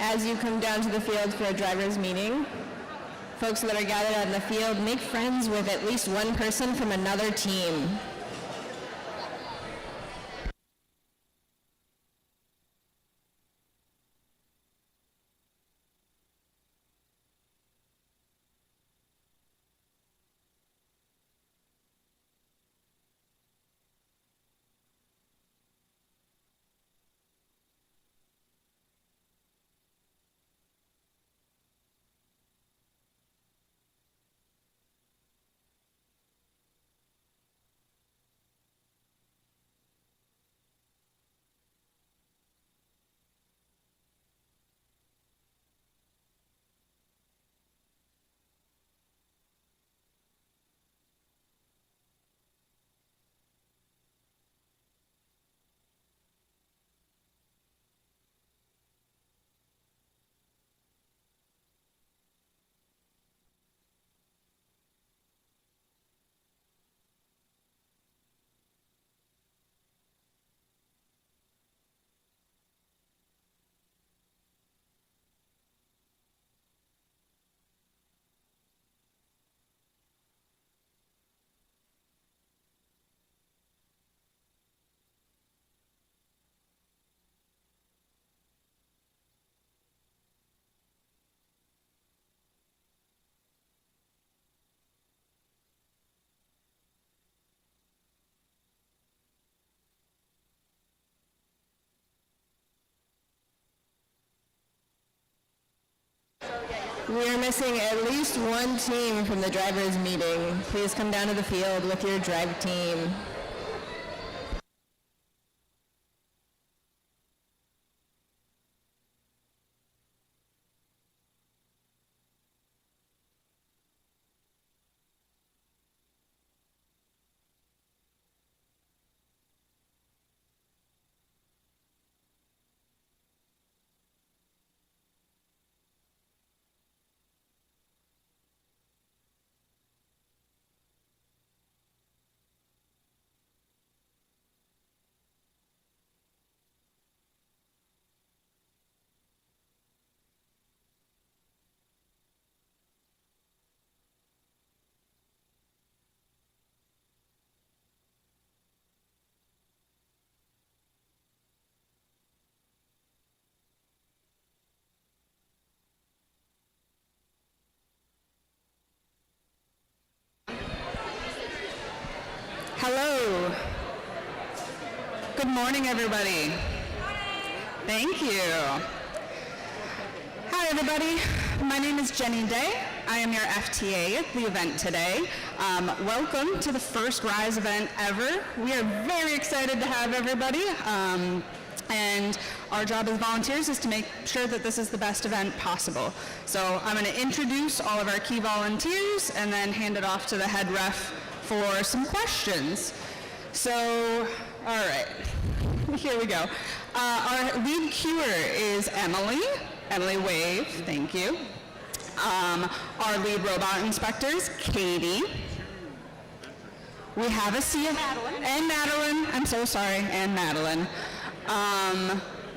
as you come down to the field for a driver's meeting, folks that are gathered out in the field, make friends with at least one person from another team. We are missing at least one team from the drivers' meeting. Please come down to the field with your drive team. Hello. Good morning, everybody. Thank you. Hi, everybody. My name is Jenny Day. I am your FTA at the event today. Welcome to the first RISE event ever. We are very excited to have everybody. And our job as volunteers is to make sure that this is the best event possible. So I'm going to introduce all of our key volunteers and then hand it off to the head ref for some questions. So, all right, here we go. Our lead cuer is Emily. Emily, wave, thank you. Our lead robot inspector is Katie. We have a CSA, and Madeline, I'm so sorry, and Madeline.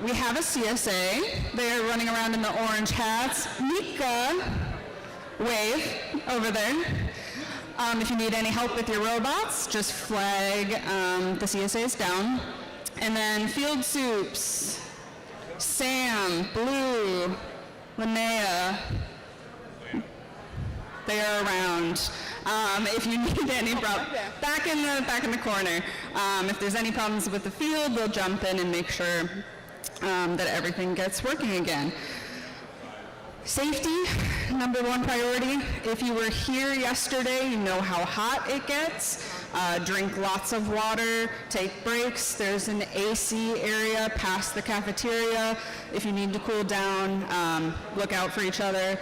We have a CSA. They're running around in the orange hats. Mika, wave over there. If you need any help with your robots, just flag the CSAs down. And then field soups, Sam, Blue, Linnea, they are around. If you need any problems, back in the corner. If there's any problems with the field, they'll jump in and make sure that everything gets working again. Safety, number one priority. If you were here yesterday, you know how hot it gets. Drink lots of water, take breaks. There's an AC area past the cafeteria. If you need to cool down, look out for each other.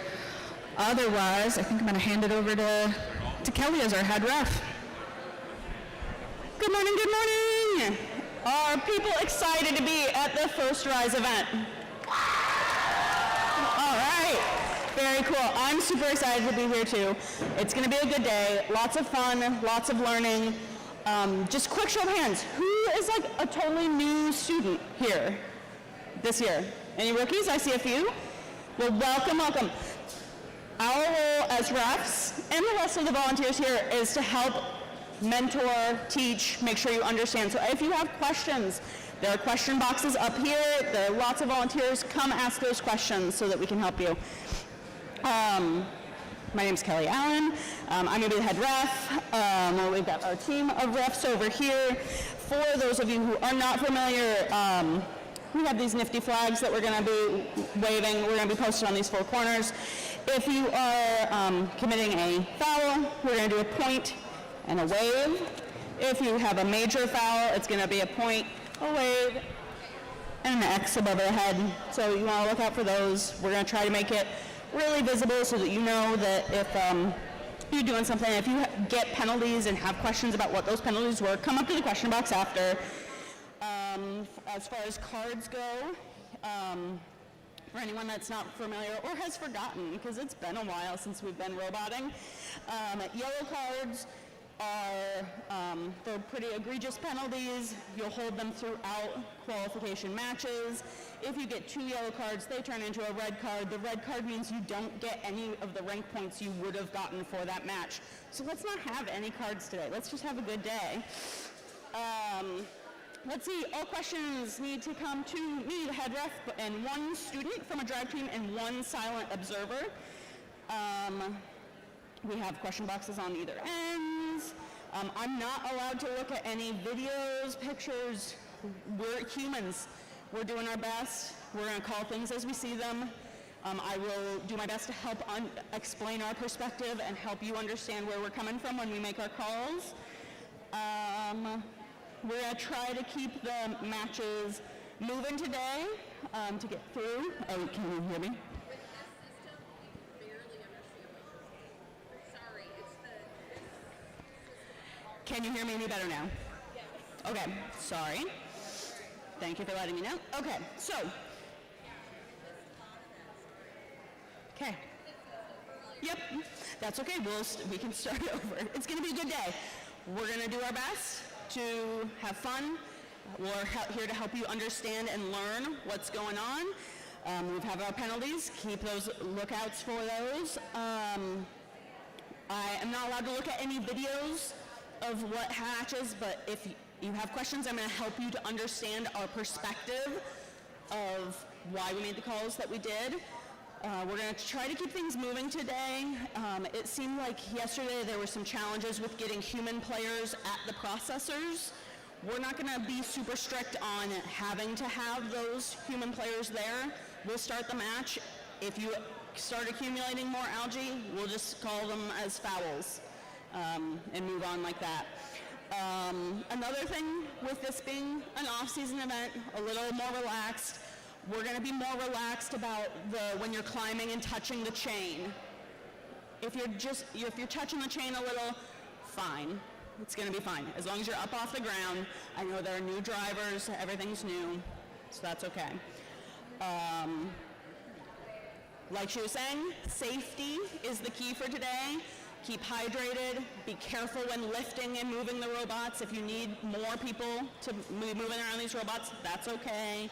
Otherwise, I think I'm going to hand it over to Kelly as our head ref. Good morning, good morning. Are people excited to be at the first RISE event? All right, very cool. I'm super excited to be here too. It's going to be a good day, lots of fun, lots of learning. Just quick show of hands, who is like a totally new student here this year? Any rookies? I see a few. Well, welcome, welcome. Our role as refs and the rest of the volunteers here is to help mentor, teach, make sure you understand. So if you have questions, there are question boxes up here. There are lots of volunteers. Come ask those questions so that we can help you. My name's Kelly Allen. I'm going to be the head ref. We've got our team of refs over here. For those of you who are not familiar, we have these nifty flags that we're going to be waving. We're going to be posted on these four corners. If you are committing a foul, we're going to do a point and a wave. If you have a major foul, it's going to be a point, a wave, and an X above the head. So you want to look out for those. We're going to try to make it really visible so that you know that if you're doing something, if you get penalties and have questions about what those penalties were, come up to the question box after. As far as cards go, for anyone that's not familiar or has forgotten, because it's been a while since we've been roboting, yellow cards are they're pretty egregious penalties. You'll hold them throughout qualification matches. If you get 2 yellow cards, they turn into a red card. The red card means you don't get any of the rank points you would have gotten for that match. So let's not have any cards today. Let's just have a good day. Let's see, all questions need to come to me, the head ref, and 1 student from a drive team and 1 silent observer. We have question boxes on either ends. I'm not allowed to look at any videos, pictures. We're humans. We're doing our best. We're going to call things as we see them. I will do my best to help explain our perspective and help you understand where we're coming from when we make our calls. We're going to try to keep the matches moving today to get through. Oh, can you hear me? With this system, we can barely understand what you're saying. Sorry, it's the Can you hear me any better now? yes. Okay, sorry. Thank you for letting me know. Okay, so. Okay. Yep, that's okay. We can start over. It's going to be a good day. We're going to do our best to have fun. We're here to help you understand and learn what's going on. We have our penalties. Keep those lookouts for those. I am not allowed to look at any videos of what hatches, but if you have questions, I'm going to help you to understand our perspective of why we made the calls that we did. We're going to try to keep things moving today. It seemed like yesterday there were some challenges with getting human players at the processors. We're not going to be super strict on having to have those human players there. We'll start the match. If you start accumulating more algae, we'll just call them as fouls and move on like that. Another thing with this being an off-season event, a little more relaxed, we're going to be more relaxed about when you're climbing and touching the chain. If you're touching the chain a little, fine. It's going to be fine. As long as you're up off the ground. I know there are new drivers, everything's new, so that's okay. Like she was saying, safety is the key for today. Keep hydrated. Be careful when lifting and moving the robots. If you need more people to be moving around these robots, that's okay.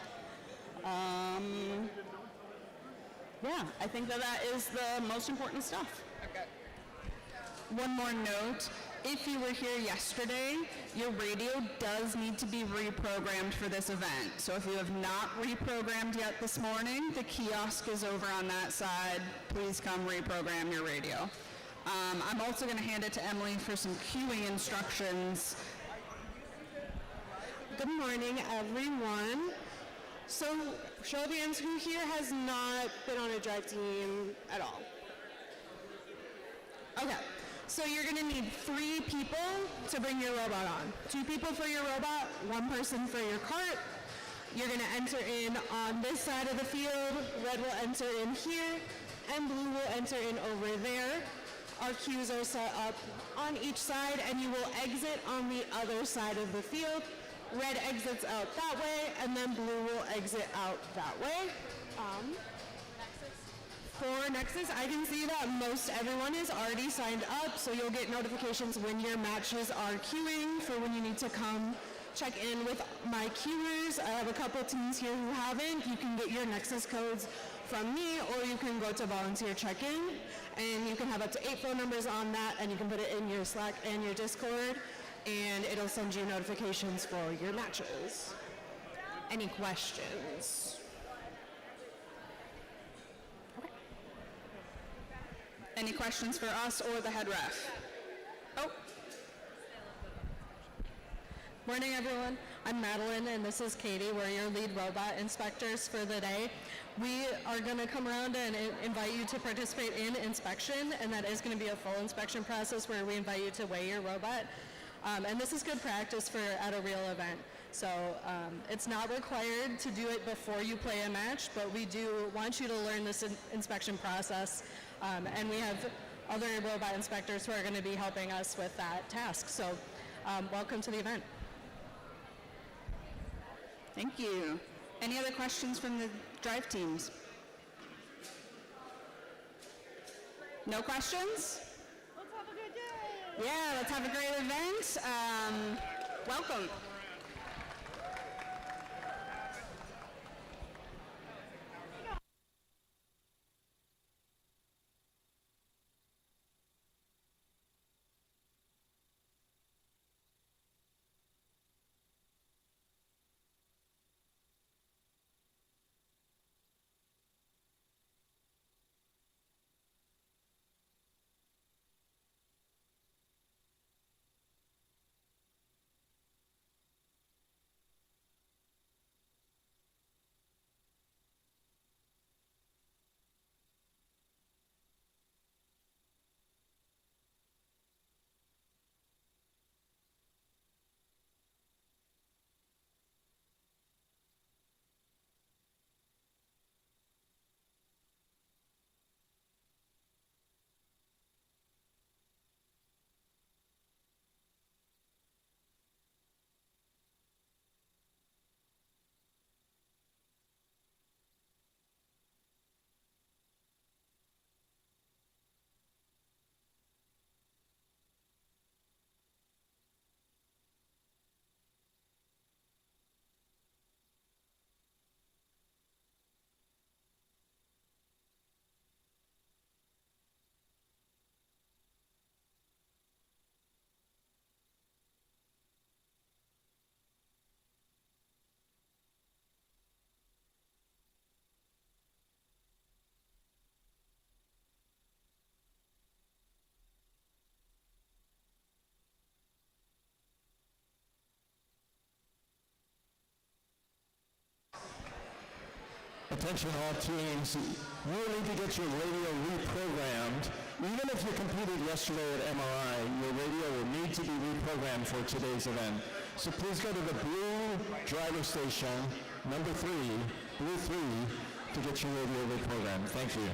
Yeah, I think that is the most important stuff. Okay. One more note. If you were here yesterday, your radio does need to be reprogrammed for this event. So if you have not reprogrammed yet this morning, the kiosk is over on that side. Please come reprogram your radio. I'm also going to hand it to Emily for some queuing instructions. Good morning, everyone. So, show of hands, who here has not been on a drive team at all? Okay, so you're going to need 3 people to bring your robot on. 2 people for your robot, 1 person for your cart. You're going to enter in on this side of the field. Red will enter in here, and blue will enter in over there. Our queues are set up on each side, and you will exit on the other side of the field. Red exits out that way, and then blue will exit out that way. For Nexus, I can see that most everyone is already signed up, so you'll get notifications when your matches are queuing for when you need to come check in with my queuers. I have a couple teams here who haven't. You can get your Nexus codes from me, or you can go to volunteer check-in, and you can have up to 8 phone numbers on that, and you can put it in your Slack and your Discord, and it'll send you notifications for your matches. Any questions? Any questions for us or the head ref? Oh, Morning, everyone. I'm Madeline, and this is Katie. We're your lead robot inspectors for the day. We are going to come around and invite you to participate in inspection, and that is going to be a full inspection process where we invite you to weigh your robot. And this is good practice for at a real event. So it's not required to do it before you play a match, but we do want you to learn this inspection process. And we have other robot inspectors who are going to be helping us with that task. So welcome to the event. thank you. Any other questions from the drive teams? No questions? Let's have a good day. Yeah, let's have a great event. Welcome. Attention all teams, you will need to get your radio reprogrammed. Even if you competed yesterday at MRI, your radio will need to be reprogrammed for today's event. So please go to the blue driver station, number 3, blue 3, to get your radio reprogrammed. Thank you.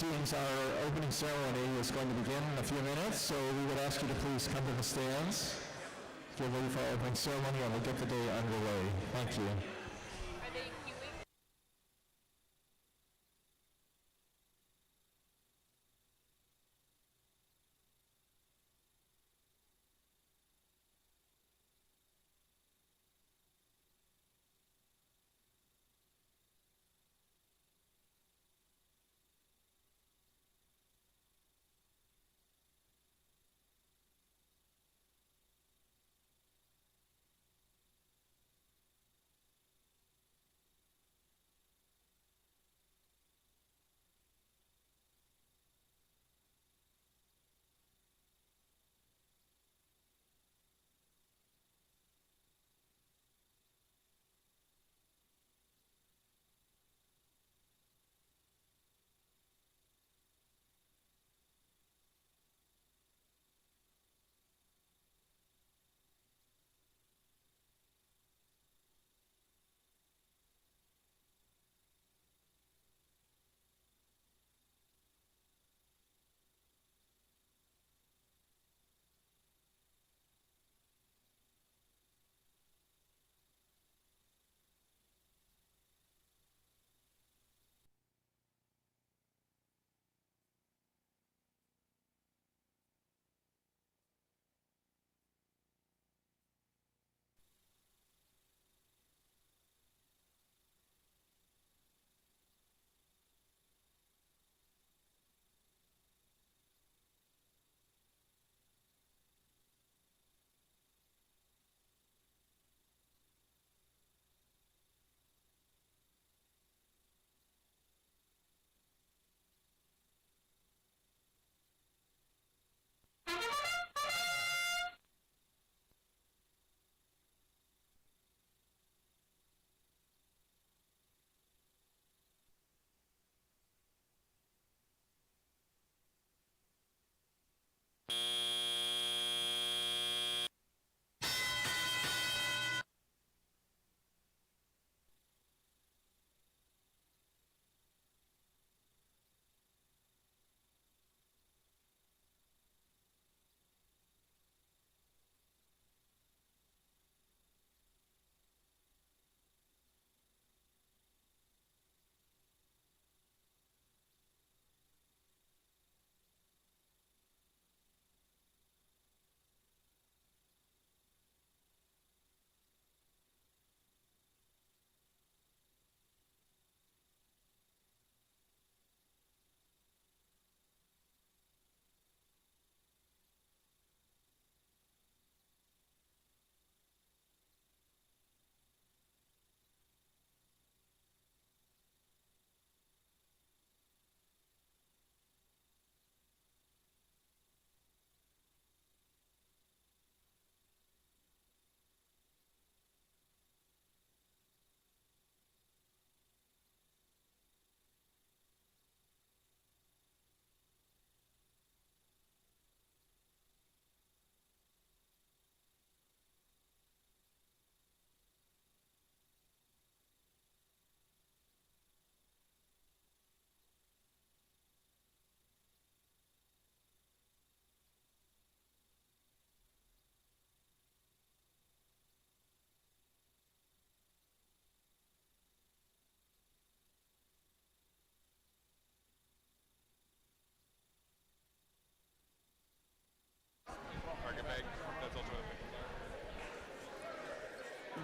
teams, our opening ceremony is going to begin in a few minutes, so we would ask you to please come to the stands, get ready for our opening ceremony, and we'll get the day underway. Thank you. Are they queuing?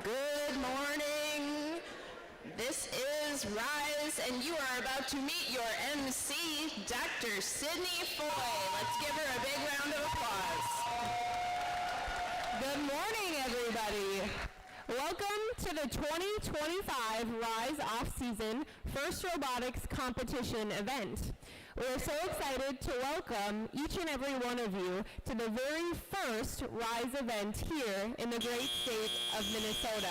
Good morning. This is Rise, and you are about to meet your MC, Dr. Sydney Foy. Let's give her a big round of applause. Good morning, everybody. Welcome to the 2025 Rise Off-Season First Robotics Competition event. We're so excited to welcome each and every one of you to the very first Rise event here in the great state of Minnesota.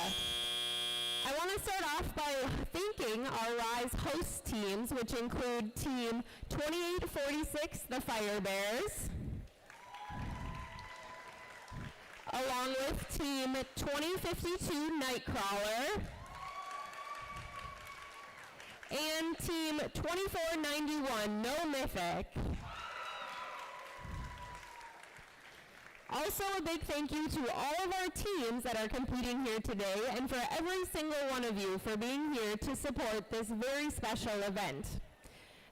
I want to start off by thanking our Rise host teams, which include Team 2846, the Fire Bears, along with Team 2052, Nightcrawler, And team 2491, no mythic. Also, a big thank you to all of our teams that are competing here today and for every single one of you for being here to support this very special event.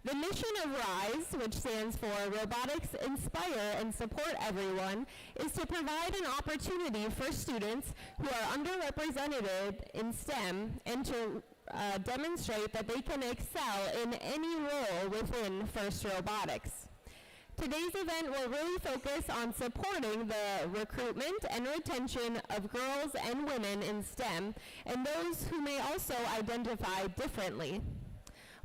The mission of RISE, which stands for Robotics Inspire and Support Everyone, is to provide an opportunity for students who are underrepresented in STEM and to demonstrate that they can excel in any role within FIRST Robotics. Today's event will really focus on supporting the recruitment and retention of girls and women in STEM and those who may also identify differently.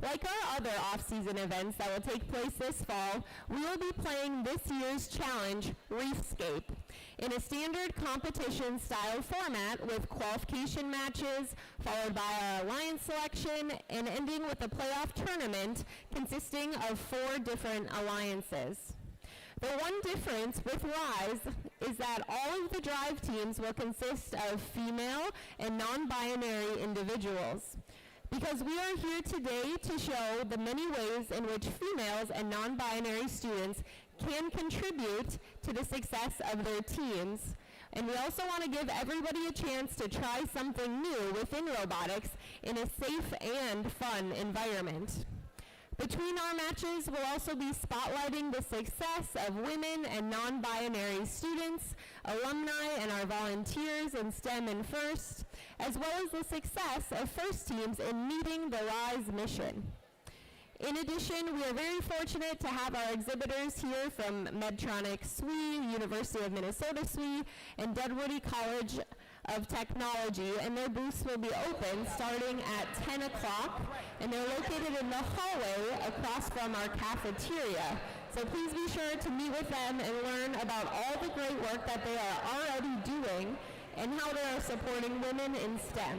Like our other off-season events that will take place this fall, we will be playing this year's challenge, Reefscape, in a standard competition-style format with qualification matches, followed by our alliance selection, and ending with a playoff tournament consisting of 4 different alliances. The one difference with RISE is that all of the drive teams will consist of female and non-binary individuals. Because we are here today to show the many ways in which females and non-binary students can contribute to the success of their teams. And we also want to give everybody a chance to try something new within robotics in a safe and fun environment. Between our matches, we'll also be spotlighting the success of women and non-binary students, alumni, and our volunteers in STEM and FIRST, as well as the success of FIRST teams in meeting the RISE mission. In addition, we are very fortunate to have our exhibitors here from Medtronic SWE, University of Minnesota SWE, and Deadwood College of Technology, and their booths will be open starting at 10 o'clock, and they're located in the hallway across from our cafeteria. So please be sure to meet with them and learn about all the great work that they are already doing and how they are supporting women in STEM.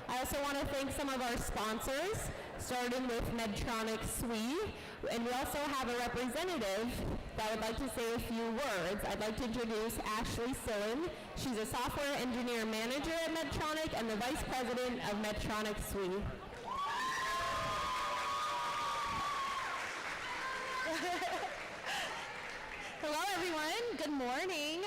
I also want to thank some of our sponsors, starting with Medtronic SWE, and we also have a representative that would like to say a few words. I'd like to introduce Ashley Sillen. She's a software engineer manager at Medtronic and the vice president of Medtronic SWE. Hello everyone, good morning.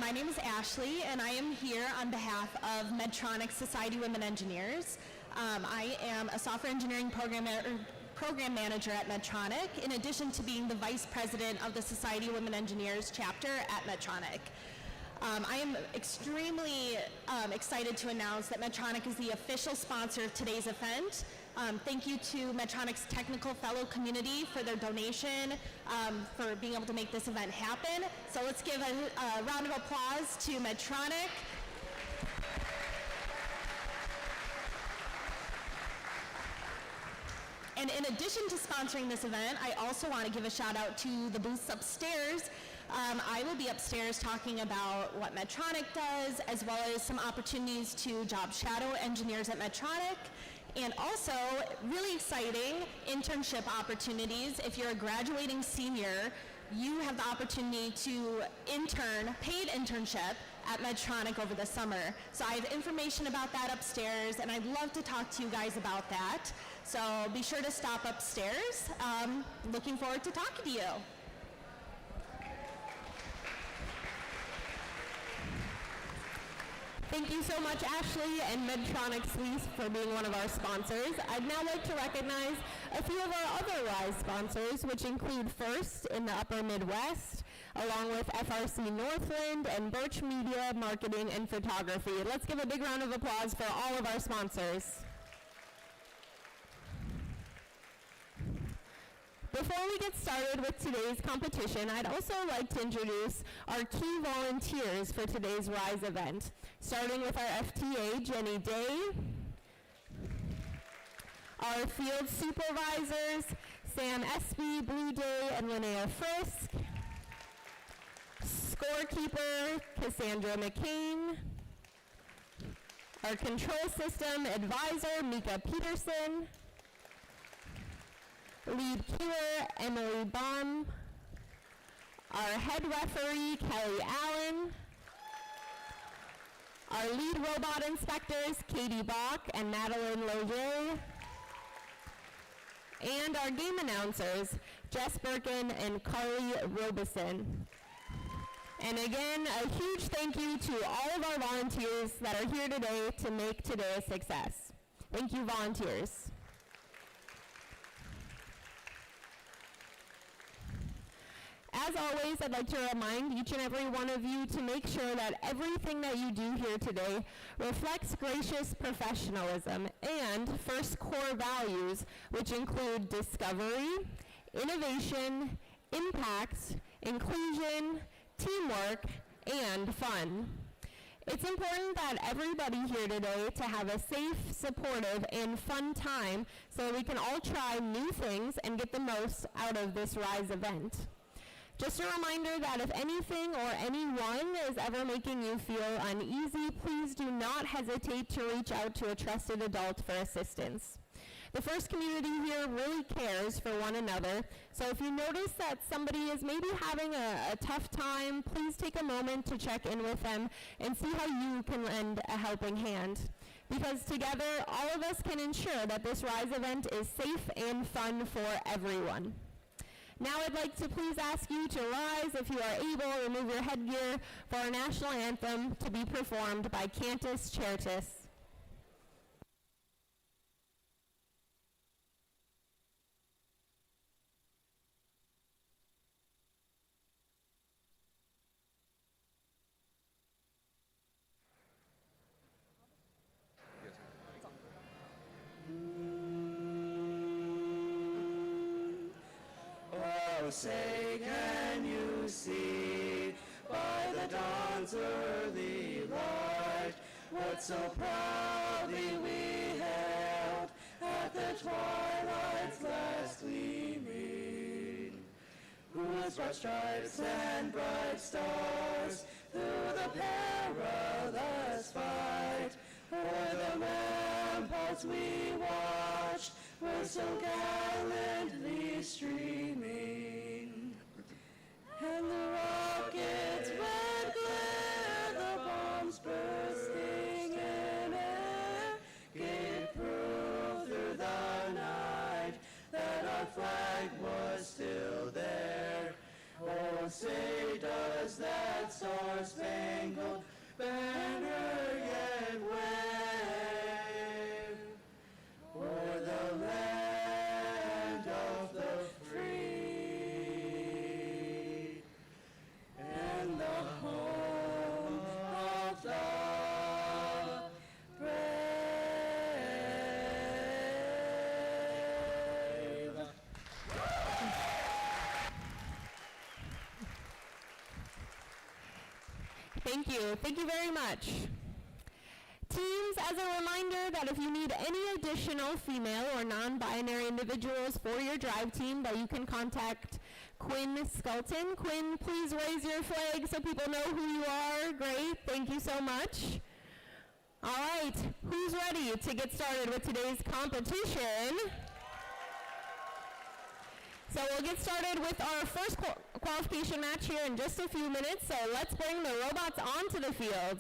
My name is Ashley and I am here on behalf of Medtronic Society Women Engineers. I am a software engineering program manager at Medtronic, in addition to being the vice president of the Society Women Engineers chapter at Medtronic. I am extremely excited to announce that Medtronic is the official sponsor of today's event. Thank you to Medtronic's technical fellow community for their donation, for being able to make this event happen. So let's give a round of applause to Medtronic. And in addition to sponsoring this event, I also want to give a shout out to the booths upstairs. I will be upstairs talking about what Medtronic does, as well as some opportunities to job shadow engineers at Medtronic. And also, really exciting internship opportunities. If you're a graduating senior, you have the opportunity to intern, paid internship at Medtronic over the summer. So I have information about that upstairs, and I'd love to talk to you guys about that. So be sure to stop upstairs. Looking forward to talking to you. Thank you so much, Ashley and Medtronic SWE, for being one of our sponsors. I'd now like to recognize a few of our other RISE sponsors, which include FIRST in the Upper Midwest, along with FRC Northland and Birch Media Marketing and Photography. Let's give a big round of applause for all of our sponsors. Before we get started with today's competition, I'd also like to introduce our key volunteers for today's RISE event, starting with our FTA, Jenny Day, our field supervisors, Sam Espy, Blue Day, and Linnea Frisk, scorekeeper, Cassandra McCain, our control system advisor, Mika Peterson, lead keeper, Emily Baum, our head referee, Kelly Allen, our lead robot inspectors, Katie Bach and Madeline Loger, and our game announcers, Jess Birkin and Carly Robeson. And again, a huge thank you to all of our volunteers that are here today to make today a success. Thank you, volunteers. As always, I'd like to remind each and every one of you to make sure that everything that you do here today reflects gracious professionalism and first core values, which include discovery, innovation, impact, inclusion, teamwork, and fun. It's important that everybody here today to have a safe, supportive, and fun time so we can all try new things and get the most out of this RISE event. Just a reminder that if anything or anyone is ever making you feel uneasy, please do not hesitate to reach out to a trusted adult for assistance. The First community here really cares for one another, so if you notice that somebody is maybe having a tough time, please take a moment to check in with them and see how you can lend a helping hand. Because together, all of us can ensure that this RISE event is safe and fun for everyone. Now I'd like to please ask you to rise if you are able, remove your headgear for our national anthem to be performed by Cantus Certus. Oh, say, can you see by the dawn's early light what so proudly we hailed at the twilight's last gleaming? Whose broad stripes and bright stars through the perilous fight o'er the ramparts we watched were so gallantly streaming. And the rockets' red glare, the bombs bursting in air, gave proof through the night that our flag was still there. Oh, say, does that star-spangled banner yet wave o'er the land of the free and the home of the brave? Thank you. Thank you very much. Teams, as a reminder that if you need any additional female or non-binary individuals for your drive team, that you can contact Quinn Skelton. Quinn, please raise your flag so people know who you are. Great. Thank you so much. All right. Who's ready to get started with today's competition? So we'll get started with our first qualification match here in just a few minutes. So let's bring the robots onto the field.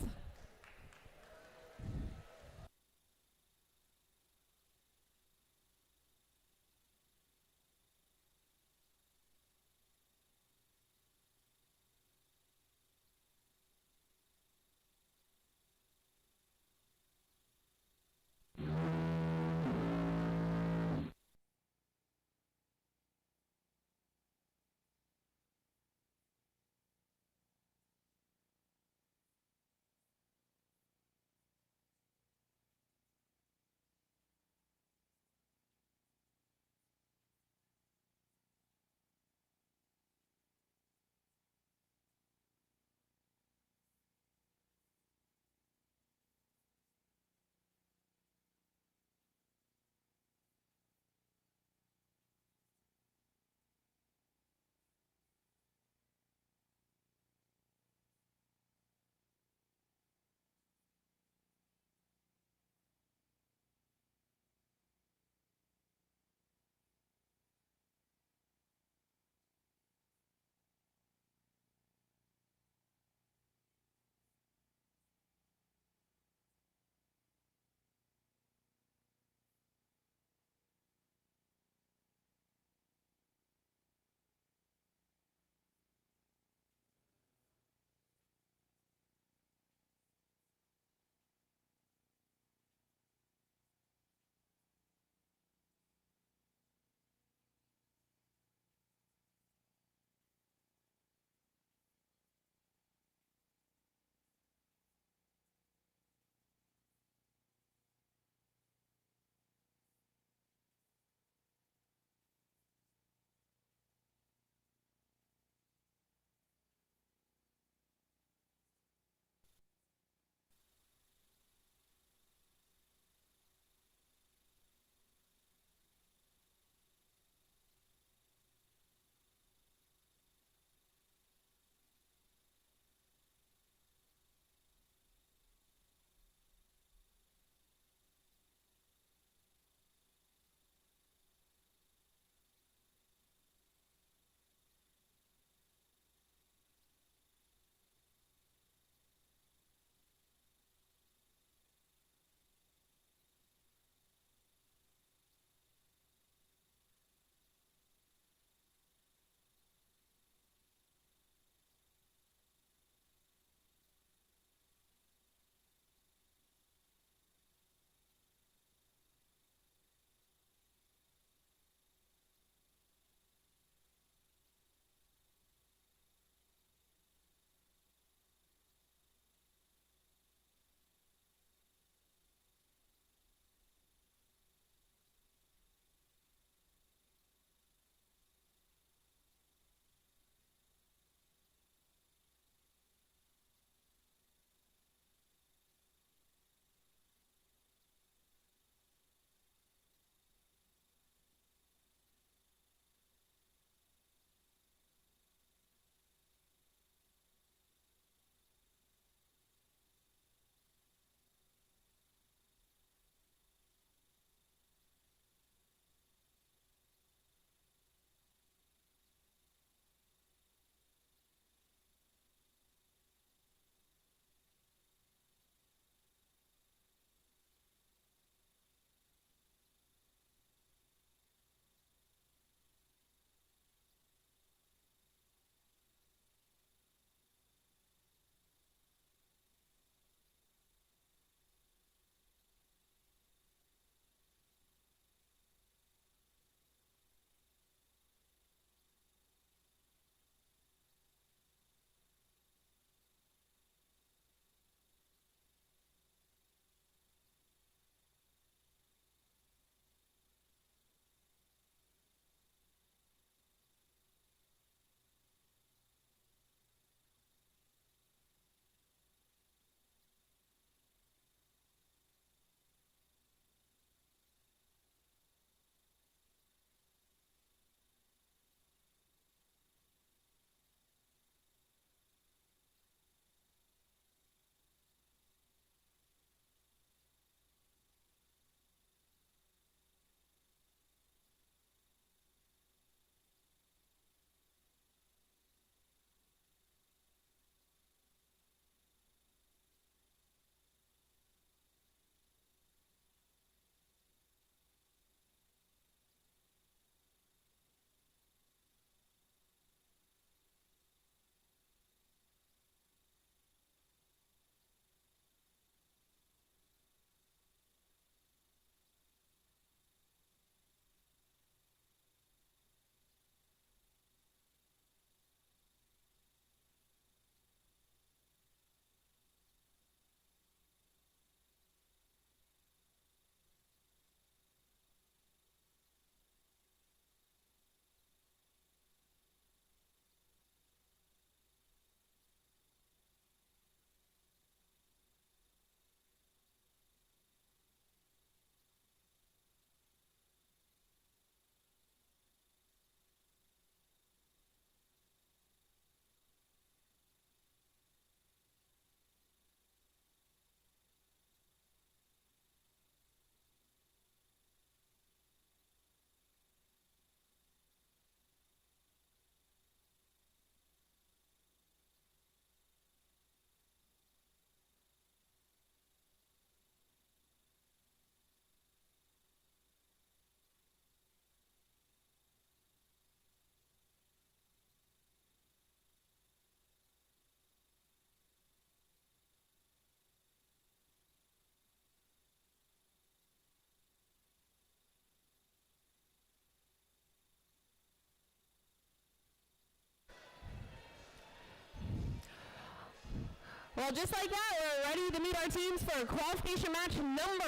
Well, just like that, we're ready to meet our teams for qualification match number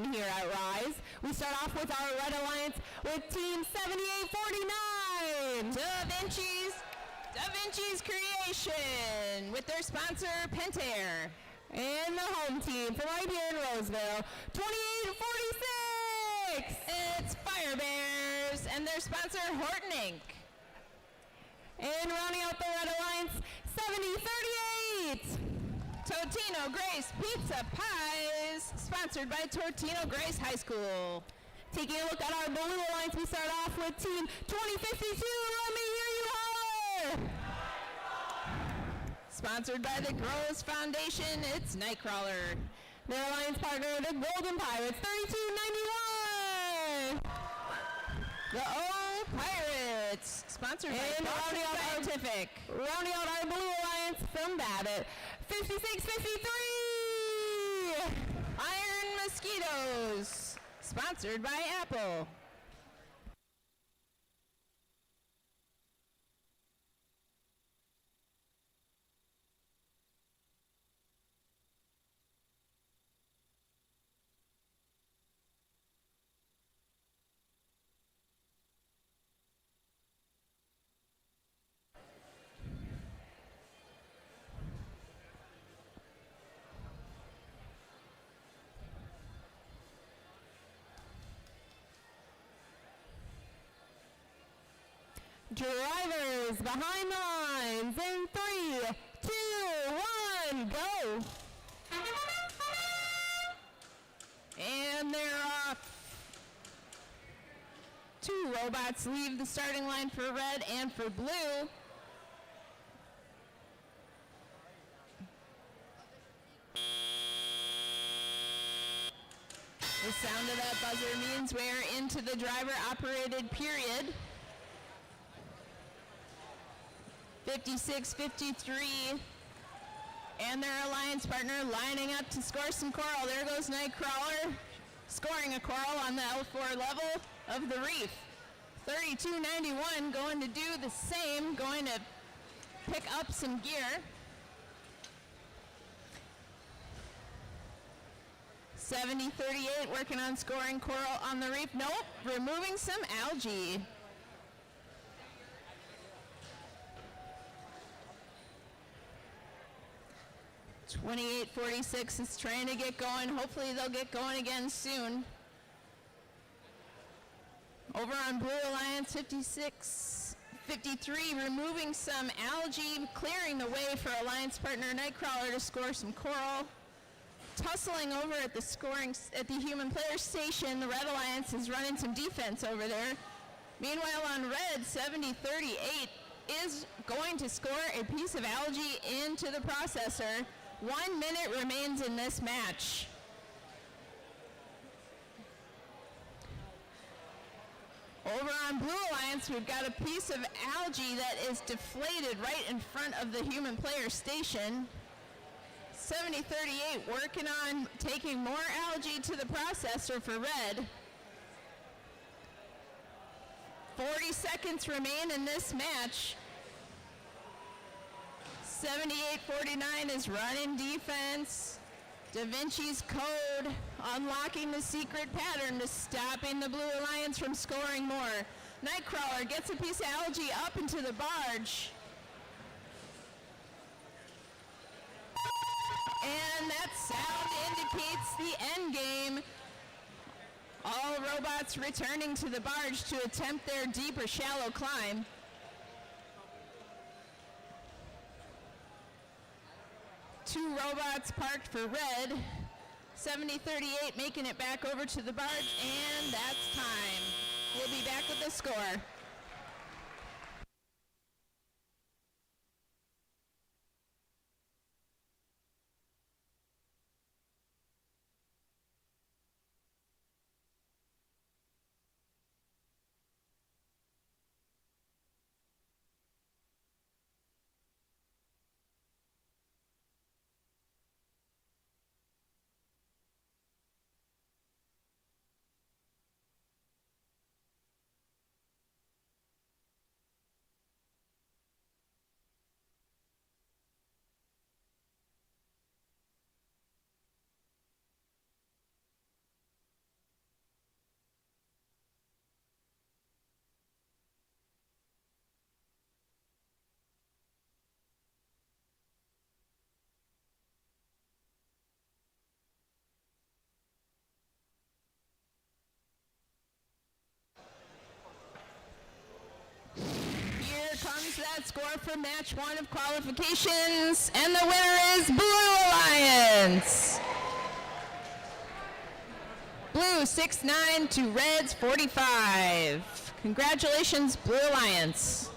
1 here at Rise. We start off with our Red Alliance with Team 7849. Da Vinci's Creation with their sponsor, Pentair. And the home team from right here in Roseville, 2846. It's Fire Bears and their sponsor, Horton Inc. And rounding out the Red Alliance, 7038. Totino Grace Pizza Pies, sponsored by Totino Grace High School. Taking a look at our Blue Alliance, we start off with Team 2052. Let me hear you holler. Sponsored by the Groves Foundation, it's Nightcrawler. Their alliance partner, the Golden Pirates, 3291. The Old Pirates, sponsored by Boston Scientific. Rounding out our Blue Alliance from Babbitt, 5653. Iron Mosquitoes, sponsored by Apple. Drivers behind the lines in 3, 2, 1, go. And they're off. 2 robots leave the starting line for red and for blue. The sound of that buzzer means we're into the driver-operated period. 56-53, and their alliance partner lining up to score some coral. There goes Nightcrawler, scoring a coral on the L4 level of the reef. 3291 going to do the same, going to pick up some gear. 7038 working on scoring coral on the reef. Nope, removing some algae. 2846 is trying to get going. Hopefully they'll get going again soon. Over on Blue Alliance, 56-53, removing some algae, clearing the way for alliance partner Nightcrawler to score some coral. Tussling over at the human player station, the Red Alliance is running some defense over there. Meanwhile on red, 7038 is going to score a piece of algae into the processor. 1 minute remains in this match. Over on Blue Alliance, we've got a piece of algae that is deflated right in front of the human player station. 7038 working on taking more algae to the processor for red. 40 seconds remain in this match. 7849 is running defense. Da Vinci's Code unlocking the secret pattern to stopping the Blue Alliance from scoring more. Nightcrawler gets a piece of algae up into the barge. And that sound indicates the end game. All robots returning to the barge to attempt their deep or shallow climb. Two robots parked for red. 7038 making it back over to the barge, and that's time. We'll be back with the score. score for match 1 of qualifications, and the winner is Blue Alliance. Blue 6-9 to Reds 45. Congratulations, Blue Alliance.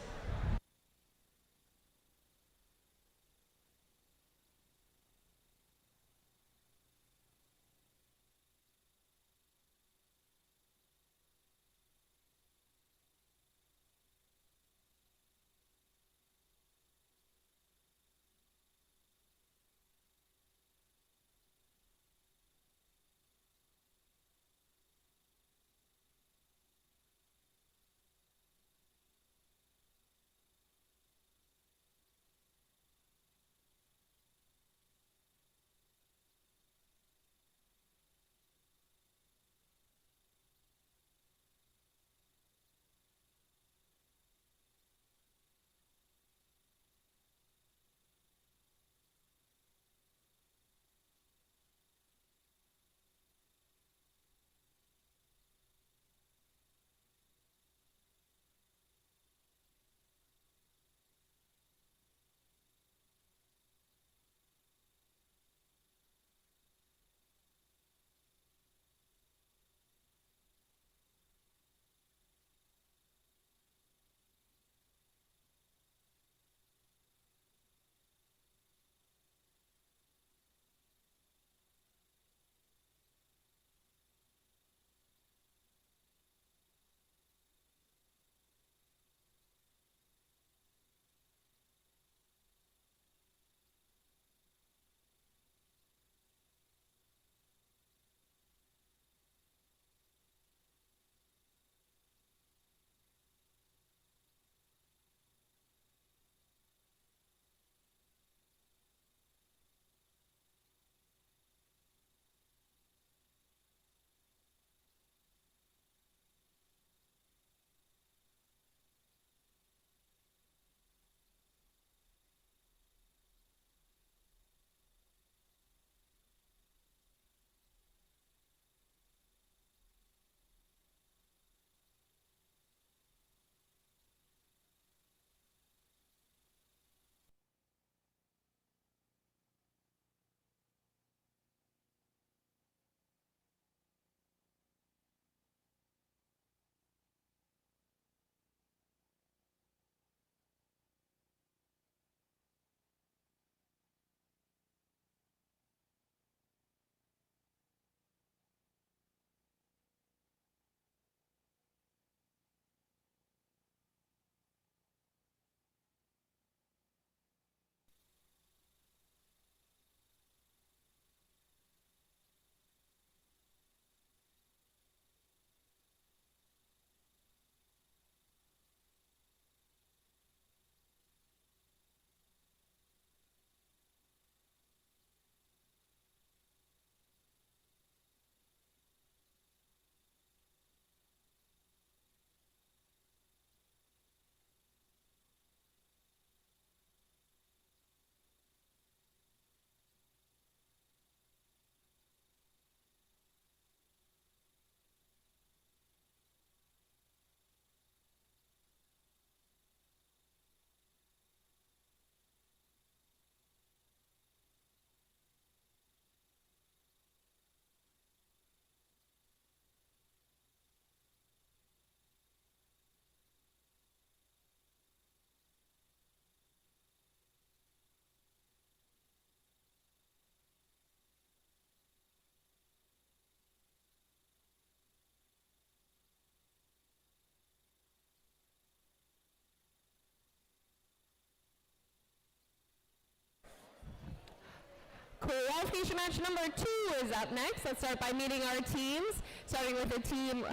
Qualification match number 2 is up next. Let's start by meeting our teams. Starting with the team,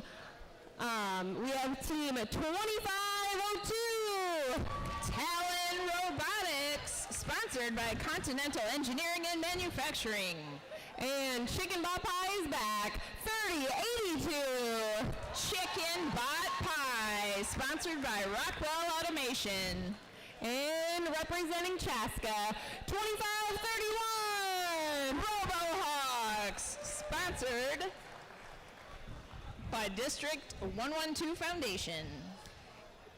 we have team 2502. Talon Robotics, sponsored by Continental Engineering and Manufacturing. And Chicken Bot Pie is back, 3082. Chicken Bot Pie, sponsored by Rockwell Automation. And representing Chaska, 2531. RoboHawks, sponsored by District 112 Foundation.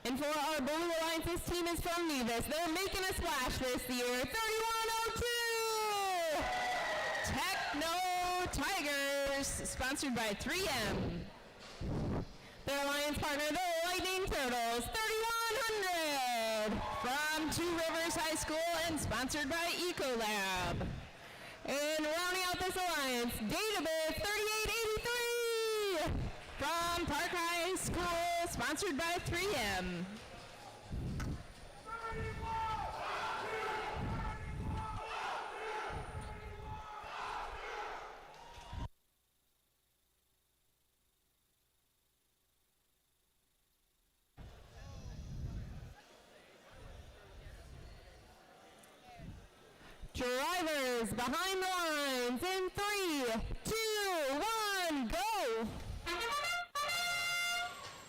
And for our Blue Alliance, this team is from Nevis. They're making a splash this year. 3102! Techno Tigers, sponsored by 3M. Their alliance partner, the Lightning Turtles. 3100! From Two Rivers High School and sponsored by Ecolab. And rounding out this alliance, Database 3883! From Park High School, sponsored by 3M. Drivers behind the lines in 3, 2, 1, go!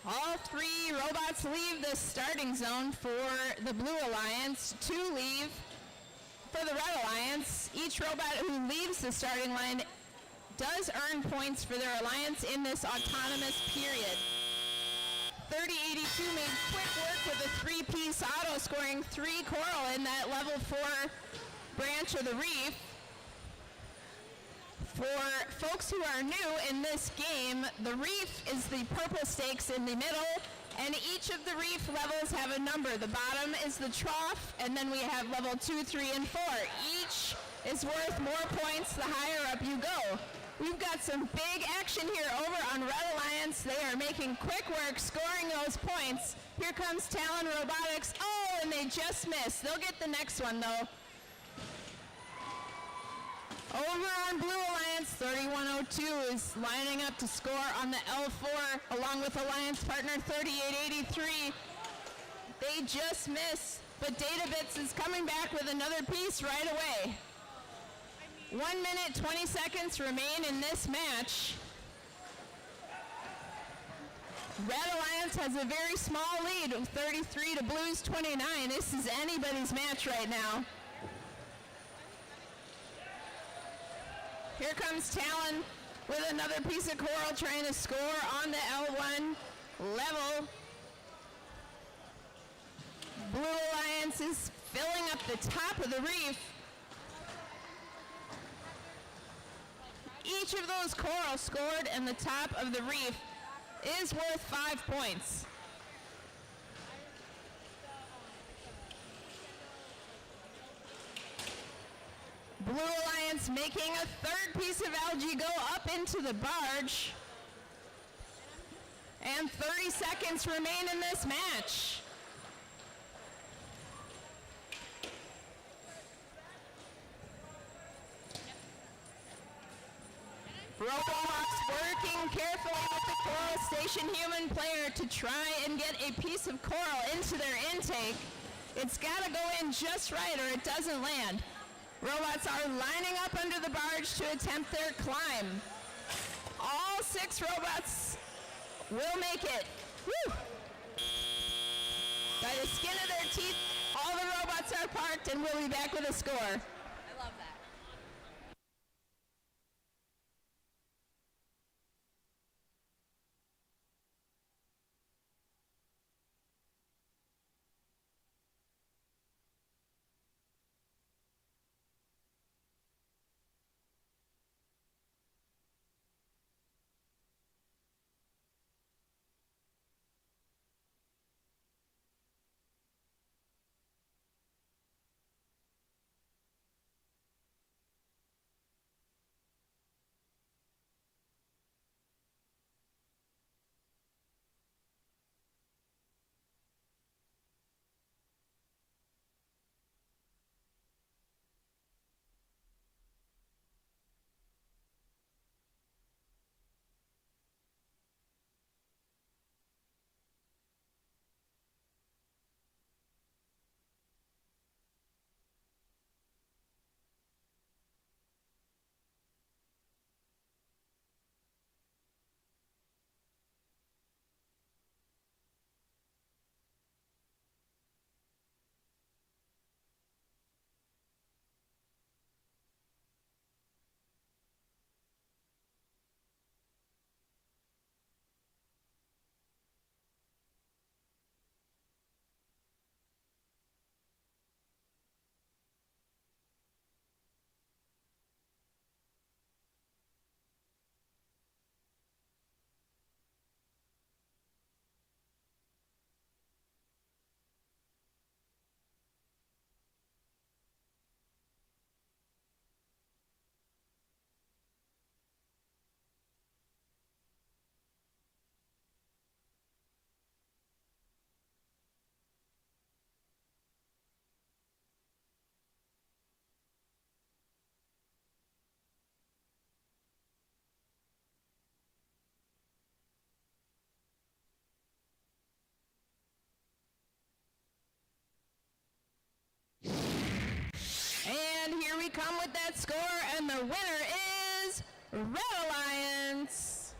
All three robots leave the starting zone for the Blue Alliance. 2 leave for the Red Alliance. Each robot who leaves the starting line does earn points for their alliance in this autonomous period. 3082 made quick work with a 3-piece auto, scoring 3 coral in that level 4 branch of the reef. For folks who are new in this game, the reef is the purple stakes in the middle, and each of the reef levels have a number. The bottom is the trough, and then we have level 2, 3, and 4. Each is worth more points the higher up you go. We've got some big action here over on Red Alliance. They are making quick work, scoring those points. Here comes Talon Robotics. Oh, and they just missed. They'll get the next one, though. Over on Blue Alliance, 3102 is lining up to score on the L4 along with Alliance partner 3883. They just miss, but Databits is coming back with another piece right away. 1 minute, 20 seconds remain in this match. Red Alliance has a very small lead of 33 to Blues 29. This is anybody's match right now. Here comes Talon with another piece of coral trying to score on the L1 level. Blue Alliance is filling up the top of the reef. Each of those coral scored in the top of the reef is worth 5 points. Blue Alliance making a third piece of algae go up into the barge. And 30 seconds remain in this match. Robohawks working carefully with the coral station human player to try and get a piece of coral into their intake. It's got to go in just right or it doesn't land. Robots are lining up under the barge to attempt their climb. All 6 robots will make it. Woo! By the skin of their teeth, all the robots are parked and we'll be back with a score. I love that. come with that score, and the winner is Red Alliance.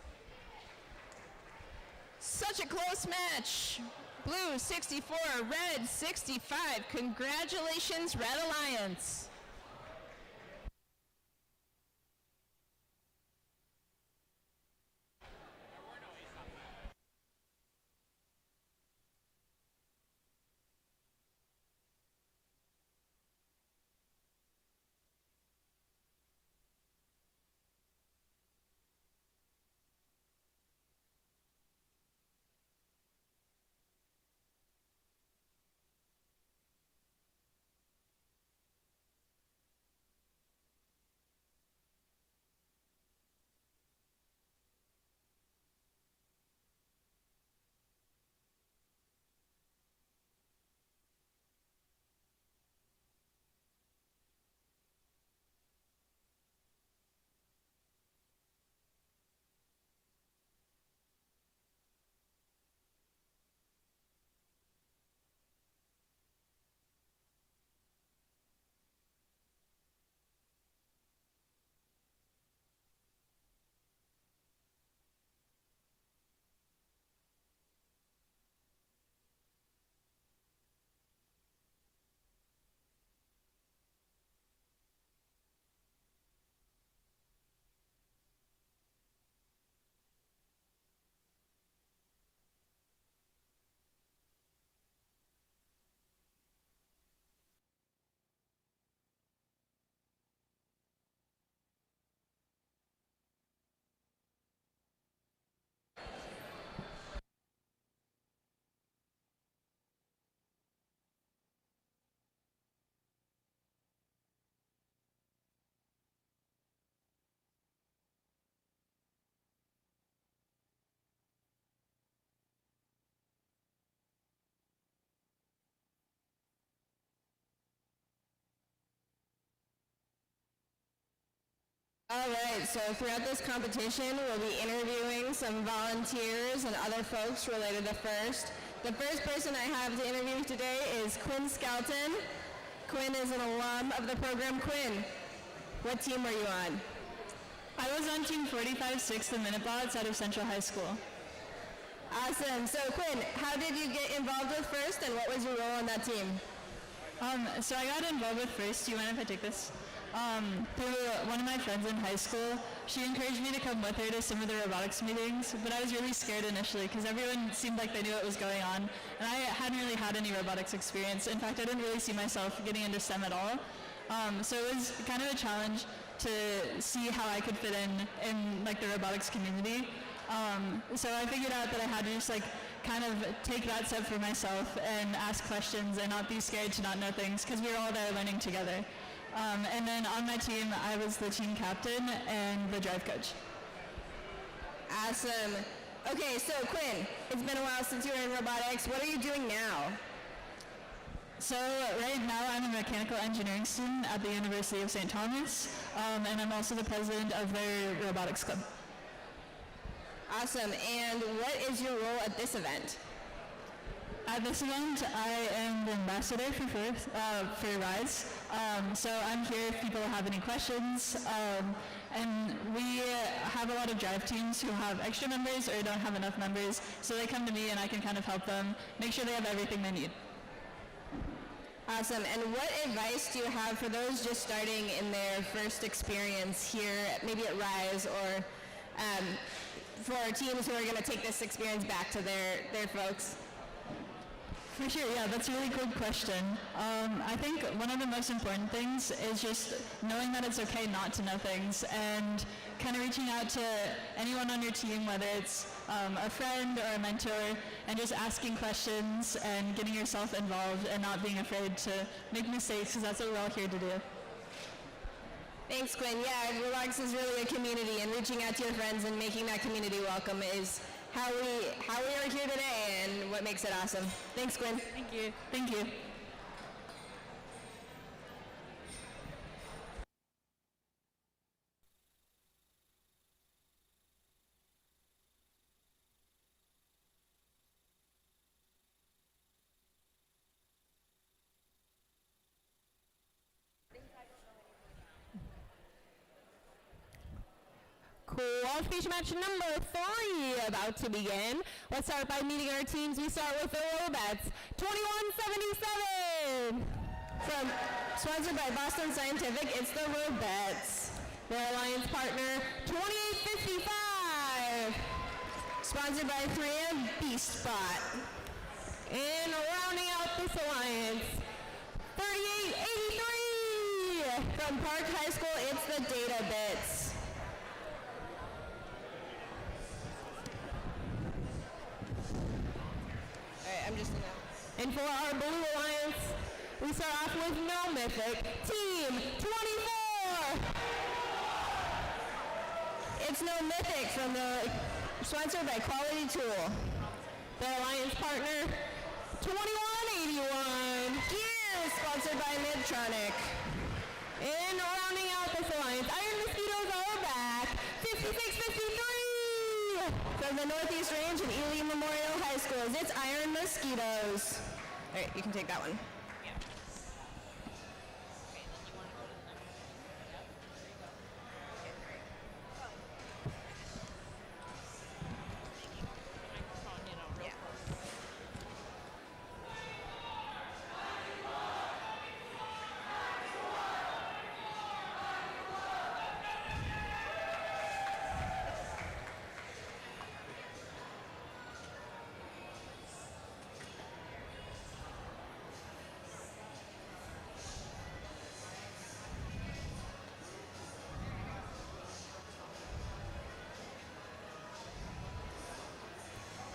Such a close match. Blue 64, red 65. Congratulations, Red Alliance. All right, so throughout this competition, we'll be interviewing some volunteers and other folks related to FIRST. The first person I have to interview today is Quinn Skelton. Quinn is an alum of the program. Quinn, what team were you on? I was on Team 45 6th and Minute Bots out of Central High School. Awesome. So Quinn, how did you get involved with FIRST, and what was your role on that team? So I got involved with FIRST. Do you mind if I take this? Through one of my friends in high school. She encouraged me to come with her to some of the robotics meetings, but I was really scared initially because everyone seemed like they knew what was going on, and I hadn't really had any robotics experience. In fact, I didn't really see myself getting into STEM at all. So it was kind of a challenge to see how I could fit in like the robotics community. So I figured out that I had to just like kind of take that step for myself and ask questions and not be scared to not know things because we were all there learning together. And then on my team, I was the team captain and the drive coach. Awesome. Okay, so Quinn, it's been a while since you were in robotics. What are you doing now? So right now I'm a mechanical engineering student at the University of St. Thomas, and I'm also the president of their robotics club. Awesome. And what is your role at this event? At this event, I am the ambassador for RISE. So I'm here if people have any questions. And we have a lot of drive teams who have extra members or don't have enough members. So they come to me and I can kind of help them make sure they have everything they need. Awesome. And what advice do you have for those just starting in their first experience here, maybe at RISE, or for teams who are going to take this experience back to their folks? For sure, yeah, that's a really good question. I think one of the most important things is just knowing that it's okay not to know things and kind of reaching out to anyone on your team, whether it's a friend or a mentor, and just asking questions and getting yourself involved and not being afraid to make mistakes, because that's what we're all here to do. Thanks, Quinn. Yeah, Robotics is really a community, and reaching out to your friends and making that community welcome is how we are here today and what makes it awesome. Thanks, Quinn. Thank you. Thank you. Qualification match number 3 about to begin. Let's start by meeting our teams. We start with the Robettes, 2177. Sponsored by Boston Scientific, it's the Robettes. Their alliance partner, 2855. Sponsored by 3M Beast Bot. And rounding out this alliance, 3883. From Park High School, it's the Data Bits. Alright, I'm just announcing. And for our blue alliance, we start off with No Mythic, Team 24. It's No Mythic sponsored by Quality Tool. Their alliance partner, 2181. Gears, sponsored by Midtronic. And rounding out this alliance, Iron Mosquitoes are back, 5653. From the Northeast Range and Ely Memorial High Schools, it's Iron Mosquitoes. Alright, you can take that one.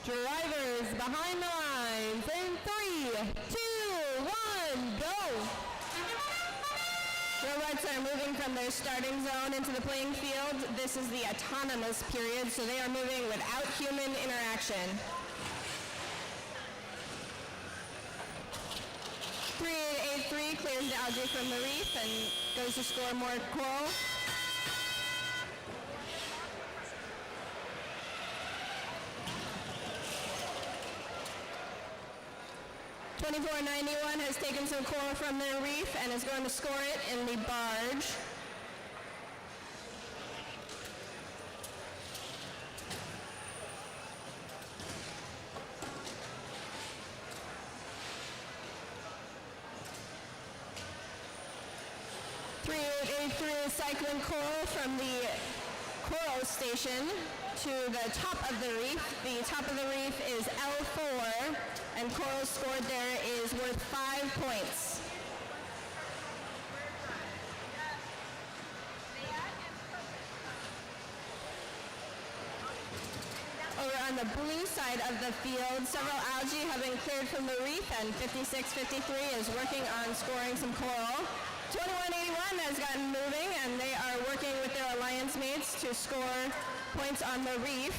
Drivers behind the lines in 3, 2, 1, go! Robots are moving from their starting zone into the playing field. This is the autonomous period, so they are moving without human interaction. 3883 clears the algae from the reef and goes to score more coral. 2491 has taken some coral from their reef and is going to score it in the barge. Is cycling coral from the coral station to the top of the reef. The top of the reef is L4, and coral scored there is worth 5 points. Over on the blue side of the field, several algae have been cleared from the reef, and 5653 is working on scoring some coral. 2181 has gotten moving, and they are working with their alliance mates to score points on the reef.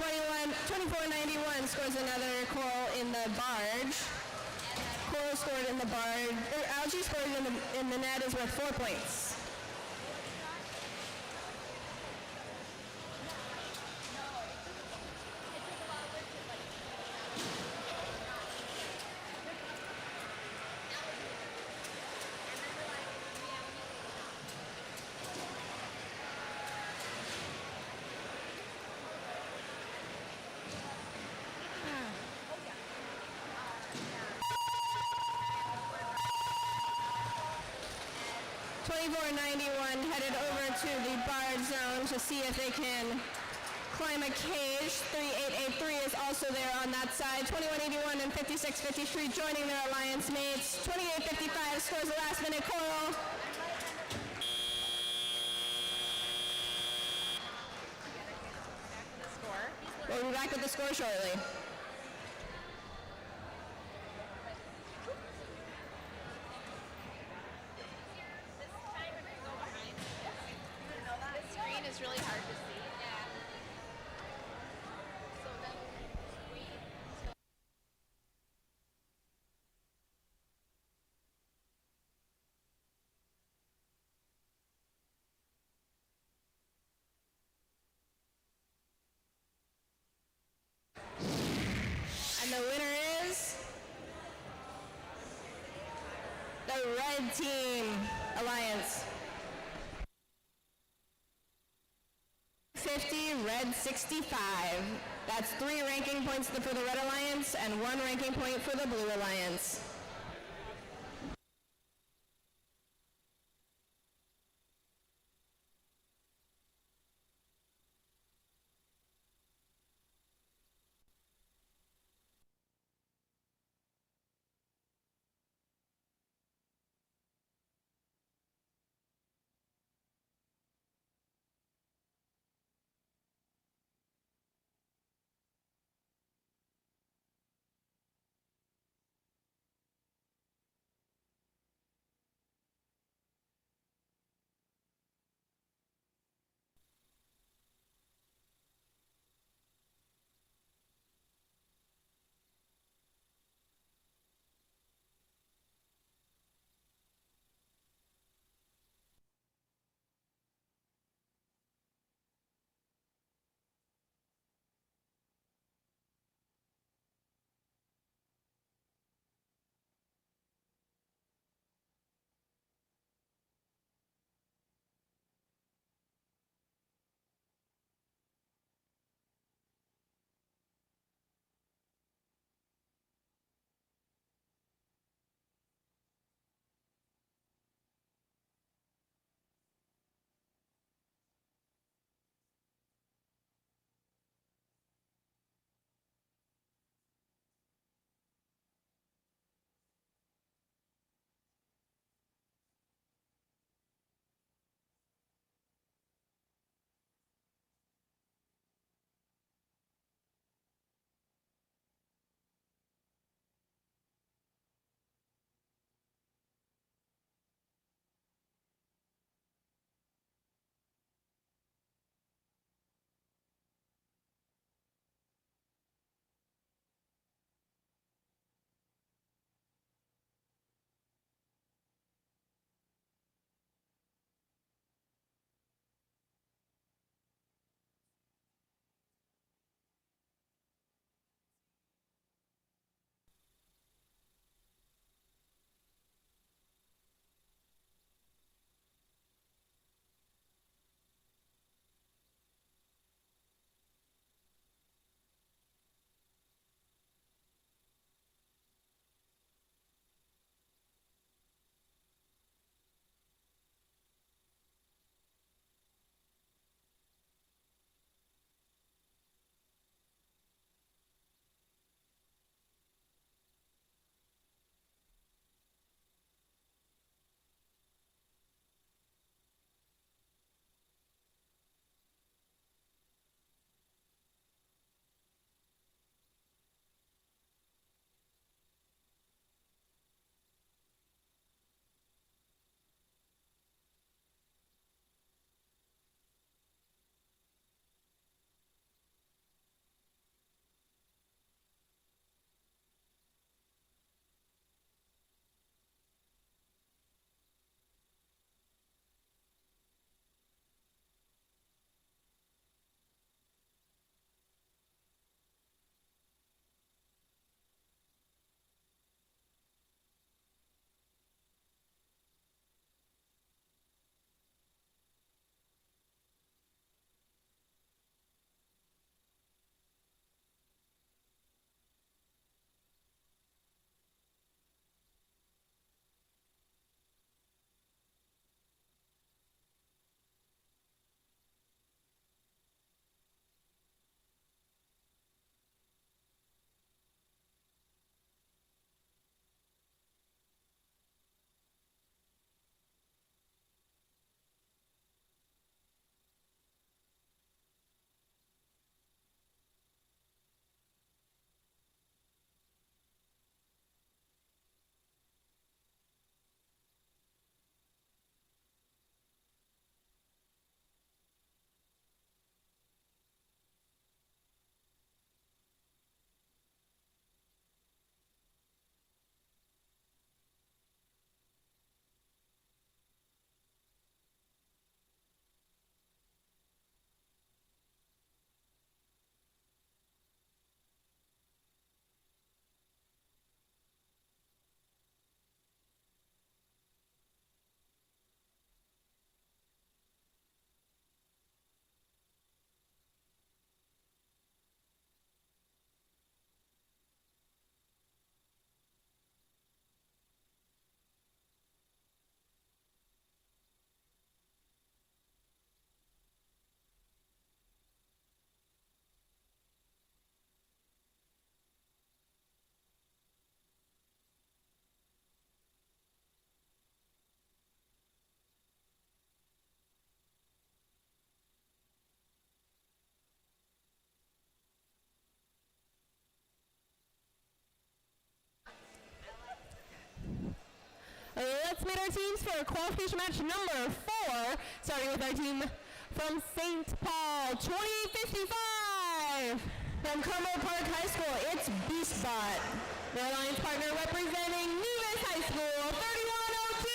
Algae 2491 scores another coral in the barge. Coral scored in the barge, algae scored in the net is worth 4 points. .9491 headed over to the barge zone to see if they can climb a cage. 3883 is also there on that side. 2181 and 5653 joining their alliance mates. 2855 scores a last minute coral. We'll be back with the score shortly. This screen is really hard to see. Yeah. So then we Red team, Alliance. 50, Red 65. That's 3 ranking points for the Red Alliance and 1 ranking point for the Blue Alliance. let's meet our teams for qualification match number 4, starting with our team from St. Paul, 2055. From Carmel Park High School, it's BeastBot. Their alliance partner representing Nevis High School, 3102.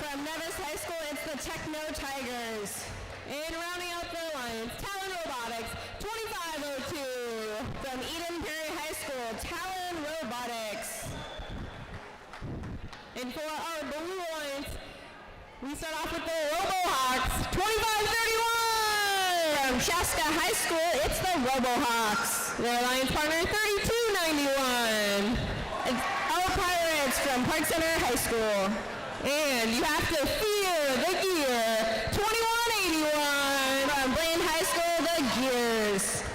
From Nevis High School, it's the Techno Tigers. And rounding out the alliance, Talon Robotics, 2502. From Eden Prairie High School, Talon Robotics. And for our blue alliance, we start off with the RoboHawks, 2531. From Shasta High School, it's the RoboHawks. Their alliance partner, 3291. And our Pirates from Park Center High School. And you have to feel the gear, 2181. From Blaine High School, the Gears.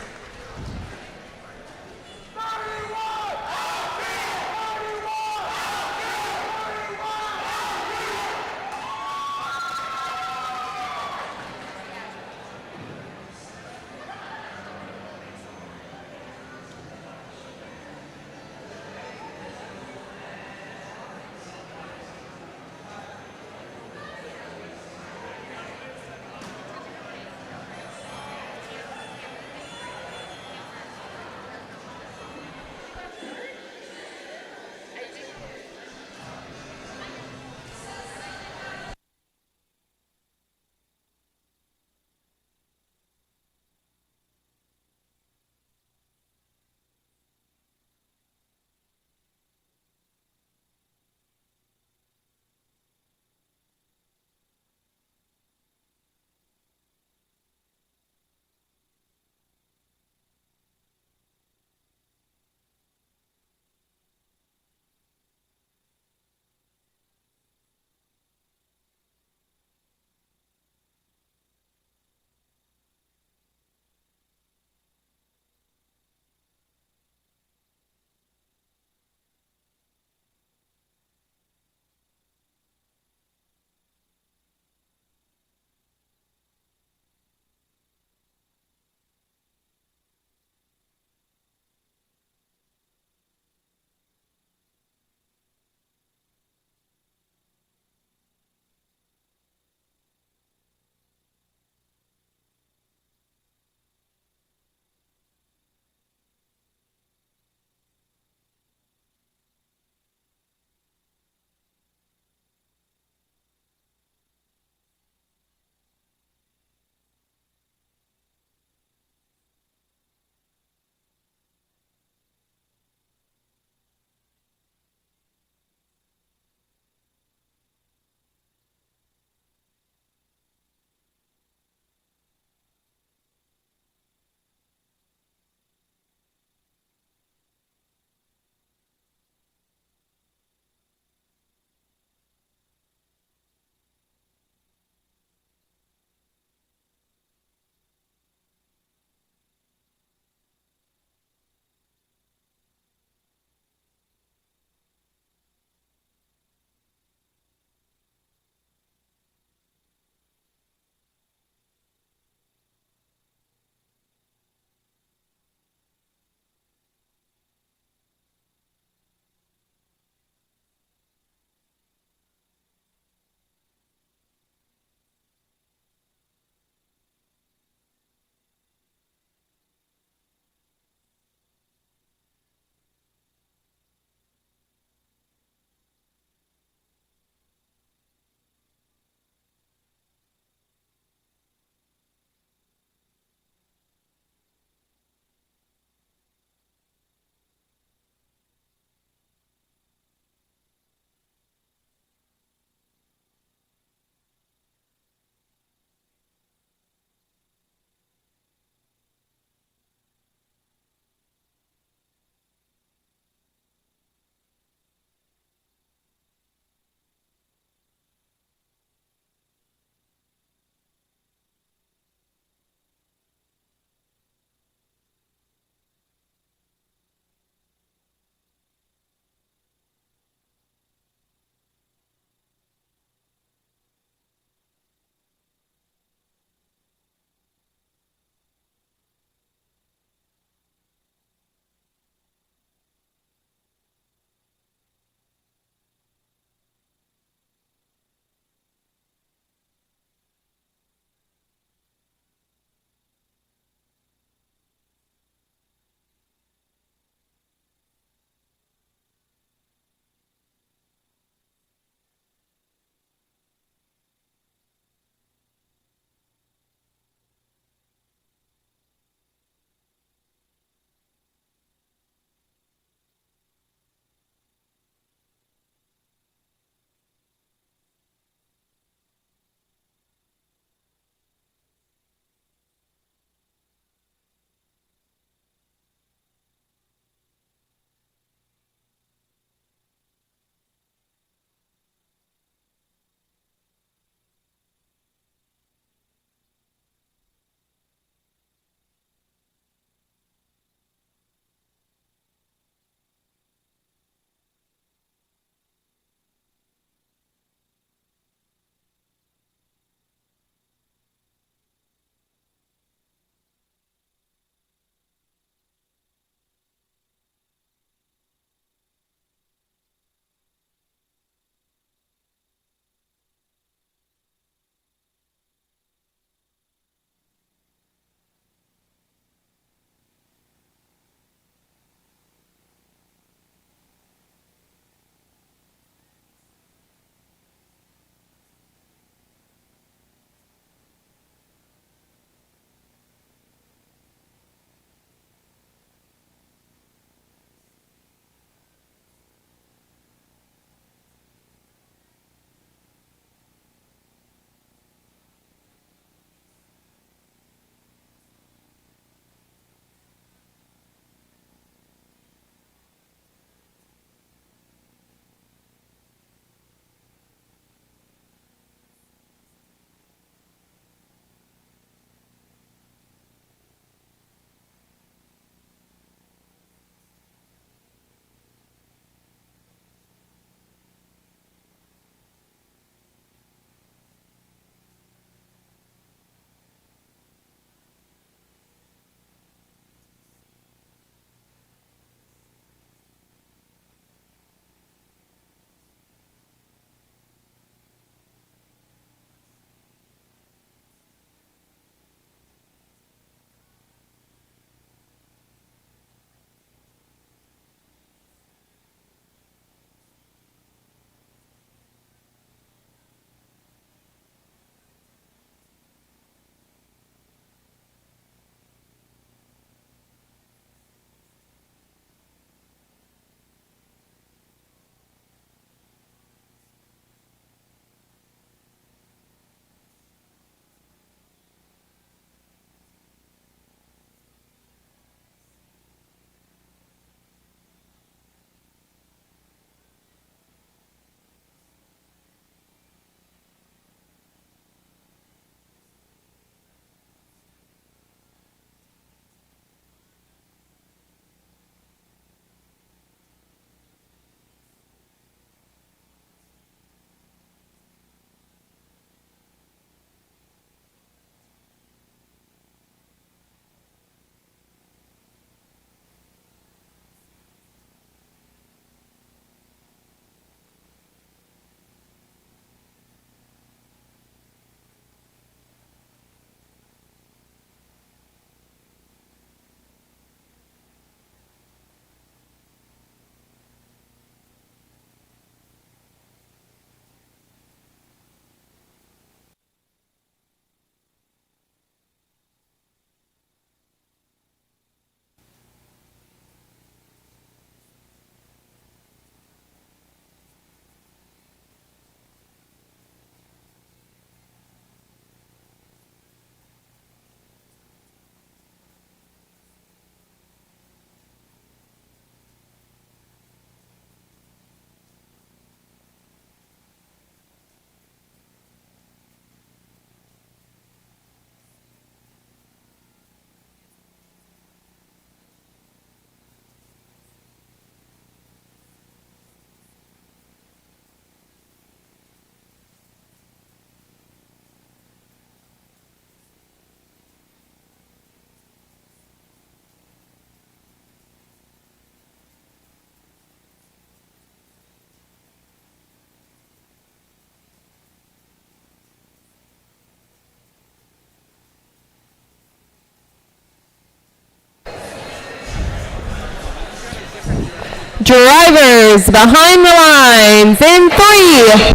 Drivers behind the lines in 3, 2,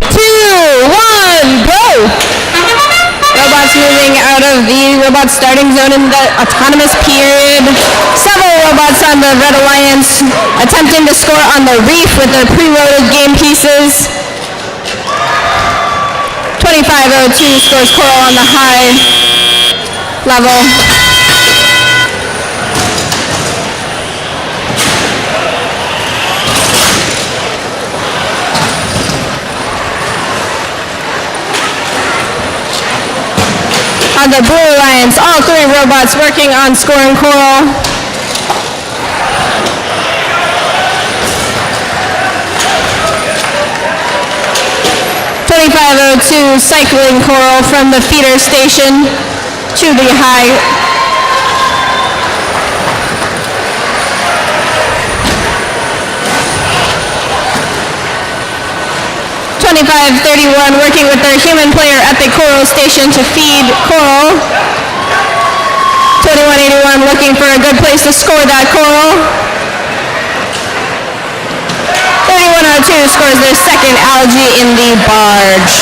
1, go! Robots moving out of the robot starting zone in the autonomous period. Several robots on the Red Alliance attempting to score on the reef with their preloaded game pieces. 2502 scores Coral on the high level. On the Blue Alliance, all 3 robots working on scoring Coral. .2502 cycling Coral from the feeder station to the high. .2531 working with their human player at the Coral station to feed Coral. 2181 looking for a good place to score that Coral. 3102 scores their second algae in the barge.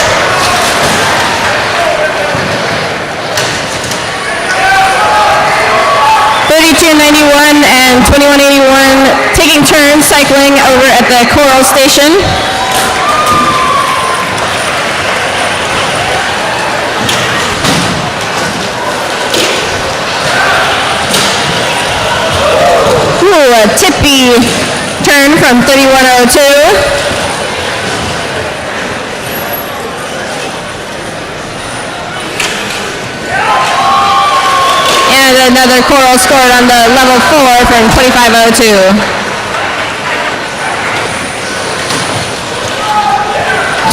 .3291 and 2181 taking turns cycling over at the Coral station. Ooh, a tippy turn from 3102. And another Coral scored on the level 4 from 2502.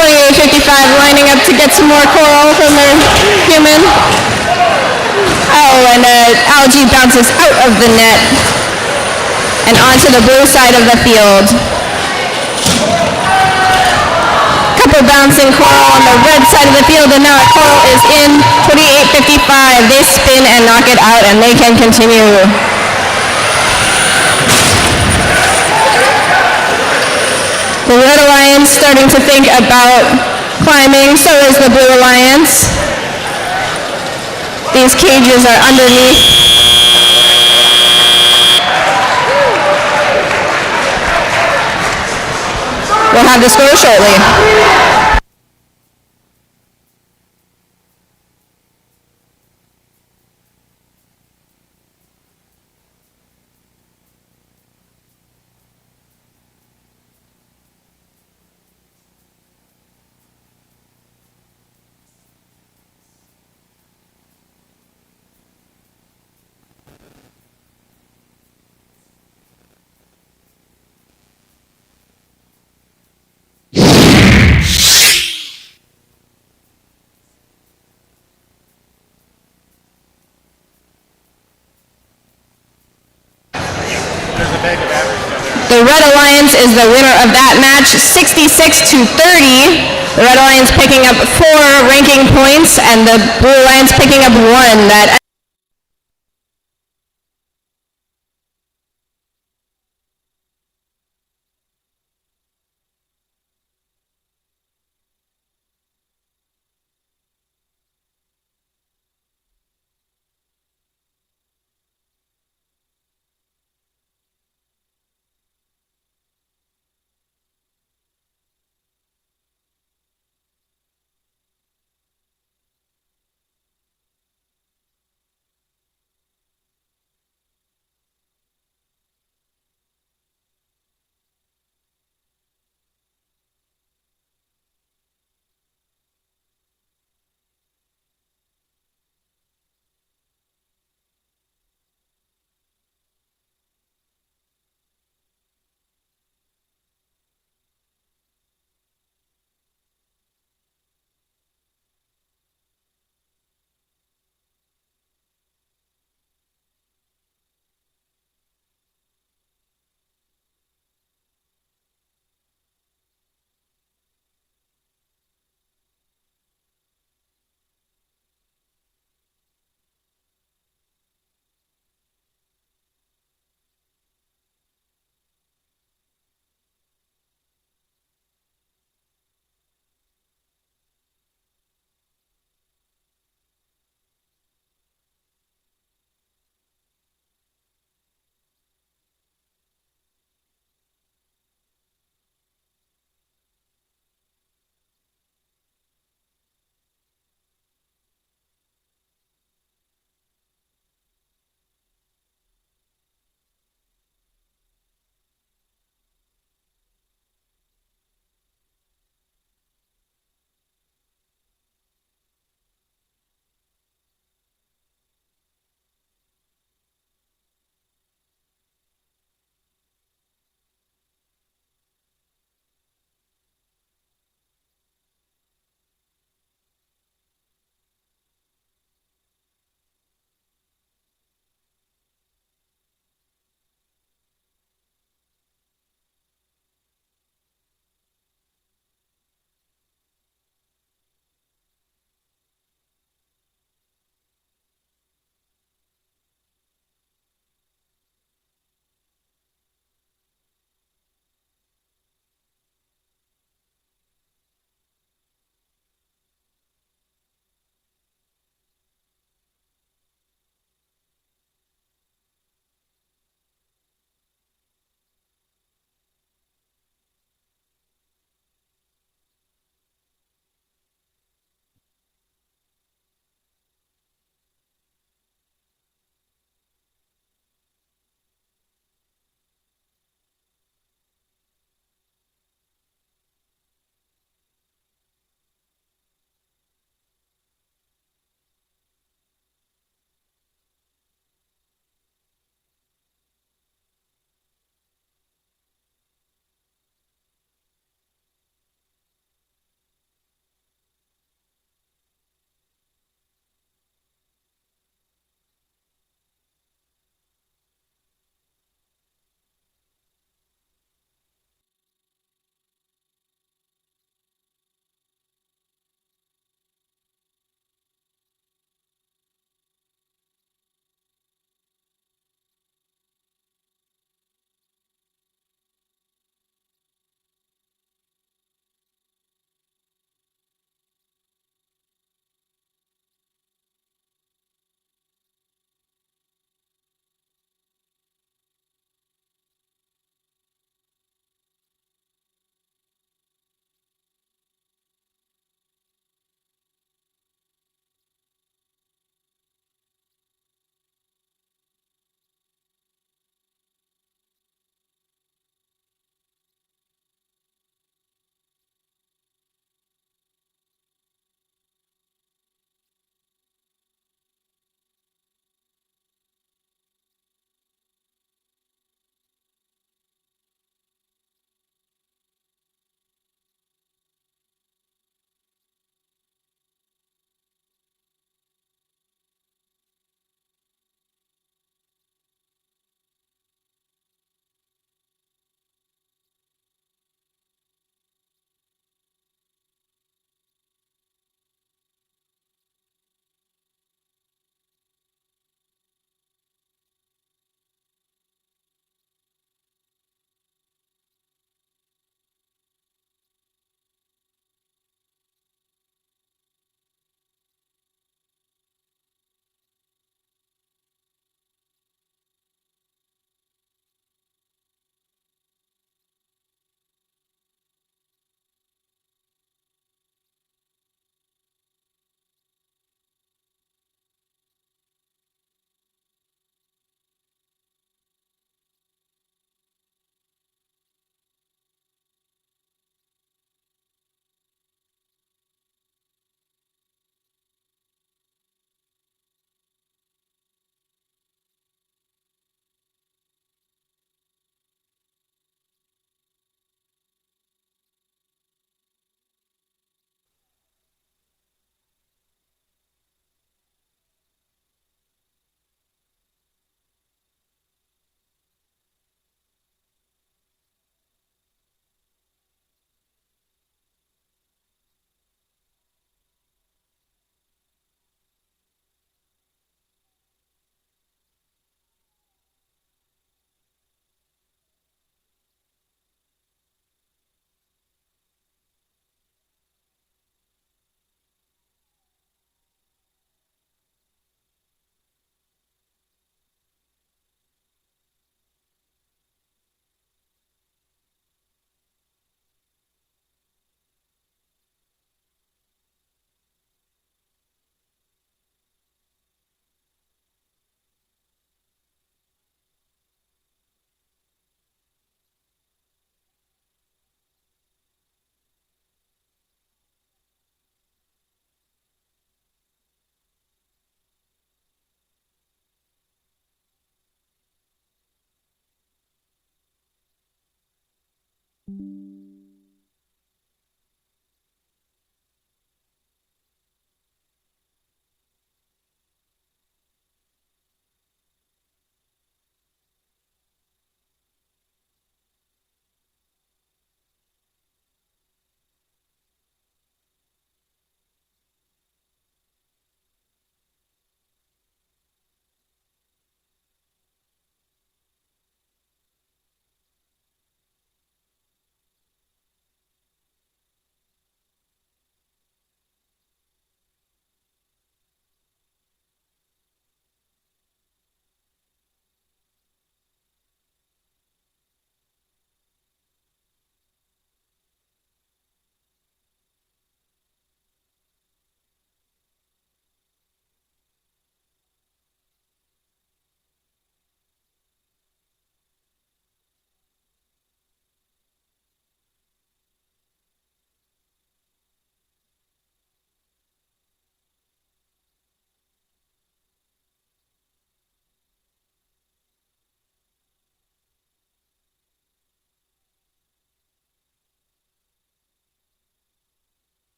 2855 lining up to get some more Coral from their human. Oh, and algae bounces out of the net and onto the blue side of the field. Couple bouncing Coral on the red side of the field, and now a Coral is in. 2855. They spin and knock it out, and they can continue. The Red Alliance starting to think about climbing, so is the Blue Alliance. These cages are underneath. We'll have the score shortly. The Red Alliance is the winner of that match, 66-30. The Red Alliance picking up 4 ranking points, and the Blue Alliance picking up 1. That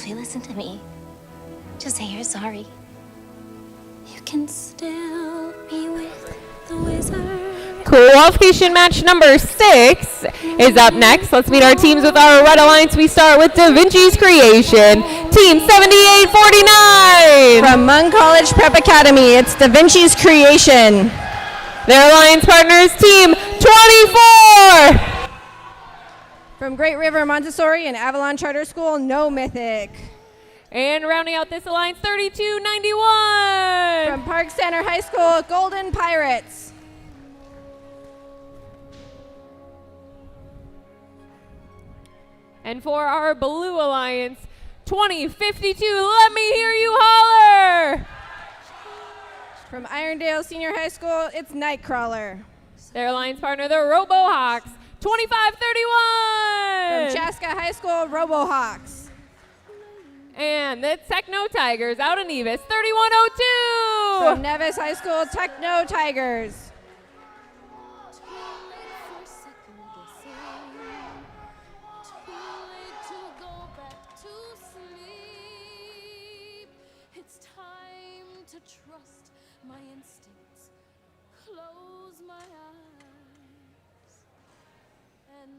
Elfie, listen to me. Just say you're sorry. You can still be with the wizard. Qualification match number 6 is up next. Let's meet our teams with our Red Alliance. We start with Da Vinci's Creation, Team 7849. From Munn College Prep Academy, it's Da Vinci's Creation. Their alliance partners, Team 24. From Great River Montessori and Avalon Charter School, No Mythic. And rounding out this alliance, 3291. From Park Center High School, Golden Pirates. And for our Blue Alliance, 2052, let me hear you holler. From Irondale Senior High School, it's Nightcrawler. Their alliance partner, the RoboHawks, 2531. From Chaska High School, RoboHawks. And the Techno Tigers out in Nevis, 3102. From Nevis High School, Techno Tigers. It's time to trust my instincts. Close my eyes and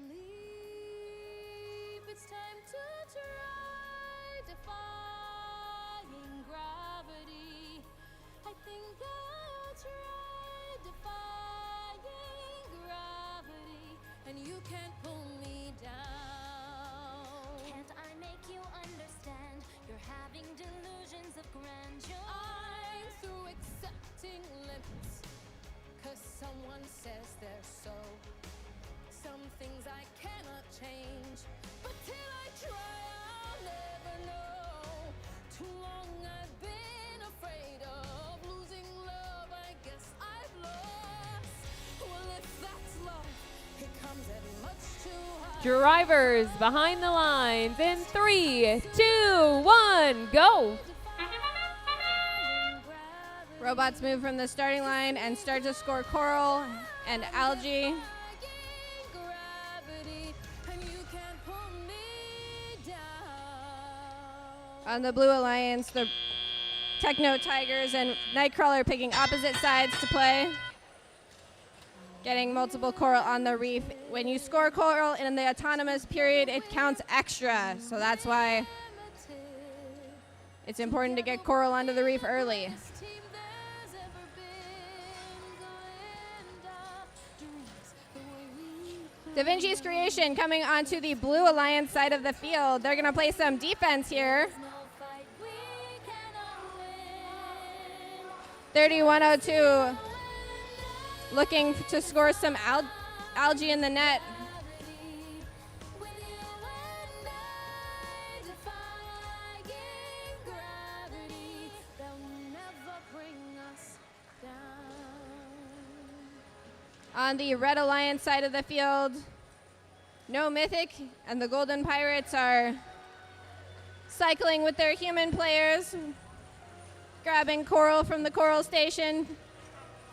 leave. It's time to try defying gravity. I think I'll try defying gravity, and you can't pull me down. Can't I make you understand? You're having delusions of grandeur. I'm through accepting limits, 'cause someone says they're so. Some things I cannot change, but till I try, I'll never know. Too long I've been afraid of losing love. I guess I've lost. Well, if that's love, it comes at much too high. Drivers behind the lines in 3, 2, 1, go. Robots move from the starting line and start to score Coral and Algae. On the Blue Alliance, the Techno Tigers and Nightcrawler picking opposite sides to play. Getting multiple Coral on the reef. When you score Coral in the autonomous period, it counts extra. So that's why it's important to get Coral onto the reef early. Da Vinci's Creation coming onto the Blue Alliance side of the field. They're going to play some defense here. 3102 looking to score some algae in the net. On the Red Alliance side of the field, No Mythic and the Golden Pirates are cycling with their human players, grabbing Coral from the Coral Station,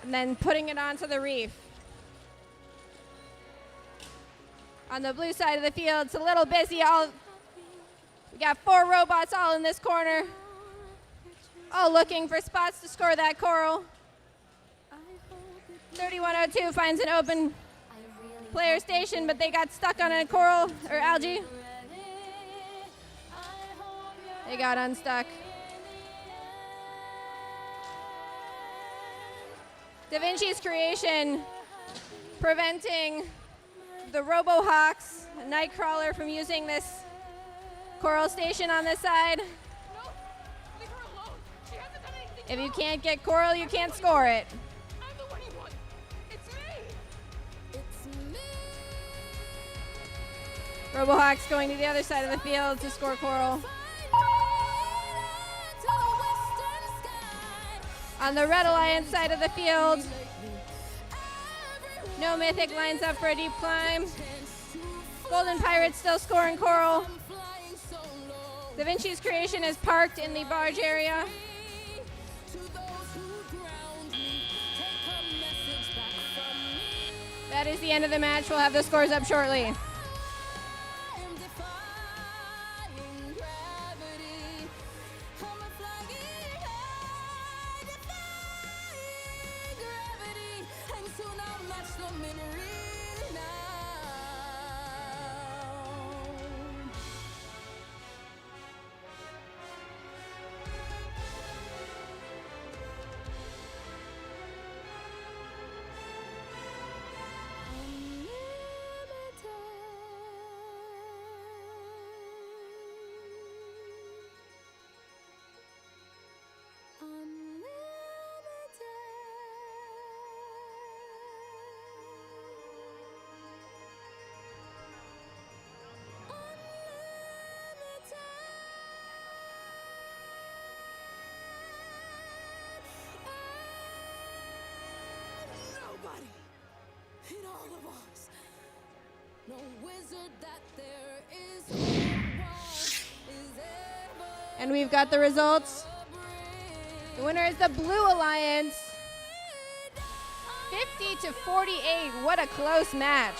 and then putting it onto the reef. On the blue side of the field, it's a little busy. We got 4 robots all in this corner, all looking for spots to score that Coral. 3102 finds an open player station, but they got stuck on a Coral or algae. They got unstuck. Da Vinci's Creation preventing the RoboHawks Nightcrawler from using this coral station on this side. No, leave her alone. She hasn't done anything. If you can't get coral, you can't score it. I'm the one you want. It's me. It's me. RoboHawks going to the other side of the field to score coral. On the Red Alliance side of the field, No Mythic lines up for a deep climb. Golden Pirates still scoring coral. Da Vinci's Creation is parked in the barge area. That is the end of the match. We'll have the scores up shortly. Nobody in all of us. No wizard that there is is ever. And we've got the results. The winner is the Blue Alliance. 50-48. What a close match.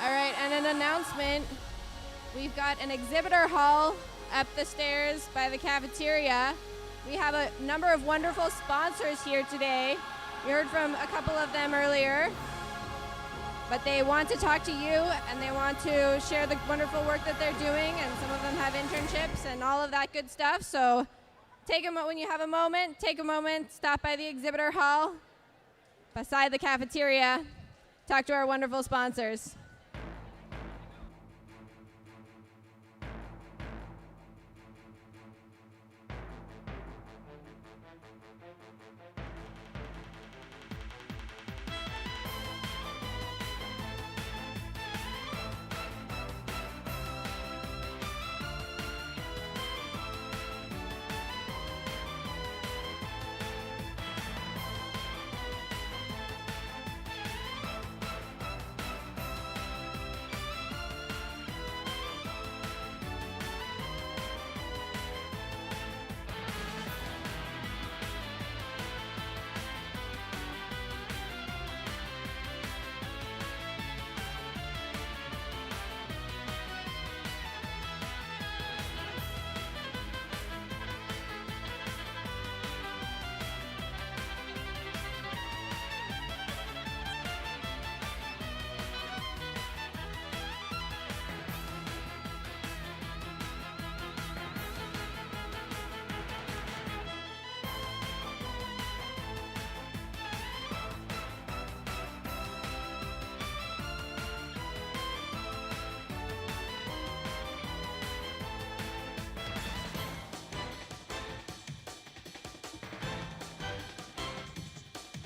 All right, and an announcement. We've got an exhibitor hall up the stairs by the cafeteria. We have a number of wonderful sponsors here today. We heard from a couple of them earlier, but they want to talk to you and they want to share the wonderful work that they're doing, and some of them have internships and all of that good stuff. So when you have a moment, take a moment, stop by the exhibitor hall beside the cafeteria, talk to our wonderful sponsors.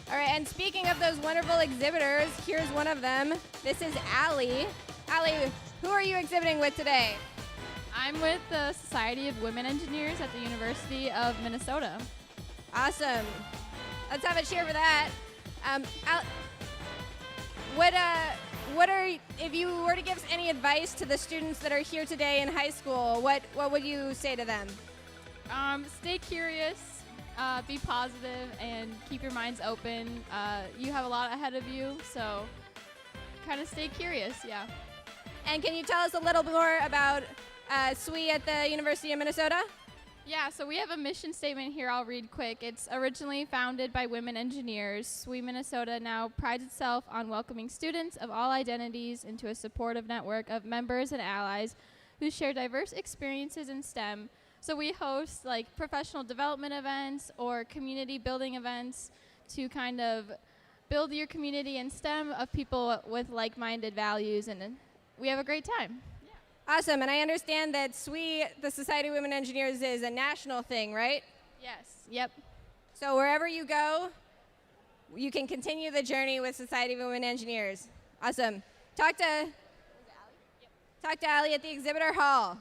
All right, and speaking of those wonderful exhibitors, here's one of them. This is Allie. Allie, who are you exhibiting with today? I'm with the Society of Women Engineers at the University of Minnesota. Awesome. Let's have a cheer for that. If you were to give any advice to the students that are here today in high school, what would you say to them? Stay curious, be positive, and keep your minds open. You have a lot ahead of you, so kind of stay curious, yeah. And can you tell us a little more about SWE at the University of Minnesota? Yeah, so we have a mission statement here I'll read quick. It's originally founded by women engineers. SWE Minnesota now prides itself on welcoming students of all identities into a supportive network of members and allies who share diverse experiences in STEM. So we host like professional development events or community building events to kind of build your community in STEM of people with like-minded values, and we have a great time. Awesome, and I understand that SWE, the Society of Women Engineers, is a national thing, right? Yes. Yep. So wherever you go, you can continue the journey with Society of Women Engineers. Awesome. Talk to Allie at the exhibitor hall.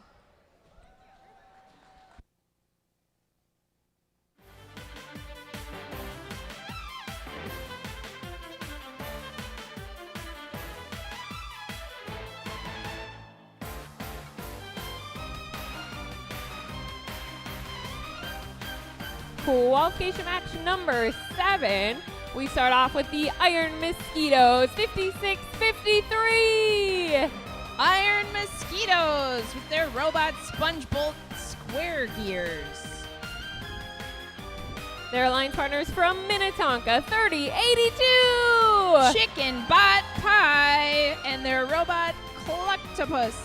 Qualification match number 7. We start off with the Iron Mosquitoes, 56-53. Iron Mosquitoes with their robot sponge bolt square gears. Their alliance partners from Minnetonka, 30-82. Chicken Bot Pie and their robot Clucktopus.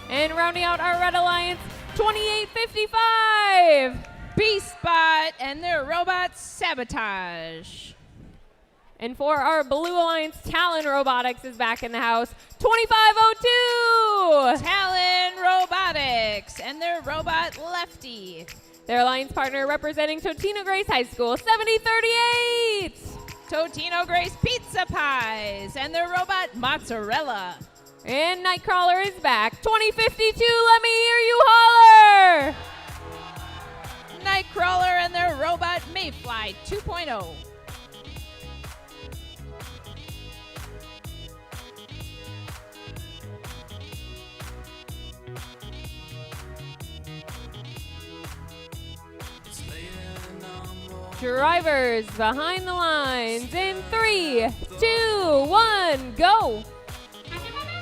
And rounding out our Red Alliance, 28-55. Beastbot and their robot Sabotage. And for our Blue Alliance, Talon Robotics is back in the house, 25-02. Talon Robotics and their robot Lefty. Their alliance partner representing Totino Grace High School, 70-38. Totino Grace Pizza Pies and their robot Mozzarella. And Nightcrawler is back, 20-52. Let me hear you holler. Nightcrawler and their robot Mayfly 2.0. Drivers behind the lines in 3, 2, 1, go.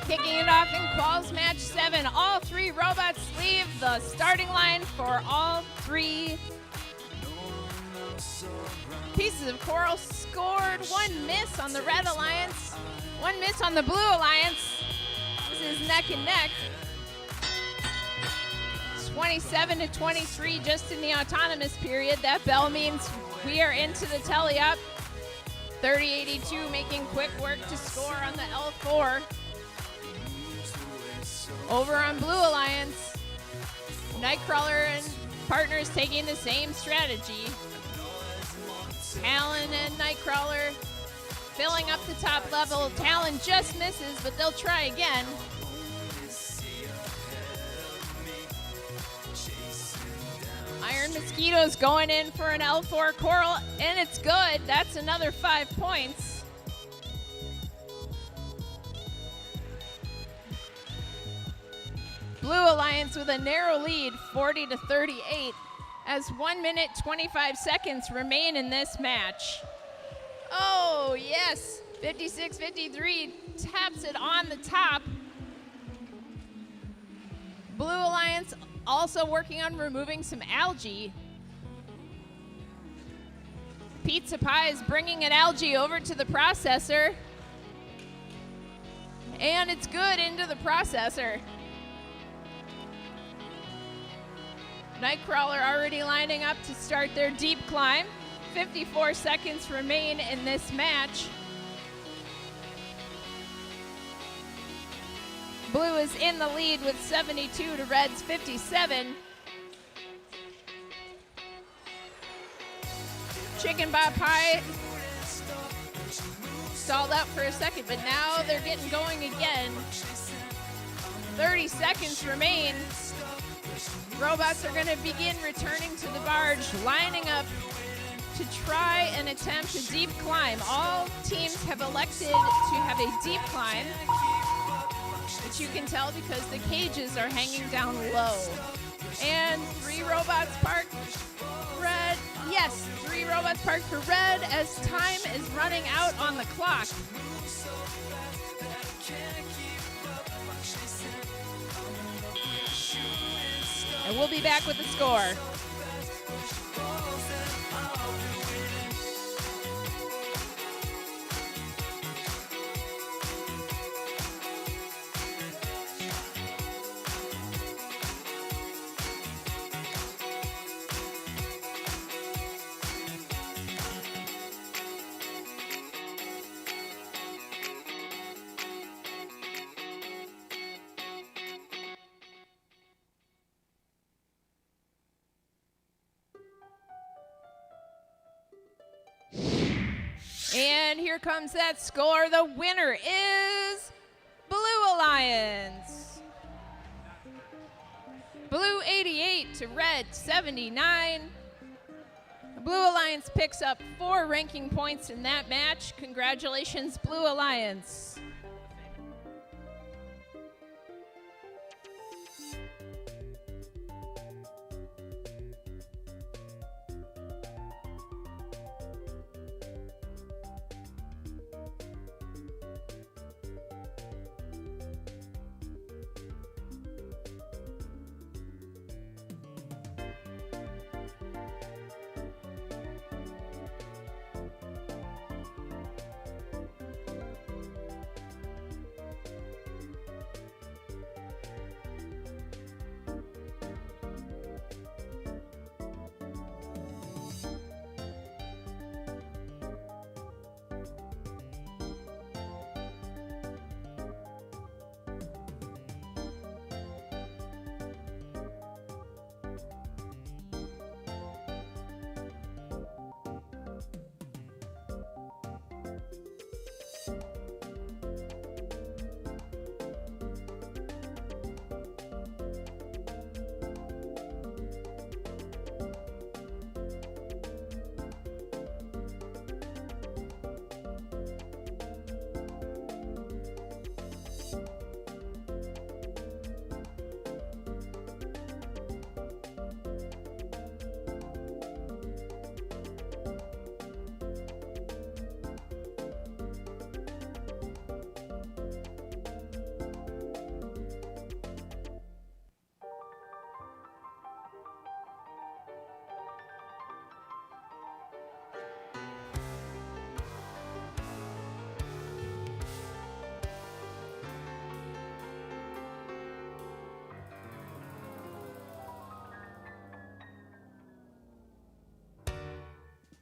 Kicking it off in Quals Match 7. All 3 robots leave the starting line for all 3 pieces of coral scored. 1 miss on the Red Alliance, 1 miss on the Blue Alliance. This is neck and neck. 27-23 just in the autonomous period. That bell means we are into the tele-up. 30-82 making quick work to score on the L4. Over on Blue Alliance, Nightcrawler and partners taking the same strategy. Talon and Nightcrawler filling up the top level. Talon just misses, but they'll try again. Iron Mosquitoes going in for an L4 coral, and it's good. That's another 5 points. Blue Alliance with a narrow lead, 40-38, as 1 minute 25 seconds remain in this match. Oh yes, 56-53 taps it on the top. Blue Alliance also working on removing some algae. Pizza Pie is bringing an algae over to the processor. And it's good into the processor. Nightcrawler already lining up to start their deep climb. 54 seconds remain in this match. Blue is in the lead with 72 to Red's 57. Chicken Bot Pie stalled out for a second, but now they're getting going again. 30 seconds remain. Robots are going to begin returning to the barge, lining up to try and attempt a deep climb. All teams have elected to have a deep climb, which you can tell because the cages are hanging down low. And 3 robots parked Red. Yes, 3 robots parked for Red as time is running out on the clock. And we'll be back with the score. here comes that score. The winner is Blue Alliance. Blue 88 to Red 79. Blue Alliance picks up 4 ranking points in that match. Congratulations, Blue Alliance.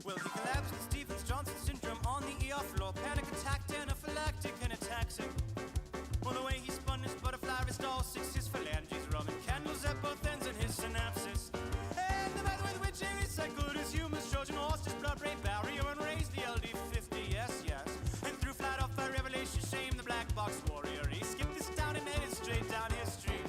Well, he collapsed with Stevens-Johnson syndrome on the ER floor. Panic attack, anaphylactic, and ataxic. Well, the way he spun his butterfly wrist, all 6 his phalanges, rubbing candles at both ends in his synapses. And the method with which he recycled his humans, Trojan horse, his blood-brain barrier, and raised the LD-50, yes. And threw flat off by revelation, shame the black box warrior. He skipped this town and headed straight down history.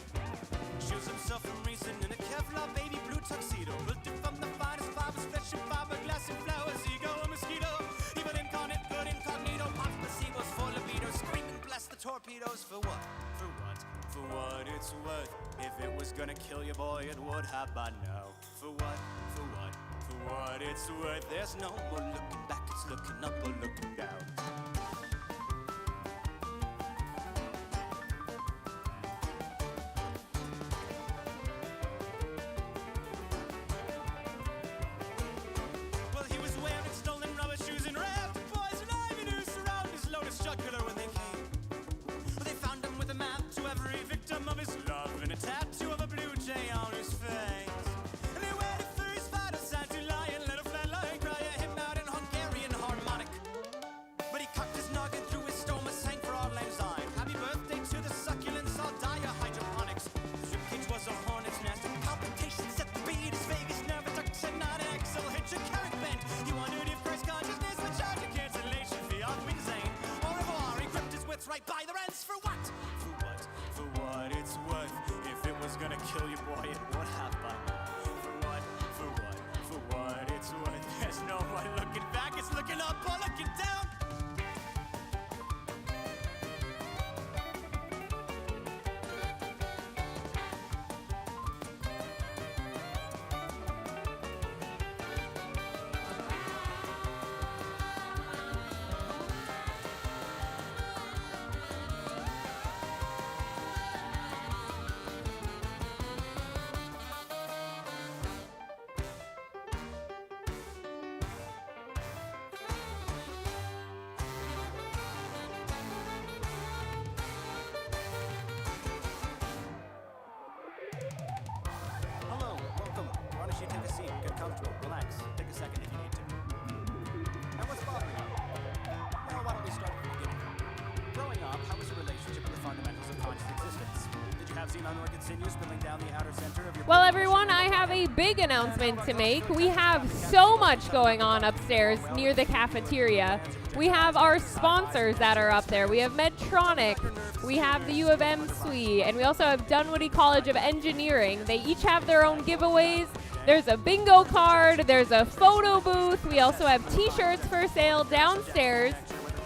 Shows himself from reason in a Kevlar baby blue tuxedo, built it from the finest fibers, flesh and fiberglass and flowers. Ego, a mosquito, evil incarnate, good incognito, pops placebos for libido, screaming bless the torpedoes. For what? For what? For what it's worth. If it was gonna kill you, boy, it would have by now. For what? For what? For what it's worth. There's no more looking back, it's looking up or looking down. But he Well, everyone, I have a big announcement to make. We have so much going on upstairs near the cafeteria. We have our sponsors that are up there. We have Medtronic, we have the U of M suite, and we also have Dunwoody College of Engineering. They each have their own giveaways. There's a bingo card, there's a photo booth. We also have t-shirts for sale downstairs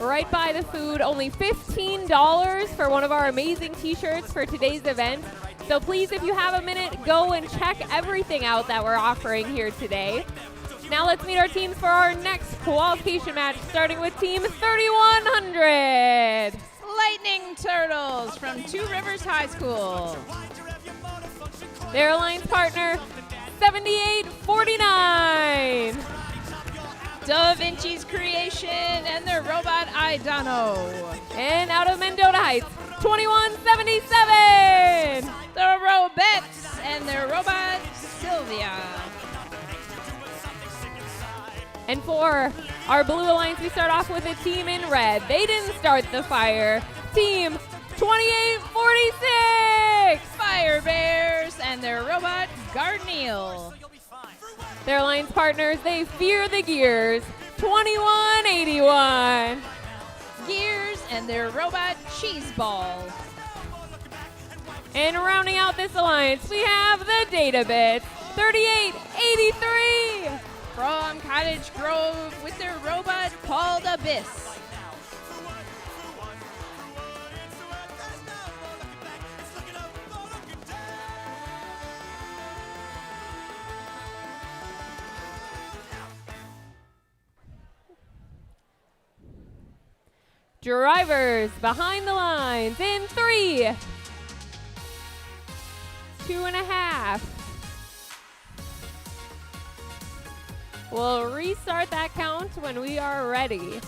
right by the food. Only $15 for one of our amazing t-shirts for today's event. So please, if you have a minute, go and check everything out that we're offering here today. Now let's meet our teams for our next qualification match, starting with Team 3100. Lightning Turtles from Two Rivers High School. Their alliance partner, 7849. Da Vinci's Creation and their robot Idano. And out of Mendota Heights, 2177. The Robettes and their robot Sylvia. And for our Blue Alliance, we start off with a team in red. They didn't start the fire. Team 2846. Fire Bears and their robot Garneal. Their alliance partners, they fear the Gears, 2181. Gears and their robot Cheeseball. And rounding out this alliance, we have the Data Bits, 3883. From Cottage Grove with their robot called Abyss. Drivers behind the lines in 3, 2.5. We'll restart that count when we are ready.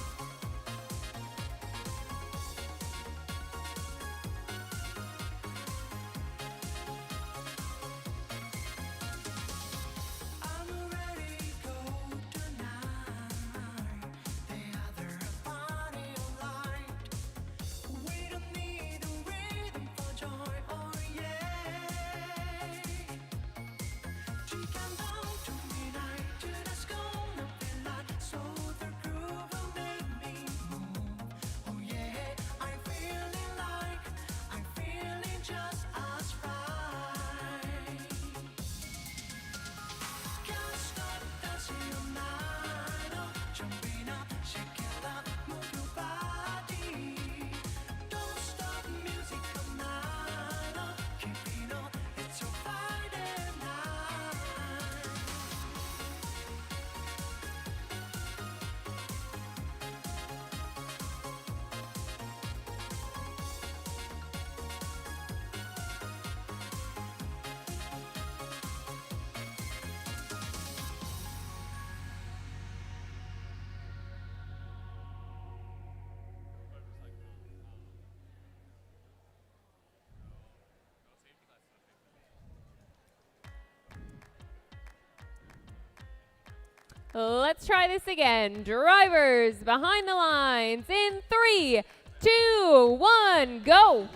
Let's try this again. Drivers behind the lines in 3, 2, 1, go.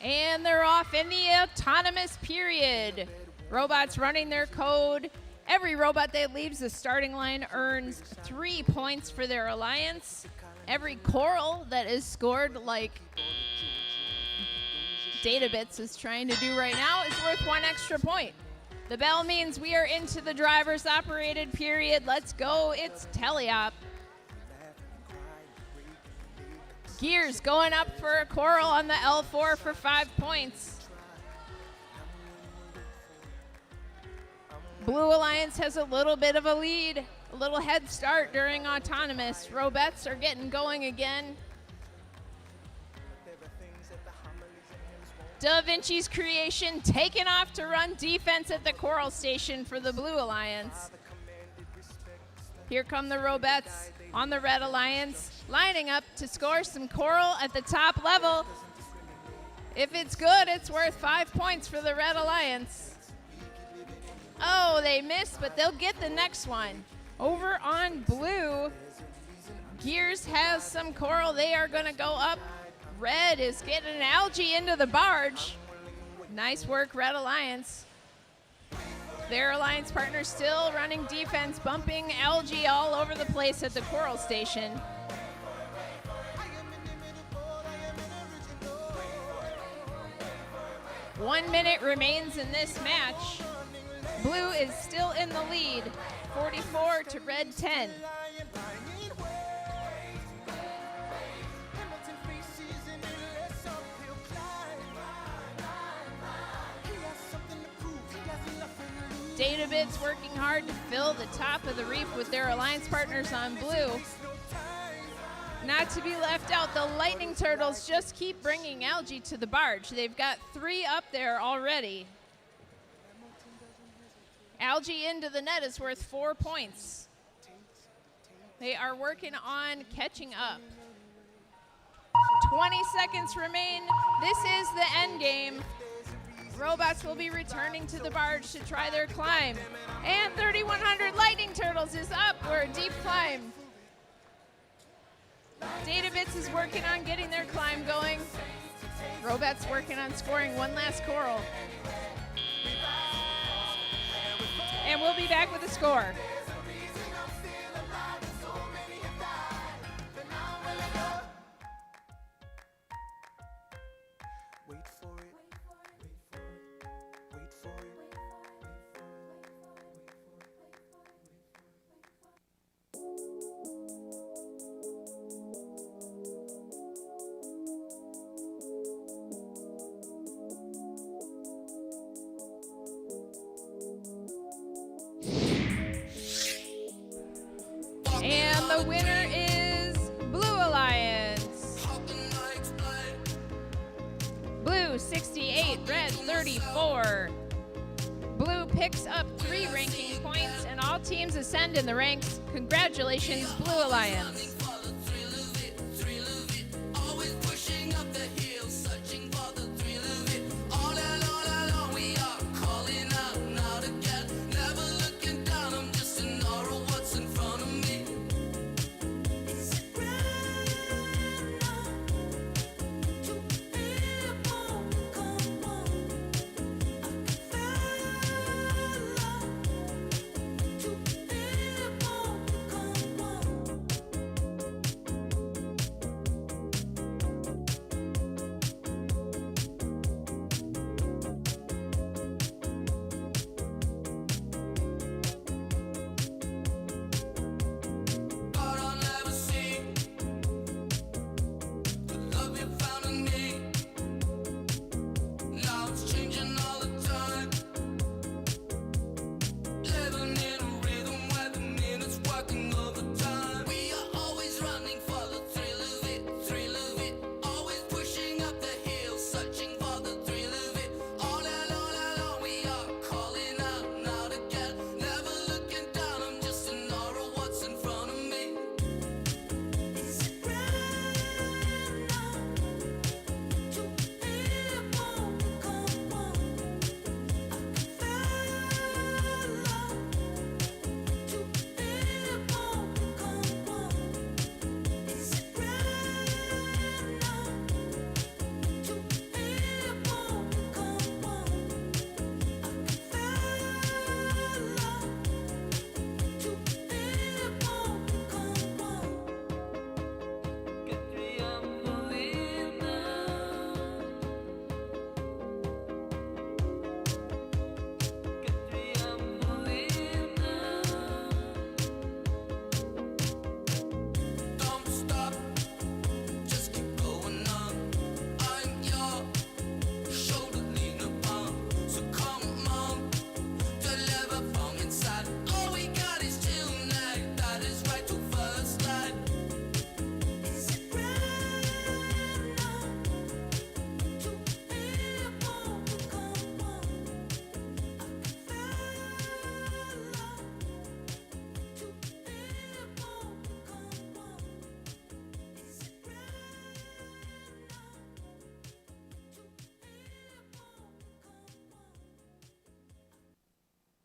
And they're off in the autonomous period. Robots running their code. Every robot that leaves the starting line earns 3 points for their alliance. Every coral that is scored, like Databits is trying to do right now, is worth 1 extra point. The bell means we are into the driver's operated period. Let's go. It's teleop. Gears going up for a coral on the L4 for 5 points. Blue Alliance has a little bit of a lead, a little head start during autonomous. Robettes are getting going again. Da Vinci's Creation taking off to run defense at the coral station for the Blue Alliance. Here come the Robettes on the Red Alliance, lining up to score some coral at the top level. If it's good, it's worth 5 points for the Red Alliance. Oh, they missed, but they'll get the next one. Over on Blue, Gears has some coral. They are going to go up Red is getting Algae into the barge. Nice work, Red Alliance. Their alliance partner still running defense, bumping Algae all over the place at the Coral Station. One minute remains in this match. Blue is still in the lead, 44 to Red 10. Databits working hard to fill the top of the reef with their alliance partners on blue. Not to be left out, the Lightning Turtles just keep bringing Algae to the barge. They've got 3 up there already. Algae into the net is worth 4 points. They are working on catching up. 20 seconds remain. This is the end game. Robots will be returning to the barge to try their climb. And 3100 Lightning Turtles is up for a deep climb. Databits is working on getting their climb going. Robots working on scoring one last coral. And we'll be back with the score. And the winner is Blue Alliance. Blue 68, Red 34. Blue picks up 3 ranking points and all teams ascend in the ranks. Congratulations, Blue Alliance.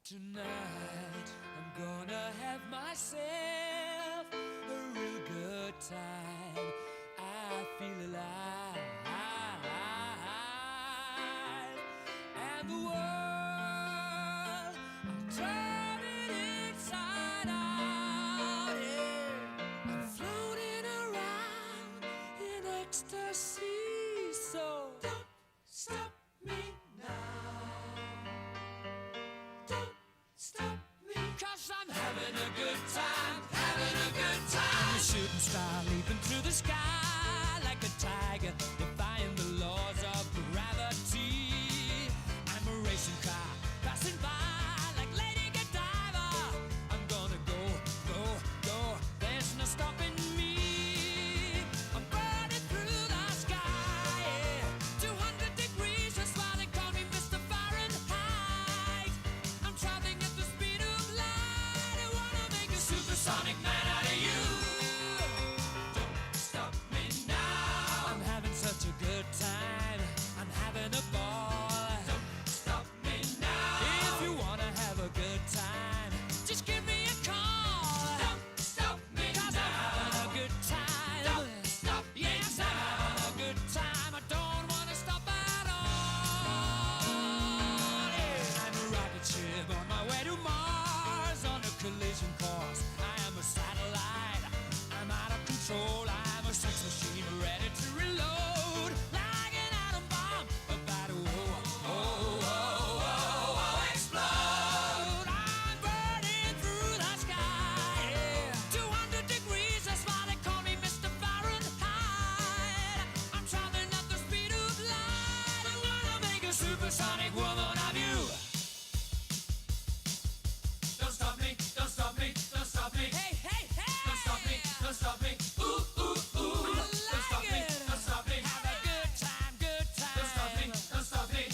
Tonight, I'm gonna have myself a real good time. I feel alive. around the world. I'll turn it inside out. Yeah. I'm floating around in ecstasy. So don't stop me now. Don't stop me. 'Cause I'm having a good time, having a good time. I'm a shooting star leaping through the sky like a tiger, defying the laws of gravity. I'm a racing car passing by like Lady Godiva. I'm gonna go, go, go. There's no stopping me. I'm burning through the sky, yeah. 200 degrees, that's why they call me Mr. Fahrenheit. I'm traveling at the speed of light. I wanna make a supersonic man out of you. Don't stop me now. I'm having such a good time. I'm having a ball. Don't stop me now. If you wanna have a good time, just give me a call. Don't stop me 'cause now. I'm having a good time. Don't stop me yes, now. I'm having a good time. I don't wanna stop at all. Yeah. I'm a rocket ship on my way to Mars on a collision course. I am a satellite. I'm out of control. I'm a sex machine ready to reload like an atom bomb about to explode. I'm burning through the sky. Yeah. 200 degrees, that's why they call me Mr. Fahrenheit. I'm traveling at the speed of light. I wanna make a supersonic woman of you. Don't stop me, don't stop me, don't stop me. Hey, hey, hey. Don't stop me, don't stop me. Ooh, ooh, ooh. Don't stop me, don't stop me. Have a good time, good time. Don't stop me, don't stop me.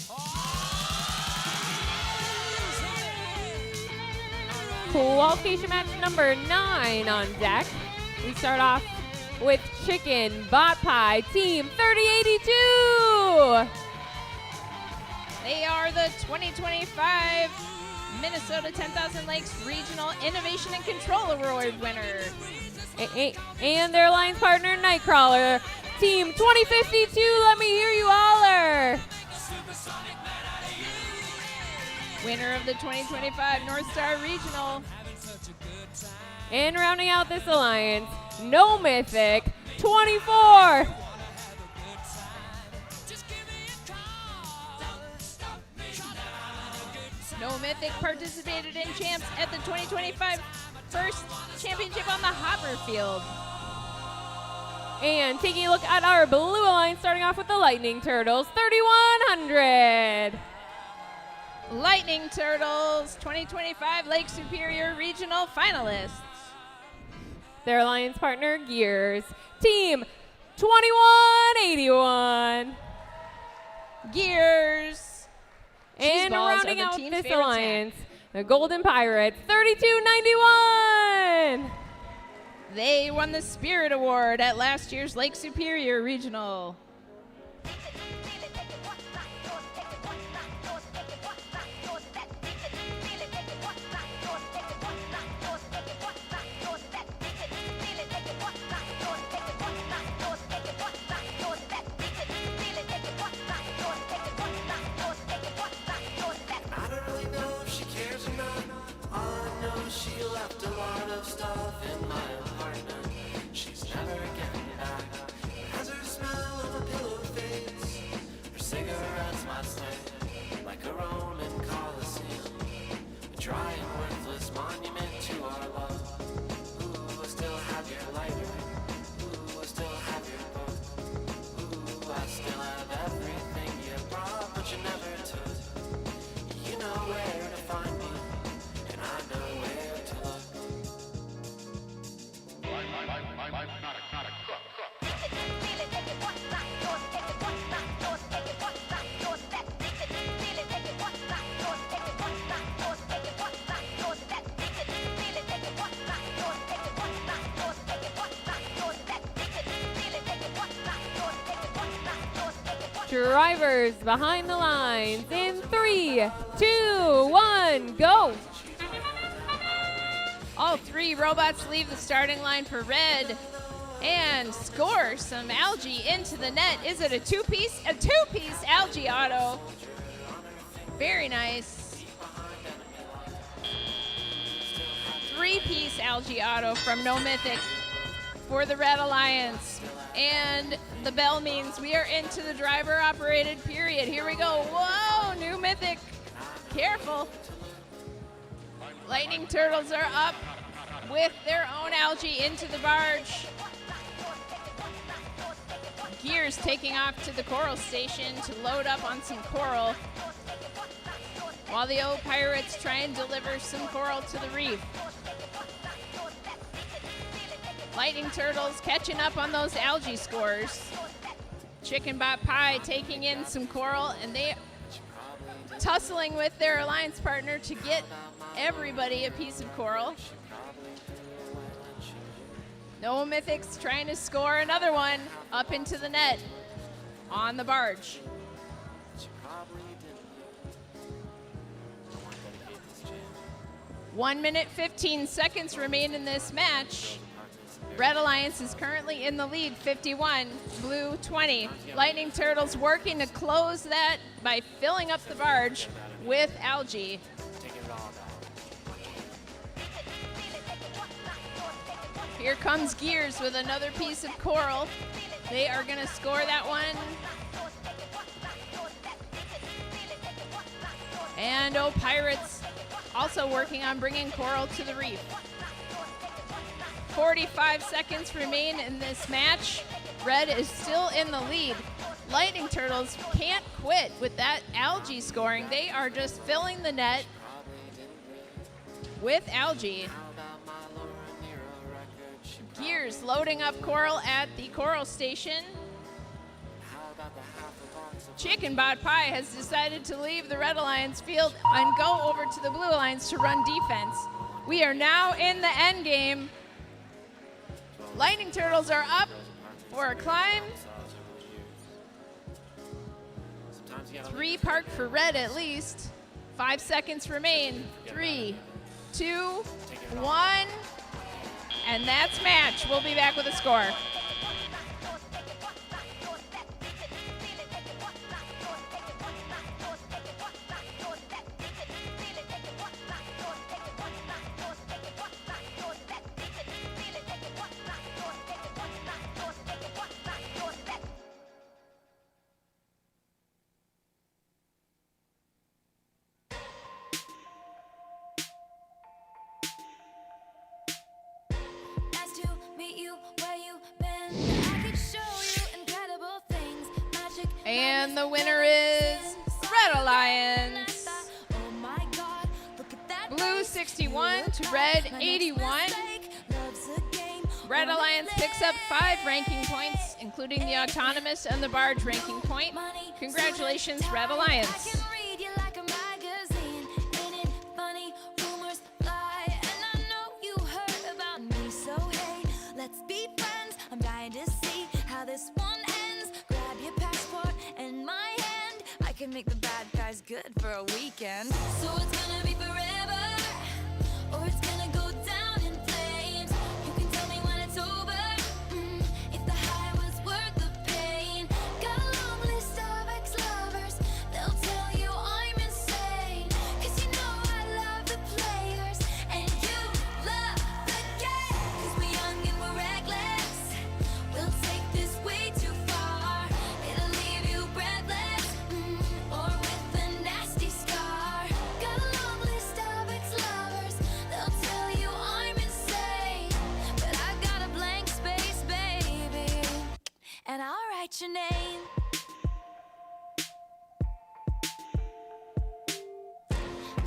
Qualification match number 9 on deck. We start off with Chicken Bot Pie, Team 3082. They are the 2025 Minnesota 10,000 Lakes Regional Innovation and Control Award winner. And their alliance partner, Nightcrawler, Team 2052. Let me hear you holler. Winner of the 2025 North Star Regional. And rounding out this alliance, No Mythic 24. No Mythic participated in champs at the 2025 first championship on the Hopper Field. And taking a look at our blue alliance, starting off with the Lightning Turtles, 3100. Lightning Turtles 2025 Lake Superior Regional finalists. Their alliance partner, Gears, Team 2181. Gears. And Cheeseballs rounding are the out team's this favorite alliance, the Golden Pirates, 3291. They won the Spirit Award at last year's Lake Superior Regional. I don't really know if she cares or not. All I know is she left a lot of stuff in my apartment. She's never getting back. Has her smell of a pillow fades. Her cigarettes might stay like a Roman Colosseum. A dry and worthless monument to our love. Ooh, I still have your lighter. Ooh, I still have your book. Ooh, I still have everything you brought, but you never took. You know where to find me, and I know where to look. I'm not a cook. Drivers behind the lines in 3, 2, 1, go. All three robots leave the starting line for red and score some algae into the net. Is it a two-piece? A two-piece algae auto. Very nice. 3-piece algae auto from No Mythic for the Red Alliance. And the bell means we are into the driver-operated period. Here we go. Whoa, New Mythic. Careful. Lightning Turtles are up with their own algae into the barge. Gears taking off to the coral station to load up on some coral, while the old pirates try and deliver some coral to the reef. Lightning Turtles catching up on those algae scores. Chicken Bot Pie taking in some coral, and they tussling with their alliance partner to get everybody a piece of coral. No Mythics trying to score another one up into the net on the barge. One minute, 15 seconds remain in this match. Red Alliance is currently in the lead, 51, blue 20. Lightning Turtles working to close that by filling up the barge with algae. Here comes Gears with another piece of coral. They are gonna score that one. And oh, Pirates also working on bringing coral to the reef. 45 seconds remain in this match. Red is still in the lead. Lightning Turtles can't quit with that algae scoring. They are just filling the net with algae. Gears loading up coral at the coral station. Chicken Bot Pie has decided to leave the Red Alliance field and go over to the Blue Alliance to run defense. We are now in the end game. Lightning Turtles are up for a climb. 3 parked for Red at least. 5 seconds remain. 3, 2, 1. And that's match. We'll be back with a score. And the winner is Red Alliance. Blue 61 to Red 81. Red Alliance picks up 5 ranking points, including the Autonomous and the Barge ranking point. Congratulations, Red Alliance. Let's be friends. I'm dying to see how this one ends. Grab your passport and my hand. I can make the bad guys good for a weekend. So it's gonna be forever, or it's gonna go down in flames. You can tell me when it's over, if the high was worth the pain. Got a long list of ex-lovers, they'll tell you I'm insane. 'Cause you know I love the players, and you love the game. 'Cause we're young and we're reckless, we'll take this way too far. It'll leave you breathless, or with a nasty scar. Got a long list of ex-lovers, they'll tell you I'm insane. But I've got a blank space, baby, and I'll write your name.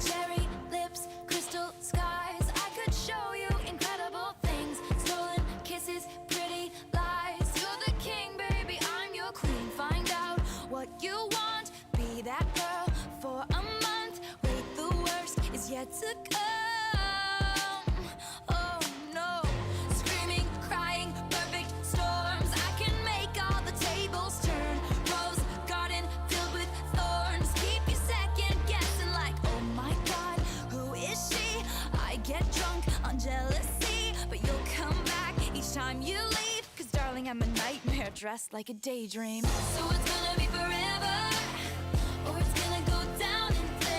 Cherry lips, crystal skies, I could show you incredible things. Stolen kisses, pretty lies. You're the king, baby, I'm your queen. Find out what you want, be that girl for a month. Wait, the worst is yet to come. Oh no, screaming, crying, perfect storms. I can make all the tables turn. Rose garden filled with thorns. Keep you second guessing like, oh my god, who is she? I get drunk on jealousy, but you'll come back each time you leave. 'Cause darling, I'm a nightmare dressed like a daydream. So it's gonna be forever, or it's gonna go down in flames.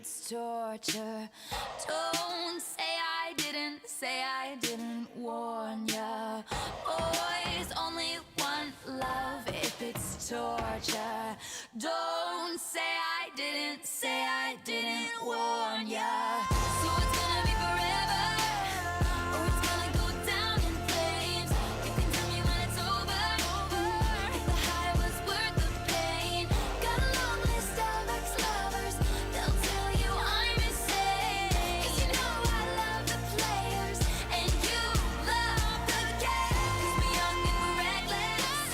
it's torture. Don't say I didn't warn ya. Boys only want love if it's torture. Don't say I didn't warn ya. So it's gonna be forever, or it's gonna go down in flames. You can tell me when it's over, if the high was worth the pain. Got a long list of ex-lovers, they'll tell you I'm insane. 'Cause you know I love the players, and you love the game. 'Cause we're young and we're reckless,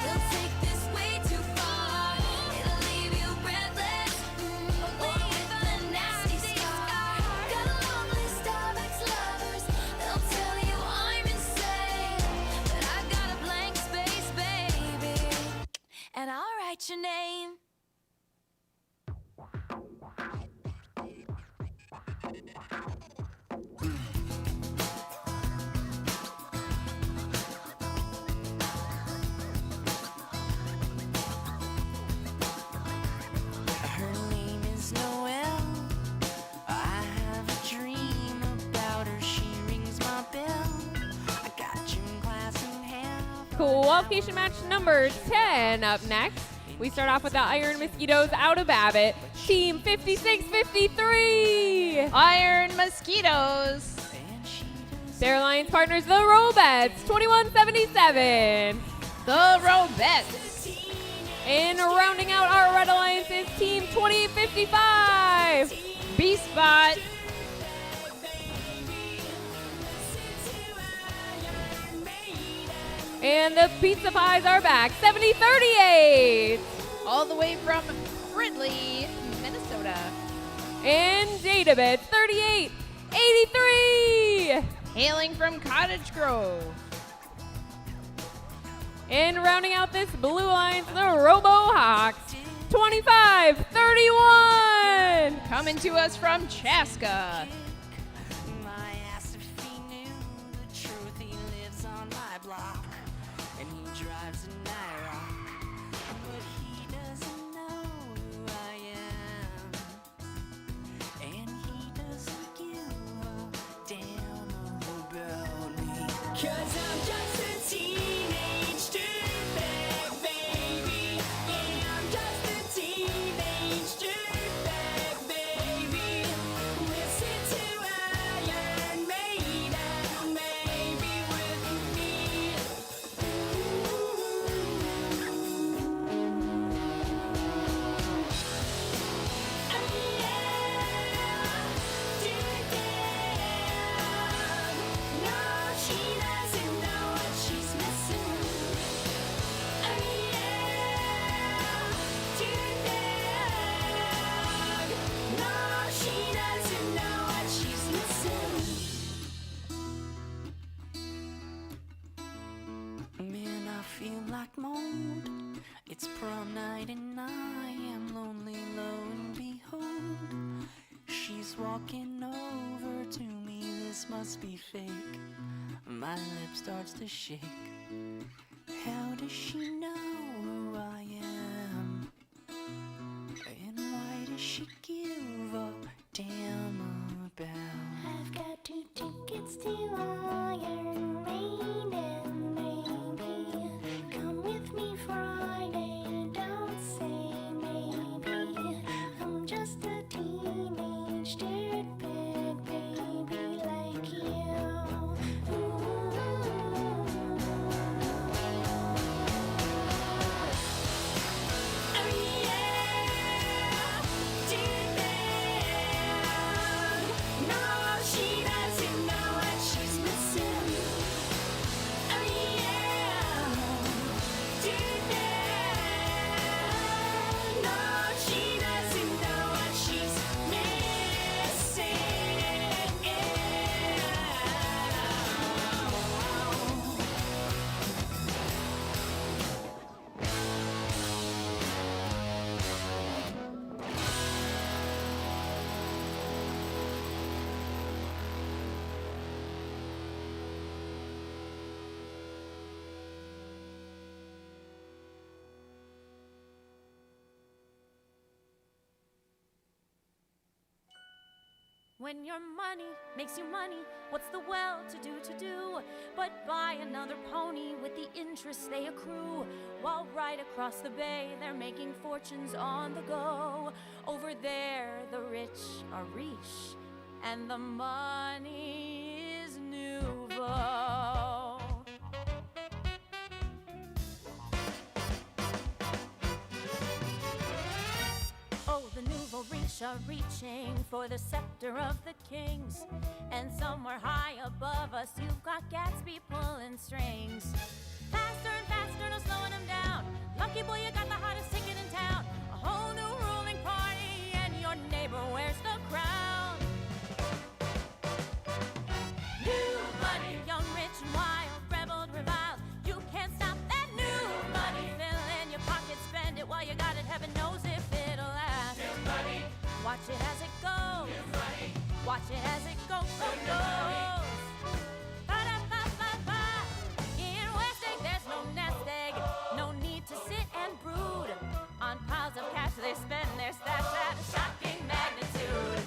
they'll take this way too far. It'll leave you breathless, or with a nasty scar. Got a long list of ex-lovers, they'll tell you I'm insane. But I've got a blank space, baby, and I'll write your name. Her name is Noelle. I have a dream about her. She rings my bell. I got gym class in half. Qualification match number 10 up next. We start off with the Iron Mosquitoes out of Abbott, Team 5653. Iron Mosquitoes. Their alliance partners, the Robettes, 2177. The Robettes. And rounding out our Red Alliance is Team 2855. B-Spot. And the Pizza Pies are back, 7038. All the way from Fridley, Minnesota. And Databit, 3883. Hailing from Cottage Grove. And rounding out this Blue Alliance, the Robo Hawks, 2531. Coming to us from Chaska. My ass if he knew the truth. He lives on my block, and he drives a Nyrock, but he doesn't know who I am, and he doesn't give a damn about me. 'Cause I'm just a teenage dirtbag, baby. Yeah, I'm just a teenage dirtbag, baby. Listen to Iron Maiden, maybe with me. No, she doesn't know what she's missing. No, she doesn't know what she's missing. Man, I feel like mold. It's prom night and I am lonely, lo and behold. She's walking over to me, this must be fake. My lip starts to shake. How does she know who I am? And why does she give a damn about? I've got 2 tickets to Iron Maiden, baby. Come with me Friday, don't say maybe. I'm just a teenage dirtbag, baby, like you. When your money makes you money, what's the well-to-do to do but buy another pony with the interest they accrue? While right across the bay, they're making fortunes on the go. Over there, the rich are riche, and the money is nouveau. Oh, the nouveau riche are reaching for the scepter of the kings. And somewhere high above us, you've got Gatsby pulling strings. Faster and faster, no slowing them down. Lucky boy, you got the hottest ticket in town. A whole new ruling party, and your neighbor wears the crown. New money, young, rich, and wild, rebelled, reviled. You can't stop that new money. Fill in your pocket, spend it while you got it. Heaven knows if it'll last. New money. Watch it as it goes. New money. Watch it as it goes. Ba-da-ba-ba-ba. In West Egg, there's no nest egg. No need to sit and brood on piles of cash they spend their stash at a shocking magnitude.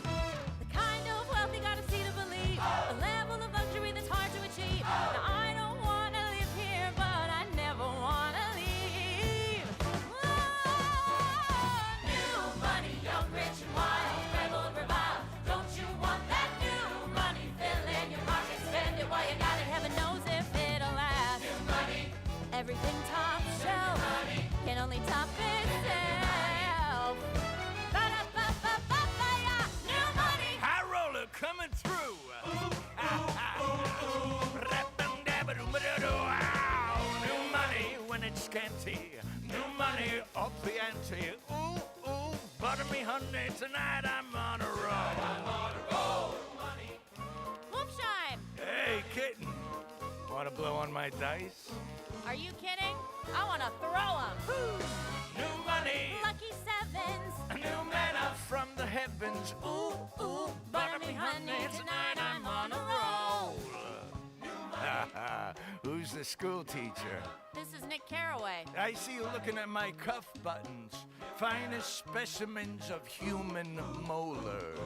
The kind of wealth you gotta see to believe. A level of luxury that's hard to achieve. Now I don't wanna live here, but I never wanna leave. New money, young, rich, and wild, rebel, reviled. Don't you want that new money? Fill in your pocket, spend it while you got it. Heaven knows if it'll last. New money. Everything top shelf can only top itself. Ba-da-ba-ba-ba-ba, yeah. New money. High roller coming through. New money when it's scanty. New money up the ante. Ooh, ooh, butter me honey, tonight I'm on a roll. Wolfsheim. Hey, kitten. Want to blow on my dice? Are you kidding? I want to throw 'em. New money. Lucky sevens. A new manna from the heavens. Ooh, ooh, butter me honey, tonight I'm on a roll. Who's the school teacher? This is Nick Carraway. I see you looking at my cuff buttons. Finest specimens of human molars.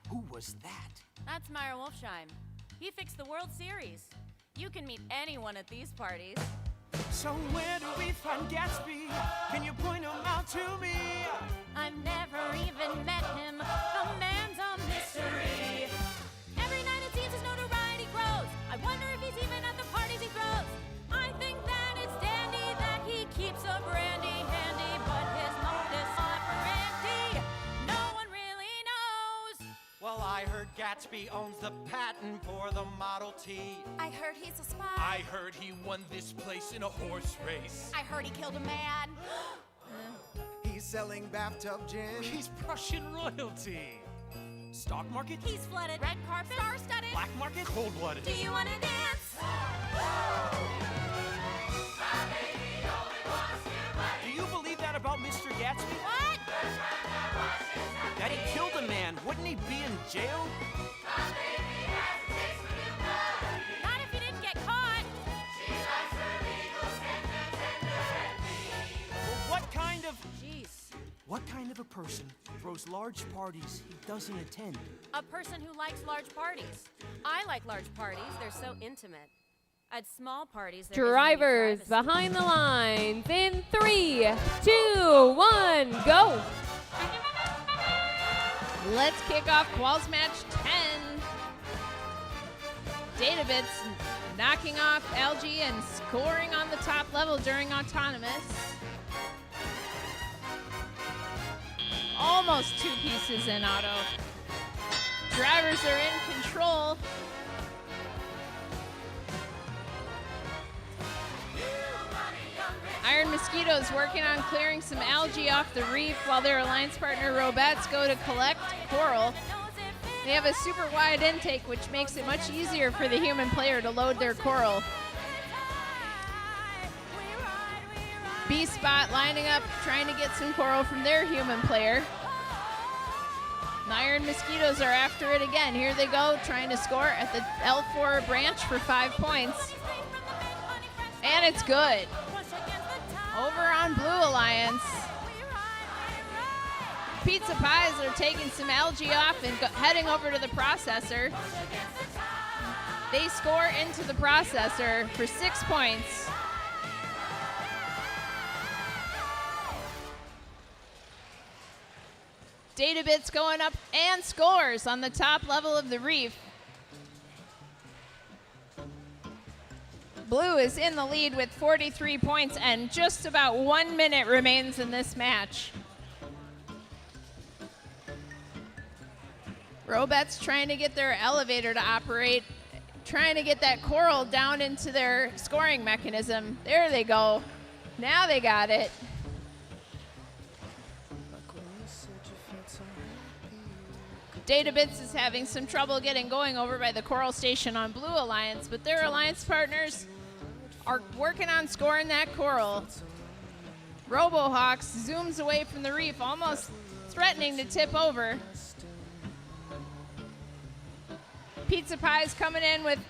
Who was that? That's Meyer Wolfsheim. He fixed the World Series. You can meet anyone at these parties. So where do we find Gatsby? Can you point him out to me? I've never even met him. The man's a mystery. Every night it seems his notoriety grows. I wonder if he's even at the parties he throws. I think that it's dandy that he keeps a brandy handy, but his modus operandi, no one really knows. Well, I heard Gatsby owns the patent for the Model T. I heard he's a spy. I heard he won this place in a horse race. I heard he killed a man. He's selling bathtub gin. He's Prussian royalty. Stock market? He's flooded. Red carpet. Star-studded. Black market? Cold-blooded. Do you want to dance? Do you believe that about Mr. Gatsby? What? That he killed a man? Wouldn't he be in jail? Not if he didn't get caught. Well, Jeez. What kind of a person throws large parties he doesn't attend? A person who likes large parties. I like large parties. They're so intimate. At small parties, there isn't any Drivers privacy. behind the lines in 3, 2, 1, go. Let's kick off Quals Match 10. Databits knocking off LG and scoring on the top level during Autonomous. Almost 2 pieces in Auto. Drivers are in control. Iron Mosquitoes working on clearing some algae off the reef while their alliance partner Robettes go to collect coral. They have a super wide intake, which makes it much easier for the human player to load their coral. B-Spot lining up, trying to get some coral from their human player. The Iron Mosquitoes are after it again. Here they go, trying to score at the L4 branch for 5 points. And it's good. Over on Blue Alliance. pizza pies are taking some algae off and heading over to the processor. They score into the processor for 6 points. Databits going up and scores on the top level of the reef. Blue is in the lead with 43 points, and just about 1 minute remains in this match. Robettes trying to get their elevator to operate, trying to get that coral down into their scoring mechanism. There they go. Now they got it. Databits is having some trouble getting going over by the coral station on Blue Alliance, but their alliance partners are working on scoring that coral. RoboHawks zooms away from the reef, almost threatening to tip over. Pizza Pie's coming in with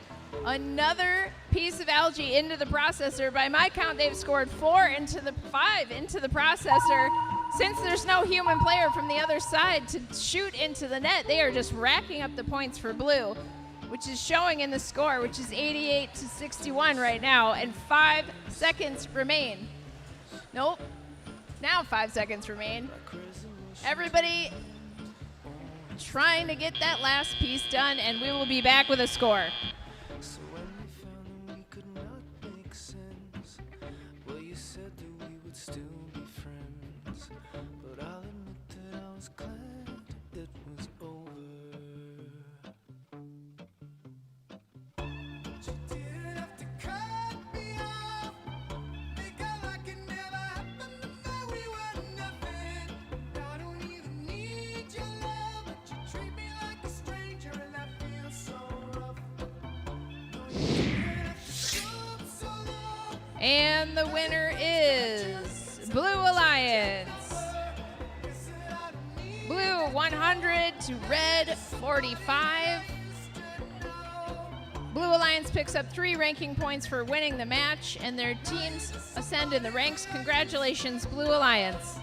another piece of algae into the processor. By my count, they've scored 5 into the processor. Since there's no human player from the other side to shoot into the net, they are just racking up the points for Blue, which is showing in the score, which is 88-61 right now, and 5 seconds remain. Nope. Now 5 seconds remain. Everybody trying to get that last piece done, and we will be back with a score. So when we found that we could not make sense, well, you said that we would still be friends. But I'll admit that I was glad it was over. But you didn't have to cut me off. Make out like it never happened, and that we were nothing. I don't even need your love, but you treat me like a stranger, and that feels so rough. And the winner is Blue Alliance. Blue 100 to Red 45. Blue Alliance picks up 3 ranking points for winning the match, and their teams ascend in the ranks. Congratulations, Blue Alliance.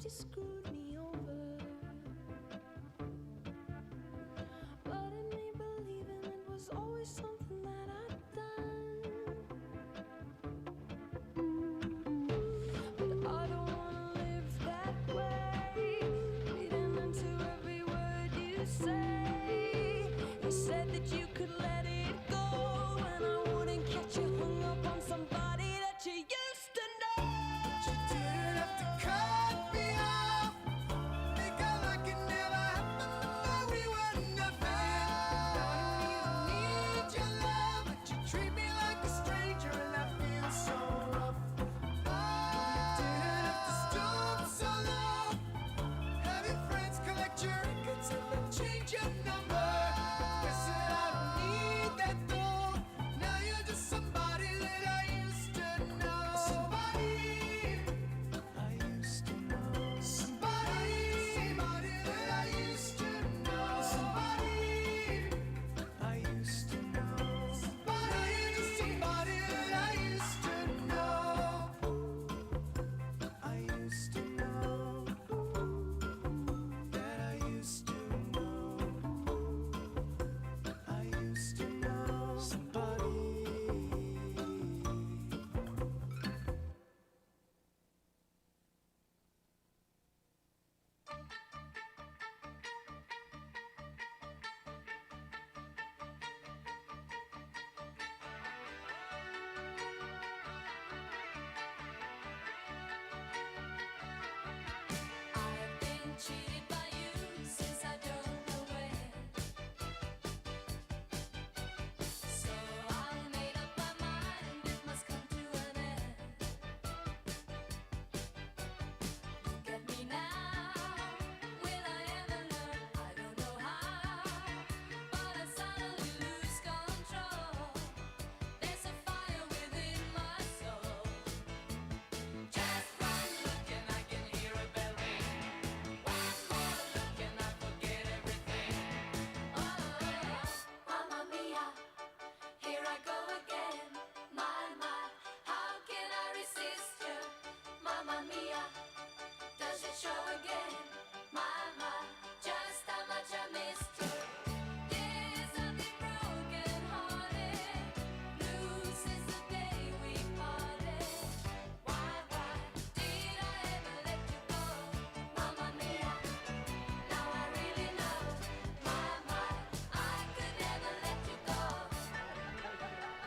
You screwed me over, but in me believing it was always something that I'd done. But I don't wanna live that way, reading into every word you say. You said that you could let it go, and I wouldn't catch you hung up on somebody that you used to know. But you didn't have to cut me off. Make out like it never happened, that we were nothing. I don't even need your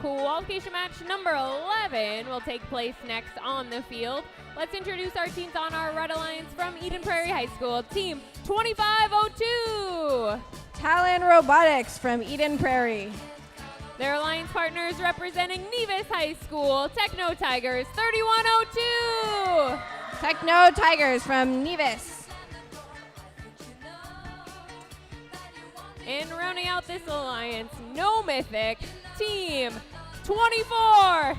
Qualification match number 11 will take place next on the field. Let's introduce our teams on our Red Alliance from Eden Prairie High School. Team 2502. Talon Robotics from Eden Prairie. Their alliance partners representing Nevis High School, Techno Tigers 3102. Techno Tigers from Nevis. And rounding out this alliance, No Mythic, Team 24.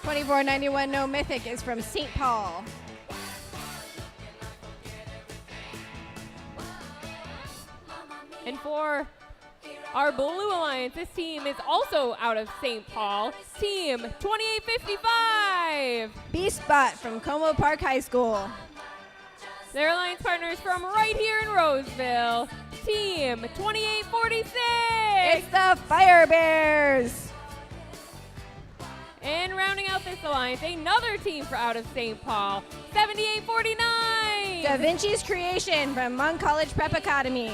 2491 No Mythic is from St. Paul. And for our Blue Alliance, this team is also out of St. Paul, Team 2855. B-Spot from Como Park High School. Their alliance partners from right here in Roseville, Team 2846. It's the Fire Bears. And rounding out this alliance, another team for out of St. Paul, 7849. Da Vinci's Creation from Monk College Prep Academy.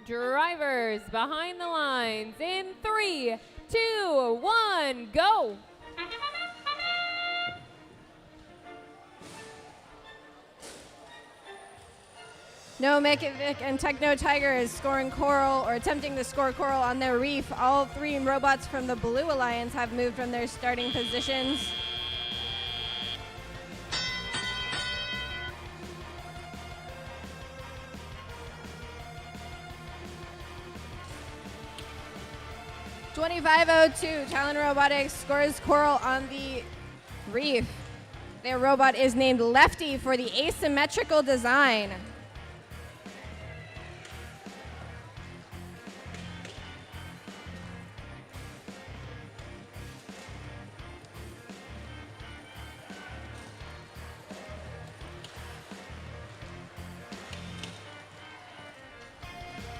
Drivers behind the lines in 3, 2, 1, go. No Mythic and Techno Tiger is scoring coral or attempting to score coral on their reef. All three robots from the Blue Alliance have moved from their starting positions. (2502) Talon Robotics scores coral on the reef. Their robot is named Lefty for the asymmetrical design.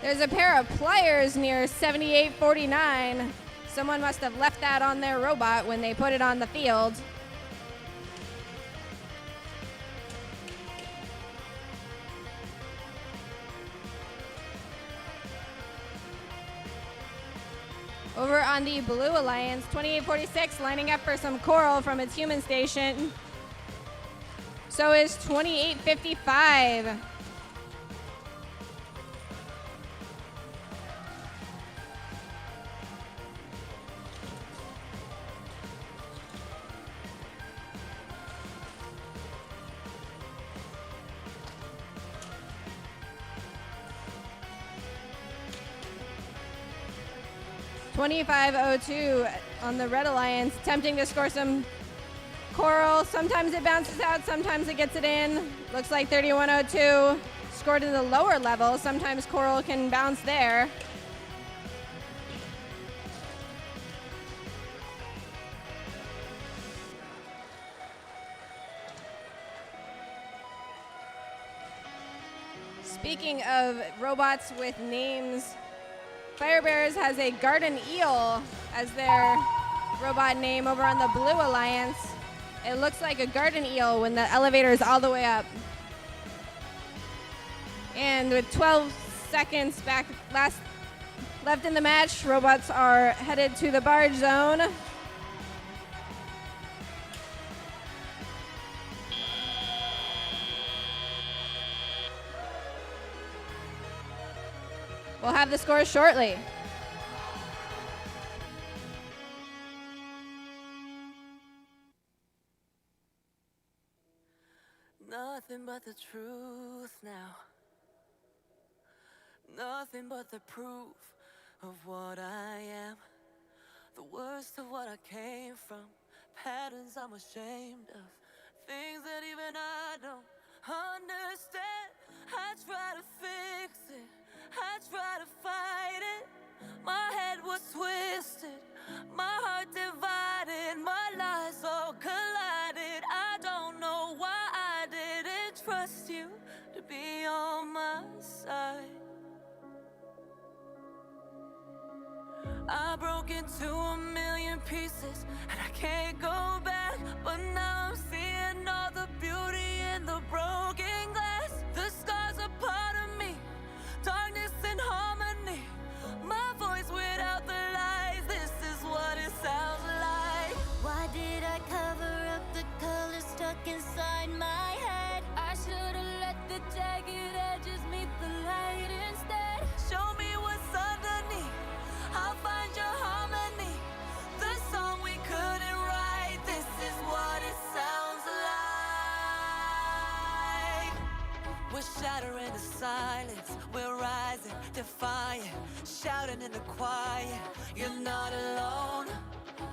There's a pair of pliers near 7849. Someone must have left that on their robot when they put it on the field. Over on the Blue Alliance, 2846 lining up for some coral from its human station. So is 2855. (2502) on the Red Alliance, attempting to score some coral. Sometimes it bounces out, sometimes it gets it in. Looks like 3102 scored in the lower level. Sometimes coral can bounce there. Speaking of robots with names, Fire Bears has a garden eel as their robot name over on the Blue Alliance. It looks like a garden eel when the elevator is all the way up. And with 12 seconds left in the match, robots are headed to the barge zone. We'll have the scores shortly. Nothing but the truth now. Nothing but the proof of what I am. The worst of what I came from. Patterns I'm ashamed of. Things that even I don't understand. I try to fix it. I try to fight it. My head was twisted. My heart divided. My lies all collided. I don't know why I didn't trust you to be on my side. I broke into a million pieces and I can't go back. But now I'm seeing all the beauty in the broken glass. The scars are part of me, darkness and harmony. My voice without the lies, this is what it sounds like. Why did I cover up the color stuck inside my head? I should've let the jagged edges meet the light instead. Show me what's underneath, I'll find your harmony. The song we couldn't write, this is what it sounds like. We're shattering the silence, we're rising, defiant, shouting in the quiet. You're not alone.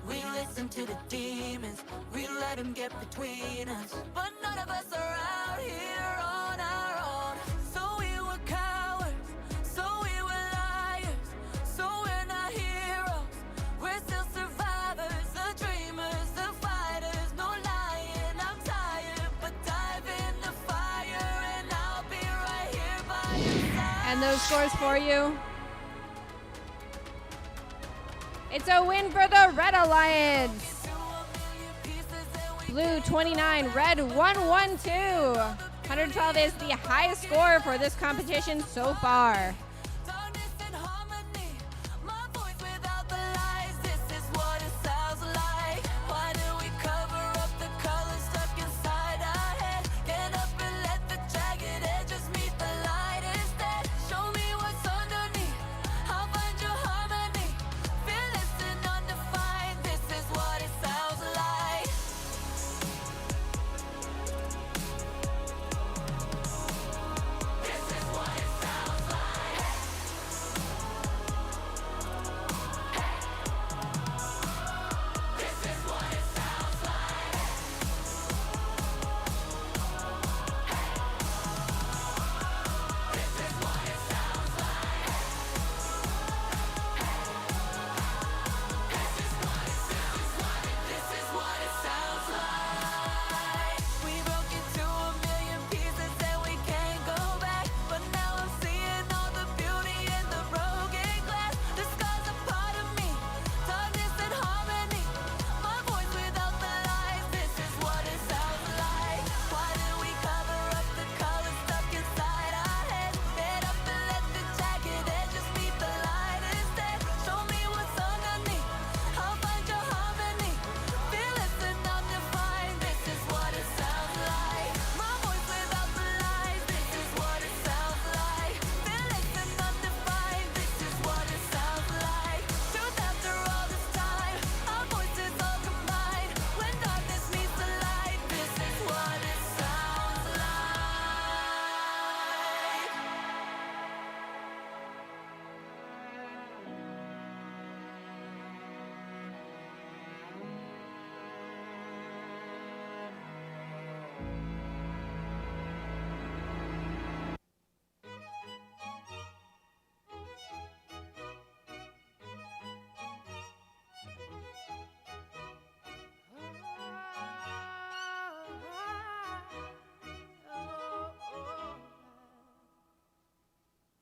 We listen to the demons, we let them get between us. But none of us are out here on our own. So we were cowards, so we were liars. So we're not heroes, we're still survivors. The dreamers, the fighters, no lying, I'm tired. But dive in the fire and I'll be right here by your side. And those scores for you. It's a win for the Red Alliance. Blue 29, red 112. 112 is the highest score for this competition so far.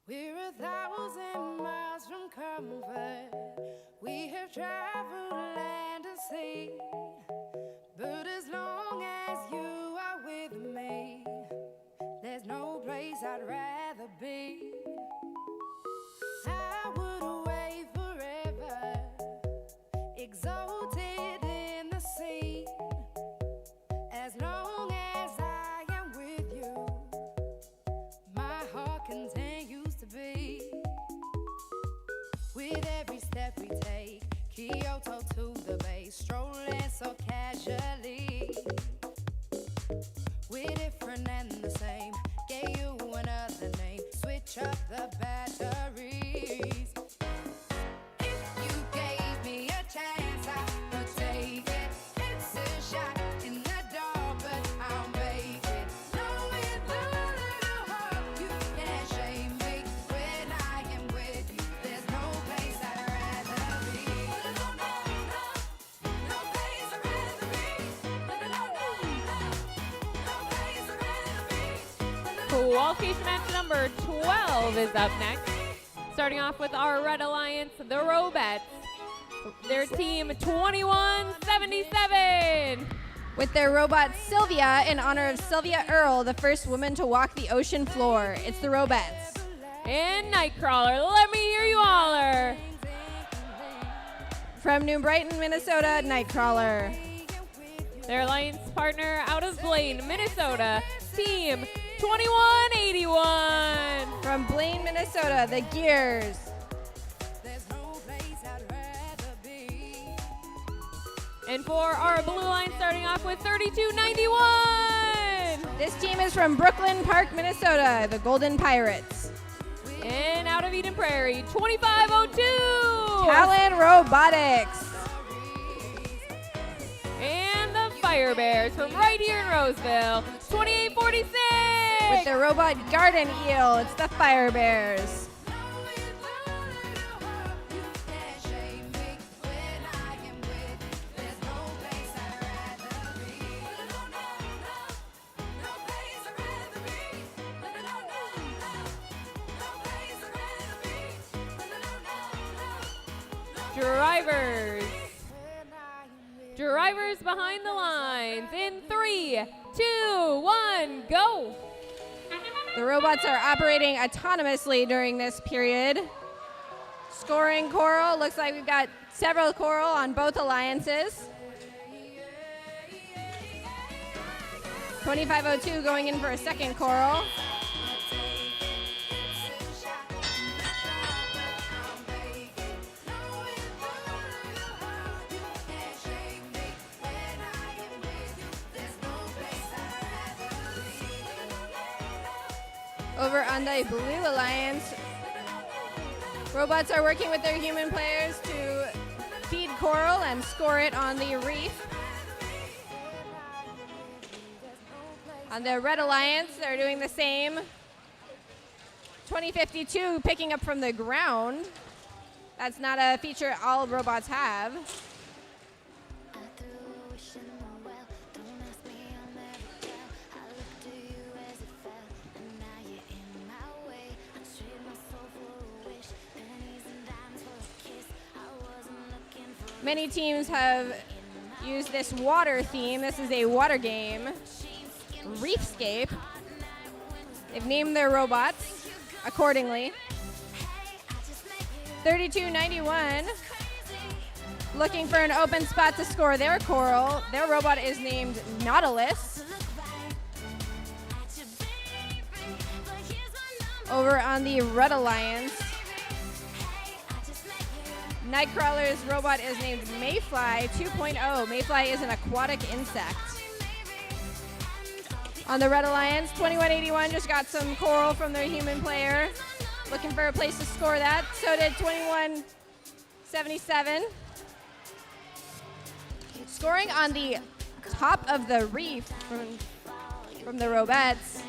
We're 1,000 miles from comfort. We have traveled land and sea. But as long as you are with me, there's no place I'd rather be. I would away forever, exalted in the sea. As long as I am with you, my heart continues to beat. With every step we take, Kyoto to the bay, strolling so casually. We're different and the same, gave you another name, switch up the batteries. If you gave me a chance, I would take it. It's a shot in the dark, but I'll make it. Knowing the little hope, you can't shame me. When I am with you, there's no place I'd rather be. No place I'd rather be. No place I'd rather be. Qualification match number 12 is up next. Starting off with our Red Alliance, the Robettes. Their team 2177. With their robot Sylvia in honor of Sylvia Earle, the first woman to walk the ocean floor. It's the Robettes. And Nightcrawler, let me hear you holler. From New Brighton, Minnesota, Nightcrawler. Their alliance partner out of Blaine, Minnesota, team 2181. From Blaine, Minnesota, the Gears. And for our blue line, starting off with 3291. This team is from Brooklyn Park, Minnesota, the Golden Pirates. And out of Eden Prairie, 2502. Talon Robotics. And the Fire Bears from right here in Roseville, 2846. With the robot Garden Eel, it's the Fire Bears. Drivers behind the lines in 3, 2, 1, go. The robots are operating autonomously during this period. Scoring coral, looks like we've got several coral on both alliances. 2502 going in for a second coral. Over on the Blue Alliance, robots are working with their human players to feed coral and score it on the reef. On the Red Alliance, they're doing the same. 2052 picking up from the ground. That's not a feature all robots have. Many teams have used this water theme. This is a water game, Reefscape. They've named their robots accordingly. 3291, looking for an open spot to score their coral. Their robot is named Nautilus. Over on the Red Alliance, Nightcrawler's robot is named Mayfly 2.0. Mayfly is an aquatic insect. On the Red Alliance, 2181 just got some coral from their human player. Looking for a place to score that. So did 2177. Scoring on the top of the reef from the Robettes.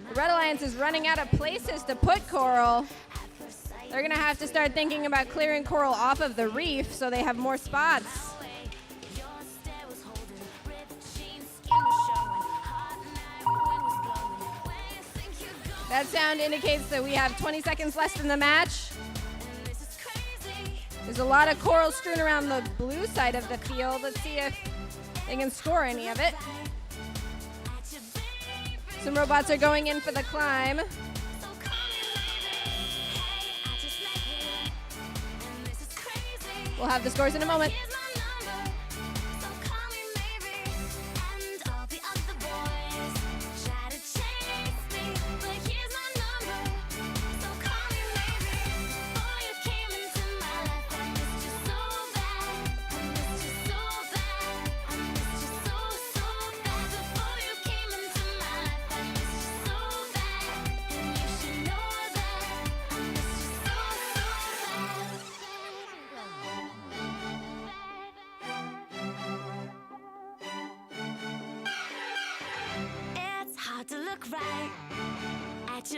The Red Alliance is running out of places to put coral. They're going to have to start thinking about clearing coral off of the reef so they have more spots. That sound indicates that we have 20 seconds left in the match. There's a lot of coral strewn around the blue side of the field. Let's see if they can score any of it. Some robots are going in for the climb. We'll have the scores in a moment.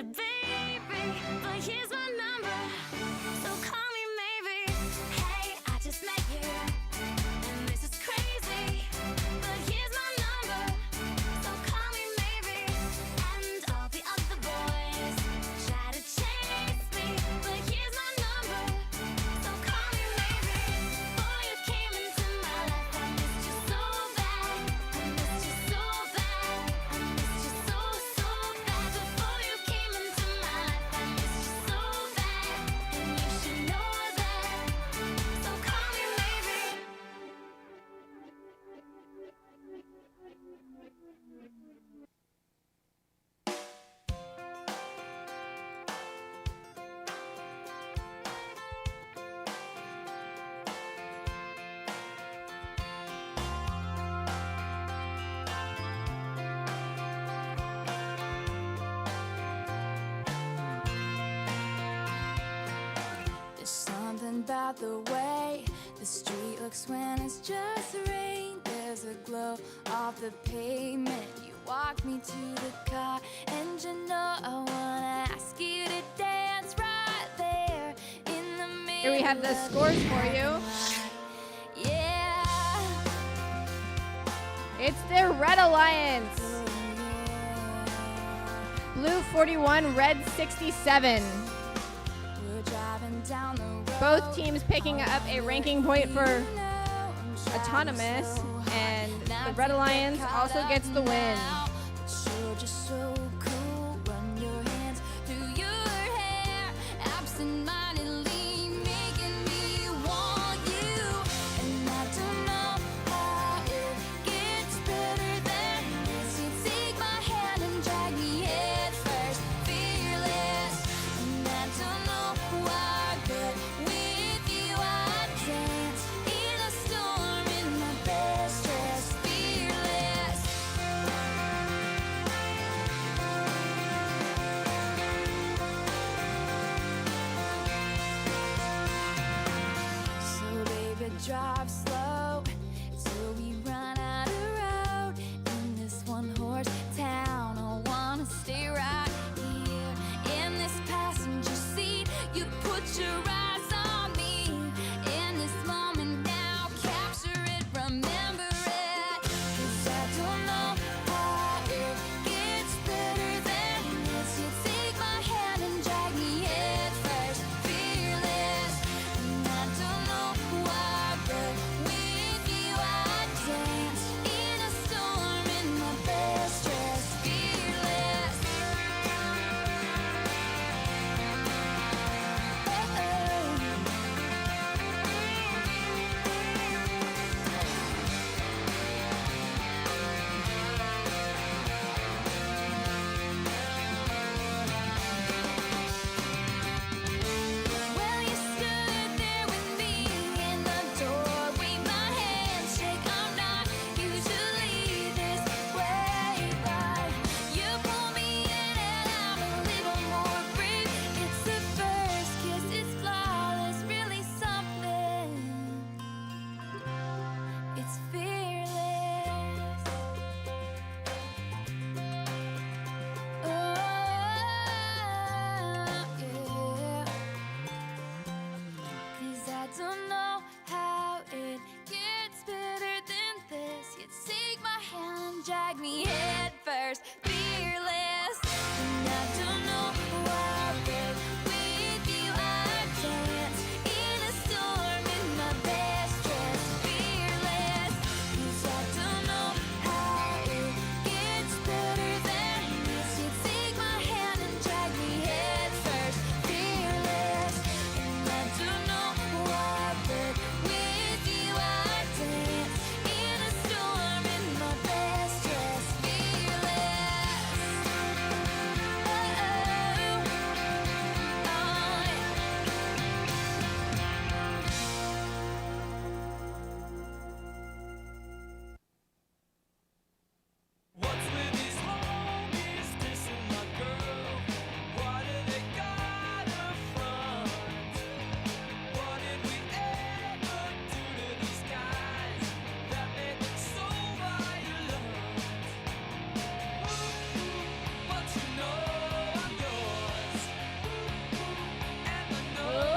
you, baby, but here's my number, so call me maybe. Hey, I just met you, and this is crazy, but here's my number, so call me maybe. And all the other boys try to chase me, but here's my number, so call me maybe. Before you came into my life, I missed you so bad, I missed you so bad, I missed you so, so bad. Before you came into my life, I missed you so bad, and you should know that, so call me maybe. There's something about the way the street looks when it's just rain. There's a glow off the pavement. You walk me to the car, and you know I wanna ask you to dance right there in the middle. Here we have the scores for you. Yeah. It's the Red Alliance. Blue 41, red 67. We're driving down the road. Both teams picking up a ranking point for autonomous, and the Red Alliance also gets the win. You're just so cool. Run your hands through your hair, absent-mindedly making me want you. And I don't know how it gets better than this. You take my hand and drag me head first, fearless. And I don't know why, but with you I dance in a storm in my best dress, fearless. So baby, drive slow till we run out of road in this one-horse town. I wanna stay right here in this passenger seat. You put your eyes on me in this moment now. Capture it, remember it. 'Cause I don't know how it gets better than this. You take my hand and drag me head first, fearless. And I don't know why, but with you I dance in a storm in my best dress, fearless. Oh, oh.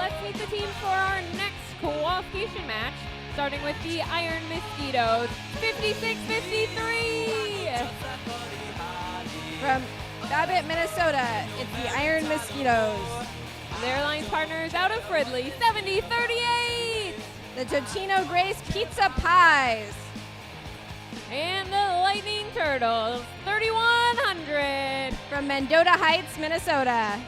let's meet the teams for our next qualification match, starting with the Iron Mosquitoes, 56-53. From Babbitt, Minnesota, it's the Iron Mosquitoes. Their alliance partners out of Fridley, 70-38. The Totino Grace Pizza Pies. And the Lightning Turtles, 3100. From Mendota Heights, Minnesota.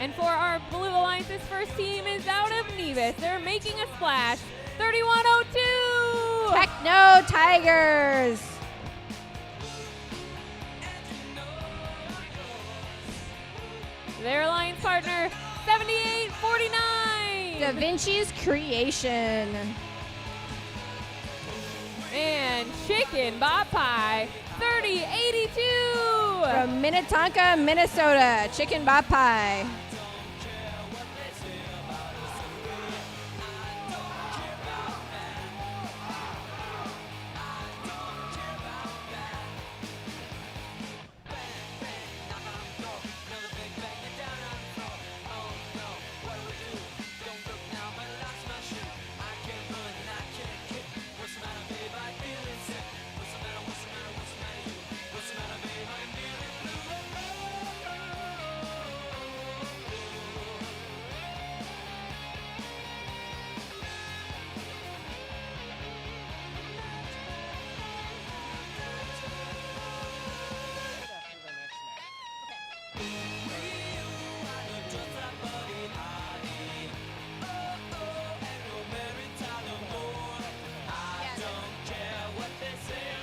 And for our Blue Alliance's first team is out of Nevis. They're making a splash, 3102. Techno Tigers. Their alliance partner, 78-49. Da Vinci's Creation. And Chicken Bot Pie, 30-82. From Minnetonka, Minnesota, Chicken Bot Pie.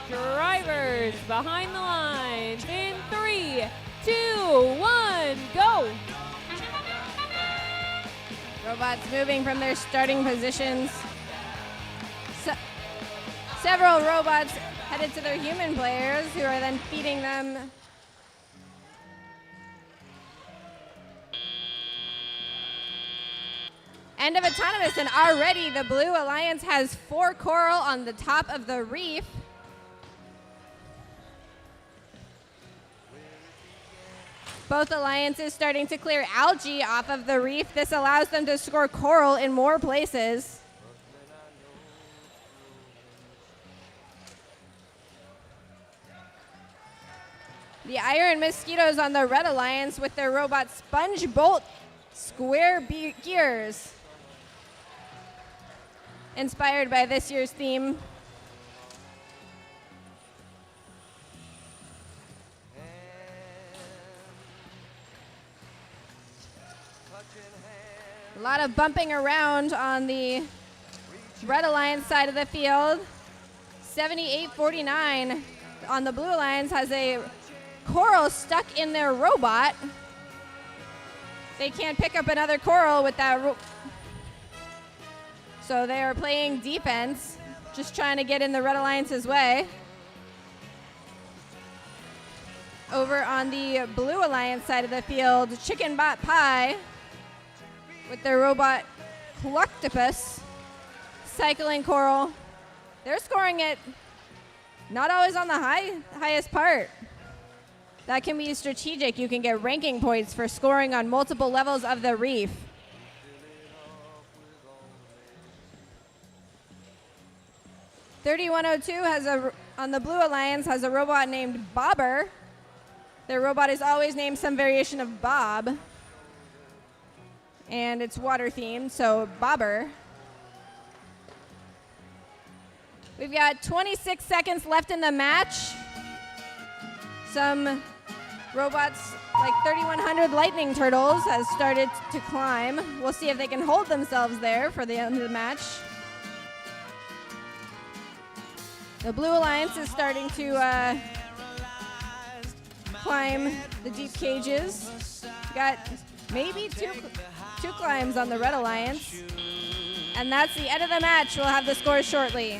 Drivers behind the lines in 3, 2, 1, go. Robots moving from their starting positions. Several robots headed to their human players who are then feeding them. End of autonomous, and already the Blue Alliance has 4 coral on the top of the reef. Both alliances starting to clear algae off of the reef. This allows them to score coral in more places. The Iron Mosquitoes on the Red Alliance with their robot Sponge Bolt Square Gears. Inspired by this year's theme. A lot of bumping around on the Red Alliance side of the field. 78-49 on the Blue Alliance has a coral stuck in their robot. They can't pick up another coral with that. So they are playing defense, just trying to get in the Red Alliance's way. Over on the Blue Alliance side of the field, Chicken Bot Pie with their robot Cluctopus cycling coral. They're scoring it not always on the highest part. That can be strategic. You can get ranking points for scoring on multiple levels of the reef. (3102) on the Blue Alliance has a robot named Bobber. Their robot is always named some variation of Bob. And it's water themed, so Bobber. We've got 26 seconds left in the match. Some robots like 3100 Lightning Turtles has started to climb. We'll see if they can hold themselves there for the end of the match. The Blue Alliance is starting to climb the deep cages. Got maybe two climbs on the Red Alliance. And that's the end of the match. We'll have the scores shortly.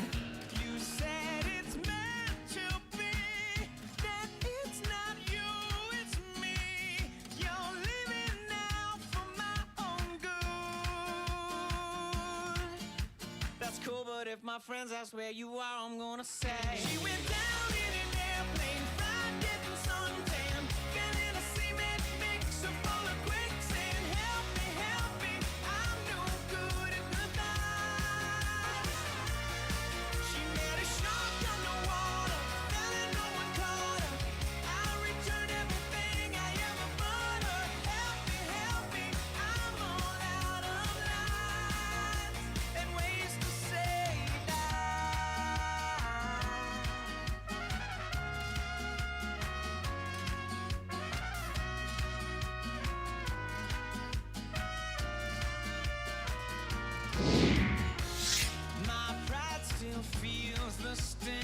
That's cool, but if my friends ask where you are, I'm gonna say she went down in an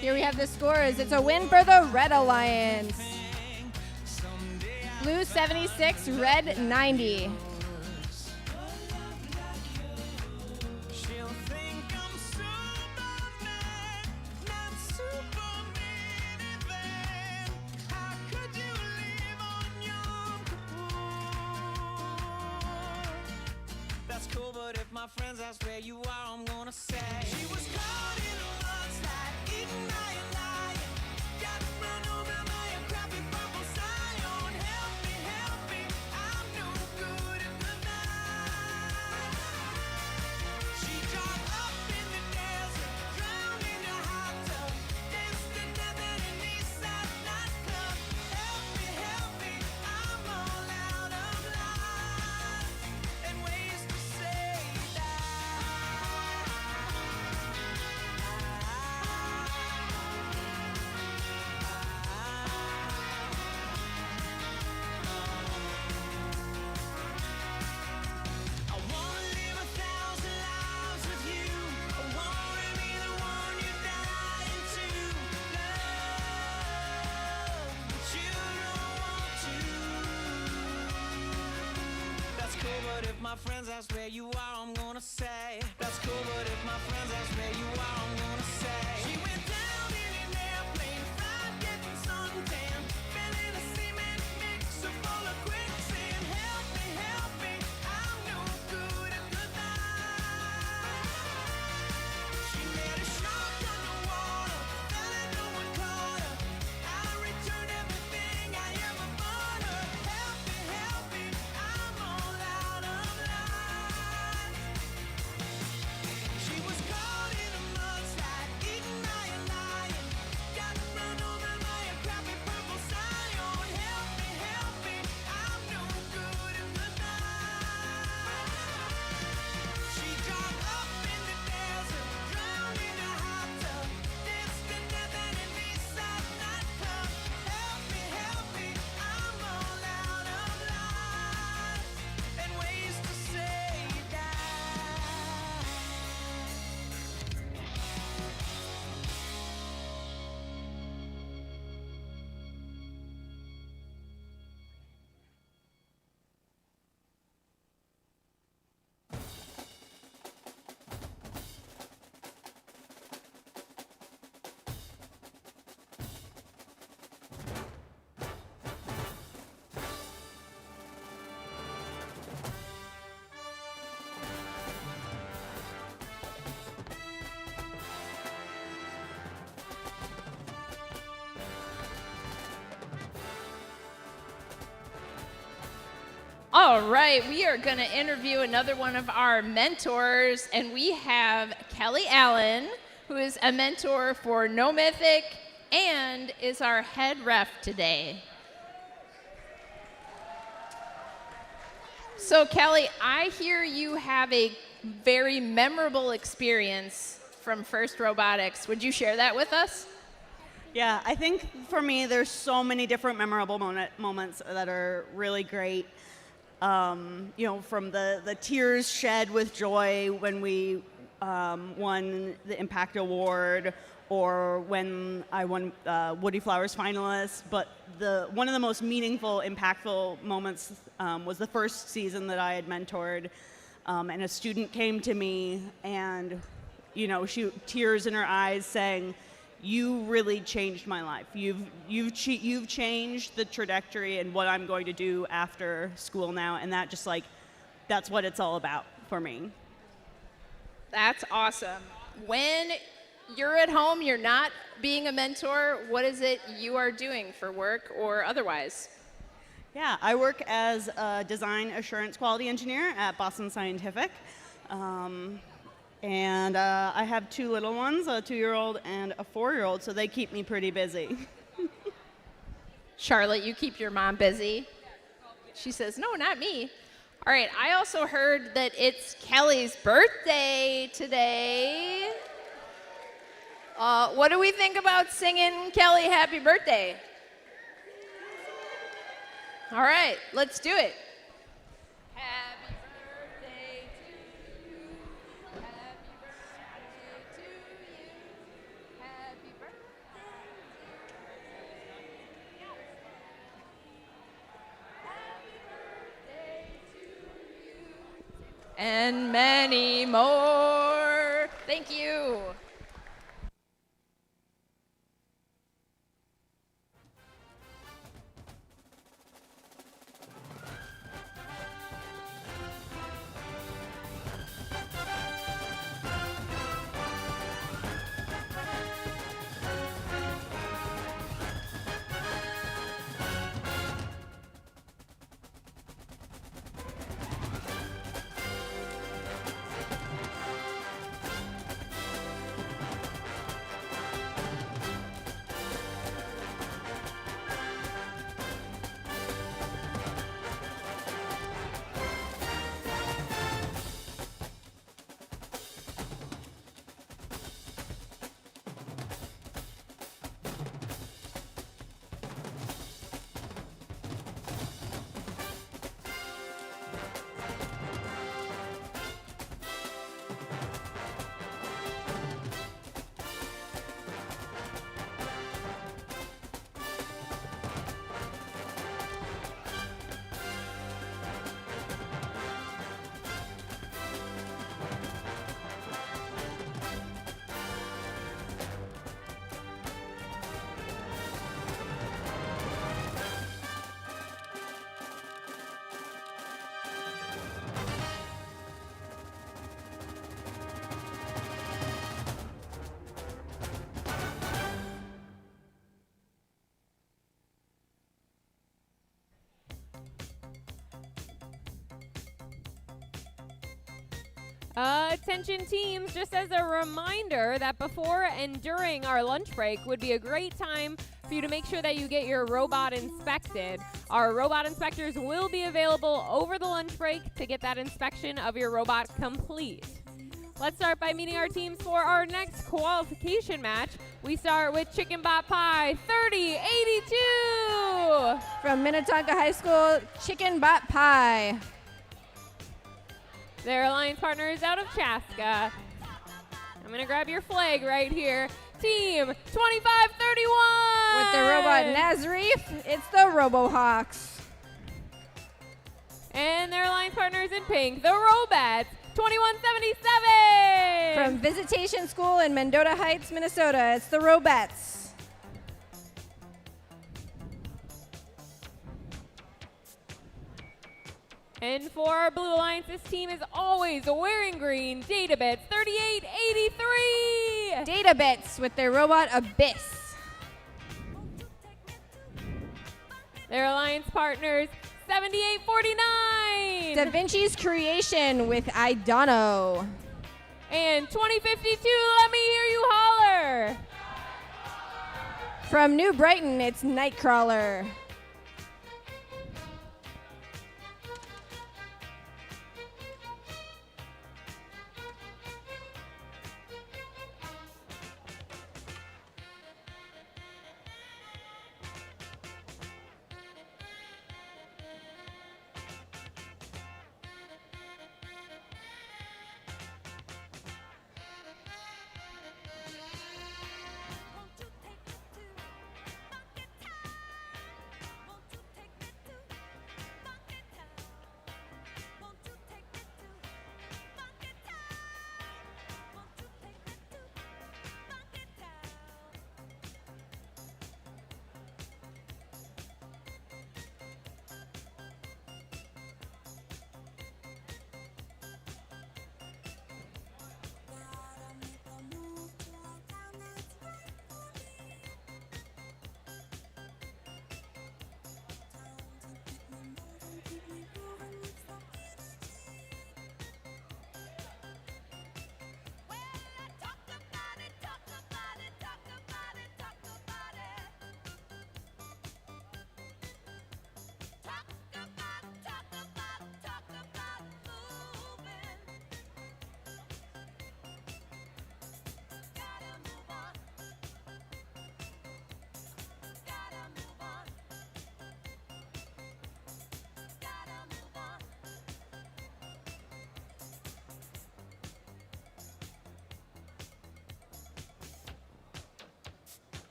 Here we have the scores. It's a win for the Red Alliance. Blue 76, red 90. That's cool, but if my friends ask where you are, I'm gonna say she was caught in a mudslide, eaten by a lion, got run over by a crappy purple scion. Help me, I'm no good at the night. She dropped up in the desert, drowned in a hot tub, danced to death at an Eastside nightclub. Help me, I'm all out of line and ways to say I wanna live 1,000 lives with you. I wanna be the one you die into. Love, but you don't want to. That's cool, but if my friends ask where you are, I'm gonna say. That's cool, but if my friends ask where you are, I'm gonna say. She went down in an airplane, fried, getting suntan, fell in a cement mixer full of quicksand. Help me, I'm no good at the night. She made a shark underwater, fell and no one caught her. I returned everything I ever bought her. Help me, I'm all out of line. She was caught in a mudslide, eaten by a lion, got run over by a crappy purple scion. Help me, I'm no good at the night. She dropped up in the desert, drowned in a hot tub, danced to death at an Eastside nightclub. Help me, I'm all out of line and ways to say that. All right, we are going to interview another one of our mentors, and we have Kelly Allen, who is a mentor for No Mythic and is our head ref today. So Kelly, I hear you have a very memorable experience from First Robotics. Would you share that with us? Yeah, I think for me, there's so many different memorable moments that are really great. You know, from the tears shed with joy when we won the Impact Award, or when I won Woody Flowers finalist. But one of the most meaningful, impactful moments was the first season that I had mentored, and a student came to me and, you know, tears in her eyes, saying, "You really changed my life. You've changed the trajectory and what I'm going to do after school now." And that just that's what it's all about for me. That's awesome. When you're at home, you're not being a mentor, what is it you are doing for work or otherwise? Yeah, I work as a design assurance quality engineer at Boston Scientific. And I have two little ones, a 2-year-old and a 4-year-old, so they keep me pretty busy. Charlotte, you keep your mom busy. She says, no, not me. All right, I also heard that it's Kelly's birthday today. What do we think about singing Kelly happy birthday? All right, let's do it. Happy birthday to you. Happy birthday to you. Happy birthday. and many more. Thank you. Attention teams, just as a reminder that before and during our lunch break would be a great time for you to make sure that you get your robot inspected. Our robot inspectors will be available over the lunch break to get that inspection of your robot complete. Let's start by meeting our teams for our next qualification match. We start with Chicken Bot Pie 3082. From Minnetonka High School, Chicken Bot Pie. Their alliance partner is out of Chaska. I'm going to grab your flag right here. Team 2531. With the robot Nazareth, it's the RoboHawks. And their alliance partner is in pink, the Robats 2177. From Visitation School in Mendota Heights, Minnesota, it's the Robats. And for our Blue Alliance, this team is always wearing green. Databits 3883. Databits with their robot Abyss. Their alliance partners 7849. Da Vinci's Creation with Idano. And 2052, let me hear you holler. From New Brighton, it's Nightcrawler.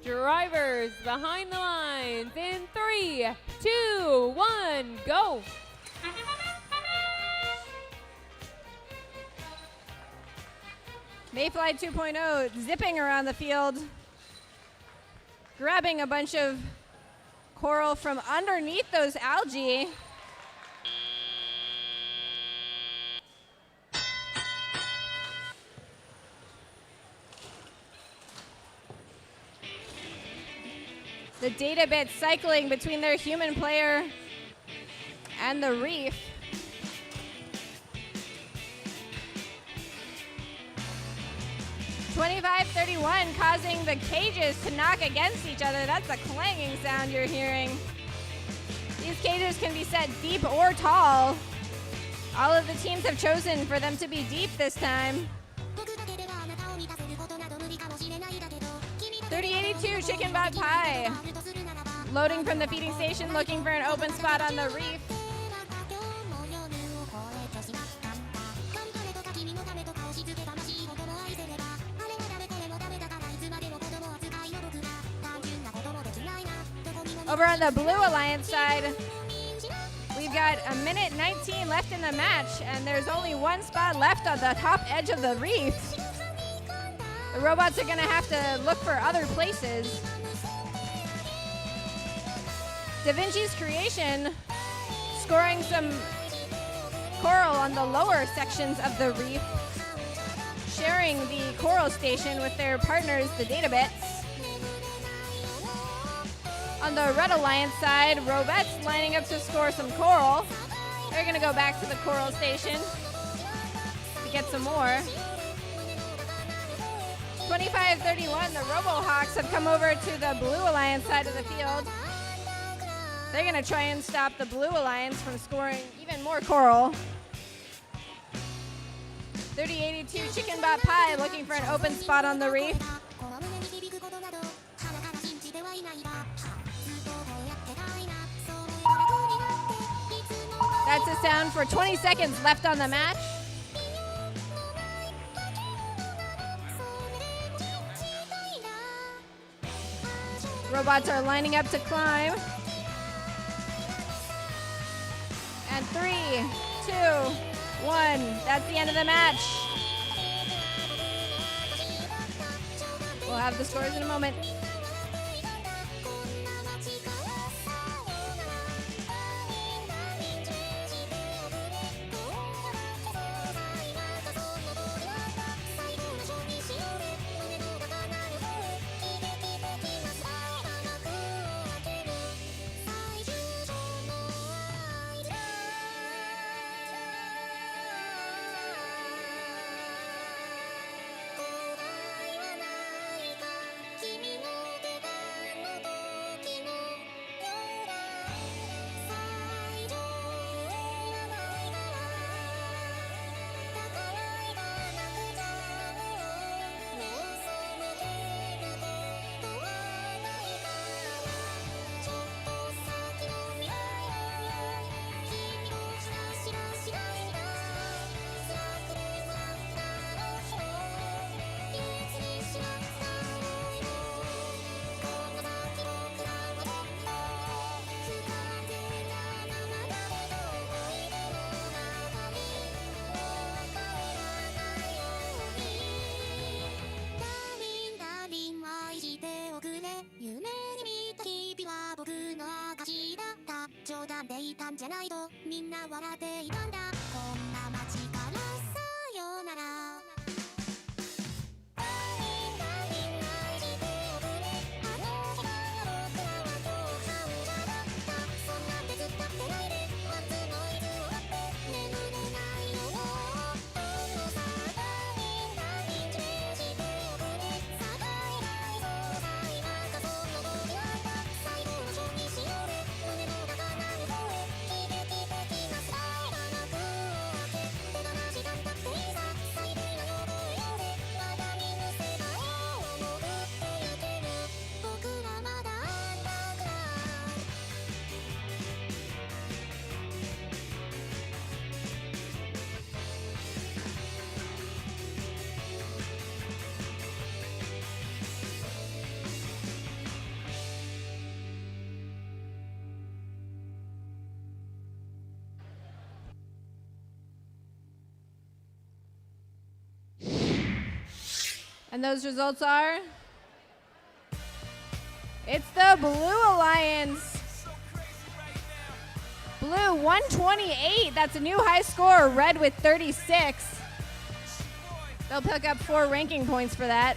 Drivers behind the lines in 3, 2, 1, go. Mayfly 2.0 zipping around the field, grabbing a bunch of coral from underneath those algae. The data bits cycling between their human player and the reef. (25-31) causing the cages to knock against each other. That's the clanging sound you're hearing. These cages can be set deep or tall. All of the teams have chosen for them to be deep this time. 3082 chicken pot pie. Loading from the feeding station, looking for an open spot on the reef. Over on the Blue Alliance side, we've got a minute 19 left in the match, and there's only one spot left on the top edge of the reef. The robots are going to have to look for other places. Da Vinci's Creation scoring some coral on the lower sections of the reef, sharing the coral station with their partners, the Databits. On the Red Alliance side, Rovettes lining up to score some coral. They're going to go back to the coral station to get some more. 25-31, the RoboHawks have come over to the Blue Alliance side of the field. They're going to try and stop the Blue Alliance from scoring even more coral. 3082 Chicken Bot Pie looking for an open spot on the reef. That's a sound for 20 seconds left on the match. Robots are lining up to climb. And 3, 2, 1. That's the end of the match. We'll have the scores in a moment. And those results are? It's the Blue Alliance. Blue 128. That's a new high score. Red with 36. They'll pick up 4 ranking points for that.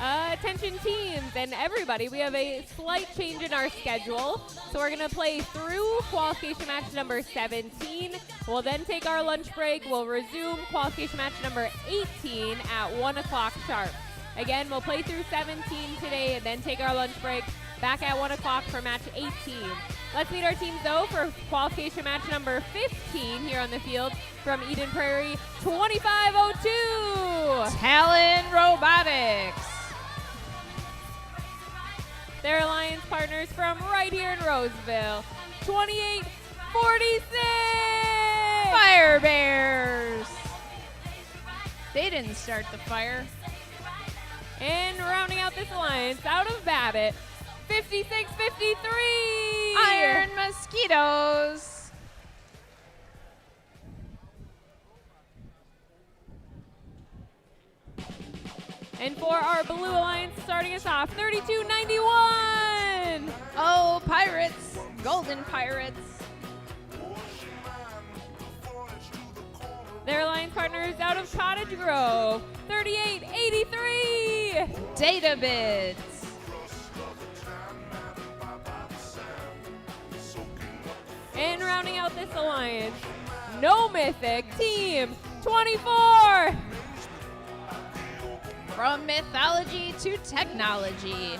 Attention teams and everybody, we have a slight change in our schedule. So we're going to play through qualification match number 17. We'll then take our lunch break. We'll resume qualification match number 18 at 1 o'clock sharp. Again, we'll play through 17 today and then take our lunch break back at 1 o'clock for match 18. Let's meet our teams though for qualification match number 15 here on the field from Eden Prairie 2502. Talon Robotics. Their alliance partners from right here in Roseville, 2846. Fire Bears. They didn't start the fire. And rounding out this alliance out of Babbitt, 5653. Iron Mosquitoes. And for our Blue Alliance, starting us off, 3291. Oh, Pirates. Golden Pirates. Their alliance partners out of Cottage Grove, 3883. Data Bids. And rounding out this alliance, No Mythic Team 24. From mythology to technology.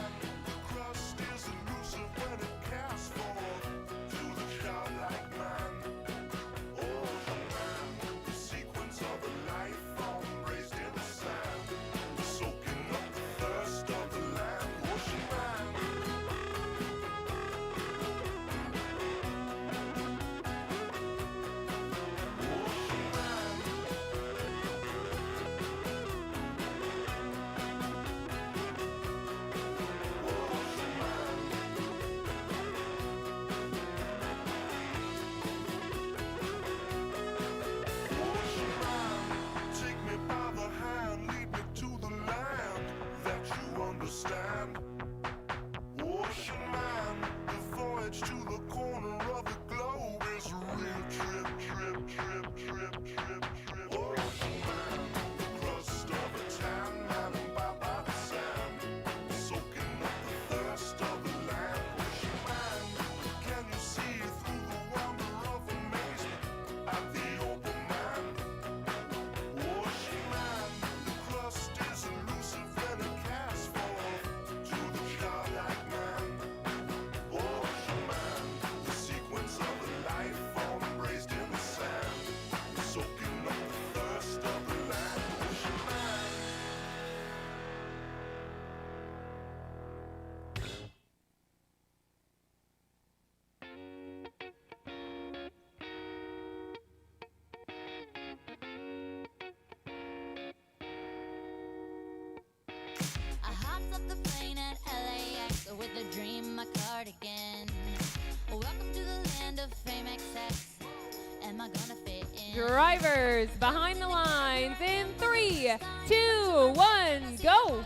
at LAX with a dream, my cardigan. Welcome to the land of fame excess. Am I gonna fit in? Drivers behind the lines in 3, 2, 1, go.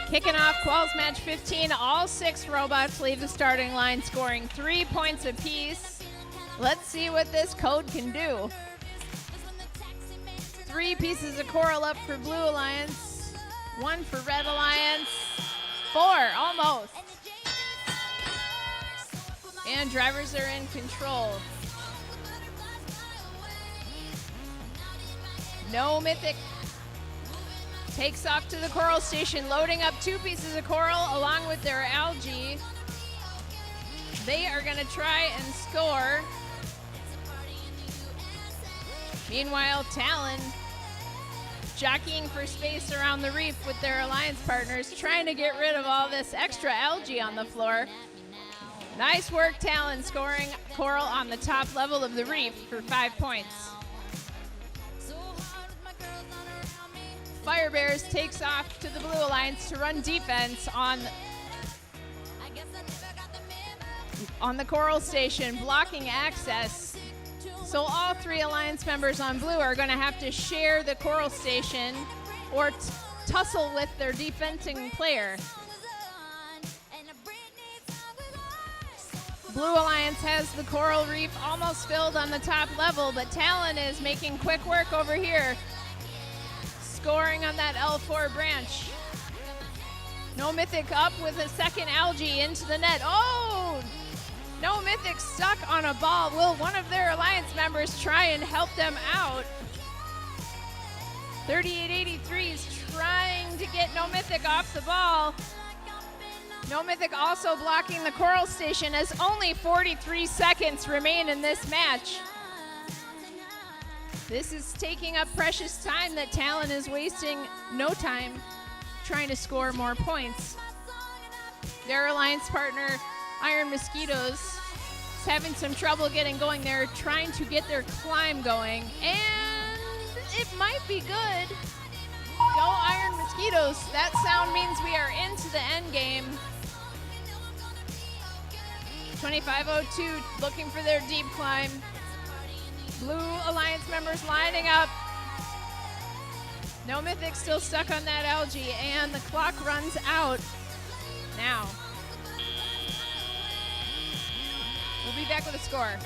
Kicking off Quals match 15, all 6 robots leave the starting line scoring 3 points apiece. Let's see what this code can do. 3 pieces of coral up for Blue Alliance, 1 for Red Alliance, 4, almost. And drivers are in control. No Mythic takes off to the coral station, loading up 2 pieces of coral along with their algae. They are going to try and score. Meanwhile, Talon jockeying for space around the reef with their alliance partners, trying to get rid of all this extra algae on the floor. Nice work, Talon, scoring coral on the top level of the reef for 5 points. Fire Bears takes off to the Blue Alliance to run defense on the coral station, blocking access. So all 3 Alliance members on Blue are going to have to share the coral station or tussle with their defending player. Blue Alliance has the coral reef almost filled on the top level, but Talon is making quick work over here, scoring on that L4 branch. No Mythic up with a second algae into the net. Oh! No Mythic stuck on a ball. Will one of their Alliance members try and help them out? 3883 is trying to get No Mythic off the ball. No Mythic also blocking the coral station as only 43 seconds remain in this match. This is taking up precious time that Talon is wasting no time trying to score more points. Their alliance partner, Iron Mosquitoes, is having some trouble getting going. They're trying to get their climb going, and it might be good. Go Iron Mosquitoes. That sound means we are into the end game. 2502 looking for their deep climb. Blue Alliance members lining up. No Mythic still stuck on that algae, and the clock runs out now. We'll be back with a score.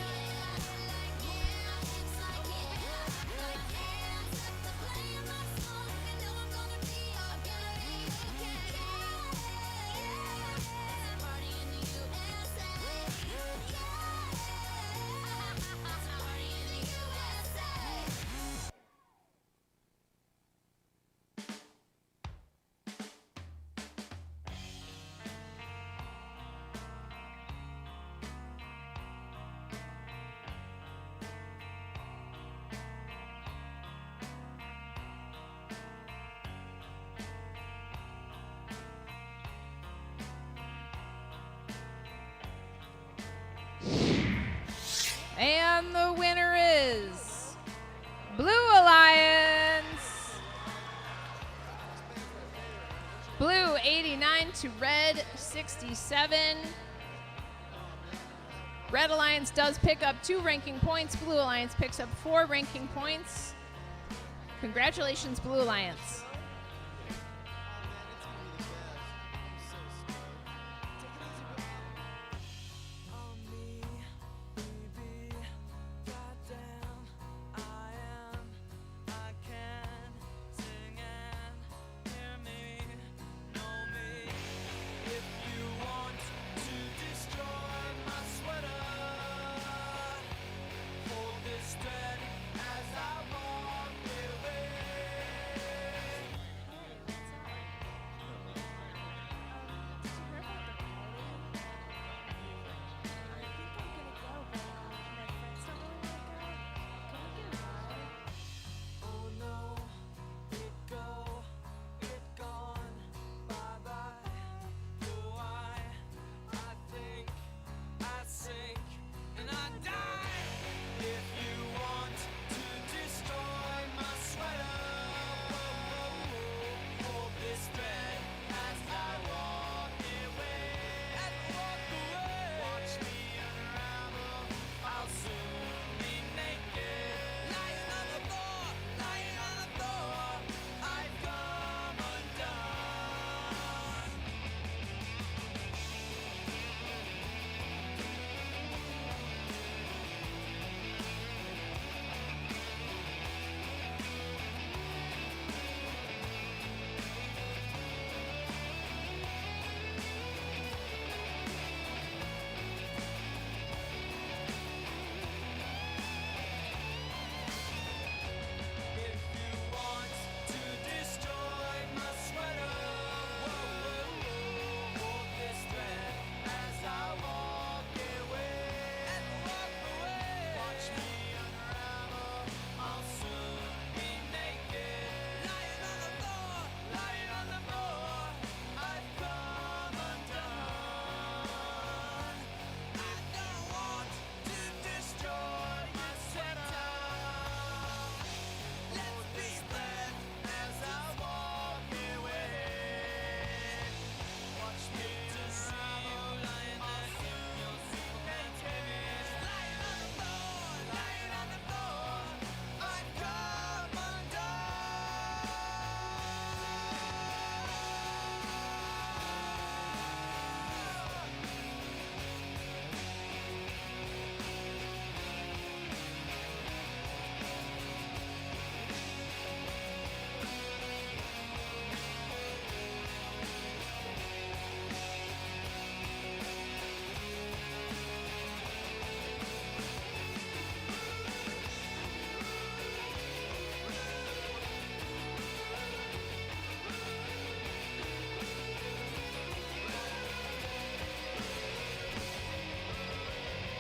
And the winner is Blue Alliance. Blue 89 to Red 67. Red Alliance does pick up 2 ranking points. Blue Alliance picks up 4 ranking points. Congratulations, Blue Alliance.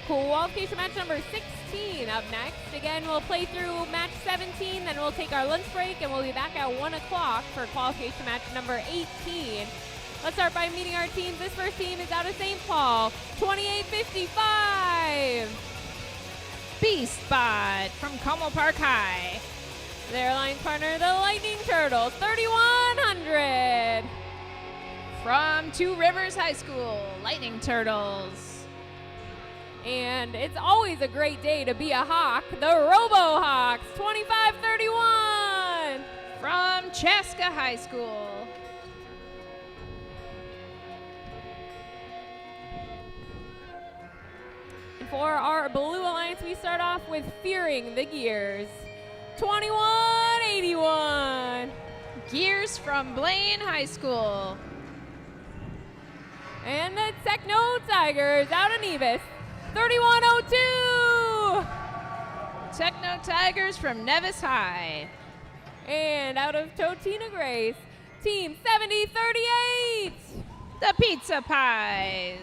Qualification match number 16 up next. Again, we'll play through match 17, then we'll take our lunch break, and we'll be back at 1 o'clock for qualification match number 18. Let's start by meeting our teams. This first team is out of St. Paul, 2855. Beast Bot from Como Park High. Their alliance partner, the Lightning Turtles, 3100. From Two Rivers High School, Lightning Turtles. And it's always a great day to be a Hawk, the Robo Hawks, 2531. From Chaska High School. And for our Blue Alliance, we start off with Fearing the Gears, 2181. Gears from Blaine High School. And the Techno Tigers out of Nevis, 3102. Techno Tigers from Nevis High. And out of Totina Grace, Team 7038. The Pizza Pies.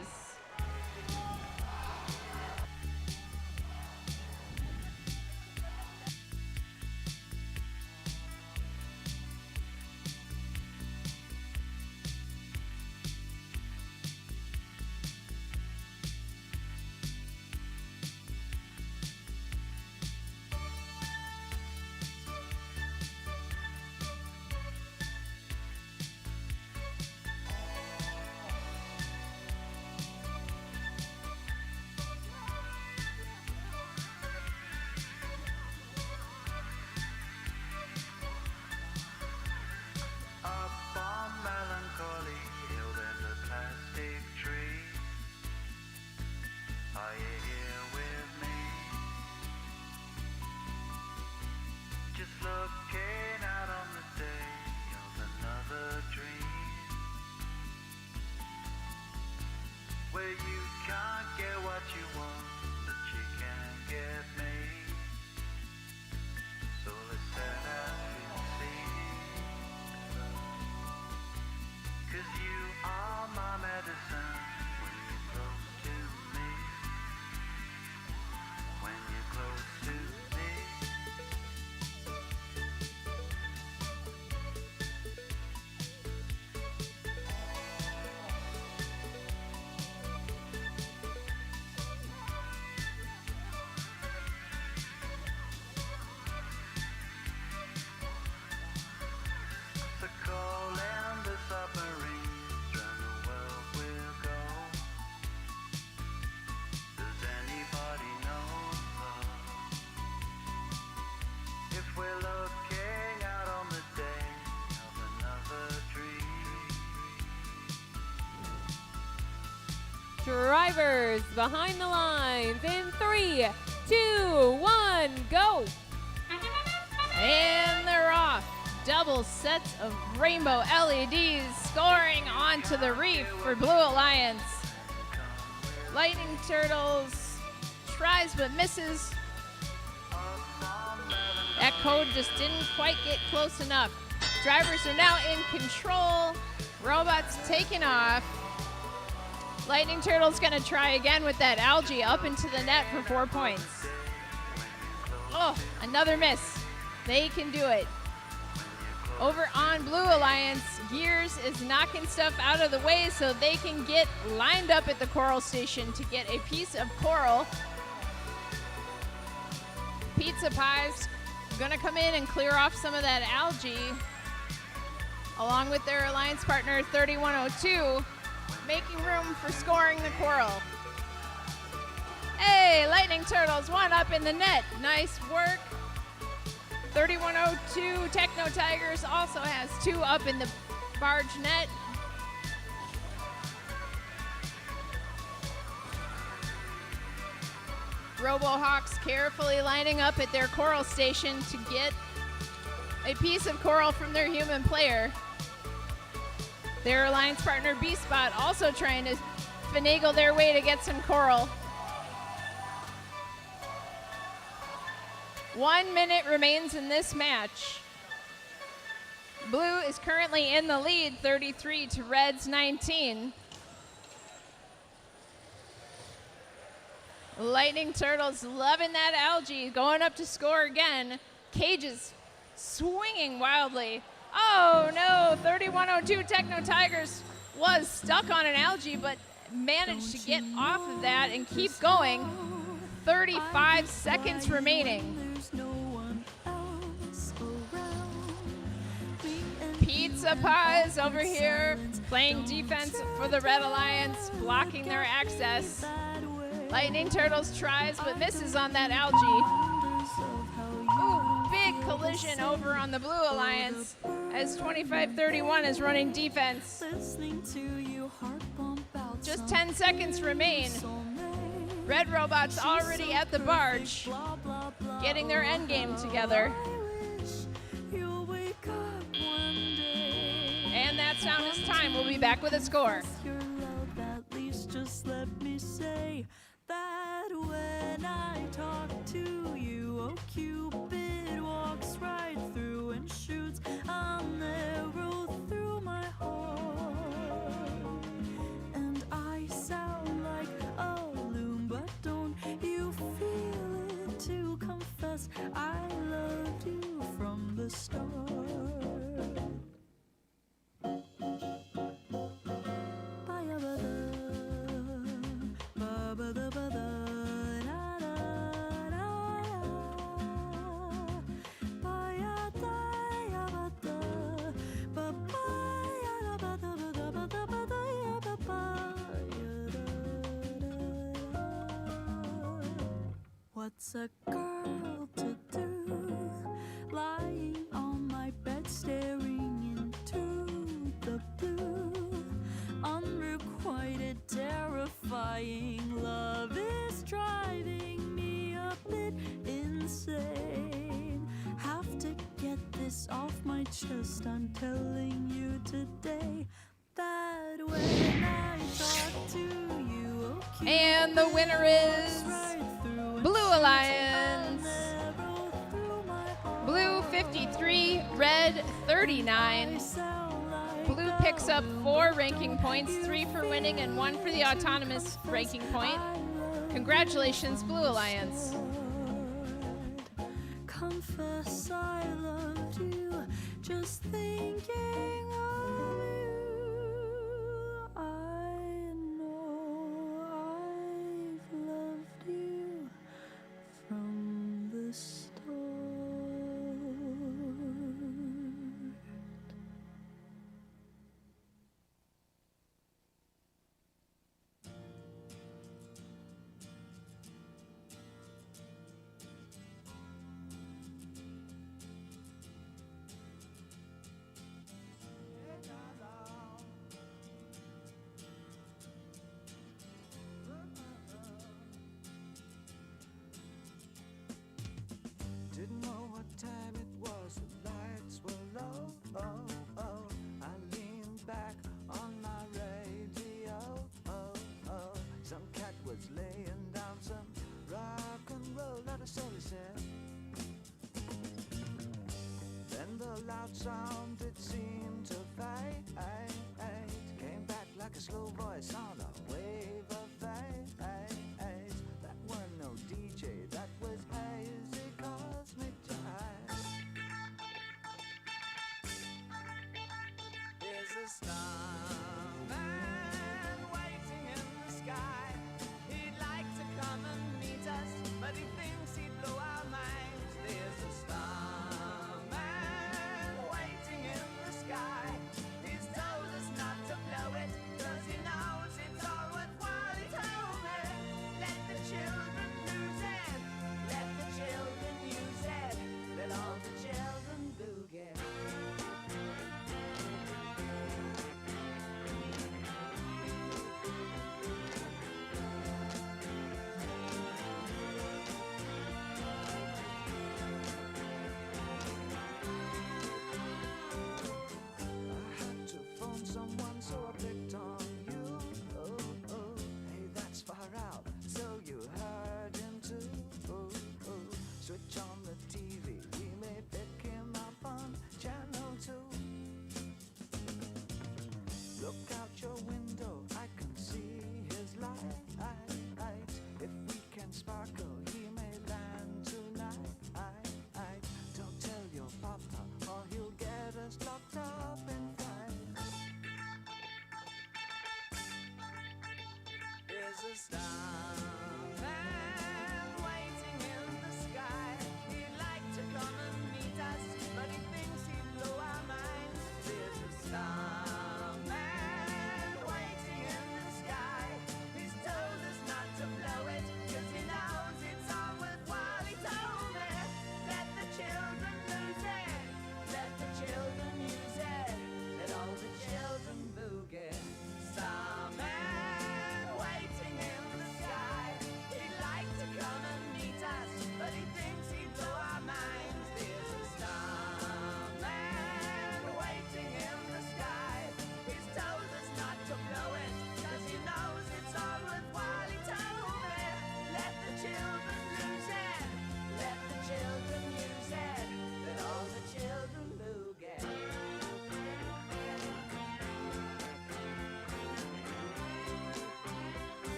Drivers behind the lines in 3, 2, 1, go. And they're off. Double sets of rainbow LEDs scoring onto the reef for Blue Alliance. Lightning Turtles tries but misses. That code just didn't quite get close enough. Drivers are now in control. Robots taking off. Lightning Turtles gonna try again with that algae up into the net for 4 points. Oh, another miss. They can do it. Over on Blue Alliance, Gears is knocking stuff out of the way so they can get lined up at the coral station to get a piece of coral. Pizza Pies gonna come in and clear off some of that algae along with their alliance partner 3102, making room for scoring the coral. Hey, Lightning Turtles, one up in the net. Nice work. 3102 Techno Tigers also has 2 up in the barge net. RoboHawks carefully lining up at their coral station to get a piece of coral from their human player. Their alliance partner B-Spot also trying to finagle their way to get some coral. 1 minute remains in this match. Blue is currently in the lead, 33 to Red's 19. Lightning Turtles loving that algae, going up to score again. Cages swinging wildly. Oh no, 3102 Techno Tigers was stuck on an algae, but managed to get off of that and keep going. 35 seconds remaining. Pizza Pies over here playing defense for the Red Alliance, blocking their access. Lightning Turtles tries but misses on that algae. Ooh, big collision over on the Blue Alliance as 2531 is running defense. Just 10 seconds remain. Red Robot's already at the barge, getting their endgame together. And that sound is time. We'll be back with a score. Just let me say that when I talk to you, oh Cupid walks right through and shoots an arrow through my heart. And I sound like a loon, but don't you feel it to confess I loved you from the start. What's a girl to do, lying on my bed staring into the blue? Unrequited, terrifying love is driving me a bit insane. Have to get this off my chest, I'm telling you today that when I talk to you, oh, And the winner is Blue Alliance. Blue 53, Red 39. Blue picks up 4 ranking points, 3 for winning and 1 for the autonomous ranking point. Congratulations, Blue Alliance. Confess I loved you, just thinking of you. I know I've loved you from the start. Didn't know what time it was, the lights were low. Oh, oh. I leaned back on my radio. Oh, oh. Some cat was laying down some rock and roll, not a soul he said. Then the loud sound, it seemed to fade. Came back like a slow voice on a wave of fate. That weren't no DJ, that was hazy cosmic jive. There's a starman waiting in the sky. He'd like to come and meet us, but he thinks he'd blow our minds. There's a starman waiting in the sky. He's told us not to blow it, 'cause he knows it's all worthwhile. He told me, let the children lose it, let the children use it, let all the children boogie. I had to phone someone, so I picked on you. Oh, oh, hey, that's far out, so you heard him too. Oh, oh, switch on the TV, we may pick him up on channel 2. Look out your window, I can see his light. If we can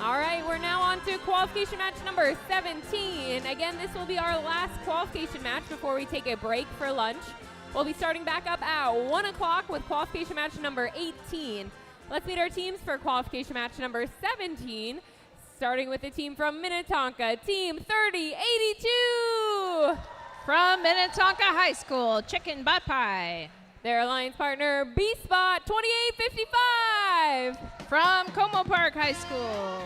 All right, we're now on to qualification match number 17. Again, this will be our last qualification match before we take a break for lunch. We'll be starting back up at 1 o'clock with qualification match number 18. Let's meet our teams for qualification match number 17, starting with the team from Minnetonka, Team 3082. From Minnetonka High School, Chicken Butt Pie. Their alliance partner, B-Spot 2855. From Como Park High School.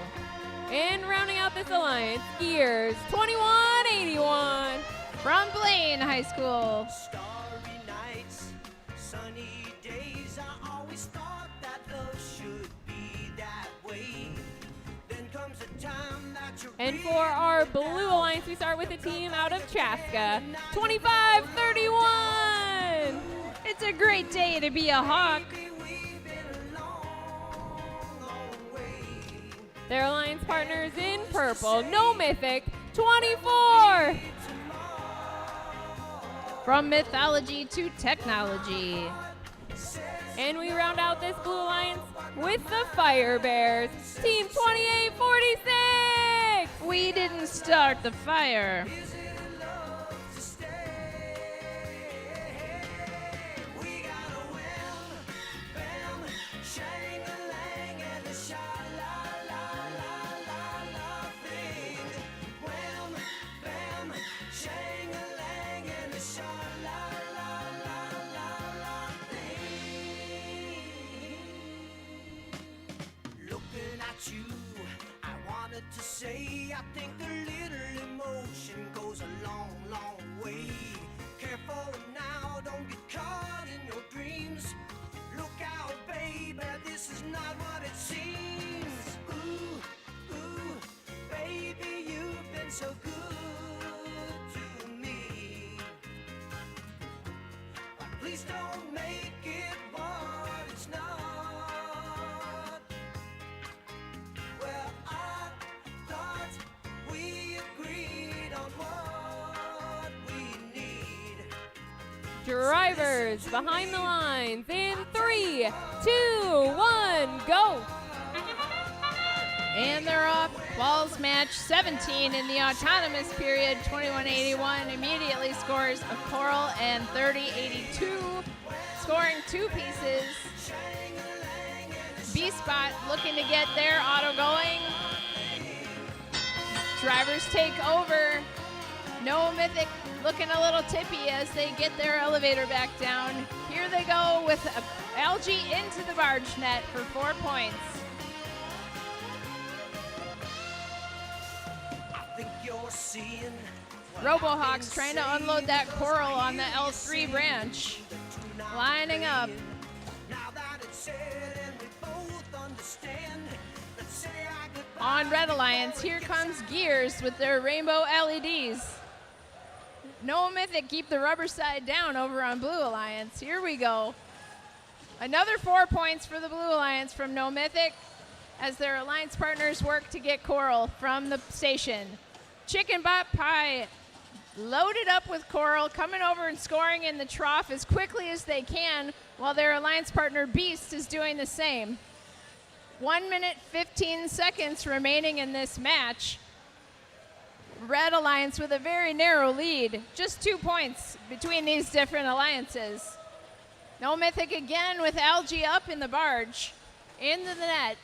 And rounding out this alliance, Gears 2181. From Blaine High School. Starry nights, sunny days, I always thought that love should be that way. Then comes a time that you And for our blue alliance, we start with a team out of Chaska, 2531. It's a great day to be a Hawk. Their alliance partners in purple, No Mythic 24. From mythology to technology. And we round out this blue alliance with the Fire Bears, Team 2846. We didn't start the fire. You, I wanted to say, I think a little emotion goes a long, long way. Careful now, don't get caught in your dreams. Look out, baby, this is not what it seems. Ooh, ooh, baby, you've been so good to me. But please don't make it what it's not. Drivers behind the lines in 3, 2, 1, go. And they're off. Balls match 17 in the autonomous period. 2181 immediately scores a coral and 3082 scoring 2 pieces. B-Spot looking to get their auto going. Drivers take over. No Mythic looking a little tippy as they get their elevator back down. Here they go with Algae into the barge net for 4 points. I think you're seeing Robohawks trying to unload that coral on the L3 branch. Lining up. Now that it's said and we both understand, let's say I goodbye. On Red Alliance, here comes Gears with their rainbow LEDs. No Mythic keep the rubber side down over on Blue Alliance. Here we go. Another 4 points for the Blue Alliance from No Mythic as their alliance partners work to get coral from the station. Chicken Bot Pie loaded up with coral, coming over and scoring in the trough as quickly as they can, while their alliance partner Beast is doing the same. 1 minute, 15 seconds remaining in this match. Red Alliance with a very narrow lead, just 2 points between these different alliances. No Mythic again with Algae up in the barge, into the net.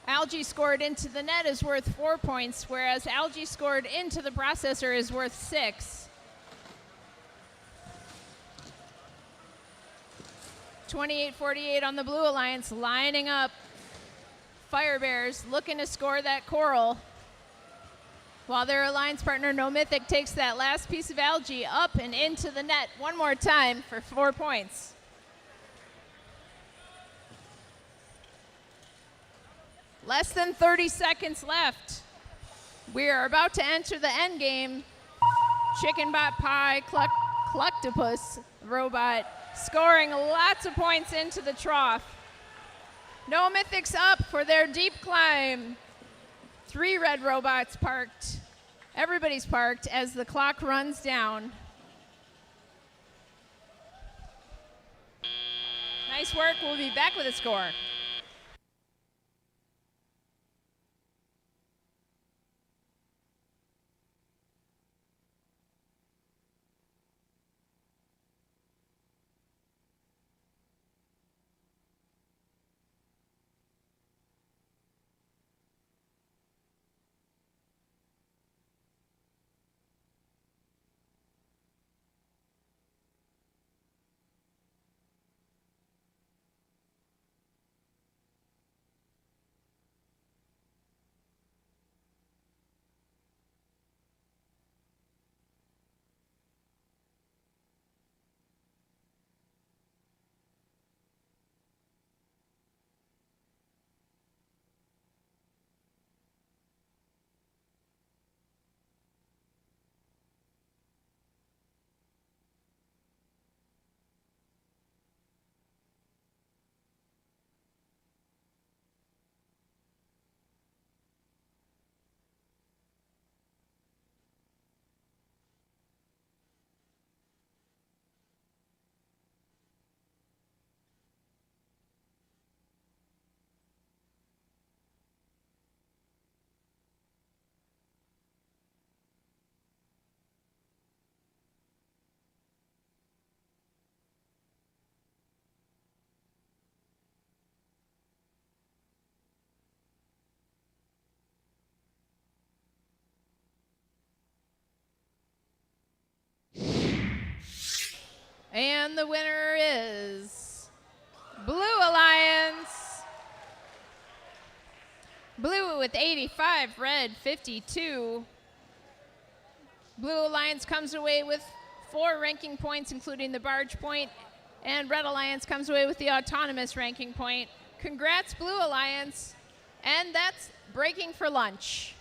Algae scored into the net is worth 4 points, whereas Algae scored into the processor is worth 6. 28-48 on the Blue Alliance, lining up. Fire Bears looking to score that coral, while their alliance partner No Mythic takes that last piece of Algae up and into the net one more time for 4 points. Less than 30 seconds left. We are about to enter the end game. Chicken Bot Pie, Cluctopus robot, scoring lots of points into the trough. No Mythics up for their deep climb. 3 red robots parked. Everybody's parked as the clock runs down. Nice work. We'll be back with a score. And the winner is Blue Alliance. Blue with 85, red 52. Blue Alliance comes away with 4 ranking points, including the barge point, and Red Alliance comes away with the autonomous ranking point. Congrats, Blue Alliance. And that's breaking for lunch.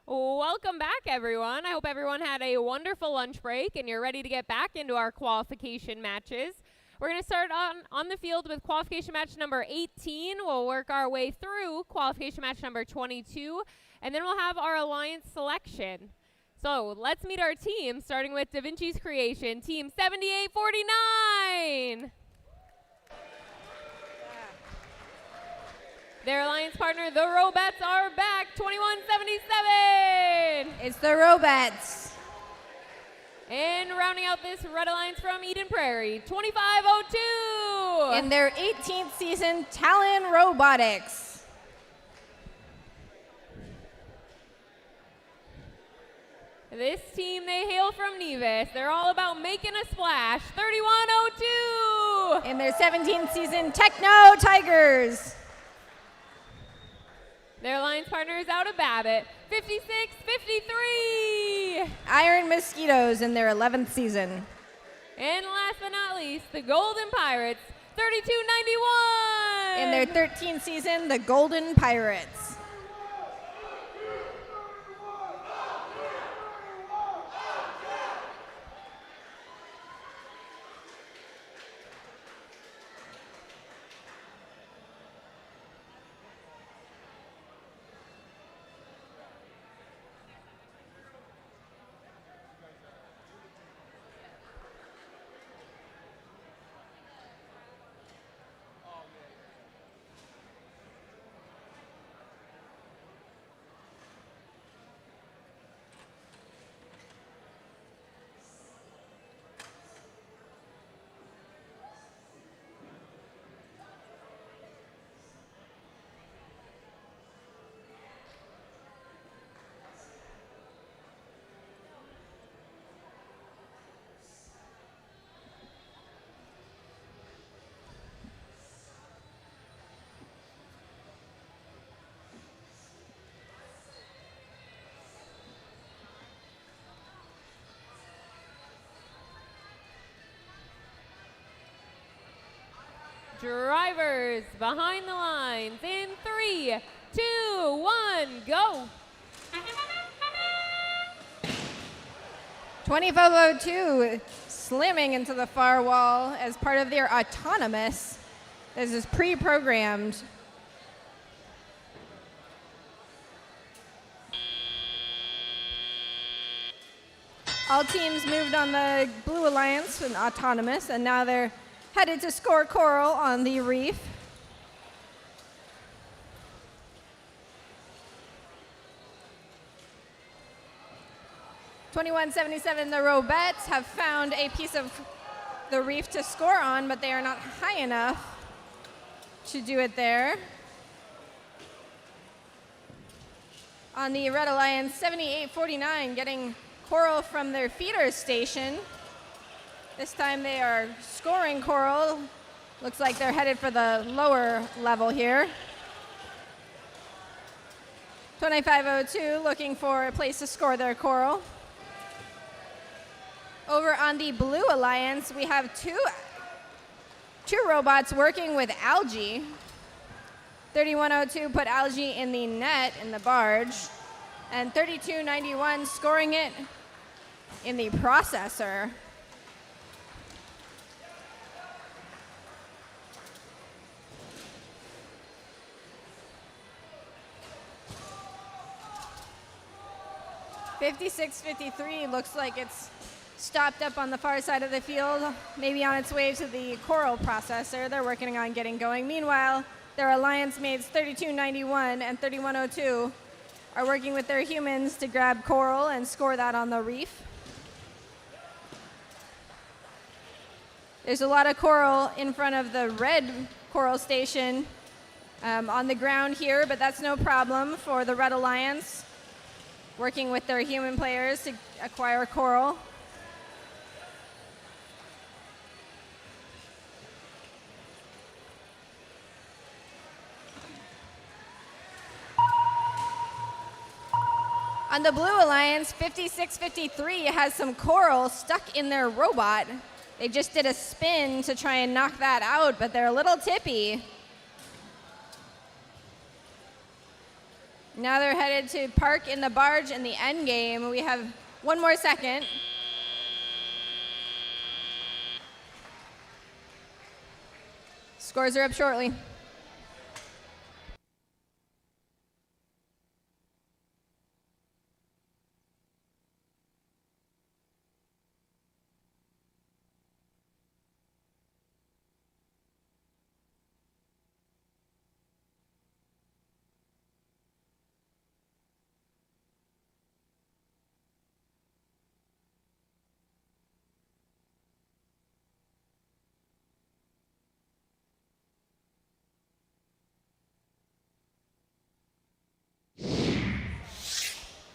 Welcome back, everyone. I hope everyone had a wonderful lunch break and you're ready to get back into our qualification matches. We're going to start on the field with qualification match number 18. We'll work our way through qualification match number 22, and then we'll have our alliance selection. So let's meet our team, starting with Da Vinci's Creation, team 7849. Their alliance partner, the Robettes, are back, 2177. It's the Robettes. And rounding out this Red Alliance from Eden Prairie, 2502. In their 18th season, Talon Robotics. This team, they hail from Nevis. They're all about making a splash, 3102. In their 17th season, Techno Tigers. Their alliance partner is out of Babbitt, 5653. Iron Mosquitoes in their 11th season. And last but not least, the Golden Pirates, 3291. In their 13th season, the Golden Pirates. Drivers behind the lines in 3, 2, 1, go. 2502 slamming into the far wall as part of their autonomous. This is pre-programmed. All teams moved on the Blue Alliance and autonomous, and now they're headed to score Coral on the reef. .2177, the Robettes have found a piece of the reef to score on, but they are not high enough to do it there. On the Red Alliance, 7849 getting Coral from their feeder station. This time they are scoring Coral. Looks like they're headed for the lower level here. 2502 looking for a place to score their Coral. Over on the Blue Alliance, we have two robots working with algae. 3102 put algae in the net in the barge, and 3291 scoring it in the processor. .5653 looks like it's stopped up on the far side of the field, maybe on its way to the Coral processor. They're working on getting going. Meanwhile, their alliance mates 3291 and 3102 are working with their humans to grab Coral and score that on the reef. There's a lot of Coral in front of the red Coral station on the ground here, but that's no problem for the Red Alliance, working with their human players to acquire Coral. On the Blue Alliance, 5653 has some Coral stuck in their robot. They just did a spin to try and knock that out, but they're a little tippy. Now they're headed to park in the barge in the end game. We have 1 more second. Scores are up shortly.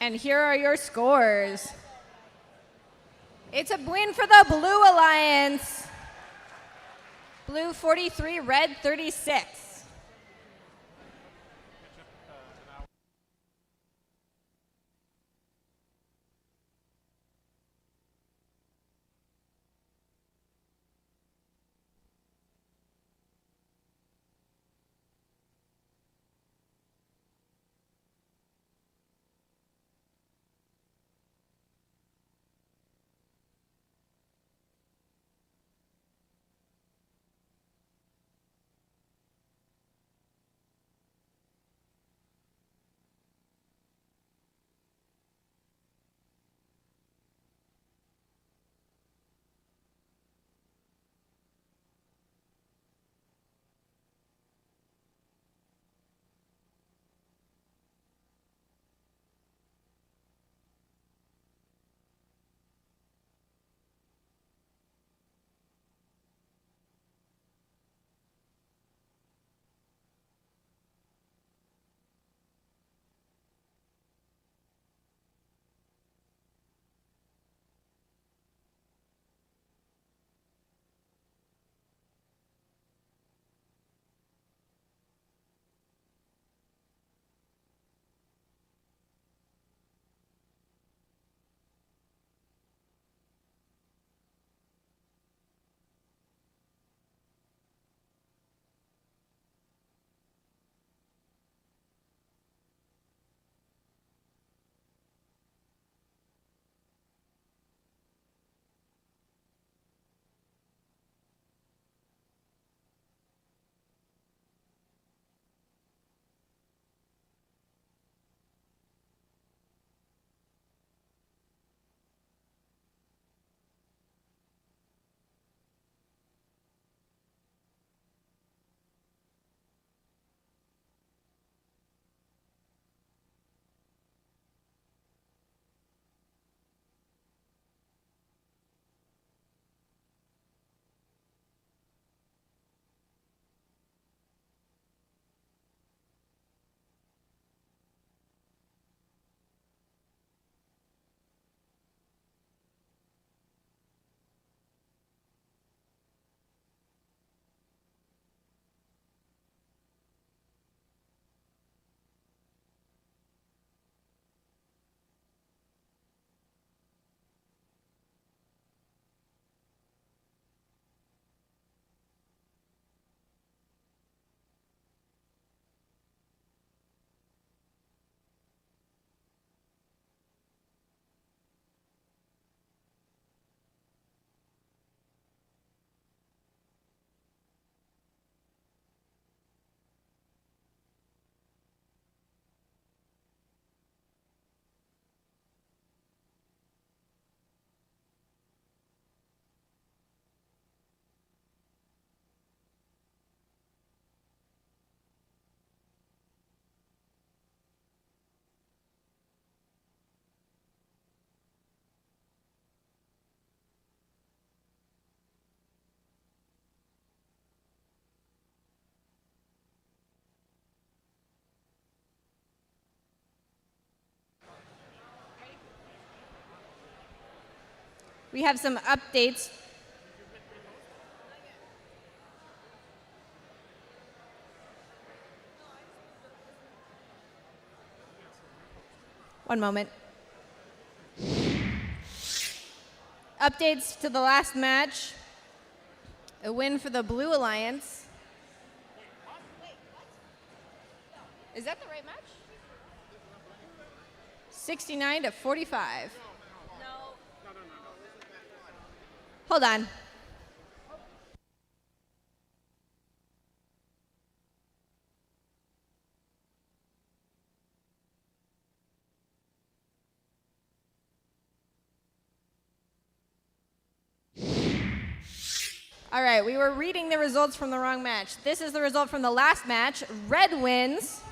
And here are your scores. It's a win for the Blue Alliance. Blue 43, red 36. We have some updates. One moment. Updates to the last match. A win for the Blue Alliance. Is that the right match? 69 to 45. Hold on. All right, we were reading the results from the wrong match. This is the result from the last match. Red wins.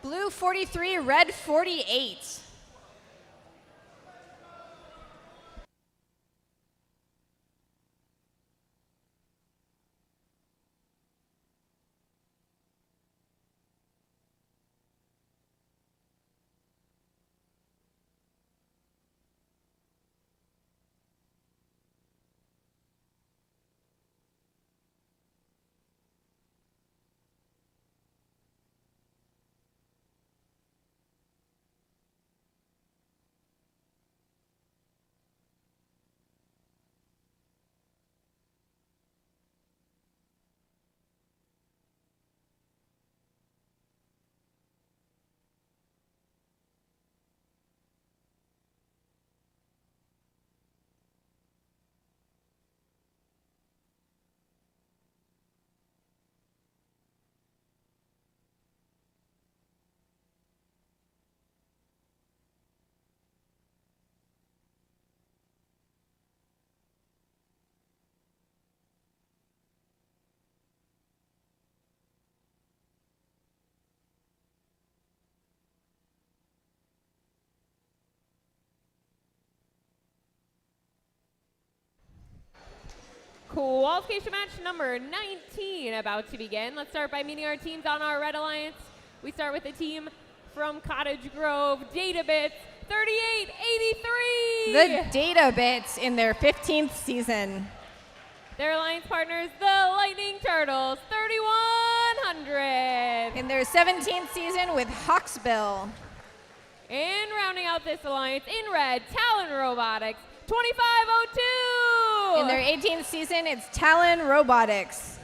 Blue 43, red 48. Qualification match number 19 about to begin. Let's start by meeting our teams on our Red Alliance. We start with the team from Cottage Grove, Databits, 3883. The Databits in their 15th season. Their alliance partners, the Lightning Turtles, 3100. In their 17th season with Hawksbill. And rounding out this alliance in red, Talon Robotics, 2502. In their 18th season, it's Talon Robotics.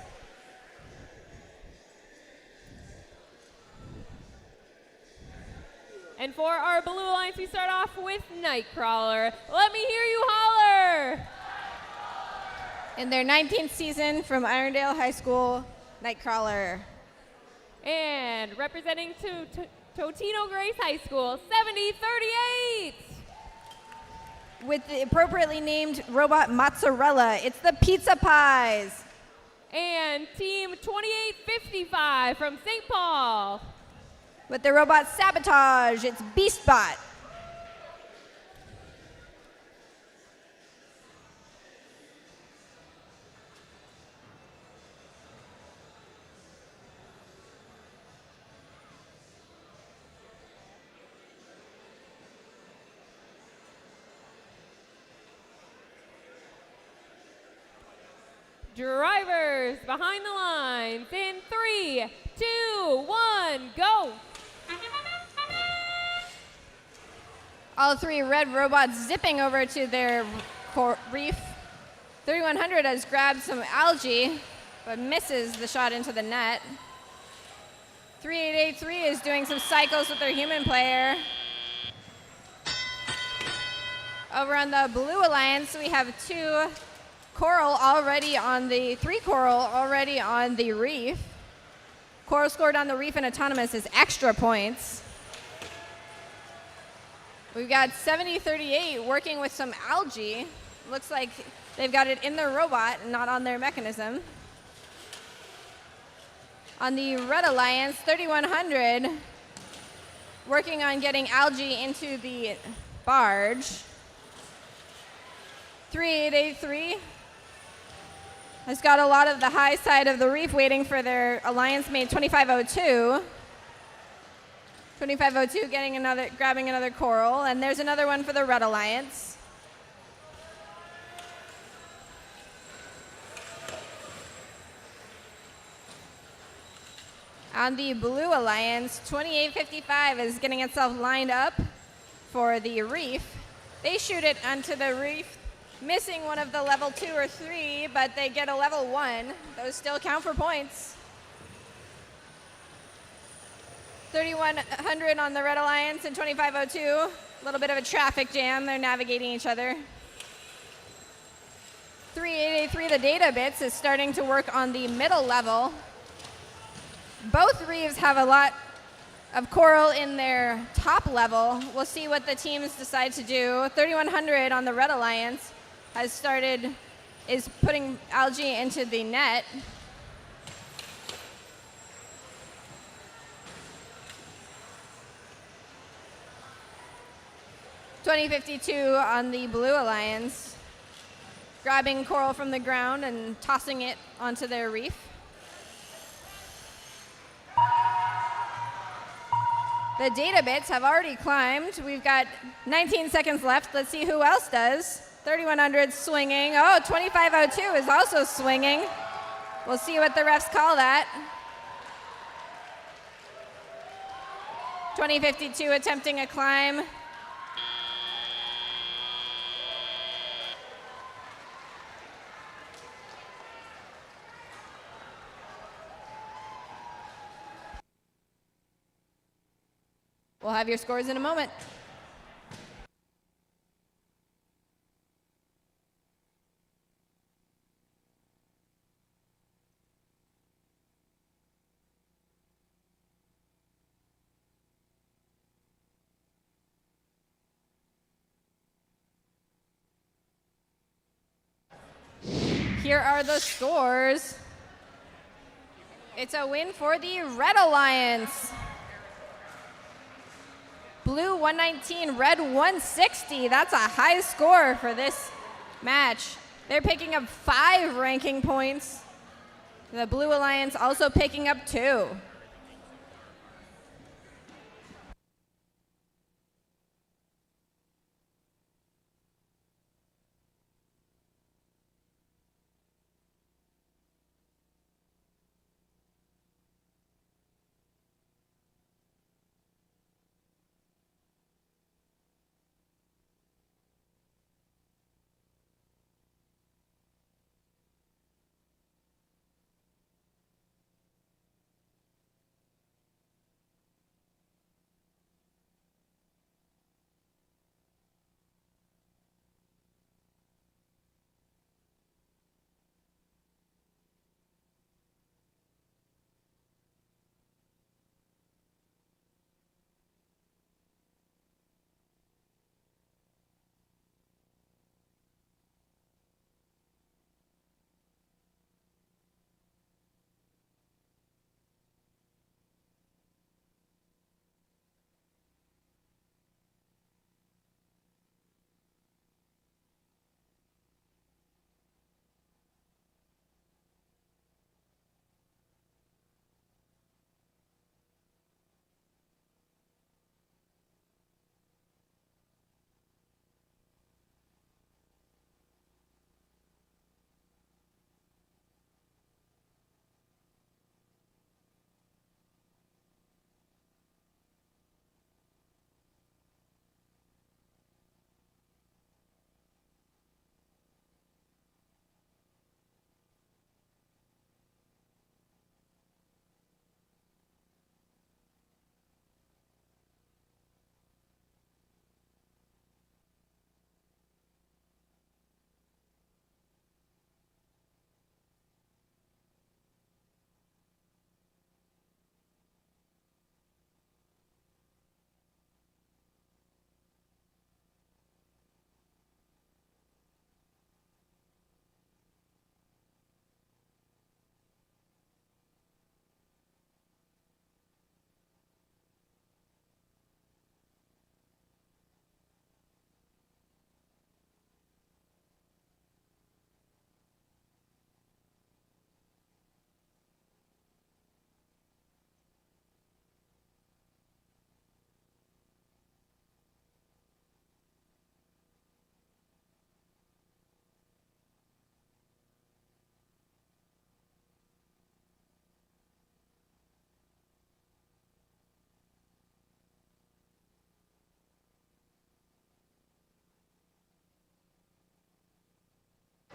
And for our Blue Alliance, we start off with Nightcrawler. Let me hear you holler. In their 19th season from Irondale High School, Nightcrawler. And representing Totino Grace High School, 7038. With the appropriately named robot Mozzarella, it's the Pizza Pies. And Team 2855 from St. Paul. With the robot Sabotage, it's Beastbot. Drivers behind the lines in 3, 2, 1, go. All three red robots zipping over to their reef. 3100 has grabbed some algae, but misses the shot into the net. 3883 is doing some cycles with their human player. Over on the Blue Alliance, we have three coral already on the reef. Coral scored on the reef and autonomous is extra points. We've got 7038 working with some algae. Looks like they've got it in their robot and not on their mechanism. On the Red Alliance, 3100 working on getting algae into the barge. 3883 has got a lot of the high side of the reef waiting for their alliance mate 2502. 2502 grabbing another coral, and there's another one for the Red Alliance. On the Blue Alliance, 2855 is getting itself lined up for the reef. They shoot it onto the reef, missing one of the level 2 or 3, but they get a level 1. Those still count for points. 3100 on the Red Alliance and 2502. A little bit of a traffic jam. They're navigating each other. 3883, the data bits, is starting to work on the middle level. Both reefs have a lot of coral in their top level. We'll see what the teams decide to do. 3100 on the Red Alliance is putting algae into the net. .2052 on the Blue Alliance, grabbing coral from the ground and tossing it onto their reef. The data bits have already climbed. We've got 19 seconds left. Let's see who else does. 3100 swinging. Oh, 2502 is also swinging. We'll see what the refs call that. 2052 attempting a climb. We'll have your scores in a moment. Here are the scores. It's a win for the Red Alliance. Blue 119, red 160. That's a high score for this match. They're picking up 5 ranking points. The Blue Alliance also picking up 2.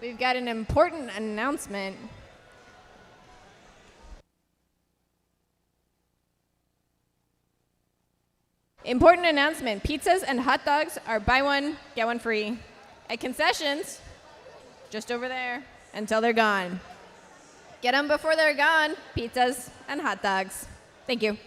We've got an important announcement. Important announcement. Pizzas and hot dogs are buy one, get one free. At concessions, just over there, until they're gone. Get them before they're gone. Pizzas and hot dogs. Thank you.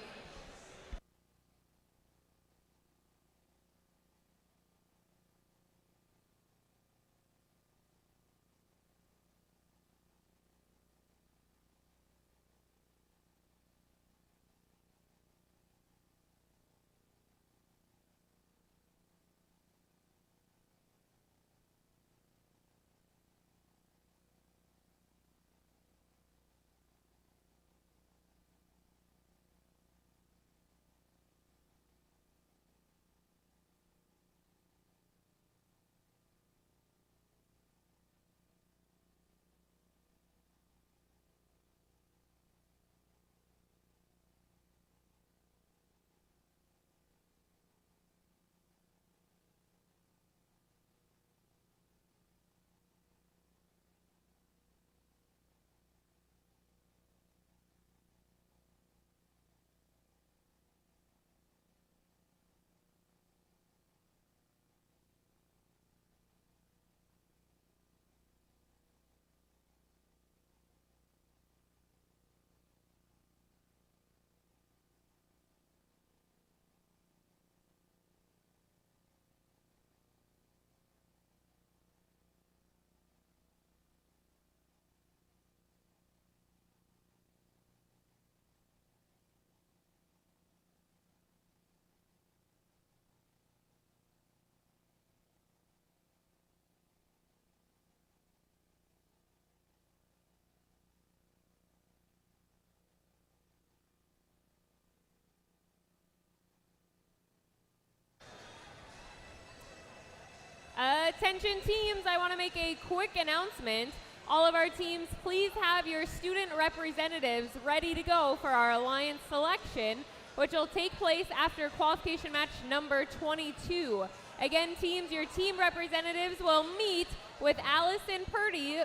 Attention teams, I want to make a quick announcement. All of our teams, please have your student representatives ready to go for our Alliance selection, which will take place after qualification match number 22. Again, teams, your team representatives will meet with Allison Purdy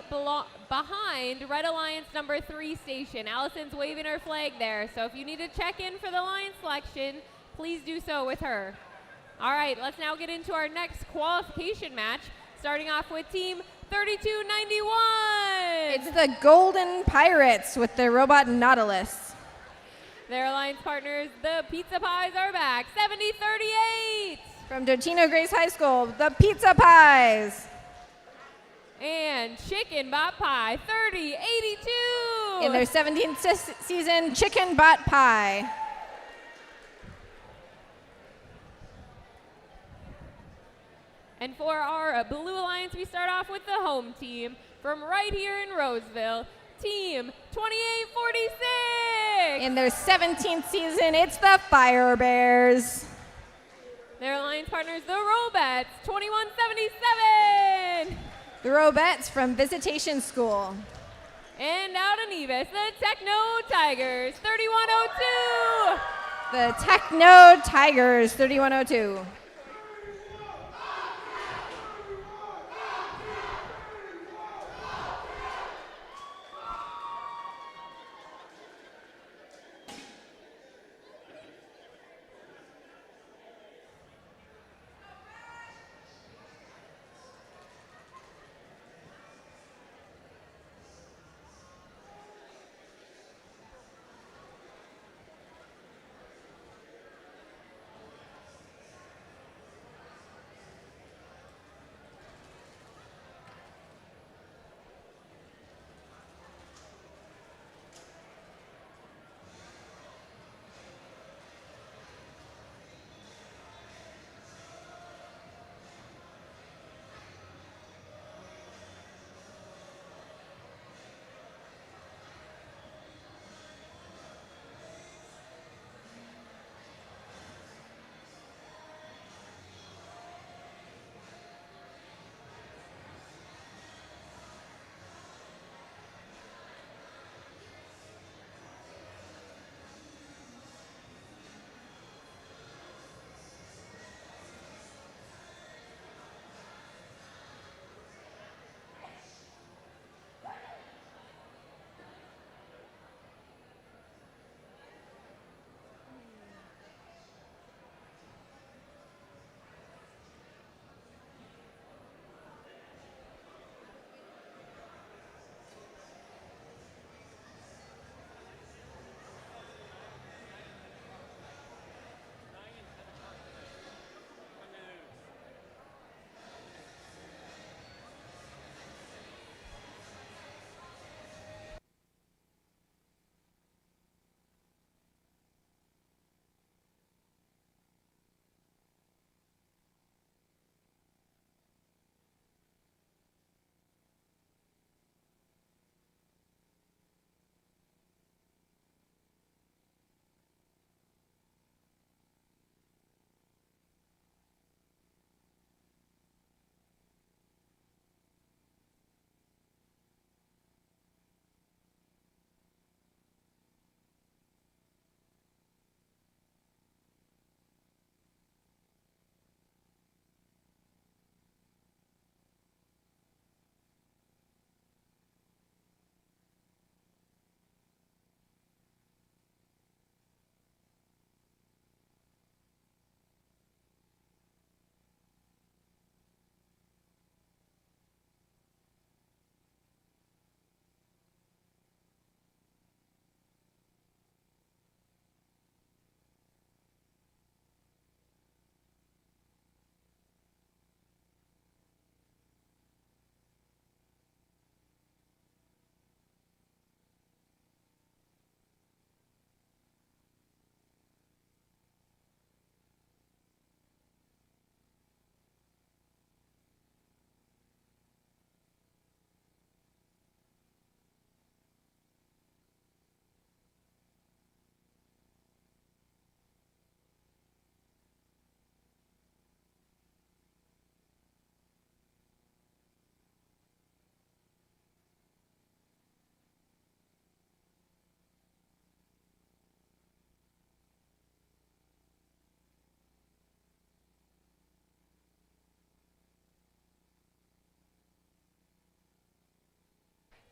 behind Red Alliance number 3 station. Allison's waving her flag there, so if you need to check in for the Alliance selection, please do so with her. All right, let's now get into our next qualification match, starting off with team 3291. It's the Golden Pirates with their robot Nautilus. Their alliance partners, the Pizza Pies, are back. 7038. From Dotino Grace High School, the Pizza Pies. And Chicken Bot Pie, 3082. In their 17th season, Chicken Bot Pie. And for our Blue Alliance, we start off with the home team from right here in Roseville, Team 2846. In their 17th season, it's the Fire Bears. Their alliance partners, the Robettes, 2177. The Robettes from Visitation School. And out in Nevis, the Techno Tigers, 3102. The Techno Tigers, 3102.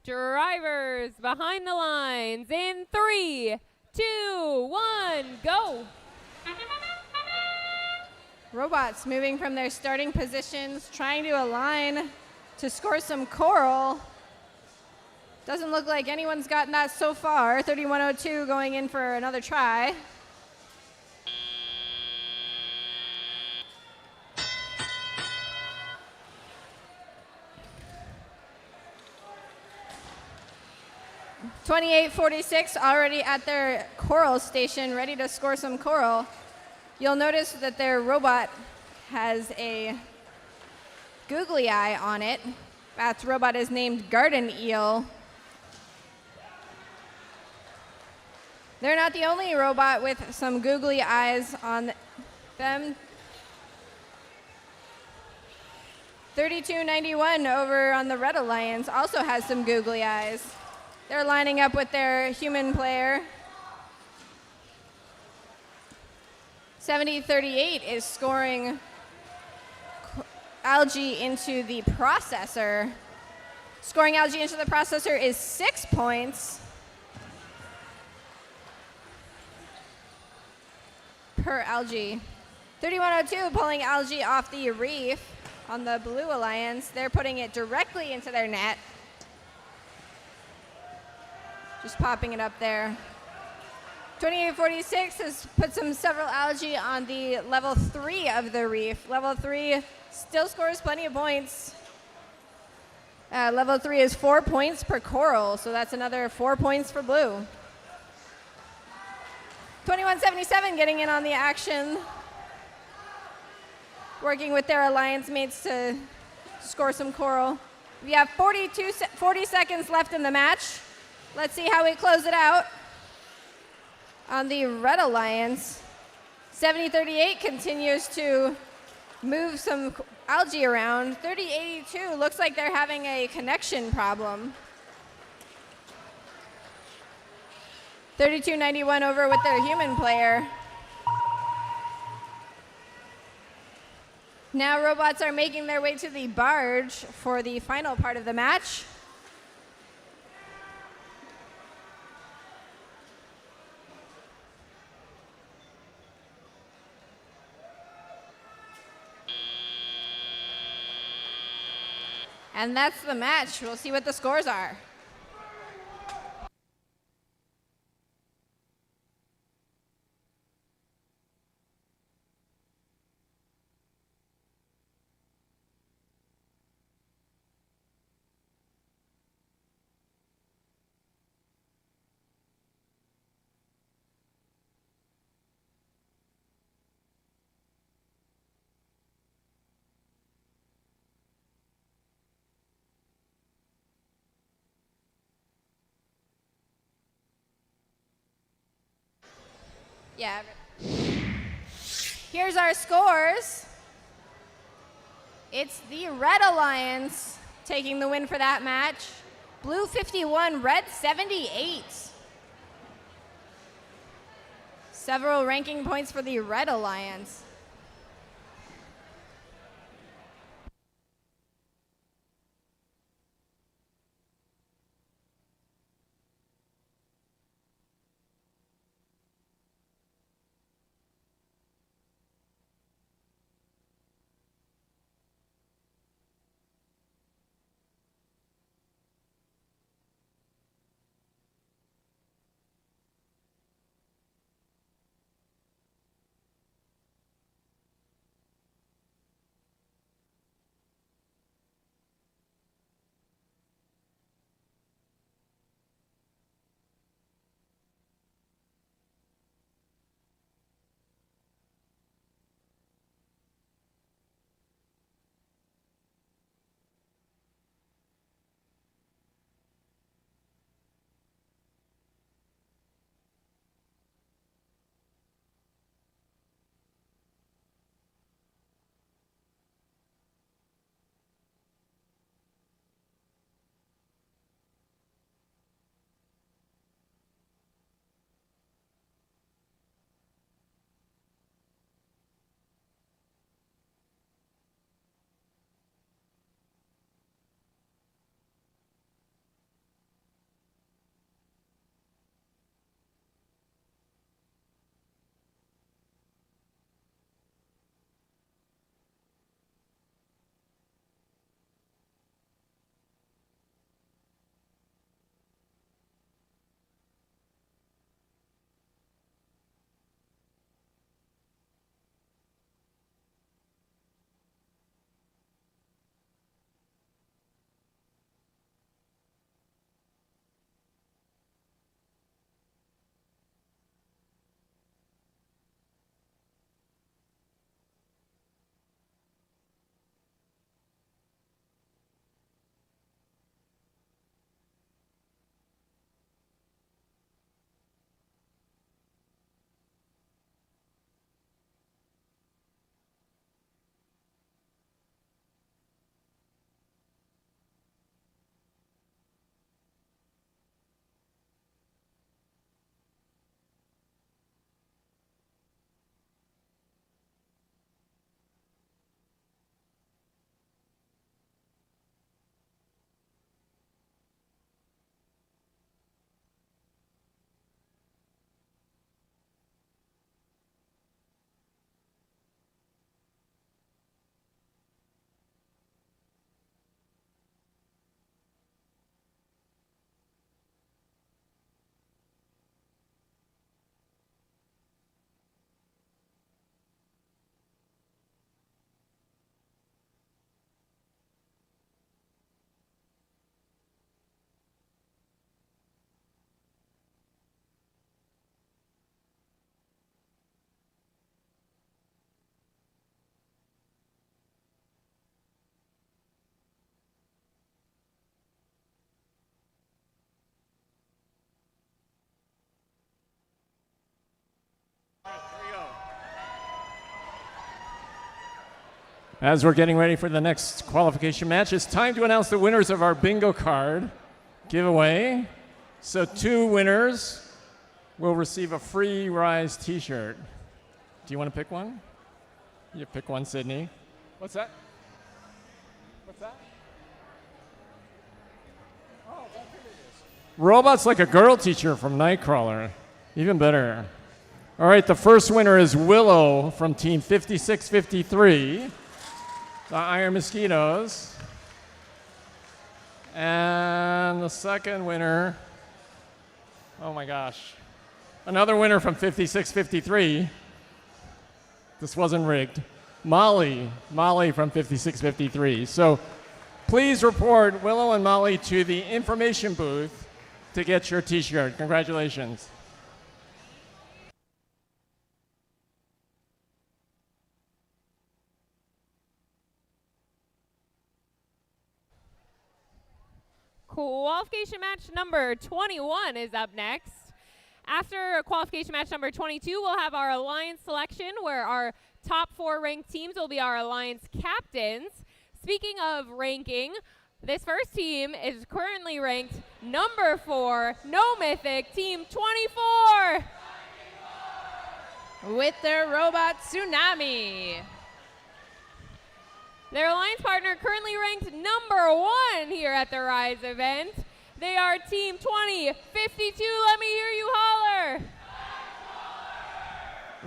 Drivers behind the lines in 3, 2, 1, go. Robots moving from their starting positions, trying to align to score some coral. Doesn't look like anyone's gotten that so far. 3102 going in for another try. .2846 already at their coral station, ready to score some coral. You'll notice that their robot has a googly eye on it. That robot is named Garden Eel. They're not the only robot with some googly eyes on them. 3291 over on the Red Alliance also has some googly eyes. They're lining up with their human player. 7038 is scoring algae into the processor. Scoring algae into the processor is 6 points per algae. 3102 pulling algae off the reef on the Blue Alliance. They're putting it directly into their net. Just popping it up there. 2846 has put several algae on the level 3 of the reef. Level 3 still scores plenty of points. Level 3 is 4 points per coral, so that's another 4 points for blue. 2177 getting in on the action, working with their alliance mates to score some coral. We have 40 seconds left in the match. Let's see how we close it out. On the Red Alliance, 7038 continues to move some algae around. 3082 looks like they're having a connection problem. 3291 over with their human player. Now robots are making their way to the barge for the final part of the match. And that's the match. We'll see what the scores are. Yeah. Here's our scores. It's the Red Alliance taking the win for that match. Blue 51, Red 78. Several ranking points for the Red Alliance. As we're getting ready for the next qualification match, it's time to announce the winners of our bingo card giveaway. So 2 winners will receive a free Rise t-shirt. Do you want to pick one? You pick one, Sydney. What's that? What's that? Oh, that's what it is. Robot's like a girl teacher from Nightcrawler. Even better. All right, the first winner is Willow from Team 5653, the Iron Mosquitoes. And the second winner, oh my gosh, another winner from 5653. This wasn't rigged. Molly from 5653. So please report Willow and Molly to the information booth to get your t-shirt. Congratulations. Qualification match number 21 is up next. After qualification match number 22, we'll have our alliance selection where our top 4 ranked teams will be our alliance captains. Speaking of ranking, this first team is currently ranked number 4, No Mythic, Team 24. With their robot Tsunami. Their alliance partner currently ranked number 1 here at the Rise event. They are Team 2052. Let me hear you holler.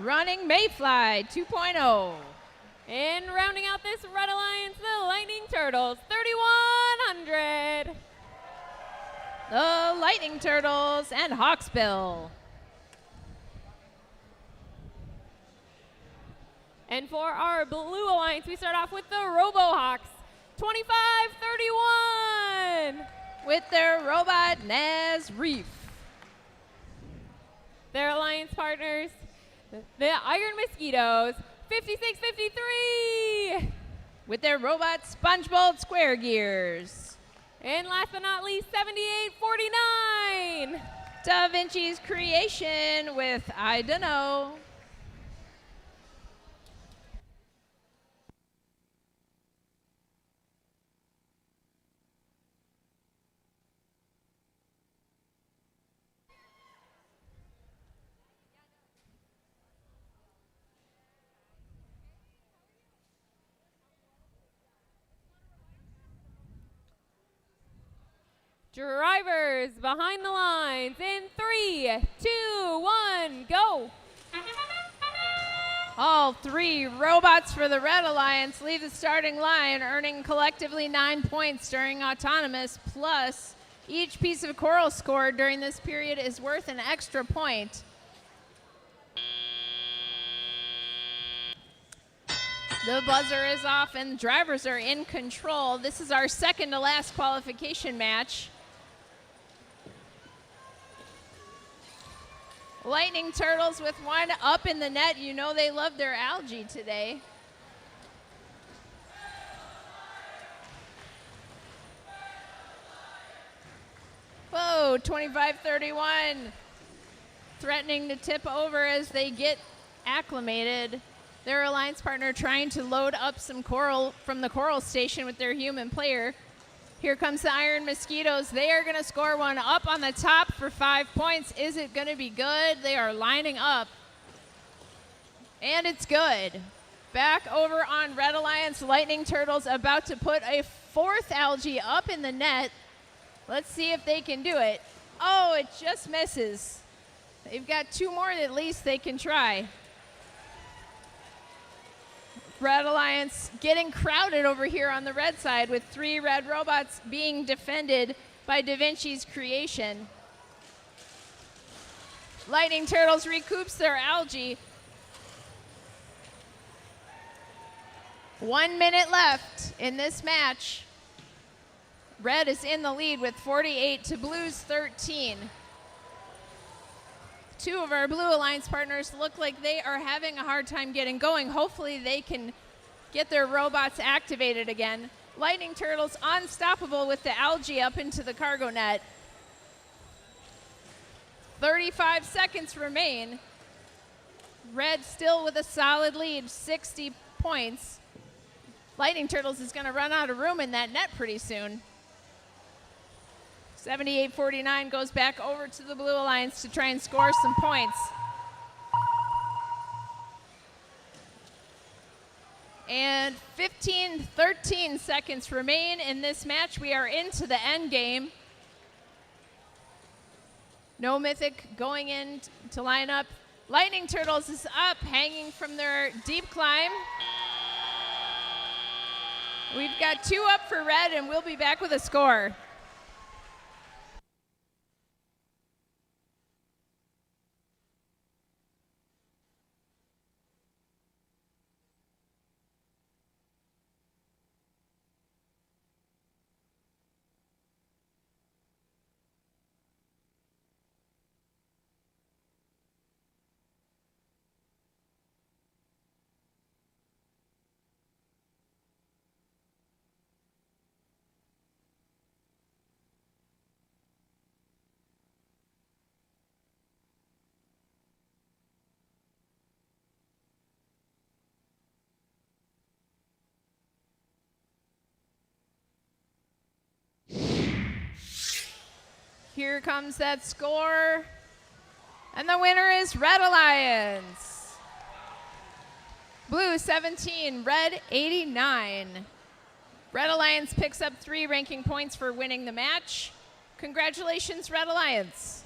Running Mayfly 2.0. And rounding out this Red Alliance, the Lightning Turtles 3100. The Lightning Turtles and Hawksbill. And for our Blue Alliance, we start off with the RoboHawks 2531. With their robot Naz Reef. Their alliance partners, the Iron Mosquitoes 5653. With their robot SpongeBob Square Gears. And last but not least, 7849. Da Vinci's Creation with I Dunno. Drivers behind the lines in 3, 2, 1, go. All 3 robots for the Red Alliance leave the starting line, earning collectively 9 points during Autonomous, plus each piece of coral scored during this period is worth an extra point. The buzzer is off and drivers are in control. This is our second to last qualification match. Lightning Turtles with one up in the net. You know they love their algae today. Whoa, 25-31. Threatening to tip over as they get acclimated. Their alliance partner trying to load up some coral from the coral station with their human player. Here comes the Iron Mosquitoes. They are going to score one up on the top for 5 points. Is it going to be good? They are lining up. And it's good. Back over on Red Alliance, Lightning Turtles about to put a 4th algae up in the net. Let's see if they can do it. Oh, it just misses. They've got 2 more at least they can try. Red Alliance getting crowded over here on the red side with 3 red robots being defended by Da Vinci's Creation. Lightning Turtles recoups their algae. 1 minute left in this match. Red is in the lead with 48 to Blue's 13. 2 of our Blue Alliance partners look like they are having a hard time getting going. Hopefully they can get their robots activated again. Lightning Turtles unstoppable with the algae up into the cargo net. 35 seconds remain. Red still with a solid lead, 60 points. Lightning Turtles is going to run out of room in that net pretty soon. 78-49 goes back over to the Blue Alliance to try and score some points. And 13 seconds remain in this match. We are into the end game. No Mythic going in to line up. Lightning Turtles is up, hanging from their deep climb. We've got 2 up for red, and we'll be back with a score. Here comes that score. And the winner is Red Alliance. Blue 17, Red 89. Red Alliance picks up 3 ranking points for winning the match. Congratulations, Red Alliance.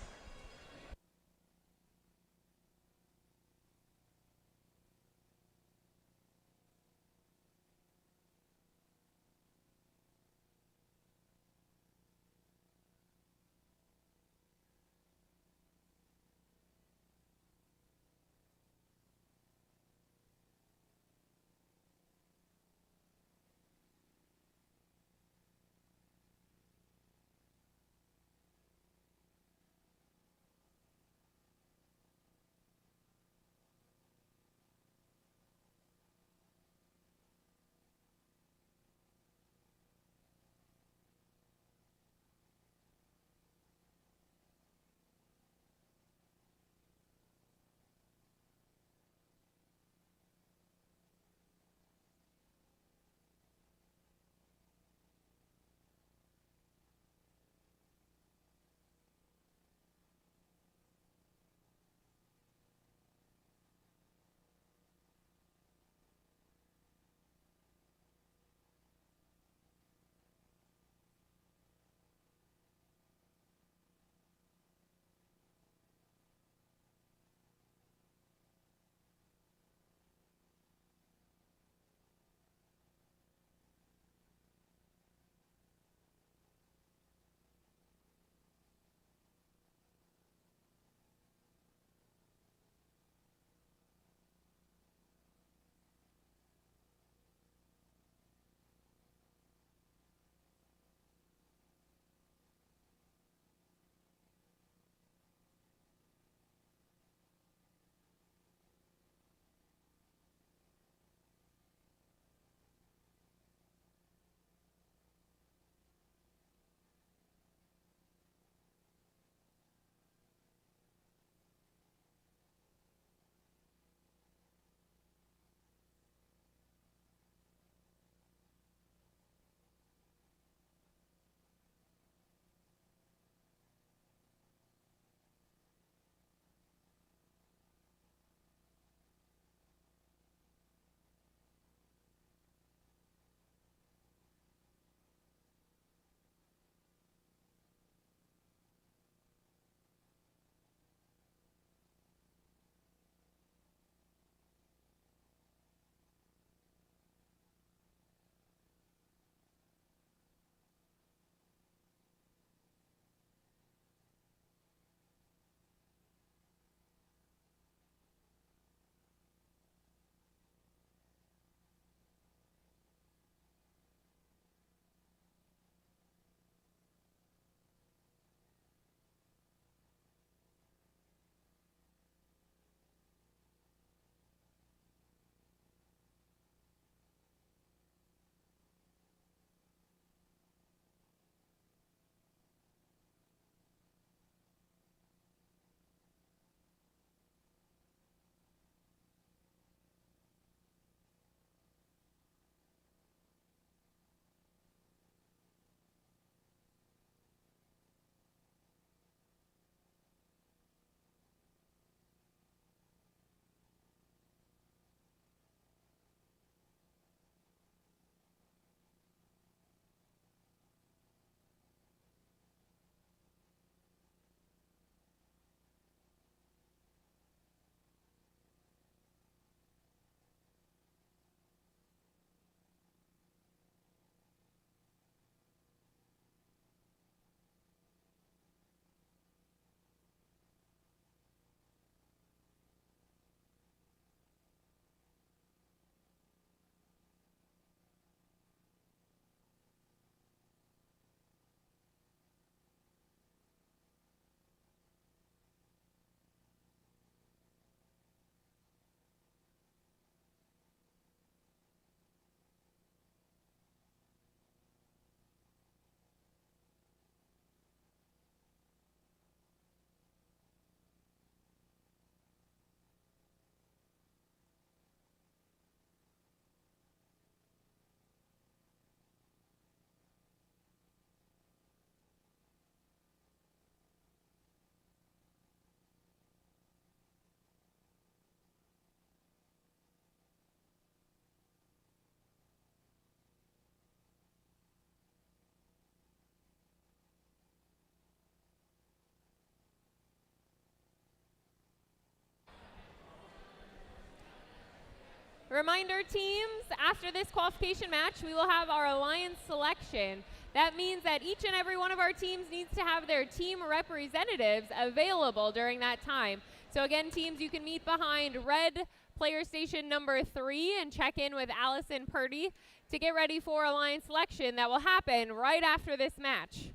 Reminder teams, after this qualification match, we will have our alliance selection. That means that each and every one of our teams needs to have their team representatives available during that time. So again, teams, you can meet behind red player station number 3 and check in with Allison Purdy to get ready for alliance selection that will happen right after this match.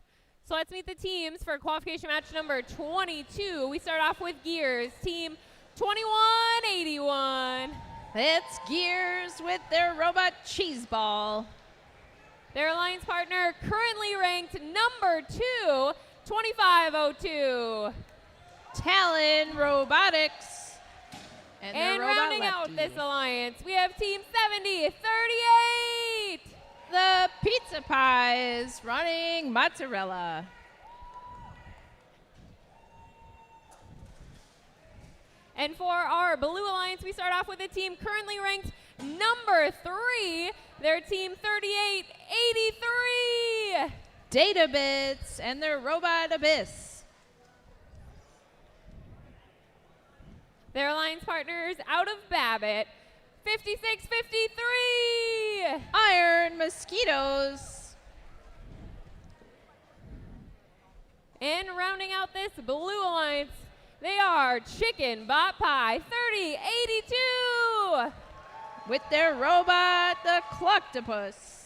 So let's meet the teams for qualification match number 22. We start off with Gears, team 2181. It's Gears with their robot cheese ball. Their alliance partner currently ranked number 2, 2502. Talon Robotics. And rounding out this alliance, we have team 7038. The Pizza Pies running mozzarella. And for our Blue Alliance, we start off with a team currently ranked number 3. Their team 3883. Data Bits and their Robot Abyss. Their alliance partners out of Babbitt, 5653. Iron Mosquitoes. And rounding out this Blue Alliance, they are Chicken Bot Pie 3082. With their robot, the Clucktopus.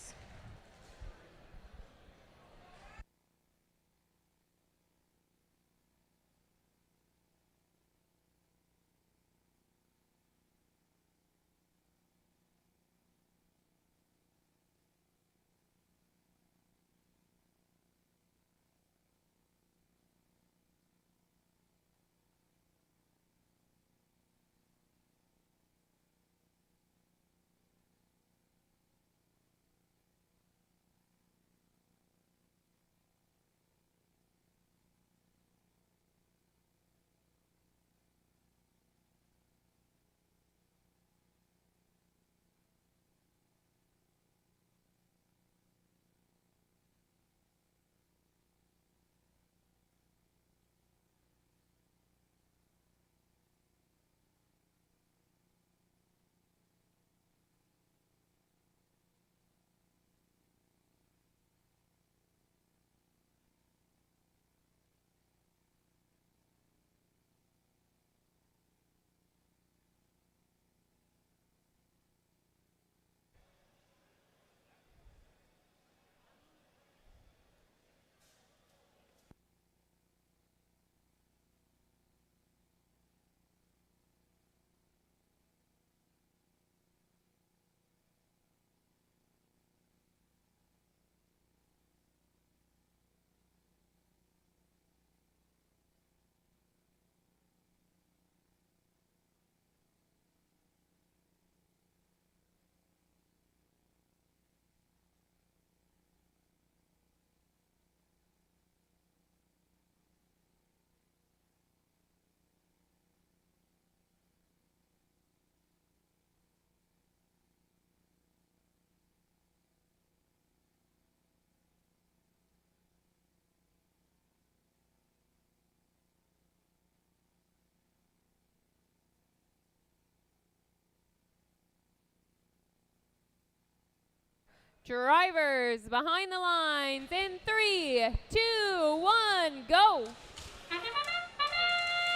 Drivers behind the lines in 3, 2, 1, go.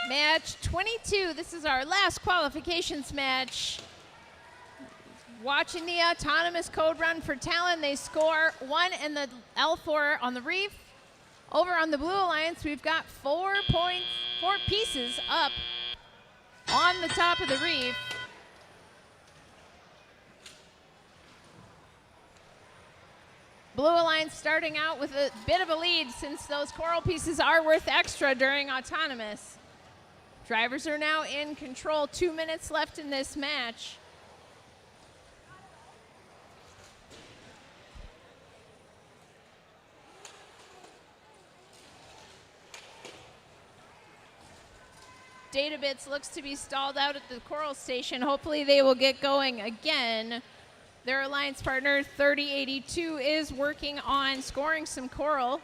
Match 22. This is our last qualifications match. Watching the autonomous code run for Talon, they score 1 in the L4 on the reef. Over on the Blue Alliance, we've got 4 pieces up on the top of the reef. Blue Alliance starting out with a bit of a lead since those coral pieces are worth extra during autonomous. Drivers are now in control. 2 minutes left in this match. Data Bits looks to be stalled out at the coral station. Hopefully they will get going again. Their alliance partner, 3082, is working on scoring some coral.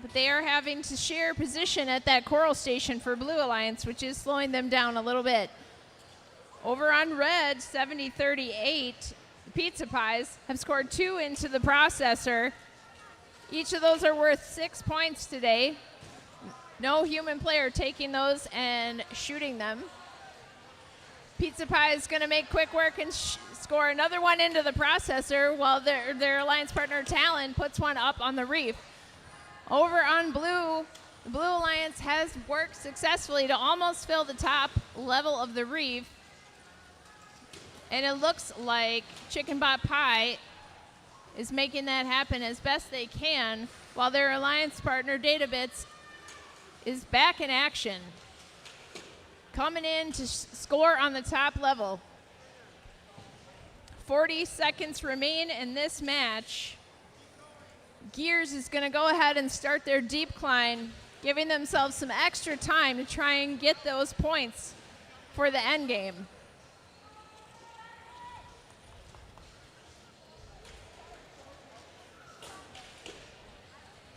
But they are having to share position at that coral station for Blue Alliance, which is slowing them down a little bit. Over on red, 70-38, Pizza Pies have scored 2 into the processor. Each of those are worth 6 points today. No human player taking those and shooting them. Pizza Pie is going to make quick work and score another one into the processor while their alliance partner Talon puts one up on the reef. Over on blue, the Blue Alliance has worked successfully to almost fill the top level of the reef. And it looks like Chicken Pot Pie is making that happen as best they can, while their alliance partner Databits is back in action, coming in to score on the top level. 40 seconds remain in this match. Gears is going to go ahead and start their deep climb, giving themselves some extra time to try and get those points for the end game.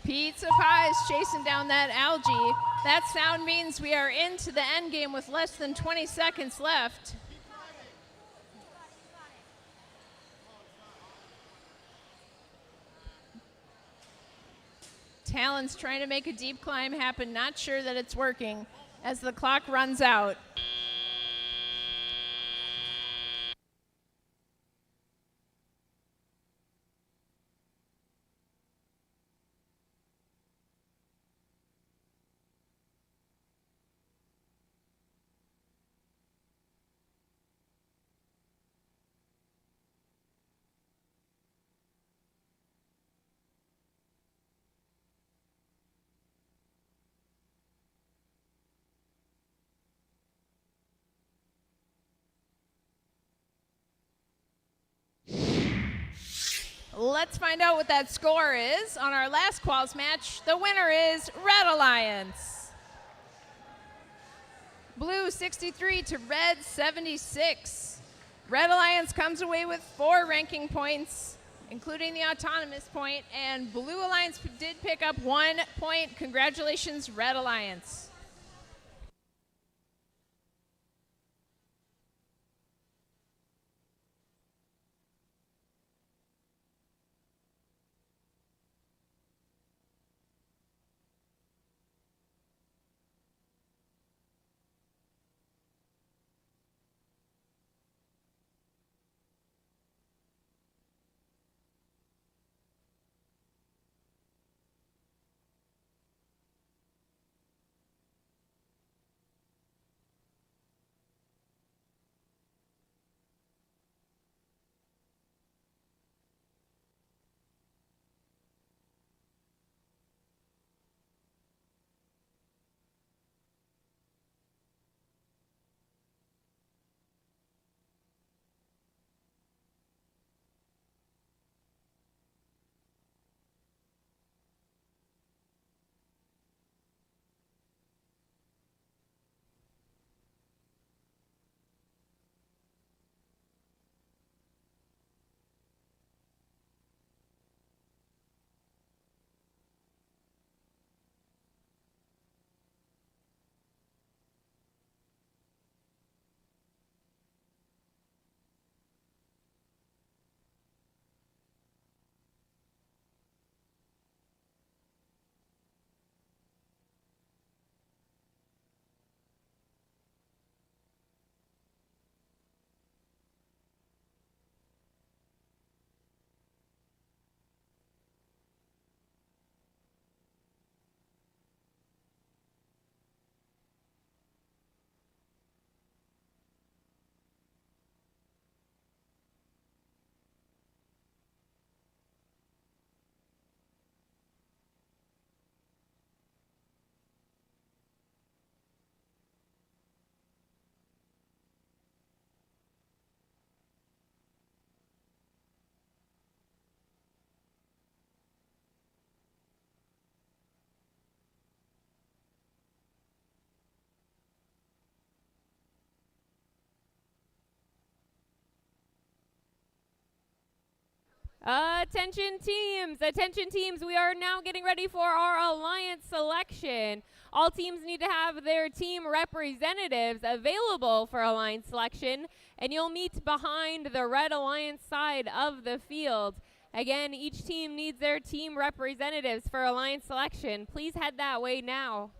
Pizza Pie is chasing down that algae. That sound means we are into the end game with less than 20 seconds left. Talon's trying to make a deep climb happen, not sure that it's working as the clock runs out. Let's find out what that score is. On our last quals match, the winner is Red Alliance. Blue 63 to Red 76. Red Alliance comes away with 4 ranking points, including the autonomous point, and Blue Alliance did pick up 1 point. Congratulations, Red Alliance. Attention teams, we are now getting ready for our alliance selection. All teams need to have their team representatives available for alliance selection, and you'll meet behind the red alliance side of the field. Again, each team needs their team representatives for alliance selection. Please head that way now.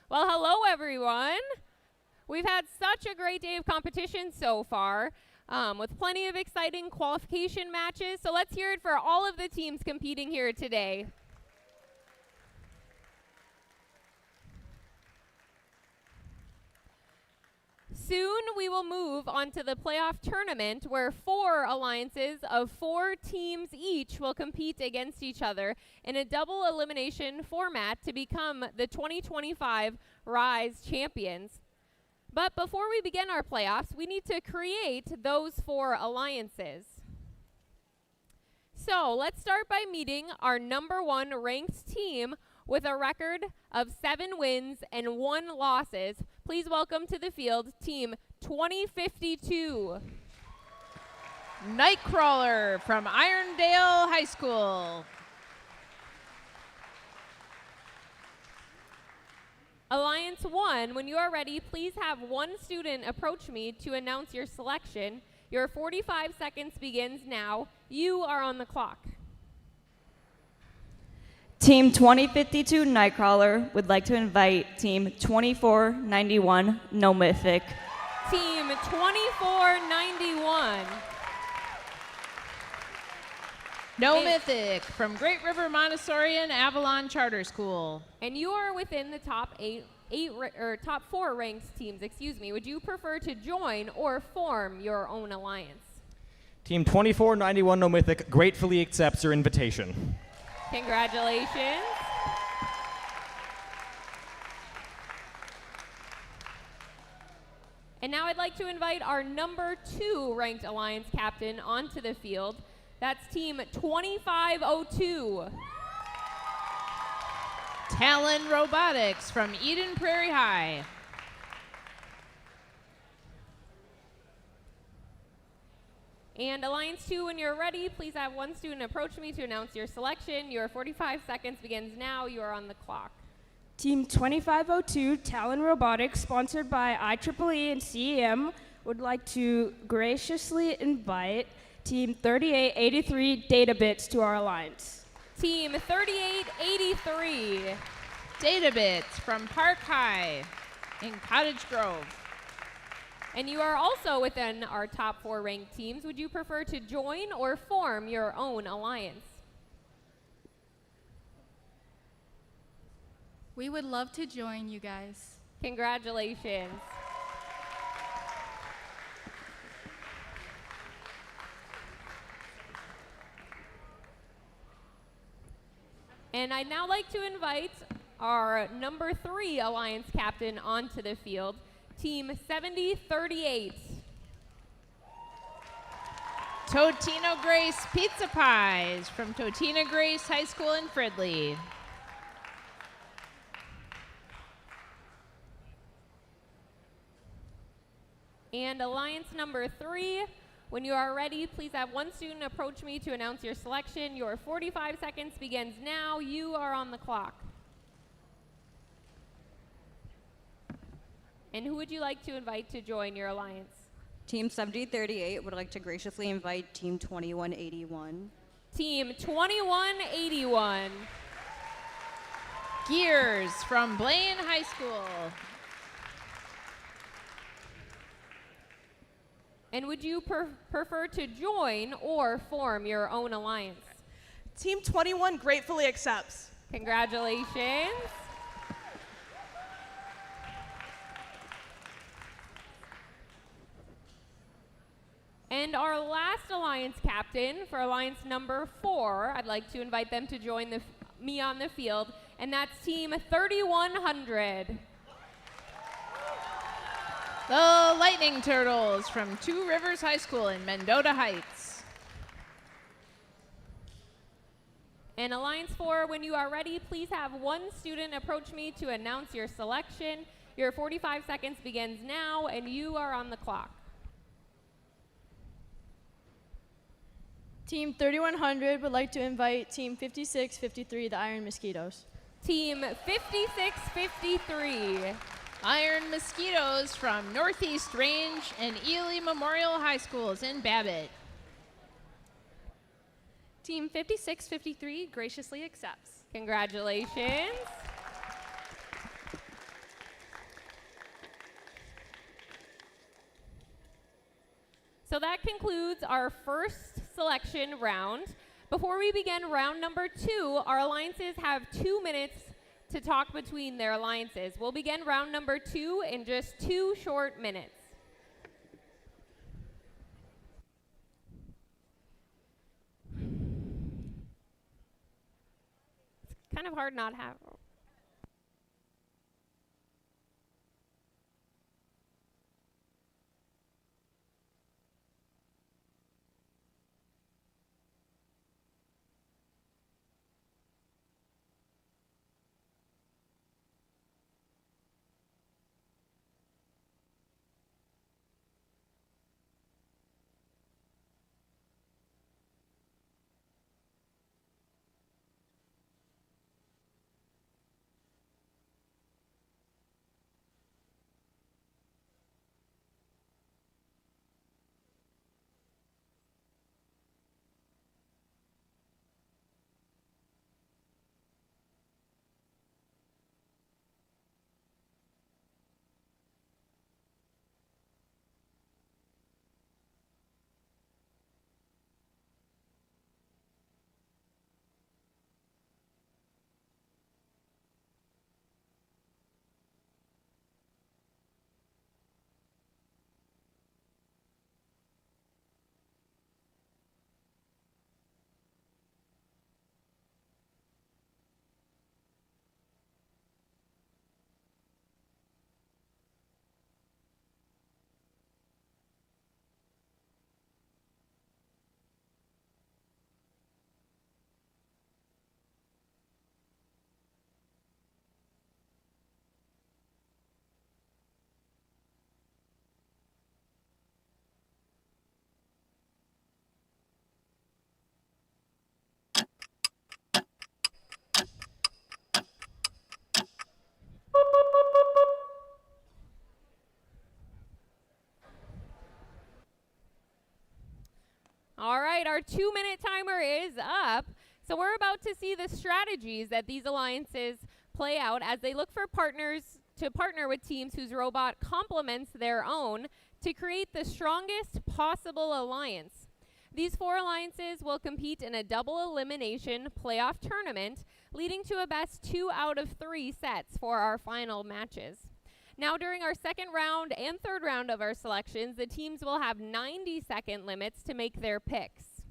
Well, hello everyone. We've had such a great day of competition so far, with plenty of exciting qualification matches. So let's hear it for all of the teams competing here today. Soon we will move on to the playoff tournament where 4 alliances of 4 teams each will compete against each other in a double elimination format to become the 2025 Rise champions. But before we begin our playoffs, we need to create those 4 alliances. So let's start by meeting our number 1 ranked team with a record of 7 wins and 1 losses. Please welcome to the field Team 2052. Nightcrawler from Irondale High School. Alliance 1, when you are ready, please have 1 student approach me to announce your selection. Your 45 seconds begins now. You are on the clock. Team 2052 Nightcrawler would like to invite Team 2491 No Mythic. Team 2491. No Mythic from Great River Montessori and Avalon Charter School. And you are within the top top 4 ranked teams, excuse me. Would you prefer to join or form your own alliance? Team 2491 No Mythic gratefully accepts your invitation. Congratulations. And now I'd like to invite our number 2 ranked alliance captain onto the field. That's Team 2502. Talon Robotics from Eden Prairie High. And Alliance 2, when you're ready, please have 1 student approach me to announce your selection. Your 45 seconds begins now. You are on the clock. Team 2502, Talon Robotics, sponsored by IEEE and CEM, would like to graciously invite Team 3883 Databits to our alliance. Team 3883. Databits from Park High in Cottage Grove. And you are also within our top 4 ranked teams. Would you prefer to join or form your own alliance? We would love to join you guys. Congratulations. And I'd now like to invite our number 3 alliance captain onto the field, Team 7038. Totino Grace Pizza Pies from Totina Grace High School in Fridley. And alliance number 3, when you are ready, please have 1 student approach me to announce your selection. Your 45 seconds begins now. You are on the clock. And who would you like to invite to join your alliance? Team 7038 would like to graciously invite Team 2181. Team 2181. Gears from Blaine High School. And would you prefer to join or form your own alliance? Team 21 gratefully accepts. Congratulations. And our last alliance captain for alliance number 4, I'd like to invite them to join me on the field, and that's Team 3100. The Lightning Turtles from Two Rivers High School in Mendota Heights. And Alliance 4, when you are ready, please have 1 student approach me to announce your selection. Your 45 seconds begins now, and you are on the clock. Team 3100 would like to invite Team 5653, the Iron Mosquitoes. Team 5653. Iron Mosquitoes from Northeast Range and Ely Memorial High Schools in Babbitt. Team 5653 graciously accepts. Congratulations. So that concludes our first selection round. Before we begin round number 2, our alliances have 2 minutes to talk between their alliances. We'll begin round number 2 in just 2 short minutes. It's kind of hard not have. 2-minute timer is up. So we're about to see the strategies that these alliances play out as they look for partners to partner with teams whose robot complements their own to create the strongest possible alliance. These 4 alliances will compete in a double elimination playoff tournament, leading to a best 2 out of 3 sets for our final matches. Now, during our second round and third round of our selections, the teams will have 90-second limits to make their picks.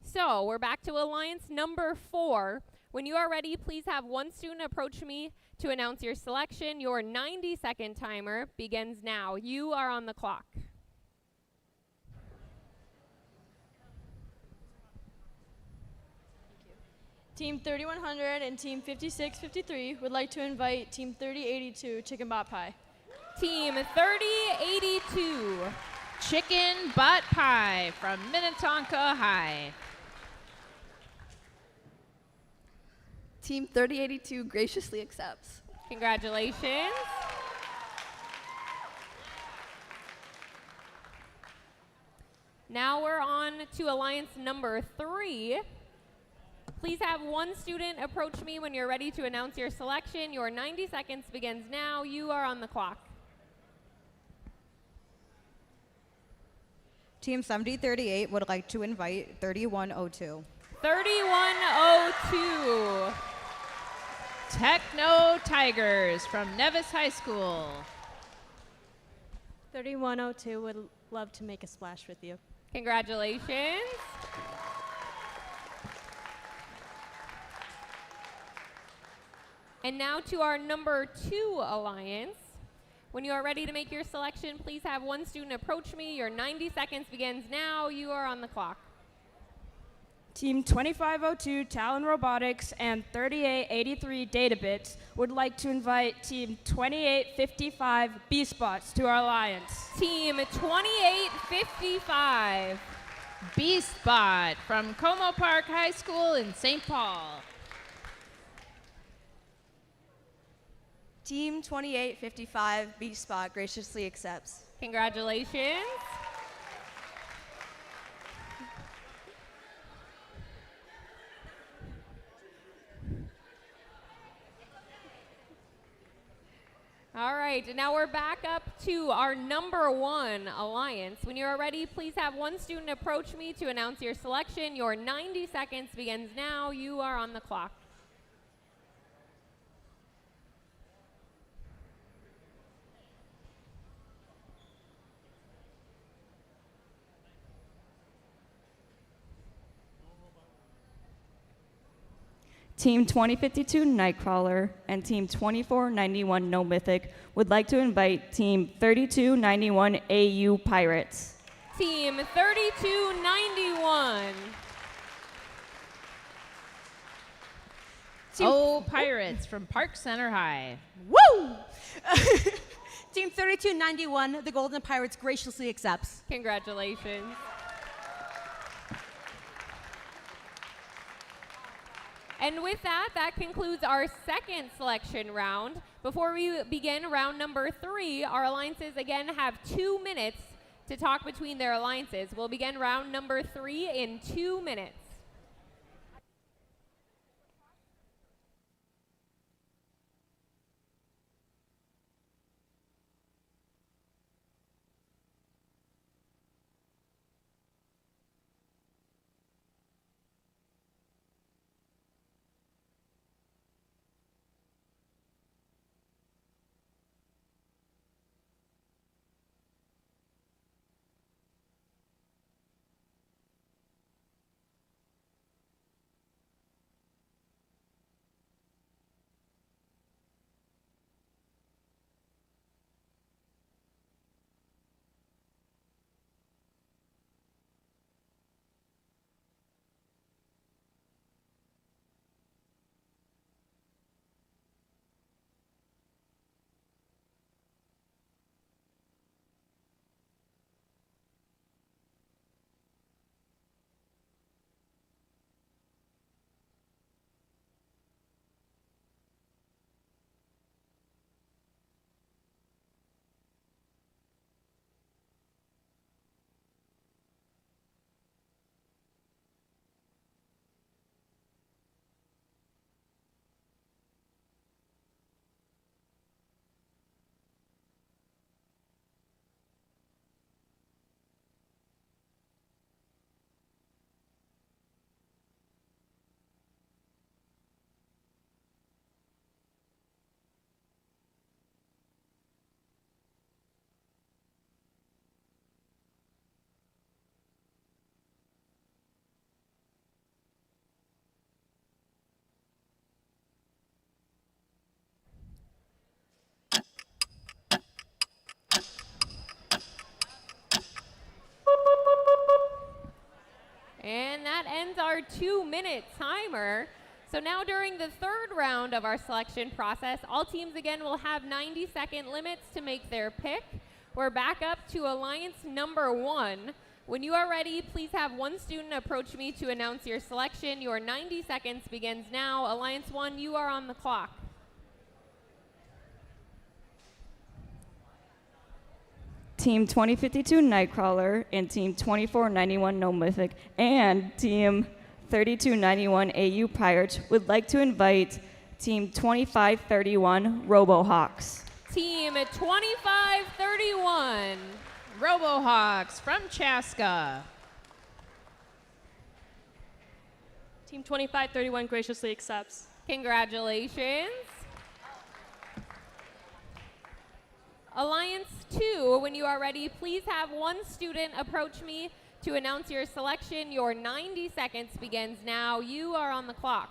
So, we're back to alliance number 4. When you are ready, please have one student approach me to announce your selection. Your 90-second timer begins now. You are on the clock. Team 3100 and Team 5653 would like to invite Team 3082 Chicken Bot Pie. Team 3082 Chicken Butt Pie from Minnetonka High. Team 3082 graciously accepts. Congratulations. Now we're on to alliance number 3. Please have one student approach me when you're ready to announce your selection. Your 90 seconds begins now. You are on the clock. Team 7038 would like to invite 3102. 3102 Techno Tigers from Nevis High School. 3102 would love to make a splash with you. Congratulations. And now to our number 2 alliance. When you are ready to make your selection, please have one student approach me. Your 90 seconds begins now. You are on the clock. Team 2502 Talon Robotics and 3883 Databits would like to invite Team 2855 B-Spots to our alliance. Team 2855 B-Spot from Como Park High School in St. Paul. Team 2855 B-Spot graciously accepts. Congratulations. All right, and now we're back up to our number 1 alliance. When you are ready, please have one student approach me to announce your selection. Your 90 seconds begins now. You are on the clock. Team 2052 Nightcrawler and Team 2491 No Mythic would like to invite Team 3291 AU Pirates. Team 3291. Pirates from Park Center High. Woo! Team 3291, the Golden Pirates graciously accepts. Congratulations. And with that, that concludes our second selection round. Before we begin round number 3, our alliances again have 2 minutes to talk between their alliances. We'll begin round number 3 in 2 minutes. 2-minute timer. So now during the third round of our selection process, all teams again will have 90-second limits to make their pick. We're back up to Alliance number 1. When you are ready, please have one student approach me to announce your selection. Your 90 seconds begins now. Alliance 1, you are on the clock. Team 2052 Nightcrawler and Team 2491 No Mythic and Team 3291 AU Pirates would like to invite Team 2531 RoboHawks. Team 2531 RoboHawks from Chaska. Team 2531 graciously accepts. Congratulations. Alliance 2, when you are ready, please have one student approach me to announce your selection. Your 90 seconds begins now. You are on the clock.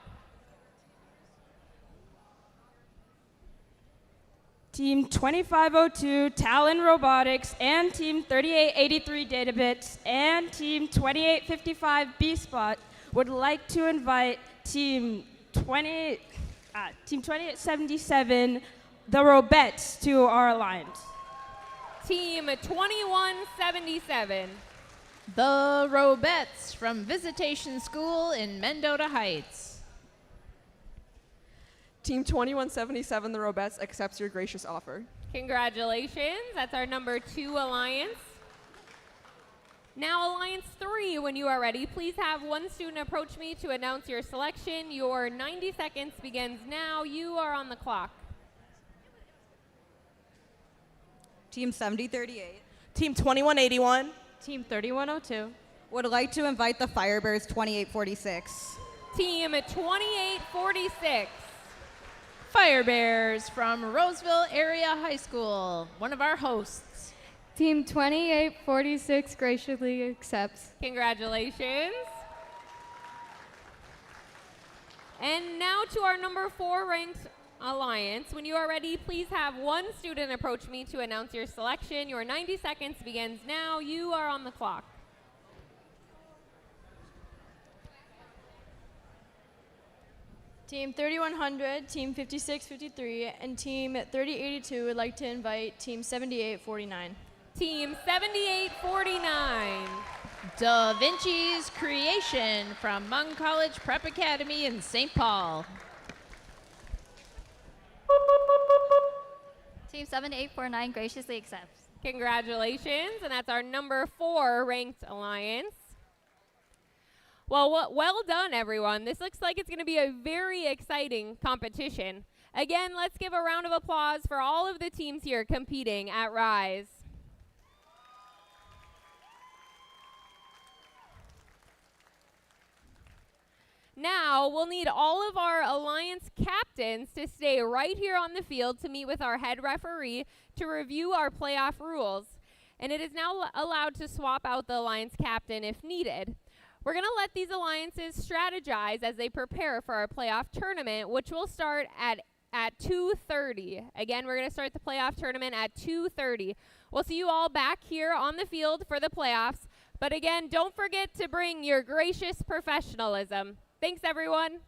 Team 2502 Talon Robotics and Team 3883 Databits and Team 2855 B-Spot would like to invite Team 2877 the Robettes to our alliance. Team 2177. The Robettes from Visitation School in Mendota Heights. Team 2177, the Robettes, accepts your gracious offer. Congratulations. That's our number 2 alliance. Now Alliance 3, when you are ready, please have one student approach me to announce your selection. Your 90 seconds begins now. You are on the clock. Team 7038. Team 2181. Team 3102. Would like to invite the Firebears 2846. Team 2846. Fire Bears from Roseville Area High School, one of our hosts. Team 2846 graciously accepts. Congratulations. And now to our number 4 ranked alliance. When you are ready, please have one student approach me to announce your selection. Your 90 seconds begins now. You are on the clock. Team 3100, Team 5653, and Team 3082 would like to invite Team 7849. Team 7849. Da Vinci's Creation from Mung College Prep Academy in St. Paul. Team 7849 graciously accepts. Congratulations, and that's our number 4 ranked alliance. Well done, everyone. This looks like it's going to be a very exciting competition. Again, let's give a round of applause for all of the teams here competing at Rise. Now, we'll need all of our alliance captains to stay right here on the field to meet with our head referee to review our playoff rules. And it is now allowed to swap out the alliance captain if needed. We're going to let these alliances strategize as they prepare for our playoff tournament, which will start at 2:30. Again, we're going to start the playoff tournament at 2:30. We'll see you all back here on the field for the playoffs. But again, don't forget to bring your gracious professionalism. Thanks, everyone.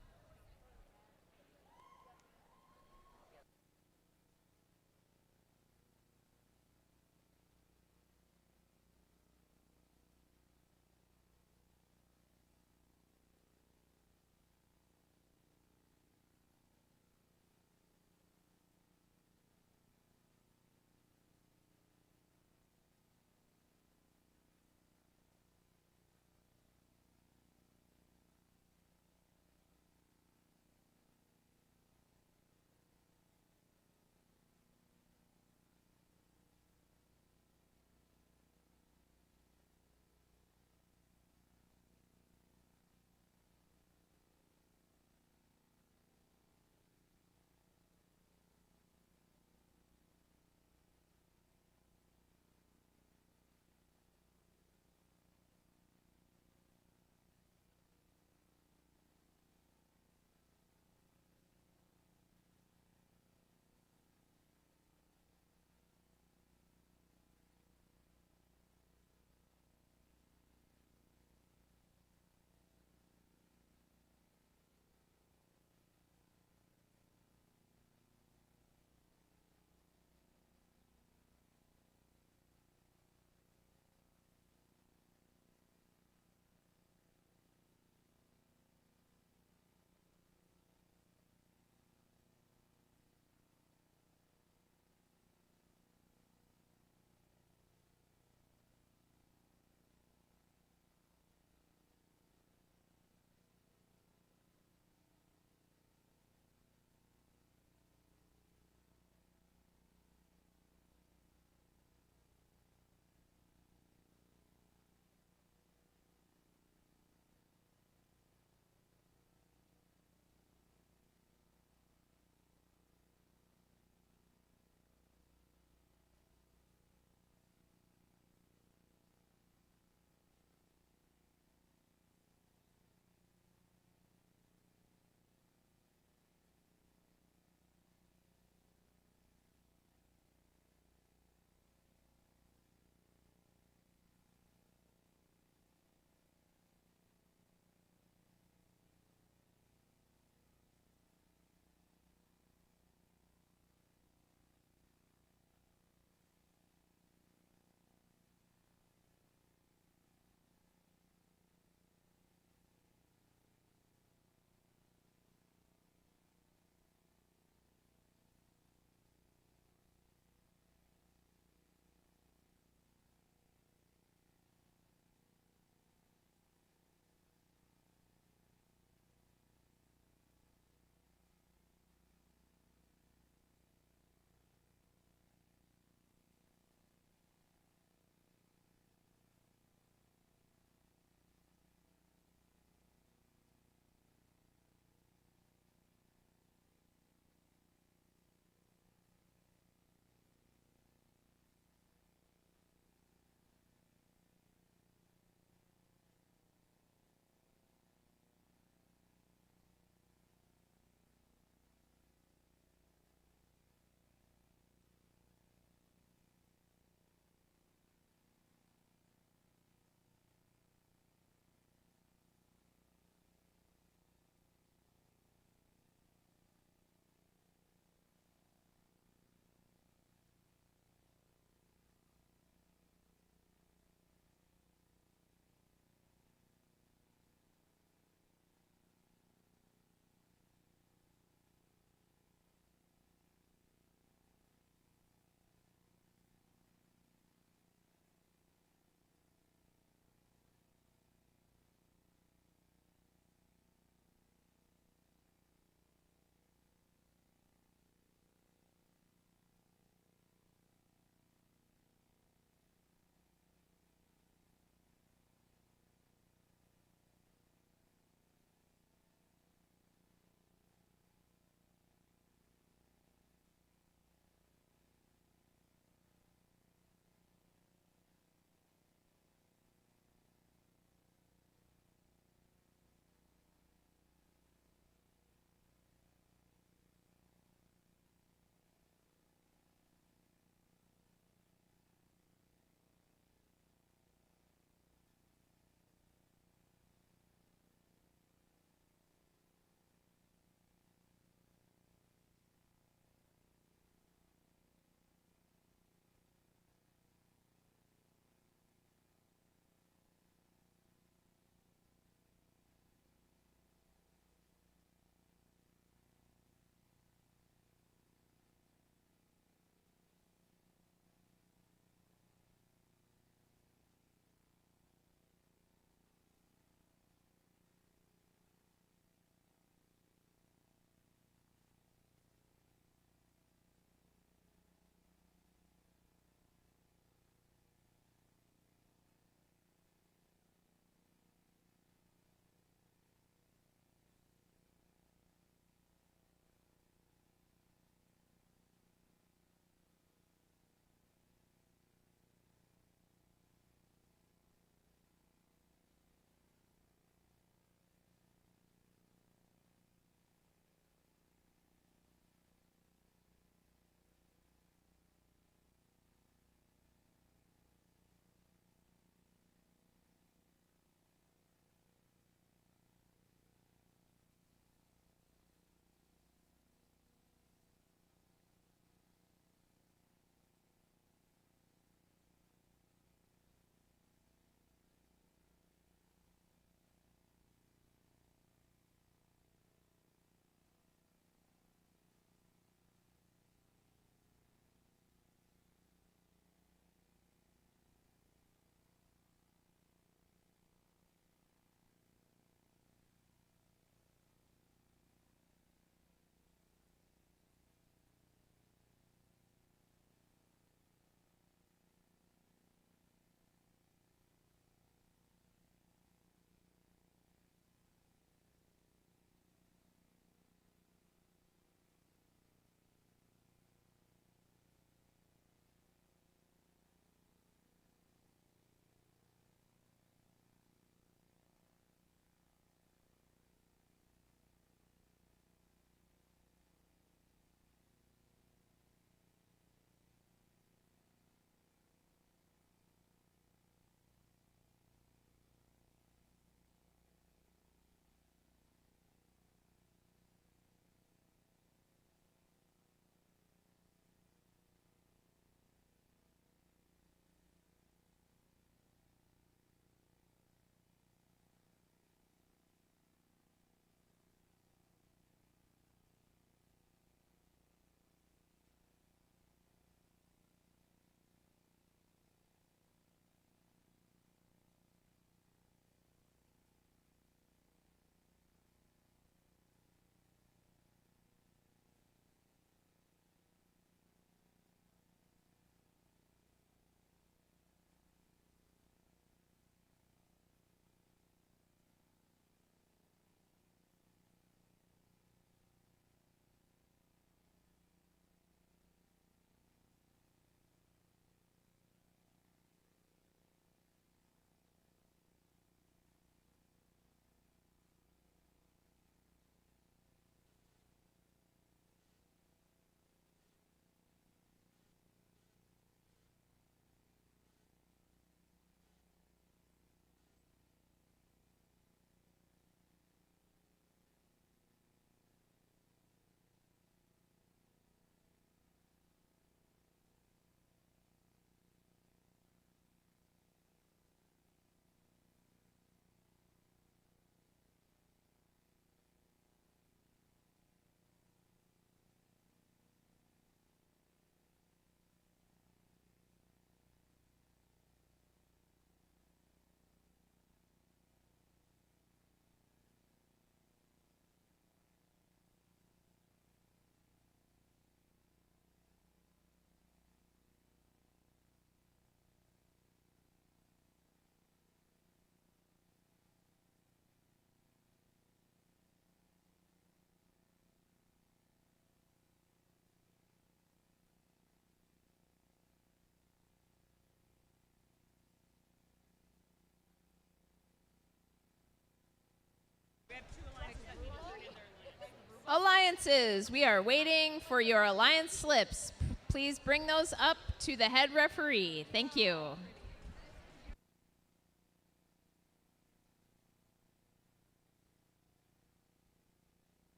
Alliances, we are waiting for your alliance slips. Please bring those up to the head referee. Thank you.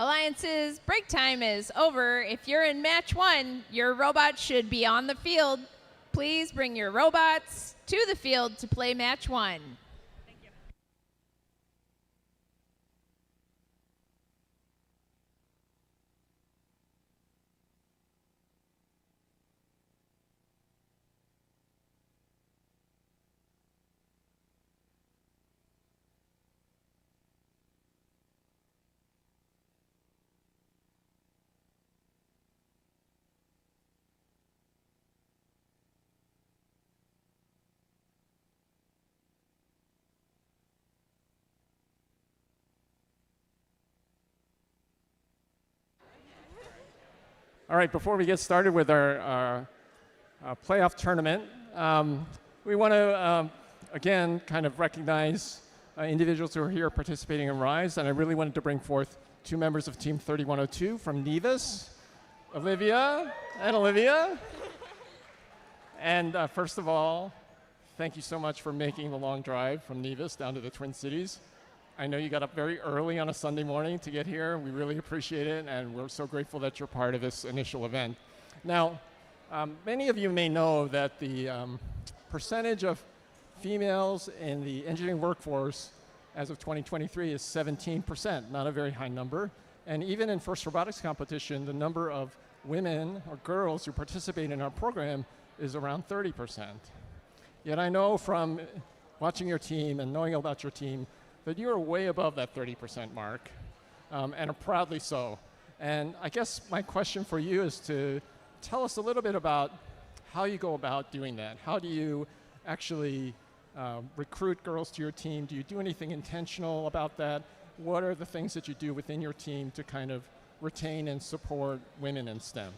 Alliances, break time is over. If you're in match 1, your robot should be on the field. Please bring your robots to the field to play match 1. All right, before we get started with our playoff tournament, we want to, again, kind of recognize individuals who are here participating in RISE, and I really wanted to bring forth 2 members of Team 3102 from Nevis, Olivia and Olivia. And first of all, thank you so much for making the long drive from Nevis down to the Twin Cities. I know you got up very early on a Sunday morning to get here. We really appreciate it, and we're so grateful that you're part of this initial event. Now, many of you may know that the percentage of females in the engineering workforce as of 2023 is 17%, not a very high number. And even in FIRST Robotics competition, the number of women or girls who participate in our program is around 30%. Yet I know from watching your team and knowing about your team that you are way above that 30% mark, and are proudly so. And I guess my question for you is to tell us a little bit about how you go about doing that. How do you actually recruit girls to your team? Do you do anything intentional about that? What are the things that you do within your team to kind of retain and support women in STEM?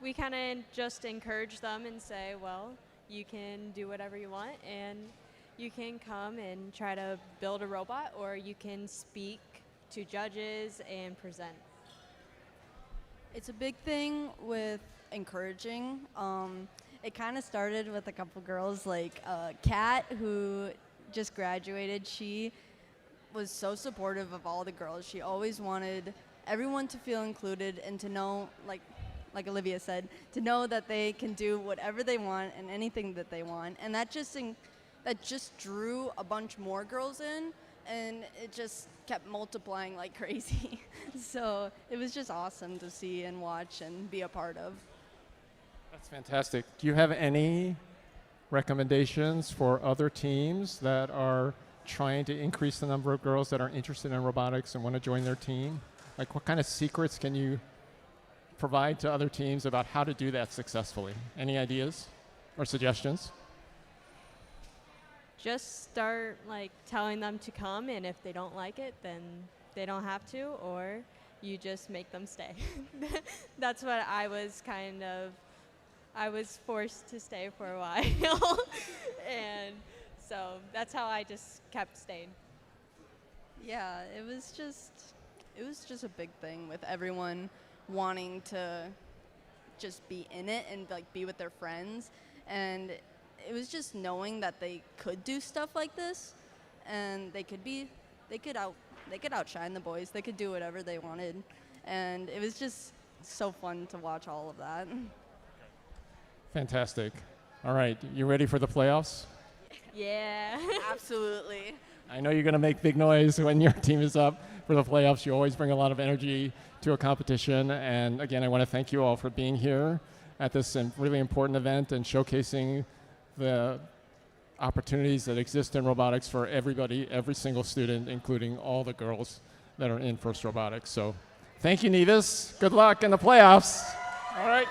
We kind of just encourage them and say, well, you can do whatever you want, and you can come and try to build a robot, or you can speak to judges and present. It's a big thing with encouraging. It kind of started with a couple girls, like Kat, who just graduated. She was so supportive of all the girls. She always wanted everyone to feel included and to know, like Olivia said, to know that they can do whatever they want and anything that they want. And that just drew a bunch more girls in, and it just kept multiplying like crazy. So it was just awesome to see and watch and be a part of. That's fantastic. Do you have any recommendations for other teams that are trying to increase the number of girls that are interested in robotics and want to join their team? Like, what kind of secrets can you provide to other teams about how to do that successfully? Any ideas or suggestions? Just start like telling them to come, and if they don't like it, then they don't have to, or you just make them stay. That's what I was I was forced to stay for a while. And so that's how I just kept staying. Yeah, it was just a big thing with everyone wanting to just be in it and like be with their friends, and it was just knowing that they could do stuff like this, and they could outshine the boys. They could do whatever they wanted, and it was just so fun to watch all of that. Fantastic. All right, you ready for the playoffs? Yeah. Absolutely. I know you're going to make big noise when your team is up for the playoffs. You always bring a lot of energy to a competition. And again, I want to thank you all for being here at this really important event and showcasing the opportunities that exist in robotics for everybody, every single student, including all the girls that are in FIRST Robotics. So thank you, Nevis. Good luck in the playoffs. All right.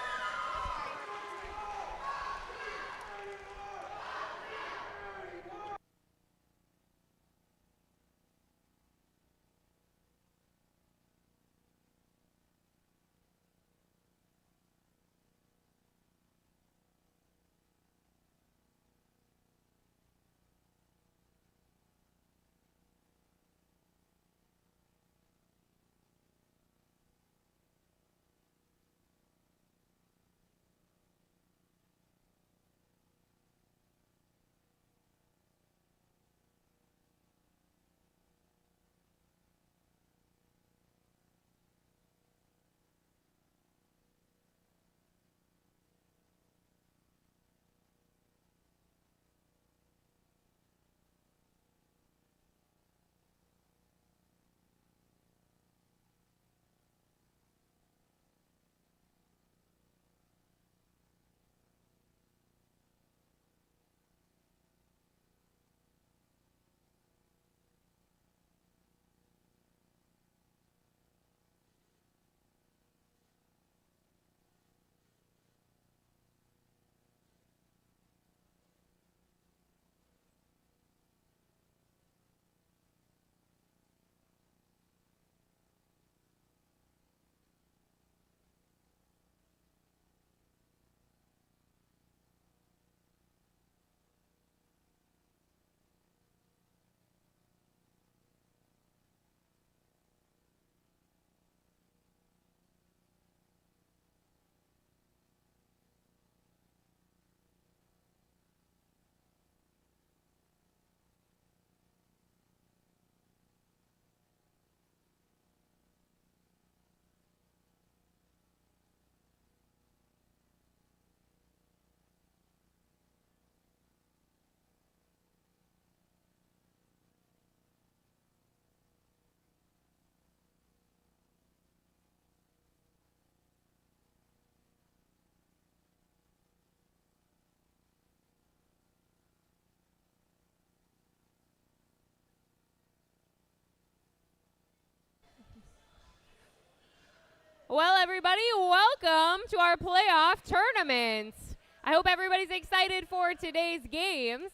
Well, everybody, welcome to our playoff tournament. I hope everybody's excited for today's games.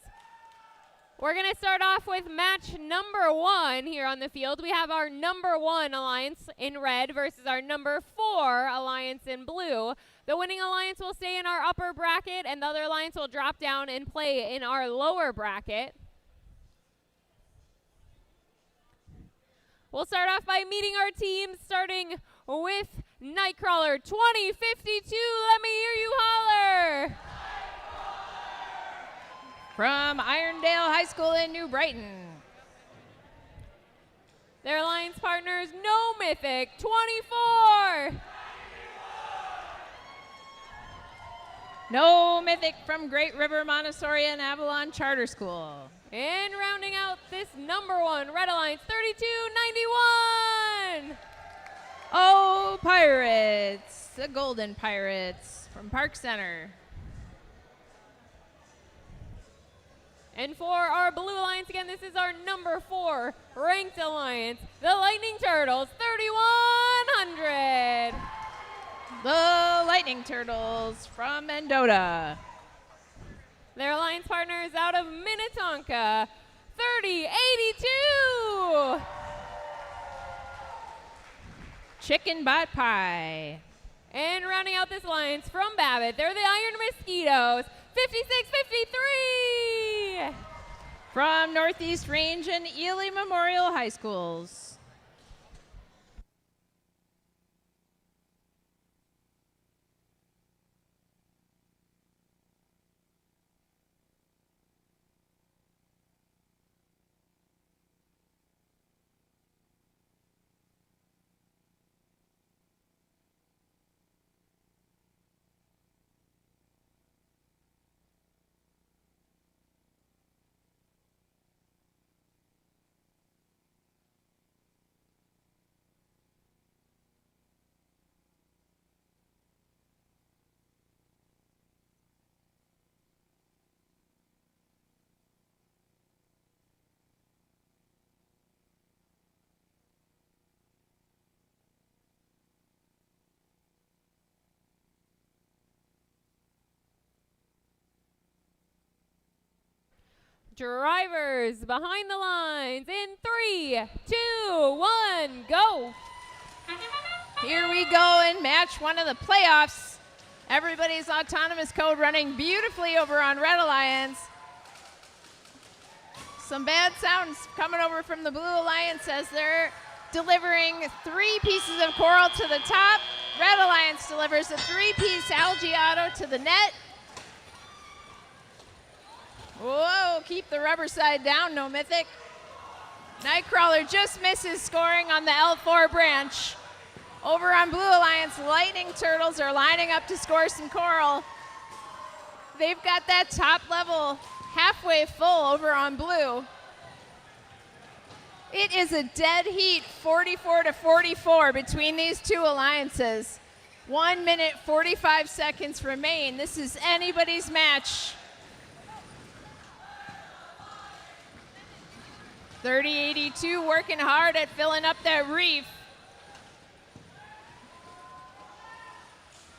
We're going to start off with match number 1 here on the field. We have our number 1 alliance in red versus our number 4 alliance in blue. The winning alliance will stay in our upper bracket, and the other alliance will drop down and play in our lower bracket. We'll start off by meeting our teams, starting with Nightcrawler 2052. Let me hear you holler. From Irondale High School in New Brighton. Their alliance partners, No Mythic 24. No Mythic from Great River Montessori and Avalon Charter School. And rounding out this number 1 Red Alliance 3291. Oh, Pirates, the Golden Pirates from Park Center. And for our blue alliance, again, this is our number 4 ranked alliance, the Lightning Turtles 3100. The Lightning Turtles from Mendota. Their alliance partners out of Minnetonka 3082. Chicken Bot Pie. And rounding out this alliance from Babbitt, they're the Iron Mosquitoes 5653. From Northeast Range and Ely Memorial High Schools. Drivers behind the lines in 3, 2, 1, go. Here we go in match 1 of the playoffs. Everybody's autonomous code running beautifully over on Red Alliance. Some bad sounds coming over from the Blue Alliance as they're delivering 3 pieces of coral to the top. Red Alliance delivers a 3-piece algae auto to the net. Whoa, keep the rubber side down, no mythic. Nightcrawler just misses scoring on the L4 branch. Over on Blue Alliance, Lightning Turtles are lining up to score some coral. They've got that top level halfway full over on Blue. It is a dead heat, 44-44 between these two alliances. 1 minute, 45 seconds remain. This is anybody's match. 3082 working hard at filling up that reef.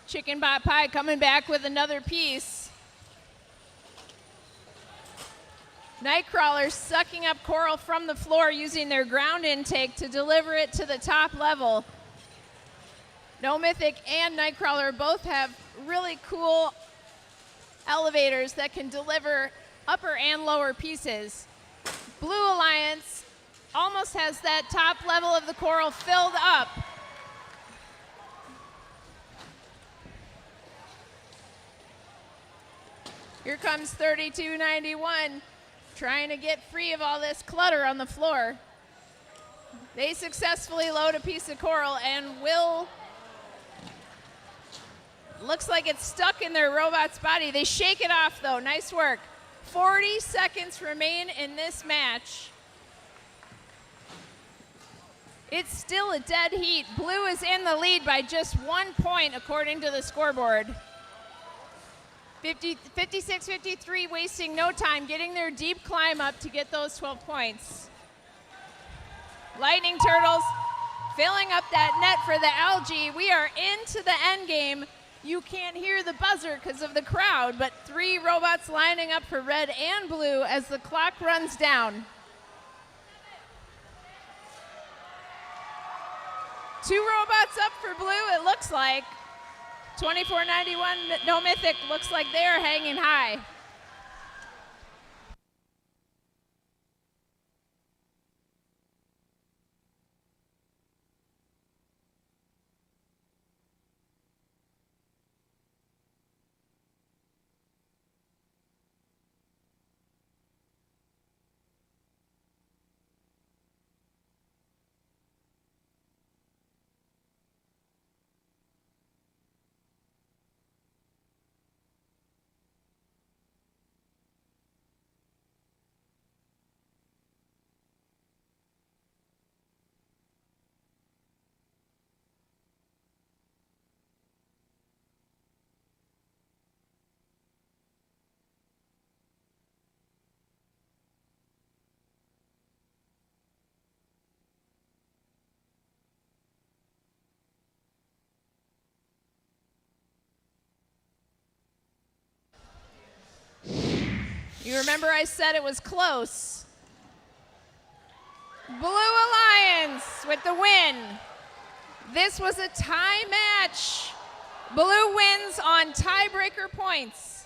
Chicken Pot Pie coming back with another piece. Nightcrawlers sucking up coral from the floor using their ground intake to deliver it to the top level. No Mythic and Nightcrawler both have really cool elevators that can deliver upper and lower pieces. Blue Alliance almost has that top level of the coral filled up. Here comes 3291, trying to get free of all this clutter on the floor. They successfully load a piece of coral and looks like it's stuck in their robot's body. They shake it off though, nice work. 40 seconds remain in this match. It's still a dead heat. Blue is in the lead by just 1 point according to the scoreboard. 56-53 wasting no time, getting their deep climb up to get those 12 points. Lightning Turtles filling up that net for the algae. We are into the end game. You can't hear the buzzer because of the crowd, but 3 robots lining up for red and blue as the clock runs down. 2 robots up for blue, it looks like. 2491, No Mythic, looks like they are hanging high. You remember I said it was close. Blue Alliance with the win. This was a tie match. Blue wins on tiebreaker points.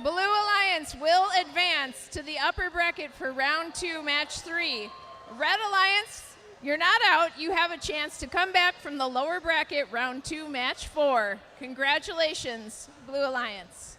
Blue Alliance will advance to the upper bracket for round 2, match 3. Red Alliance, you're not out. You have a chance to come back from the lower bracket, round 2, match 4. Congratulations, Blue Alliance.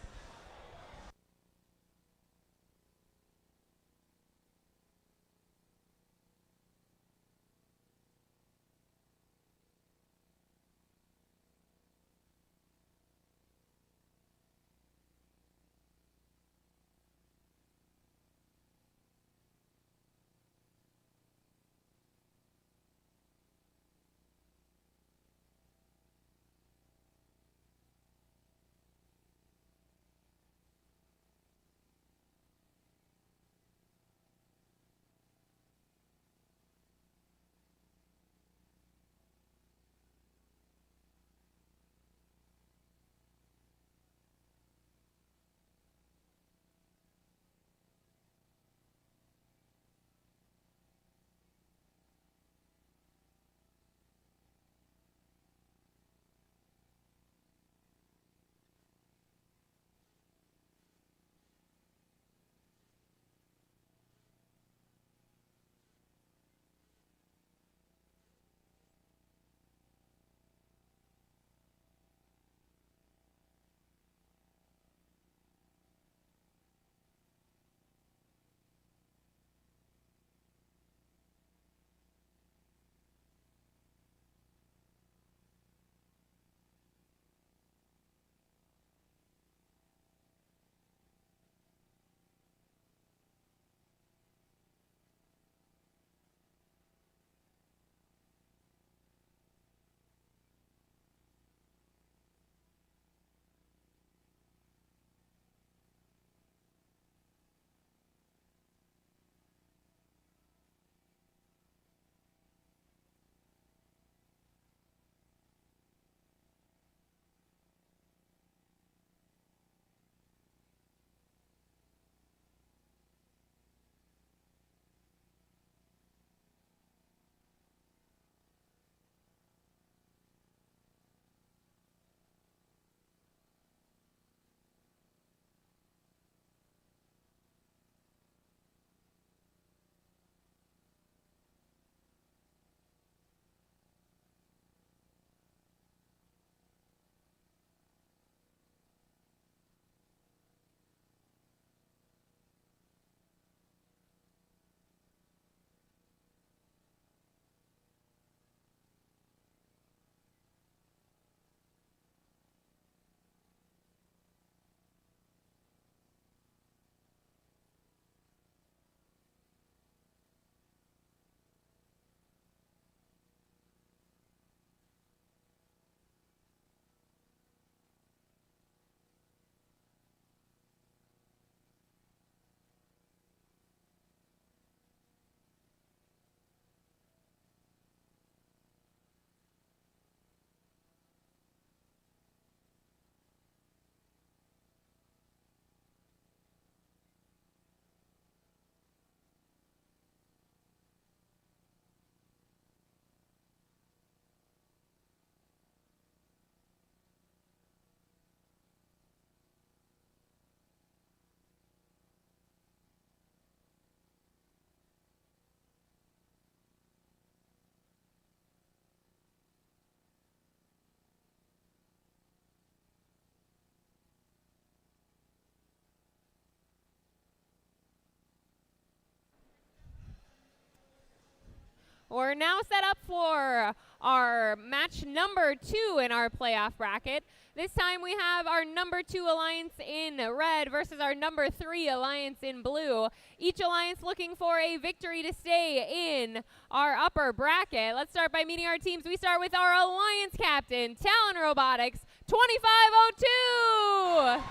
We're now set up for our match number 2 in our playoff bracket. This time we have our number 2 alliance in red versus our number 3 alliance in blue. Each alliance looking for a victory to stay in our upper bracket. Let's start by meeting our teams. We start with our alliance captain, Talon Robotics, 2502.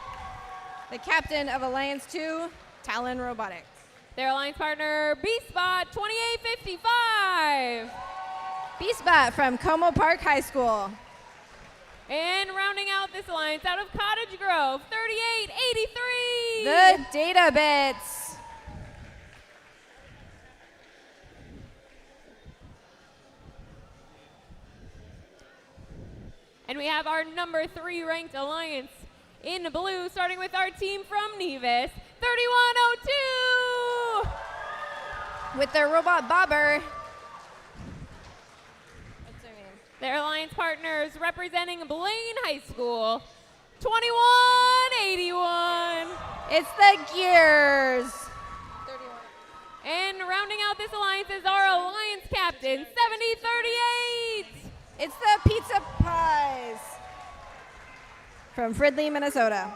The captain of Alliance 2, Talon Robotics. Their alliance partner, B-Spot, 2855. B-Spot from Como Park High School. And rounding out this alliance out of Cottage Grove, 3883. The Data Bits. And we have our number 3 ranked alliance in blue, starting with our team from Nevis, 3102. With their robot bobber. Their alliance partners representing Blaine High School, 2181. It's the Gears. And rounding out this alliance is our alliance captain, 7038. It's the Pizza Pies from Fridley, Minnesota.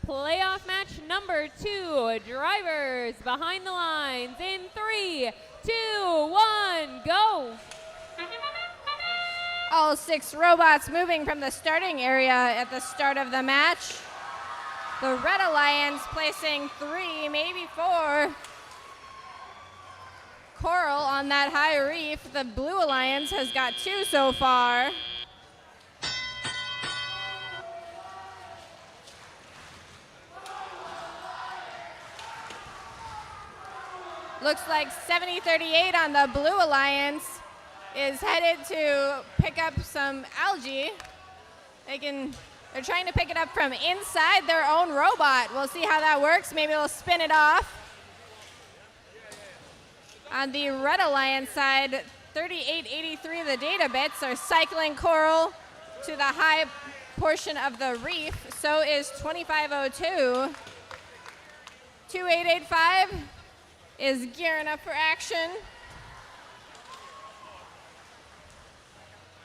Playoff match number 2, drivers behind the lines in 3, 2, 1, go. All 6 robots moving from the starting area at the start of the match. The Red Alliance placing 3, maybe 4. Coral on that high reef. The Blue Alliance has got 2 so far. Looks like 7038 on the Blue Alliance is headed to pick up some algae. They're trying to pick it up from inside their own robot. We'll see how that works. Maybe they'll spin it off. On the Red Alliance side, 3883 the data bits are cycling Coral to the high portion of the reef. So is 2502. 2885 is gearing up for action.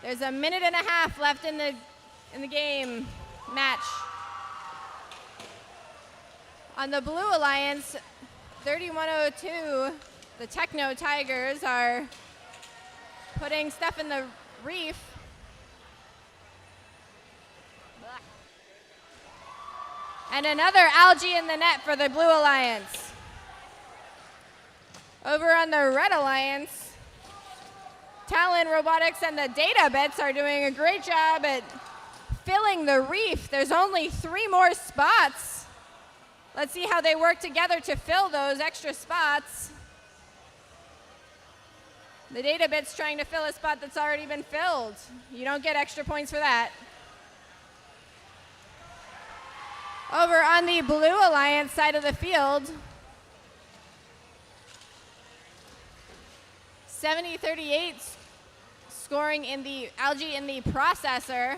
There's a minute and a half left in the game match. On the Blue Alliance, 3102, the Techno Tigers are putting stuff in the reef. And another algae in the net for the Blue Alliance. Over on the Red Alliance, Talon Robotics and the Data Bits are doing a great job at filling the reef. There's only 3 more spots. Let's see how they work together to fill those extra spots. The Data Bit's trying to fill a spot that's already been filled. You don't get extra points for that. Over on the Blue Alliance side of the field, 7038 scoring in the algae in the processor.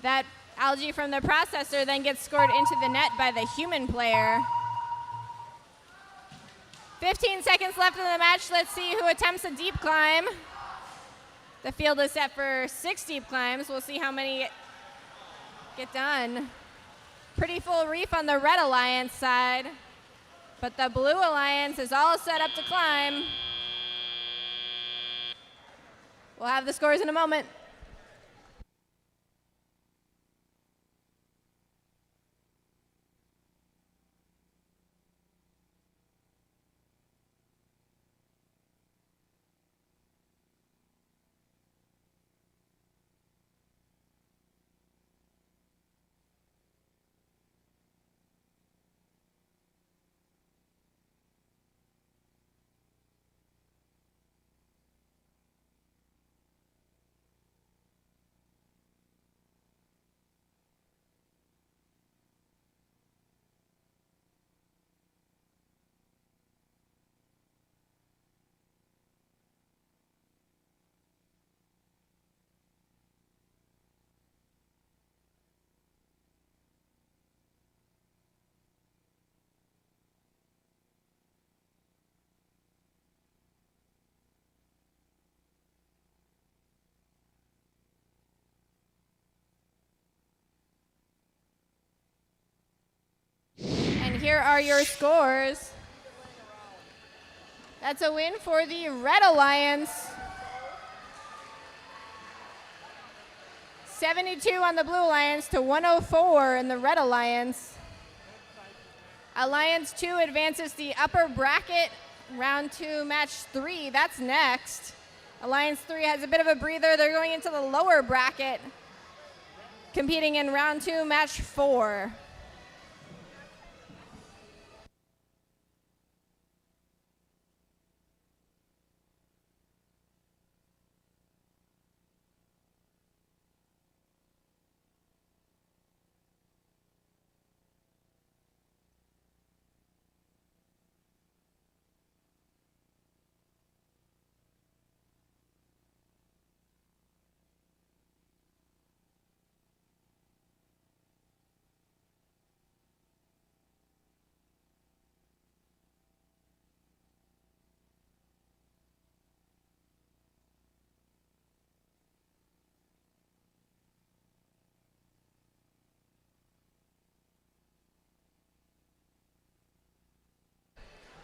That algae from the processor then gets scored into the net by the human player. 15 seconds left in the match. Let's see who attempts a deep climb. The field is set for 6 deep climbs. We'll see how many get done. Pretty full reef on the Red Alliance side, but the Blue Alliance is all set up to climb. We'll have the scores in a moment. And here are your scores. That's a win for the Red Alliance. 72 on the Blue Alliance to 104 in the Red Alliance. Alliance 2 advances the upper bracket. Round 2, match 3, that's next. Alliance 3 has a bit of a breather. They're going into the lower bracket, competing in round 2, match 4.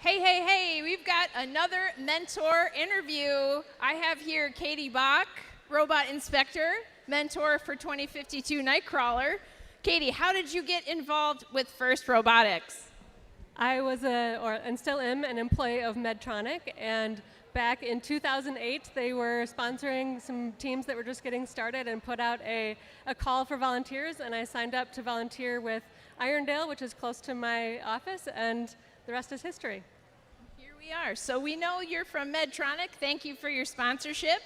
Hey, hey, hey, we've got another mentor interview. I have here Katie Bach, robot inspector, mentor for 2052 Nightcrawler. Katie, how did you get involved with FIRST Robotics? I was and still am an employee of Medtronic, and back in 2008 they were sponsoring some teams that were just getting started and put out a call for volunteers, and I signed up to volunteer with Irondale, which is close to my office, and the rest is history. Here we are. So we know you're from Medtronic. Thank you for your sponsorship.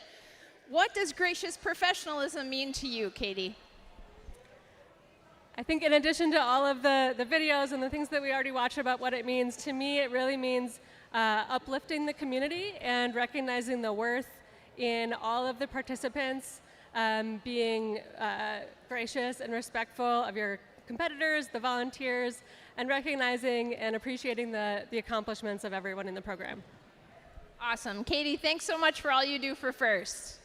What does gracious professionalism mean to you, Katie? I I think in addition to all of the videos and the things that we already watched about what it means, to me it really means uplifting the community and recognizing the worth in all of the participants, being gracious and respectful of your competitors, the volunteers, and recognizing and appreciating the accomplishments of everyone in the program. Awesome. Katie, thanks so much for all you do for FIRST.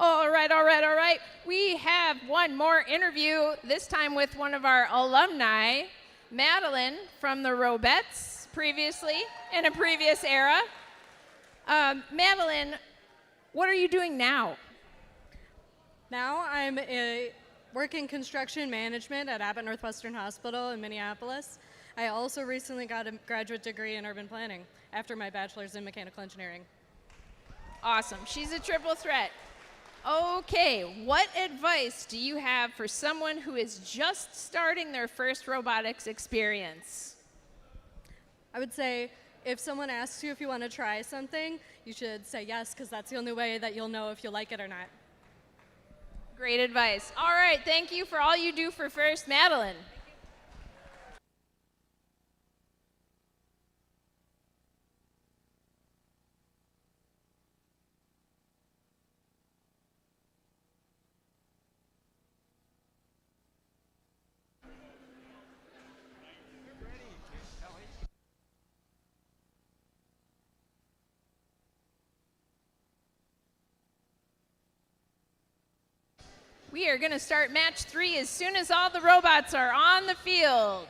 All right, all right, all right. We have one more interview, this time with one of our alumni, Madeline from the Robettes, previously, in a previous era. Madeline, what are you doing now? Now I'm working construction management at Abbott Northwestern Hospital in Minneapolis. I also recently got a graduate degree in urban planning after my bachelor's in mechanical engineering. Awesome. She's a triple threat. Okay, what advice do you have for someone who is just starting their first robotics experience? I would say if someone asks you if you want to try something, you should say yes, because that's the only way that you'll know if you like it or not. Great advice. All right, thank you for all you do for FIRST, Madeline. We are going to start match 3 as soon as all the robots are on the field.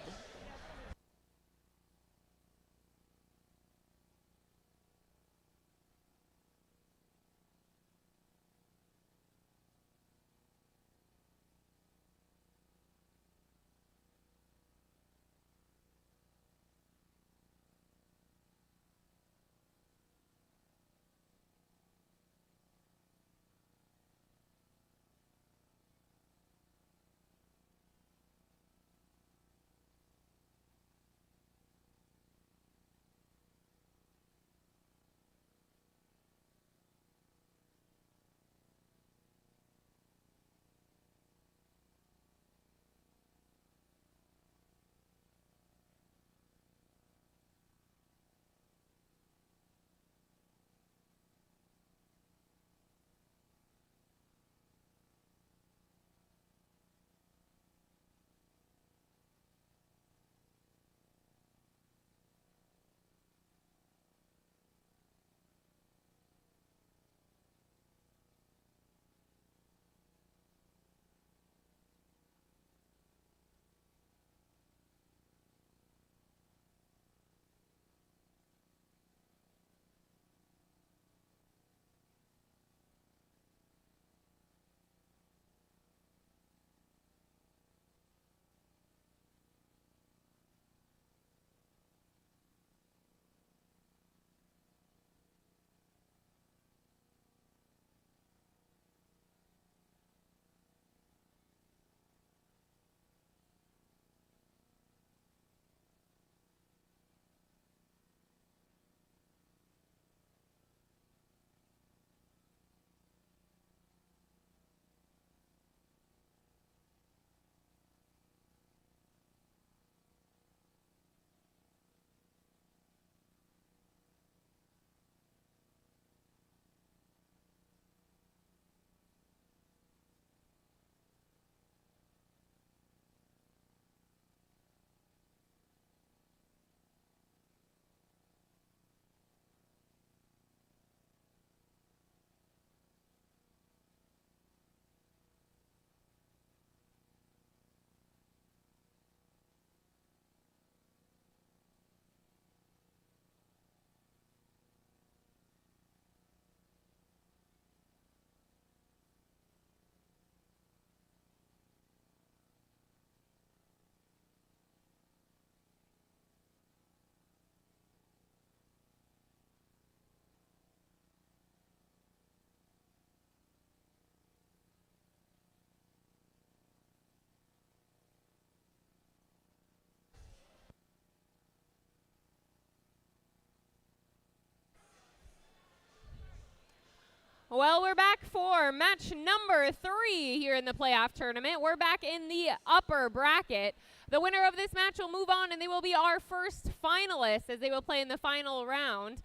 Well, we're back for match number 3 here in the playoff tournament. We're back in the upper bracket. The winner of this match will move on, and they will be our first finalists as they will play in the final round.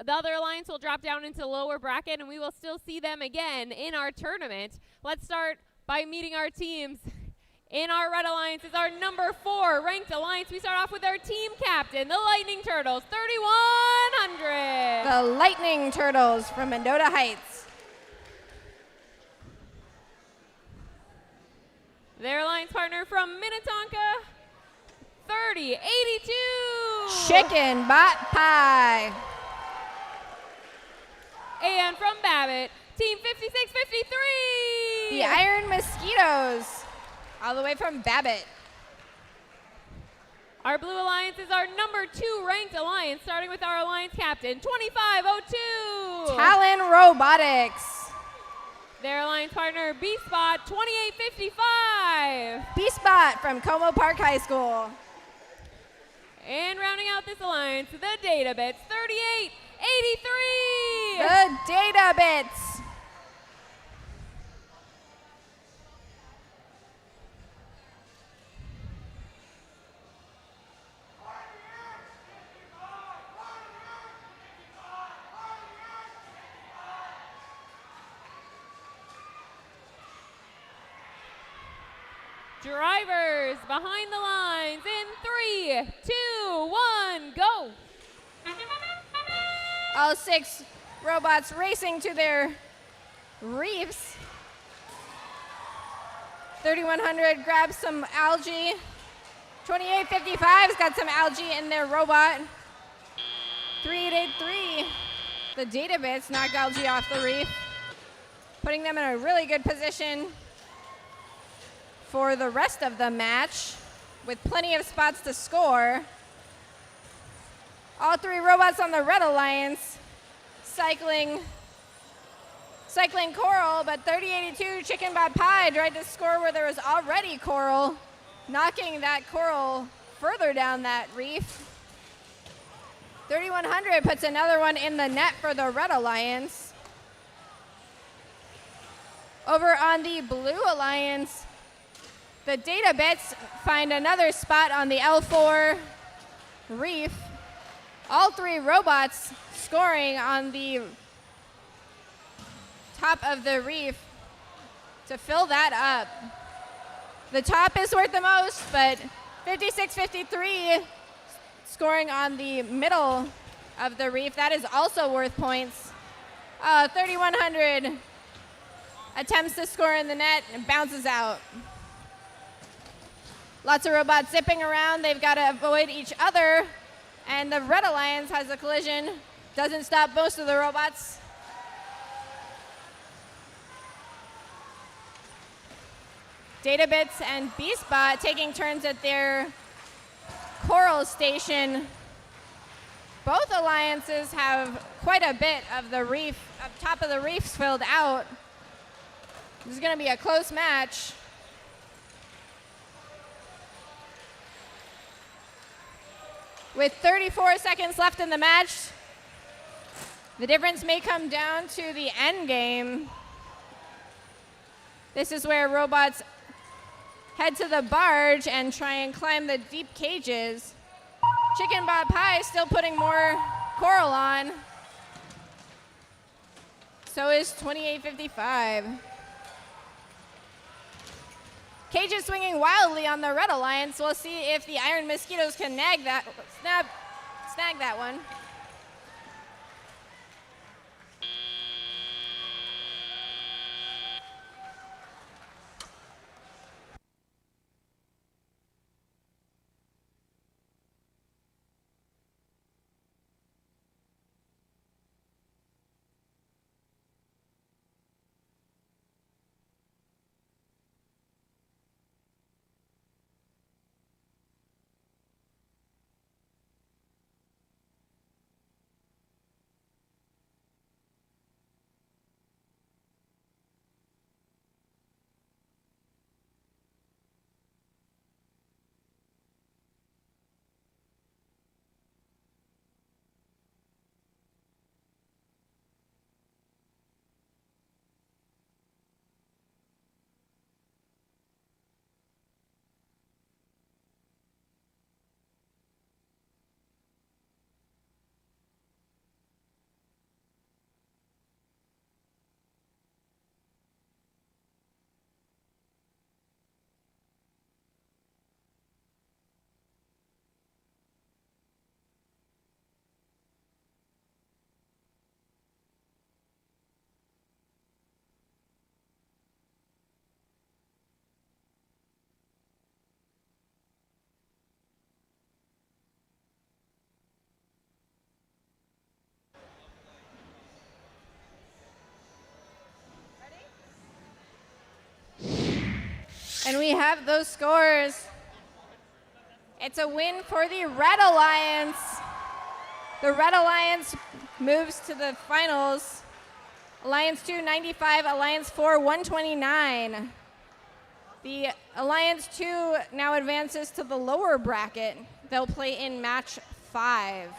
The other alliance will drop down into the lower bracket, and we will still see them again in our tournament. Let's start by meeting our teams. In our red alliance is our number 4 ranked alliance. We start off with our team captain, the Lightning Turtles, 3,100. The Lightning Turtles from Mendota Heights. Their alliance partner from Minnetonka, 3082. Chicken Bot Pie. And from Babbitt, team 5653. The Iron Mosquitoes, all the way from Babbitt. Our blue alliance is our number 2 ranked alliance, starting with our alliance captain, 2502. Talon Robotics. Their alliance partner, B-Spot, 2855. B-Spot from Como Park High School. And rounding out this alliance, the Databits, 3883. The Databits. Drivers behind the lines in 3, 2, 1, go. All 6 robots racing to their reefs. 3100 grabs some algae. 2855's got some algae in their robot. 3883, the Databits knock algae off the reef, putting them in a really good position for the rest of the match with plenty of spots to score. All 3 robots on the Red Alliance cycling coral, but 3082 Chicken Bot Pie tried to score where there was already coral, knocking that coral further down that reef. 3100 puts another one in the net for the Red Alliance. Over on the Blue Alliance, the Databits find another spot on the L4 reef. All 3 robots scoring on the top of the reef to fill that up. The top is worth the most, but 5653 scoring on the middle of the reef, that is also worth points. 3100 attempts to score in the net and bounces out. Lots of robots zipping around. They've got to avoid each other. And the Red Alliance has a collision. Doesn't stop most of the robots. Databits and B-Spot taking turns at their coral station. Both alliances have quite a bit of the reef, up top of the reefs filled out. This is going to be a close match. With 34 seconds left in the match, the difference may come down to the end game. This is where robots head to the barge and try and climb the deep cages. Chicken Bot Pie still putting more coral on. So is 2855. Cages swinging wildly on the Red Alliance. We'll see if the Iron Mosquitoes can snag that one. And we have those scores. It's a win for the Red Alliance. The Red Alliance moves to the finals. Alliance 2, 95, Alliance 4, 129. The Alliance 2 now advances to the lower bracket. They'll play in match 5.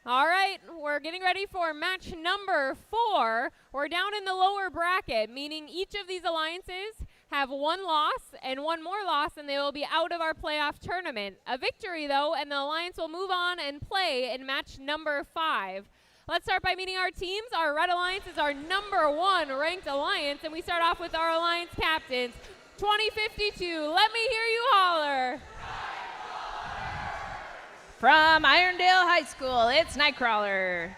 All right, we're getting ready for match number 4. We're down in the lower bracket, meaning each of these alliances have 1 loss and 1 more loss, and they will be out of our playoff tournament. A victory, though, and the alliance will move on and play in match number 5. Let's start by meeting our teams. Our Red Alliance is our number 1 ranked alliance, and we start off with our alliance captains. 2052, let me hear you holler. From Irondale High School, it's Nightcrawler.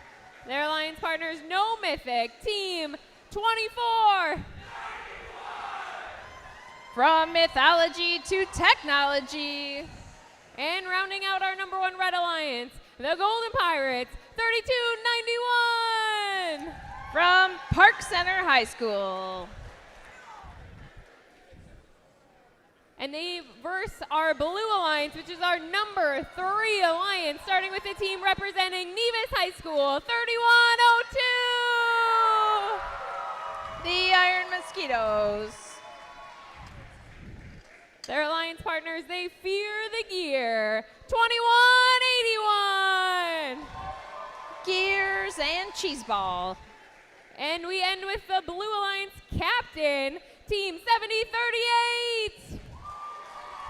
Their alliance partners, No Mythic, Team 24. From Mythology to Technology. And rounding out our number 1 Red Alliance, the Golden Pirates, 3291. From Park Center High School. And they verse our Blue Alliance, which is our number 3 alliance, starting with the team representing Nevis High School, 3102. The Iron Mosquitoes. Their alliance partners, they fear the gear, 2181. Gears and Cheeseball. And we end with the Blue Alliance captain, Team 7038.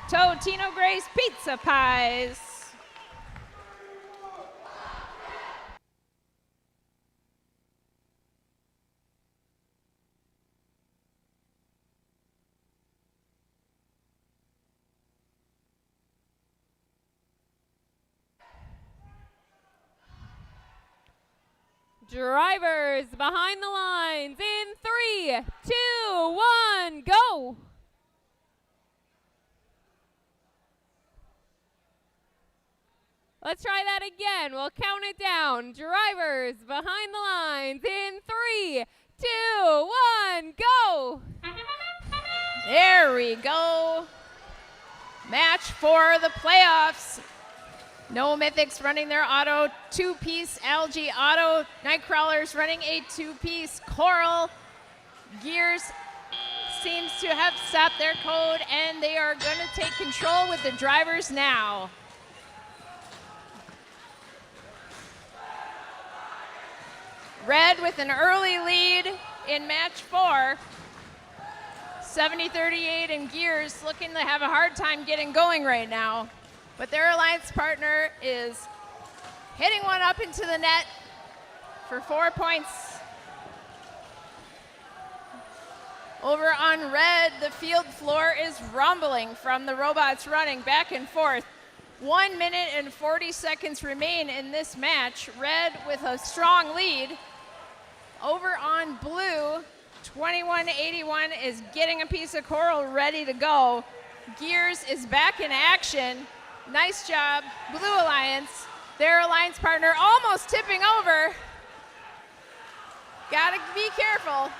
Totino Gray's Pizza Pies. Drivers behind the lines in 3, 2, 1, go. Let's try that again. We'll count it down. Drivers behind the lines in 3, 2, 1, go! There we go. Match for the playoffs. No Mythics running their auto two-piece algae auto. Nightcrawlers running a two-piece coral. Gears seems to have stopped their code, and they are going to take control with the drivers now. Red with an early lead in match 4. 70-38 and Gears looking to have a hard time getting going right now. But their alliance partner is hitting one up into the net for 4 points. Over on red, the field floor is rumbling from the robots running back and forth. 1 minute and 40 seconds remain in this match. Red with a strong lead. Over on blue, 2181 is getting a piece of coral ready to go. Gears is back in action. Nice job, Blue Alliance. Their alliance partner almost tipping over. Gotta be careful.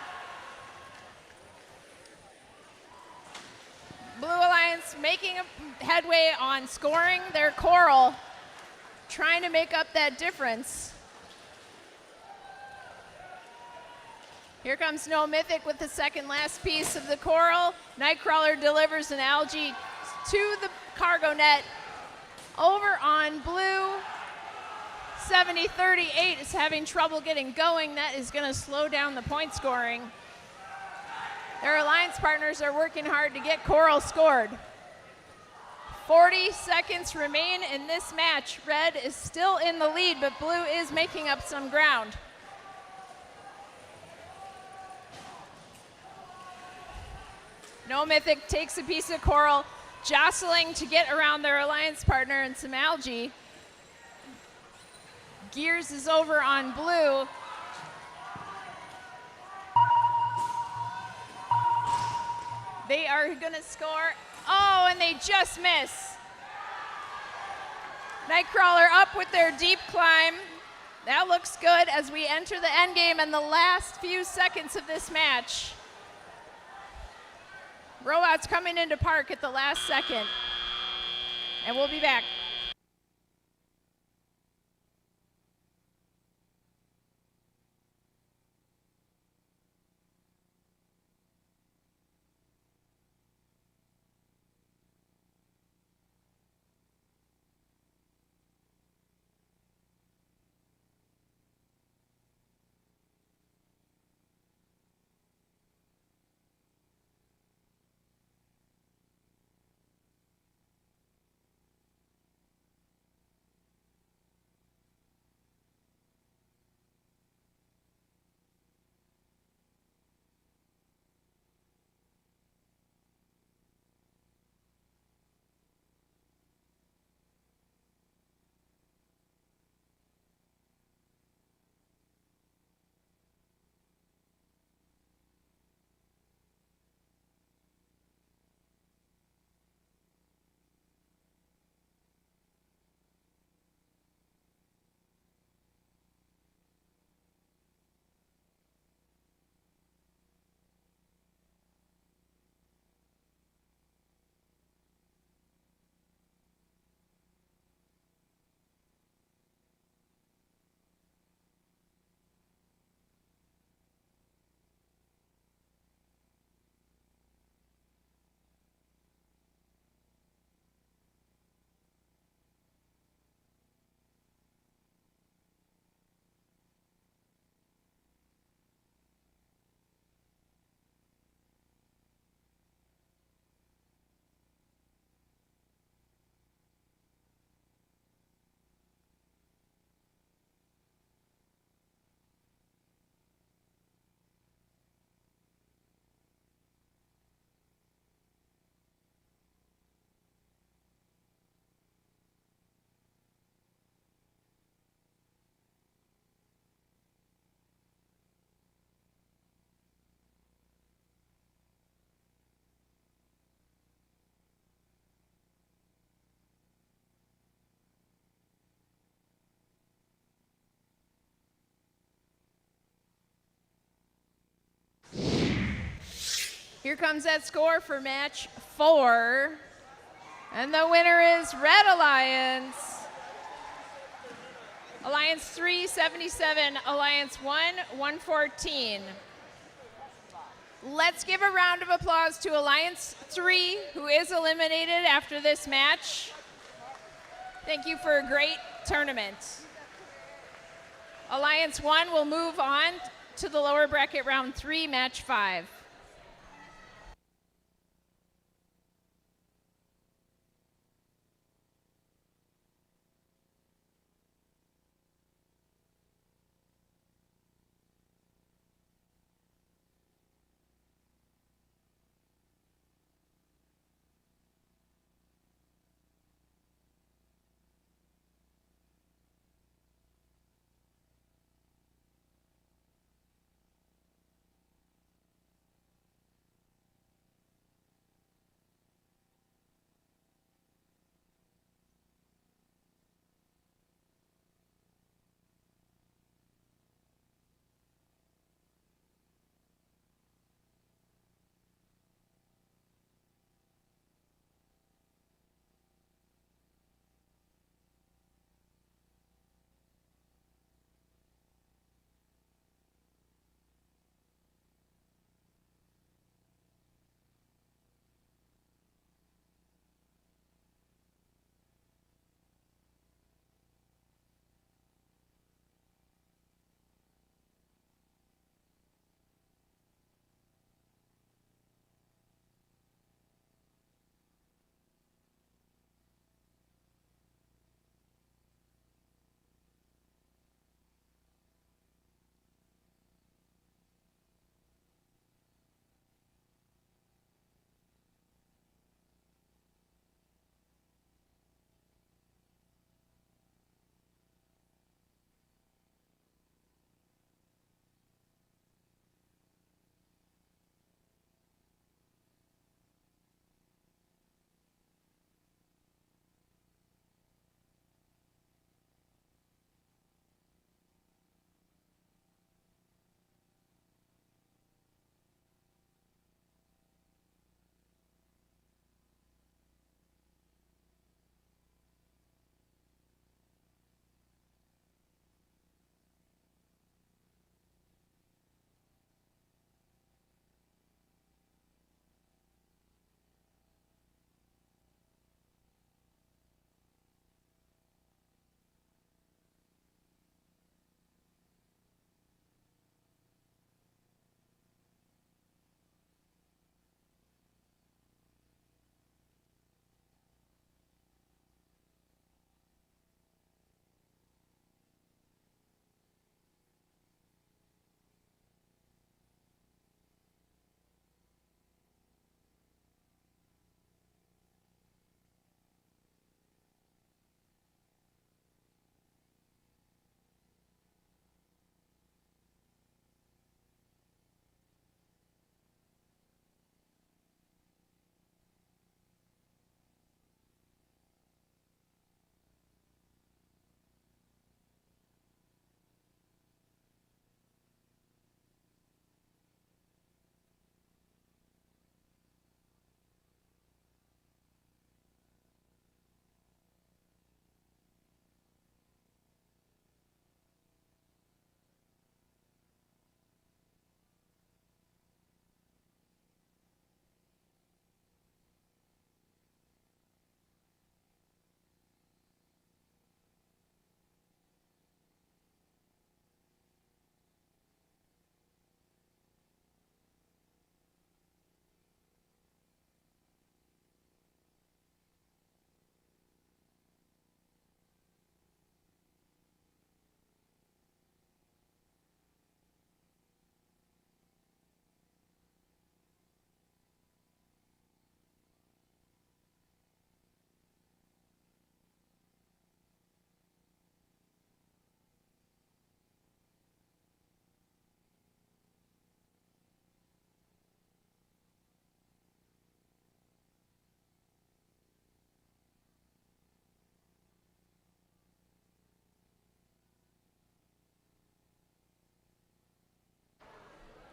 Blue Alliance making a headway on scoring their coral, trying to make up that difference. Here comes No Mythic with the second last piece of the coral. Nightcrawler delivers an algae to the cargo net. Over on blue, 70-38 is having trouble getting going. That is going to slow down the point scoring. Their alliance partners are working hard to get coral scored. 40 seconds remain in this match. Red is still in the lead, but blue is making up some ground. No Mythic takes a piece of coral, jostling to get around their alliance partner and some algae. Gears is over on blue. They are gonna score. Oh, and they just miss. Nightcrawler up with their deep climb. That looks good as we enter the end game and the last few seconds of this match. Robots coming into park at the last second. And we'll be back. Here comes that score for match 4. And the winner is Red Alliance. Alliance 3, 77. Alliance 1, 114. Let's give a round of applause to Alliance 3, who is eliminated after this match. Thank you for a great tournament. Alliance 1 will move on to the lower bracket round 3, match 5.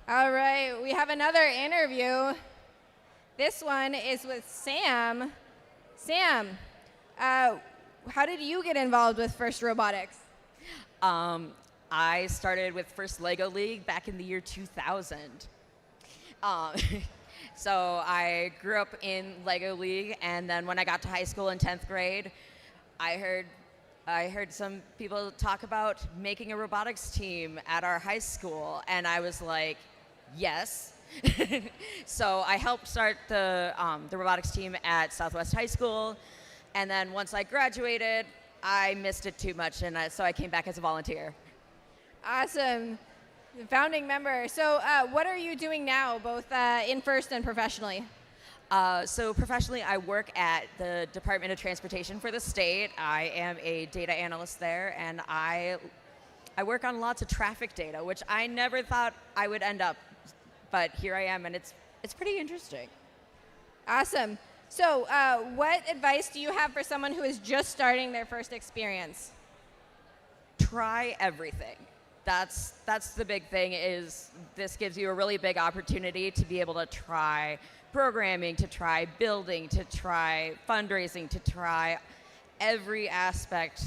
All right, we have another interview. This one is with Sam. Sam, how did you get involved with FIRST Robotics? I started with First Lego League back in the year 2000. So I grew up in Lego League, and then when I got to high school in 10th grade, I heard some people talk about making a robotics team at our high school, and I was like, yes. So I helped start the robotics team at Southwest High School, and then once I graduated, I missed it too much, and so I came back as a volunteer. Awesome. Founding member. So what are you doing now, both in FIRST and professionally? So professionally, I work at the Department of Transportation for the state. I am a data analyst there, and I work on lots of traffic data, which I never thought I would end up, but here I am, and it's pretty interesting. Awesome. So what advice do you have for someone who is just starting their first experience? Try everything. That's the big thing. Is this gives you a really big opportunity to be able to try programming, to try building, to try fundraising, to try every aspect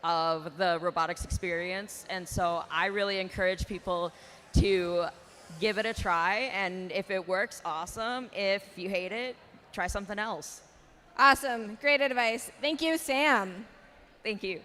of the robotics experience. And so I really encourage people to give it a try, and if it works, awesome. If you hate it, try something else. Awesome. Great advice. Thank you, Sam. Thank you.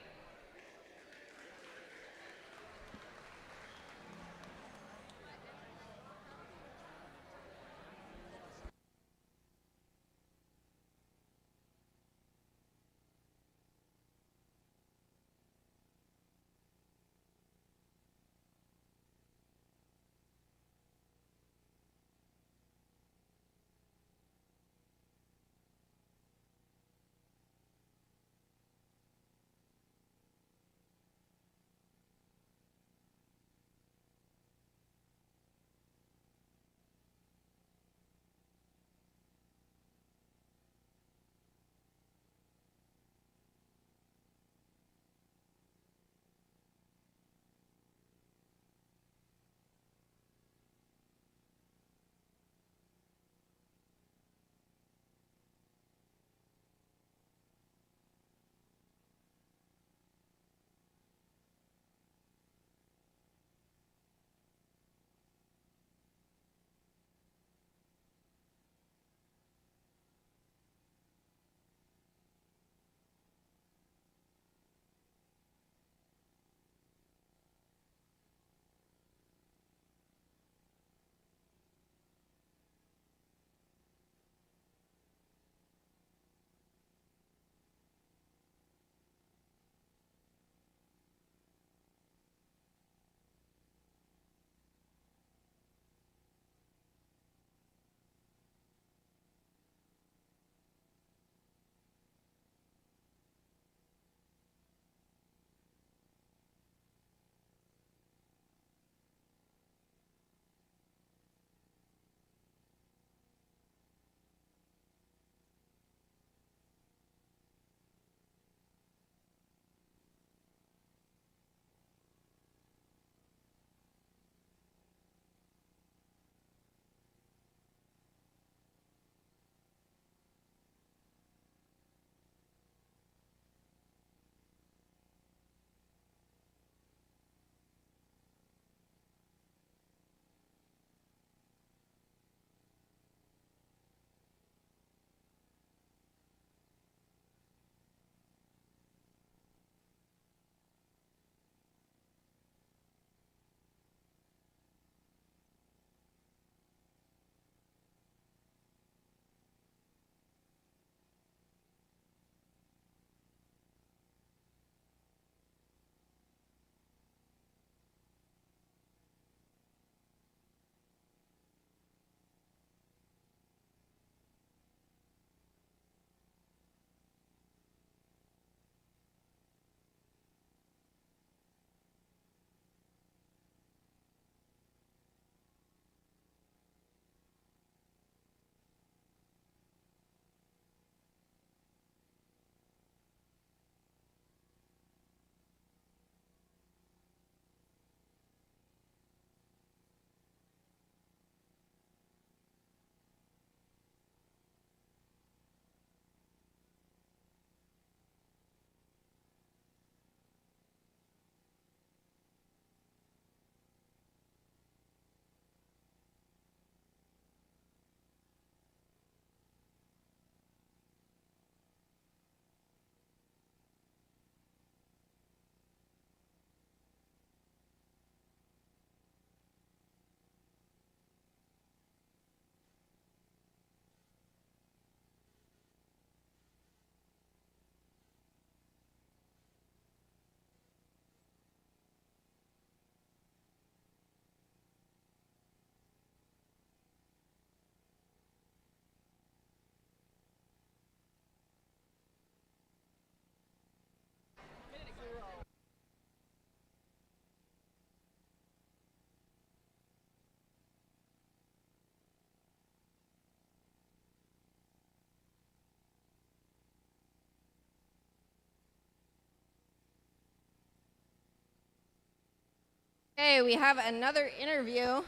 Okay, we have another interview.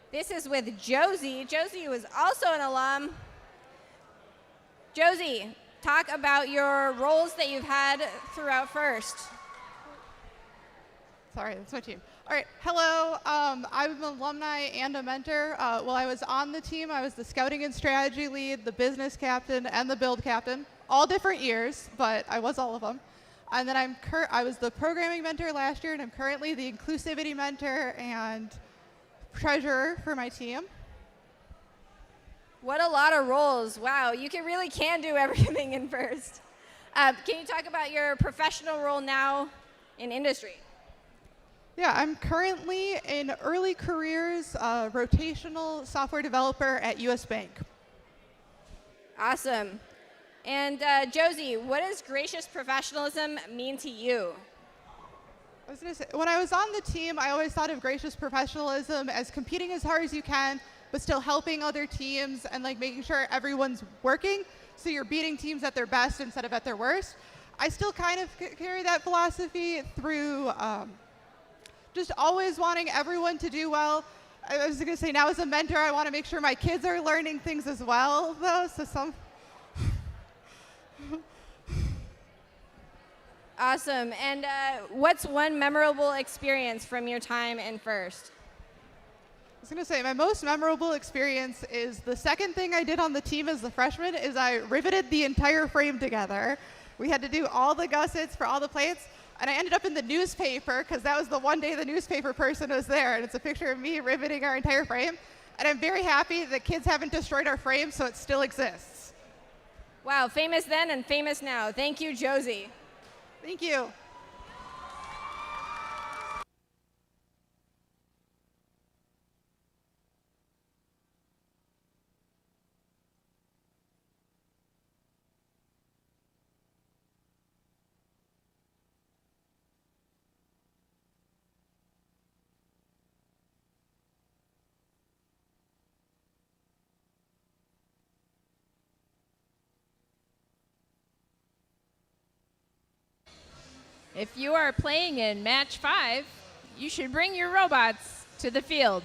This is with Josie. Josie was also an alum. Josie, talk about your roles that you've had throughout First. Sorry, that's my team. All right, hello. I'm an alumni and a mentor. While I was on the team, I was the scouting and strategy lead, the business captain, and the build captain. All different years, but I was all of them. And then I was the programming mentor last year, and I'm currently the inclusivity mentor and treasurer for my team. What a lot of roles. Wow, you really can do everything in First. Can you talk about your professional role now in industry? Yeah, I'm currently in early careers rotational software developer at US Bank. Awesome. And Josie, what does gracious professionalism mean to you? I was going to say, when I was on the team, I always thought of gracious professionalism as competing as hard as you can, but still helping other teams and like making sure everyone's working, so you're beating teams at their best instead of at their worst. I still kind of carry that philosophy through just always wanting everyone to do well. I was going to say, now as a mentor, I want to make sure my kids are learning things as well, though. So some. Awesome. And what's one memorable experience from your time in First? I was going to say, my most memorable experience is the second thing I did on the team as the freshman is I riveted the entire frame together. We had to do all the gussets for all the plates, and I ended up in the newspaper because that was the one day the newspaper person was there, and it's a picture of me riveting our entire frame. And I'm very happy that kids haven't destroyed our frame, so it still exists. Wow, famous then and famous now. Thank you, Josie. Thank you. If you are playing in match 5, you should bring your robots to the field.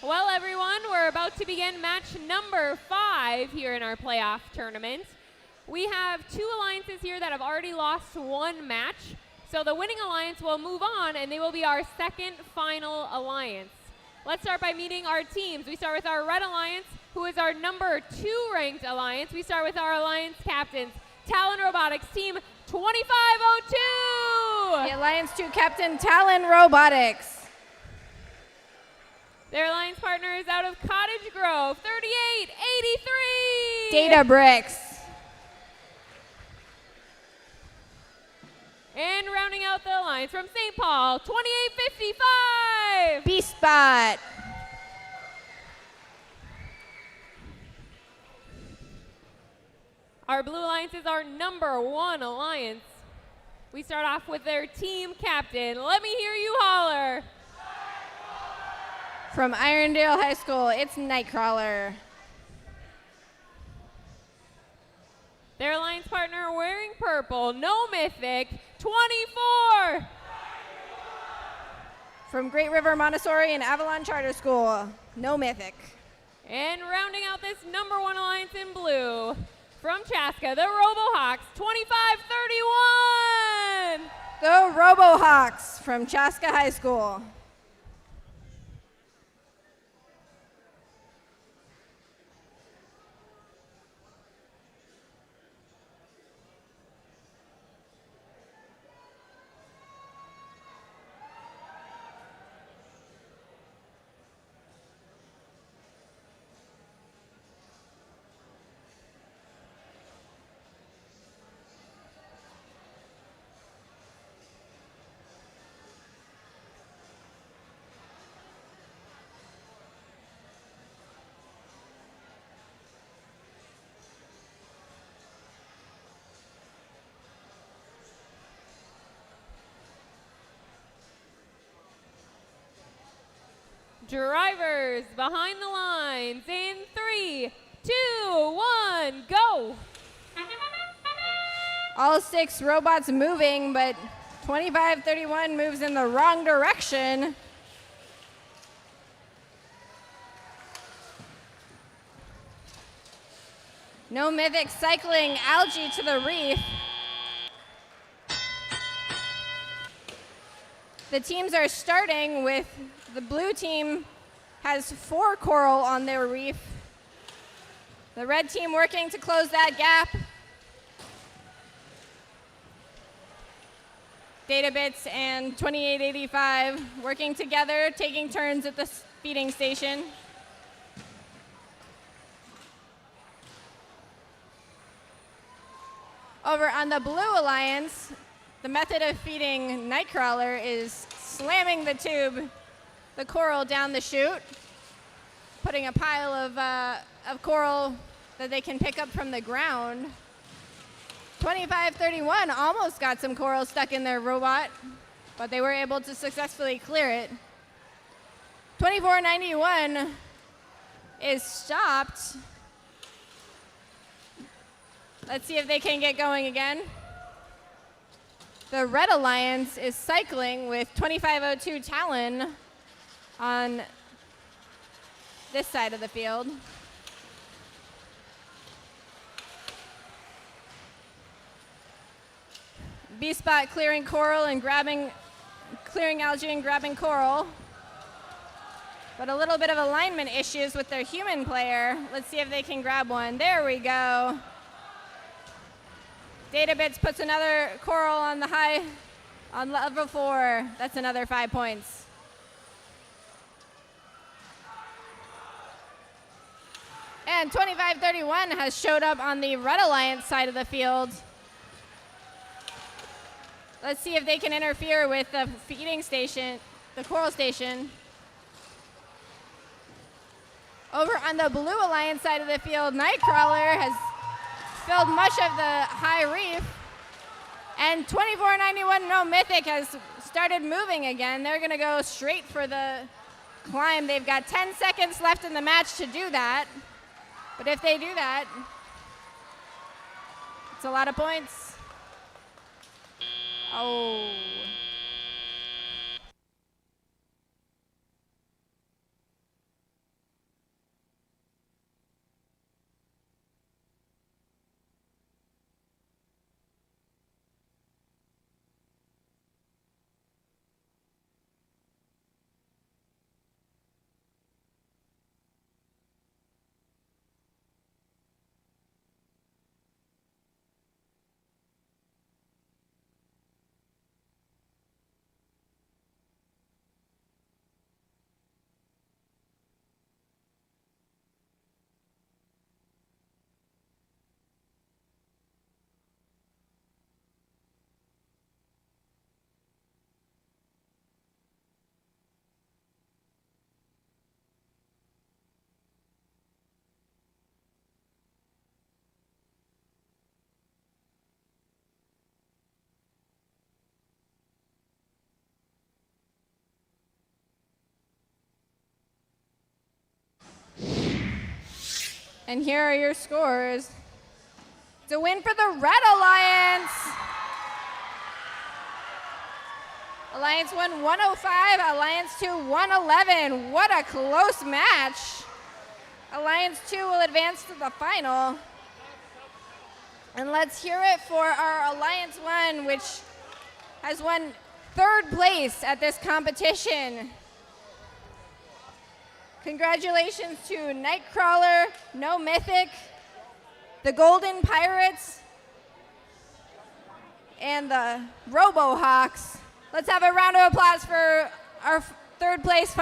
Well, everyone, we're about to begin match number 5 here in our playoff tournament. We have 2 alliances here that have already lost 1 match. So the winning alliance will move on, and they will be our second final alliance. Let's start by meeting our teams. We start with our red alliance, who is our number 2 ranked alliance. We start with our alliance captains, Talon Robotics, team 2502. The Alliance 2 captain, Talon Robotics. Their alliance partner is out of Cottage Grove, 3883. Databricks. And rounding out the alliance from St. Paul, 2855. B-Spot. Our blue alliance is our number 1 alliance. We start off with their team captain. Let me hear you holler. From Irondale High School, it's Nightcrawler. Their alliance partner wearing purple, No Mythic, 24. From Great River Montessori and Avalon Charter School, No Mythic. And rounding out this number 1 alliance in blue, from Chaska, the RoboHawks, 2531. The RoboHawks from Chaska High School. Drivers behind the lines in 3, 2, 1, go. All 6 robots moving, but 2531 moves in the wrong direction. No Mythic cycling algae to the reef. The teams are starting with the blue team has 4 coral on their reef. The red team working to close that gap. Databits and 2885 working together, taking turns at the feeding station. Over on the blue alliance, the method of feeding Nightcrawler is slamming the tube, the coral down the chute, putting a pile of coral that they can pick up from the ground. 2531 almost got some coral stuck in their robot, but they were able to successfully clear it. 2491 is stopped. Let's see if they can get going again. The Red Alliance is cycling with 2502 Talon on this side of the field. B-Spot clearing coral and clearing algae and grabbing coral. But a little bit of alignment issues with their human player. Let's see if they can grab one. There we go. Databits puts another coral on on level 4. That's another 5 points. And 2531 has showed up on the Red Alliance side of the field. Let's see if they can interfere with the feeding station, the coral station. Over on the Blue Alliance side of the field, Nightcrawler has filled much of the high reef. And 2491 No Mythic has started moving again. They're going to go straight for the climb. They've got 10 seconds left in the match to do that. But if they do that, it's a lot of points. Oh. And here are your scores. It's a win for the Red Alliance. Alliance 1, 105. Alliance 2, 111. What a close match. Alliance 2 will advance to the final. And let's hear it for our Alliance 1, which has won 3rd place at this competition. Congratulations to Nightcrawler, No Mythic, the Golden Pirates, and the Robohawks. Let's have a round of applause for our 3rd place.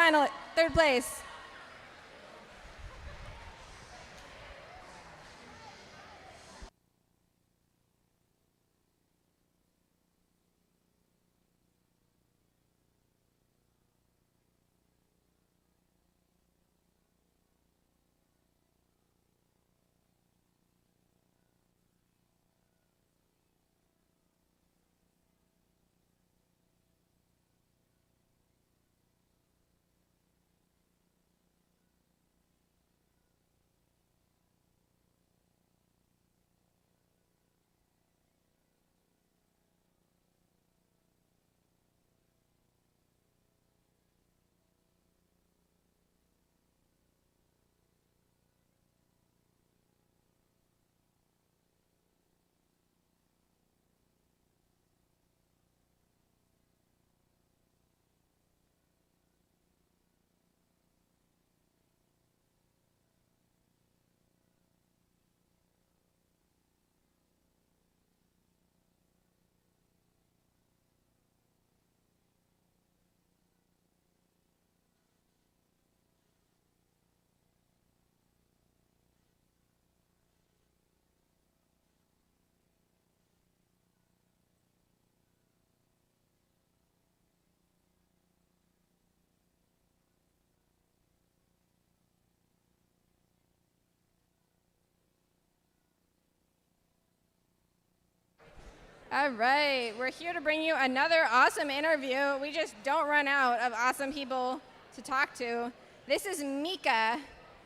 All right, we're here to bring you another awesome interview. We just don't run out of awesome people to talk to. This is Mika.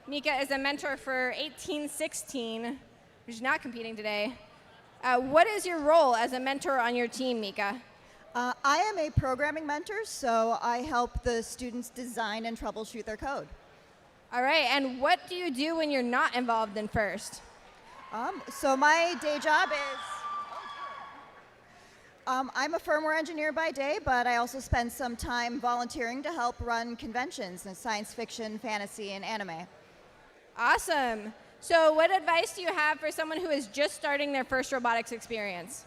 Mika is a mentor for 1816, who's not competing today. What is your role as a mentor on your team, Mika? I am a programming mentor, so I help the students design and troubleshoot their code. All right, and what do you do when you're not involved in FIRST? So my day job is, I'm a firmware engineer by day, but I also spend some time volunteering to help run conventions in science fiction, fantasy, and anime. Awesome. So what advice do you have for someone who is just starting their first robotics experience?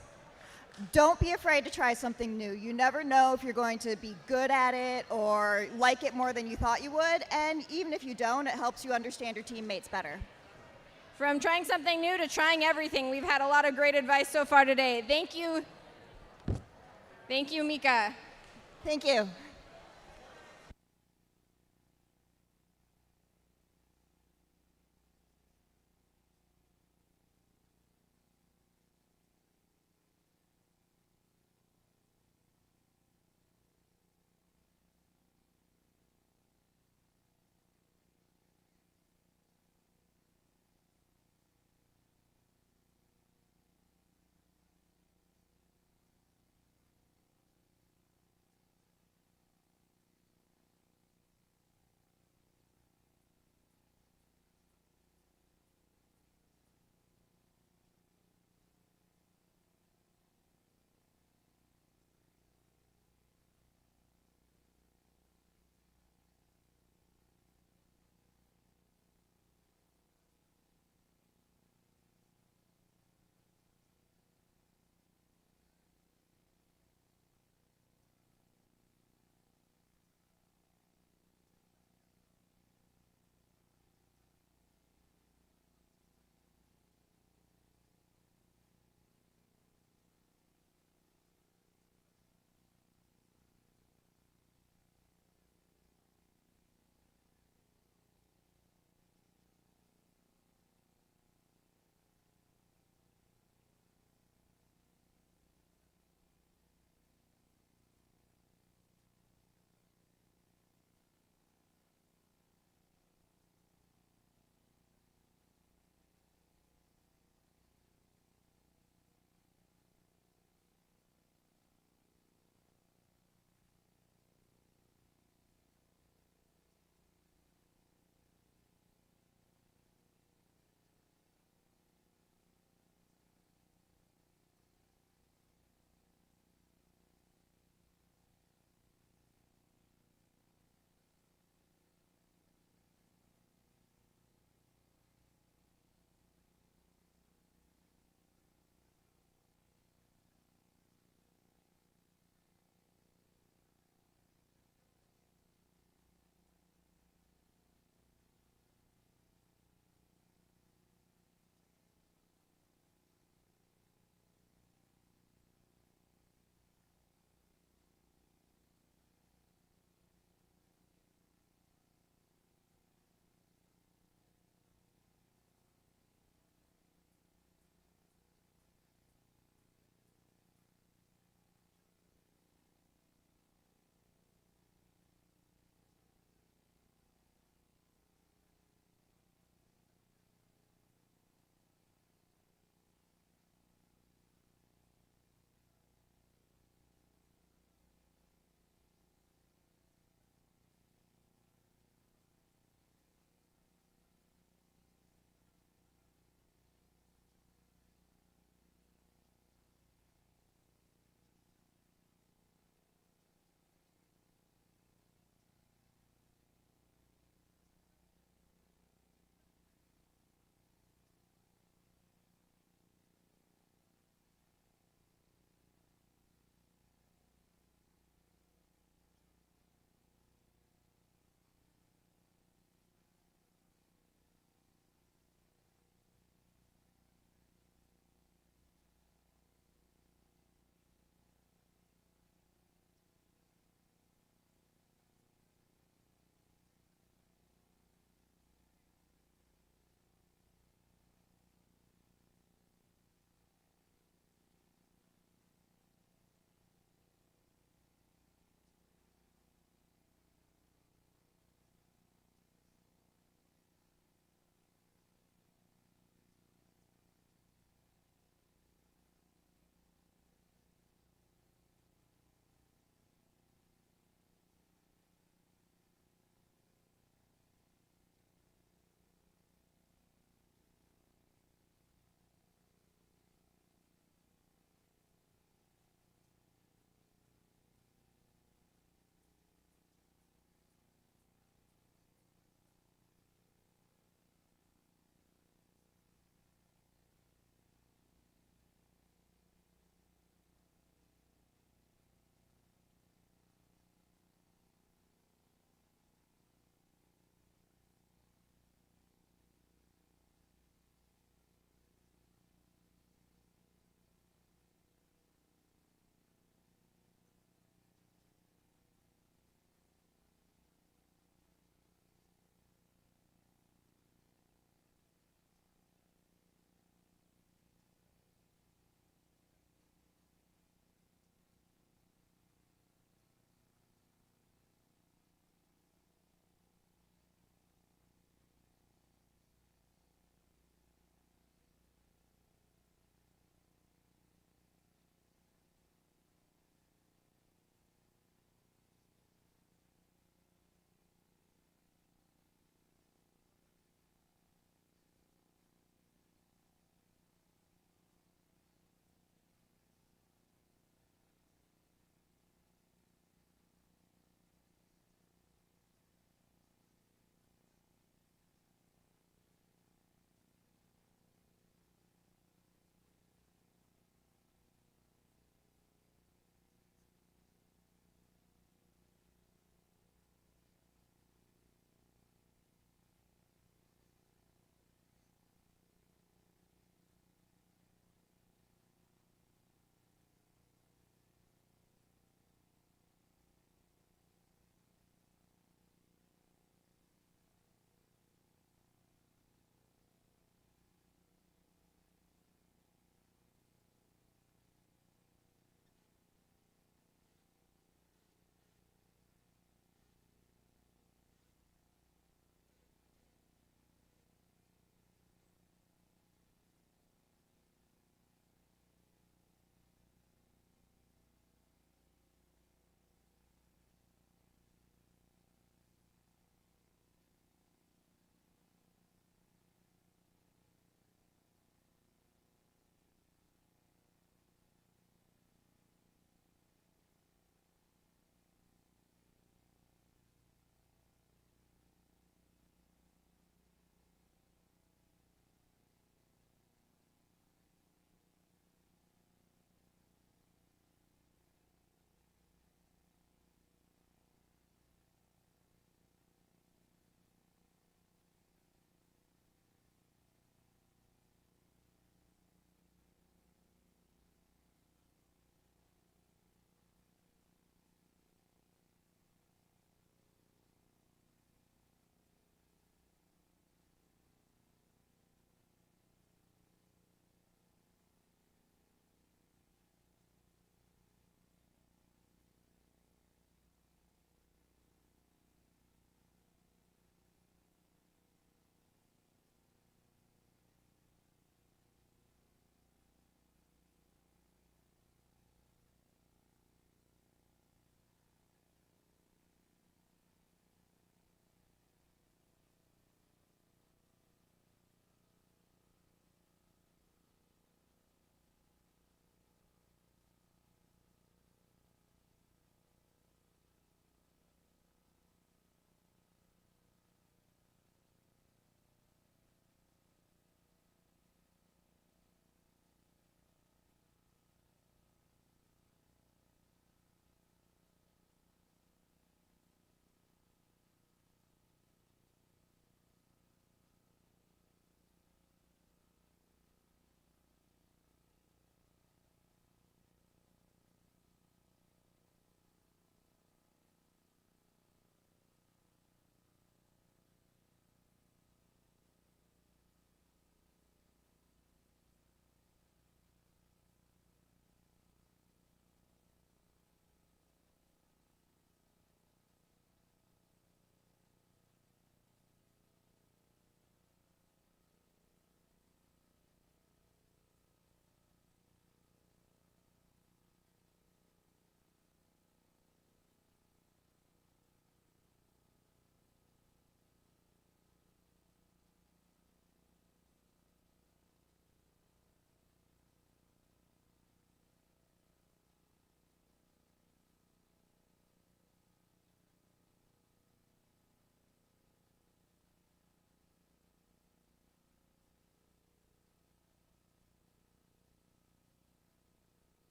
Don't be afraid to try something new. You never know if you're going to be good at it or like it more than you thought you would, and even if you don't, it helps you understand your teammates better. From trying something new to trying everything, we've had a lot of great advice so far today. Thank you. Thank you, Mika. Thank you.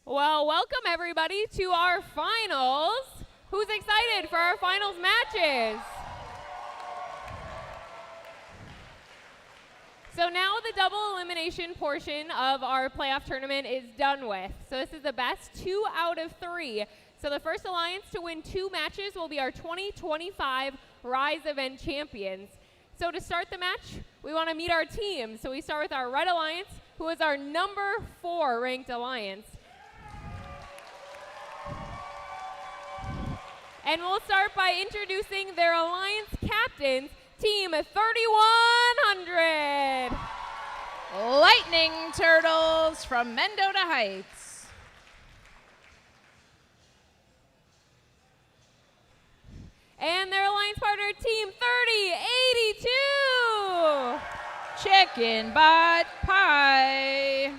Well, welcome everybody to our finals. Who's excited for our finals matches? So now the double elimination portion of our playoff tournament is done with. So this is the best 2 out of 3. So the first alliance to win 2 matches will be our 2025 Rise event champions. So to start the match, we want to meet our team. So we start with our Red Alliance, who is our number 4 ranked alliance. And we'll start by introducing their alliance captains, Team 3100. Lightning Turtles from Mendota Heights. And their alliance partner, Team 3082. Chicken Butt Pie.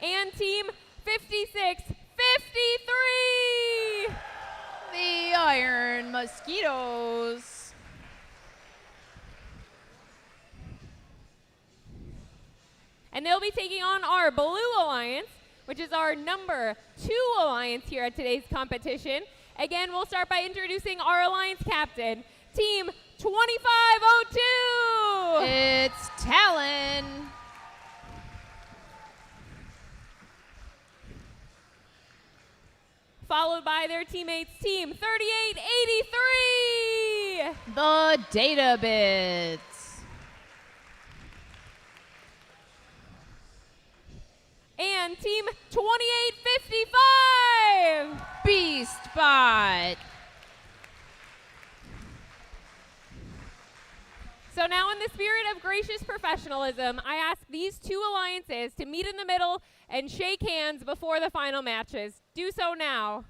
And Team 5653. The Iron Mosquitoes. And they'll be taking on our Blue Alliance, which is our number 2 alliance here at today's competition. Again, we'll start by introducing our alliance captain, Team 2502. It's Talon. Followed by their teammates, Team 3883. The Data Bits. And Team 2855. Beast Bot. So now in the spirit of gracious professionalism, I ask these 2 alliances to meet in the middle and shake hands before the final matches. Do so now.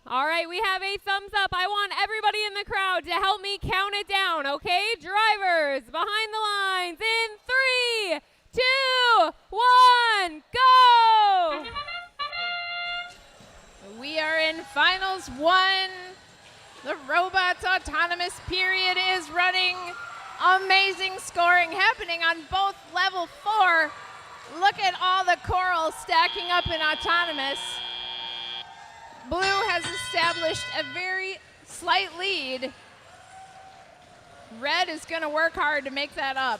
All right, we have a thumbs up. I want everybody in the crowd to help me count it down, okay? Drivers, behind the lines, in 3, 2, 1, go! We are in Finals 1. The Robots Autonomous period is running. Amazing scoring happening on both level 4. Look at all the coral stacking up in Autonomous. Blue has established a very slight lead. Red is going to work hard to make that up.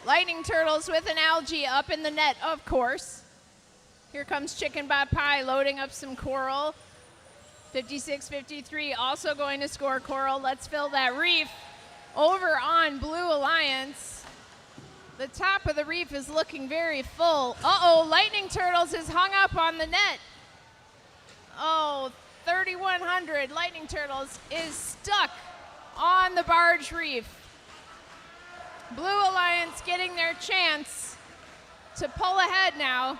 Lightning Turtles with an algae up in the net, of course. Here comes Chicken Bot Pie loading up some coral. 56-53 also going to score coral. Let's fill that reef. Over on Blue Alliance. The top of the reef is looking very full. Uh-oh, Lightning Turtles is hung up on the net. Oh, 3100 Lightning Turtles is stuck on the barge reef. Blue Alliance getting their chance to pull ahead now.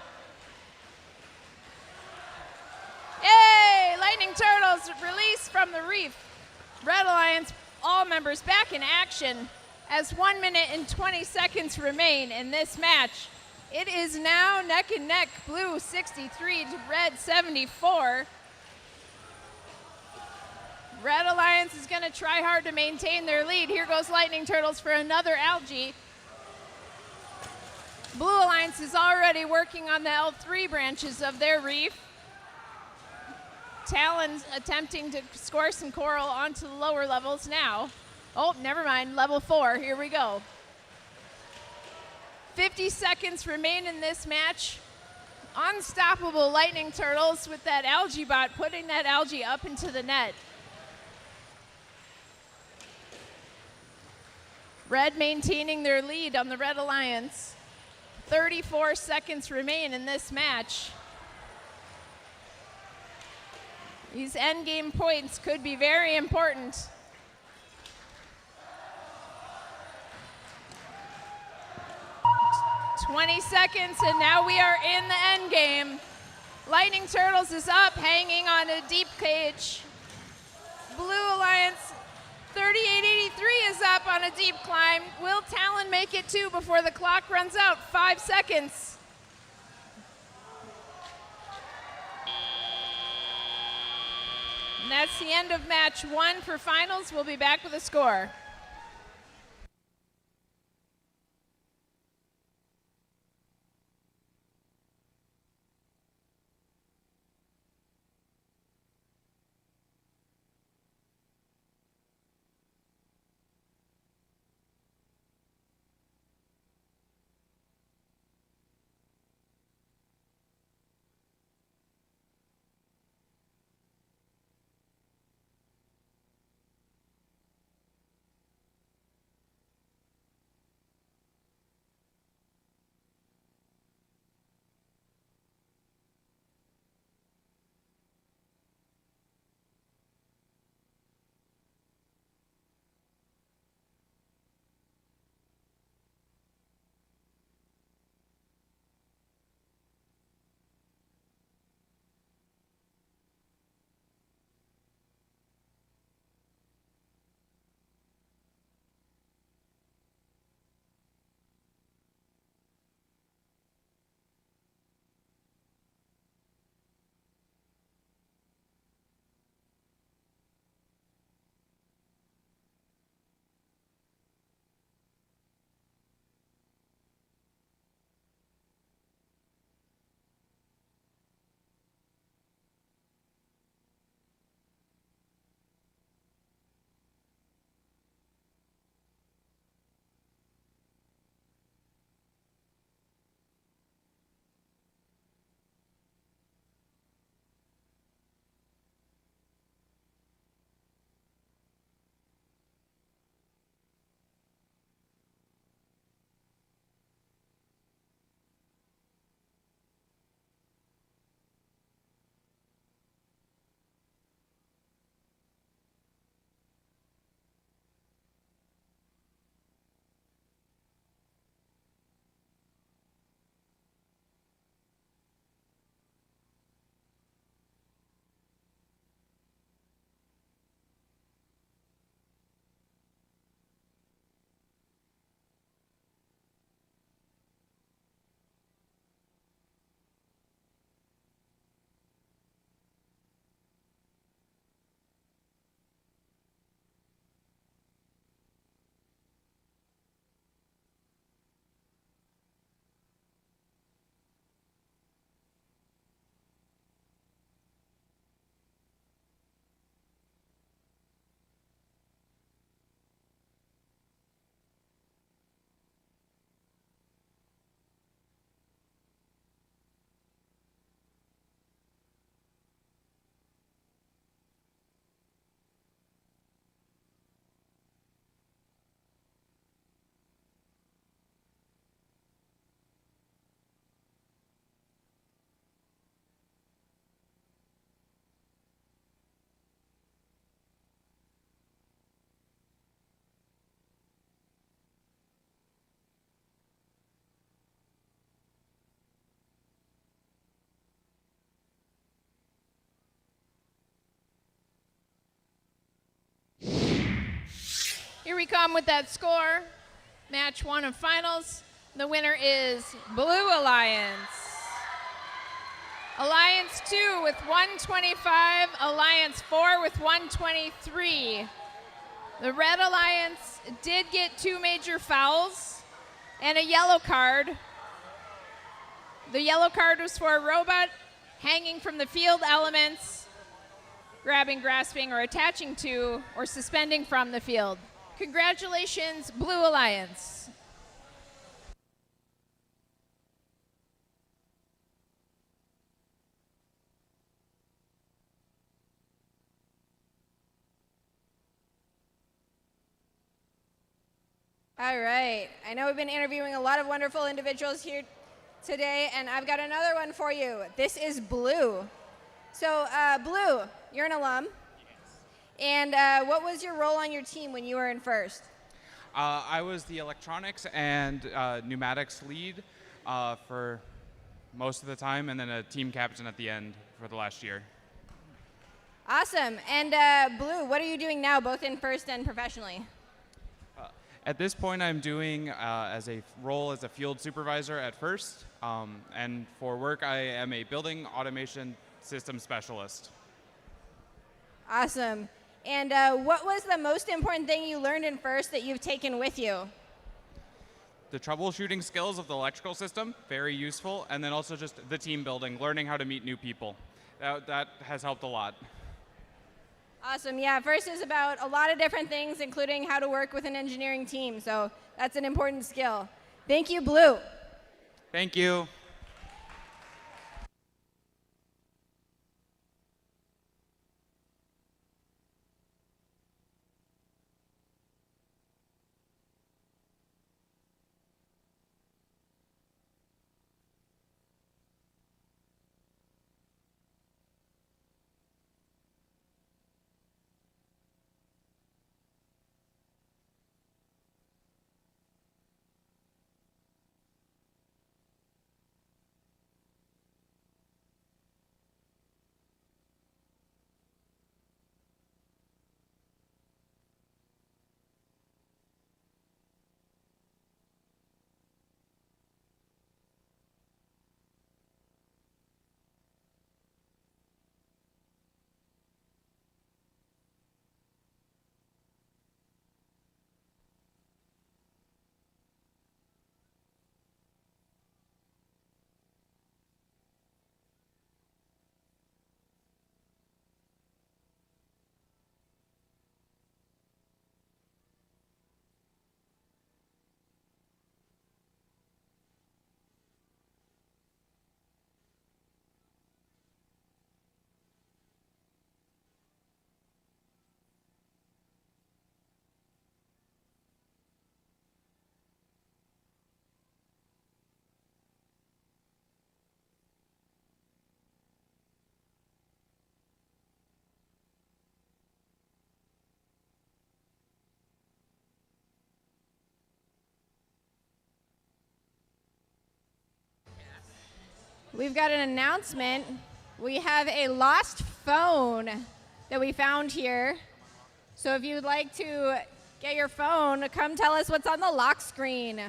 Yay! Lightning Turtles released from the reef. Red Alliance, all members back in action as 1 minute and 20 seconds remain in this match. It is now neck and neck, Blue 63 to Red 74. Red Alliance is going to try hard to maintain their lead. Here goes Lightning Turtles for another algae. Blue Alliance is already working on the L3 branches of their reef. Talon's attempting to score some coral onto the lower levels now. Oh, never mind, level 4, here we go. 50 seconds remain in this match. Unstoppable lightning turtles with that algae bot putting that algae up into the net. Red maintaining their lead on the Red Alliance. 34 seconds remain in this match. These endgame points could be very important. "20 seconds, and now we are in the end game. Lightning Turtles is up, hanging on a deep cage. Blue Alliance 3883 is up on a deep climb. Will Talon make it too before the clock runs out? 5 seconds. And that's the end of match 1 for finals. We'll be back with a score. Here we come with that score. Match 1 of finals. The winner is Blue Alliance. Alliance 2 with 125, Alliance 4 with 123. The Red Alliance did get 2 major fouls and a yellow card. The yellow card was for a robot hanging from the field elements. grabbing, grasping, or attaching to, or suspending from the field. Congratulations, Blue Alliance. All right. I know we've been interviewing a lot of wonderful individuals here today, and I've got another one for you. This is Blue. So, Blue, you're an alum. And what was your role on your team when you were in first? I was the electronics and pneumatics lead for most of the time, and then a team captain at the end for the last year. Awesome. And Blue, what are you doing now, both in first and professionally? At this point, I'm doing as a role as a field supervisor at first, and for work, I am a building automation system specialist. Awesome. And what was the most important thing you learned in first that you've taken with you? The troubleshooting skills of the electrical system, very useful, and then also just the team building, learning how to meet new people. That has helped a lot. Awesome. Yeah, first is about a lot of different things, including how to work with an engineering team. So that's an important skill. Thank you, Blue. Thank you. We've got an announcement. We have a lost phone that we found here. So if you'd like to get your phone, come tell us what's on the lock screen.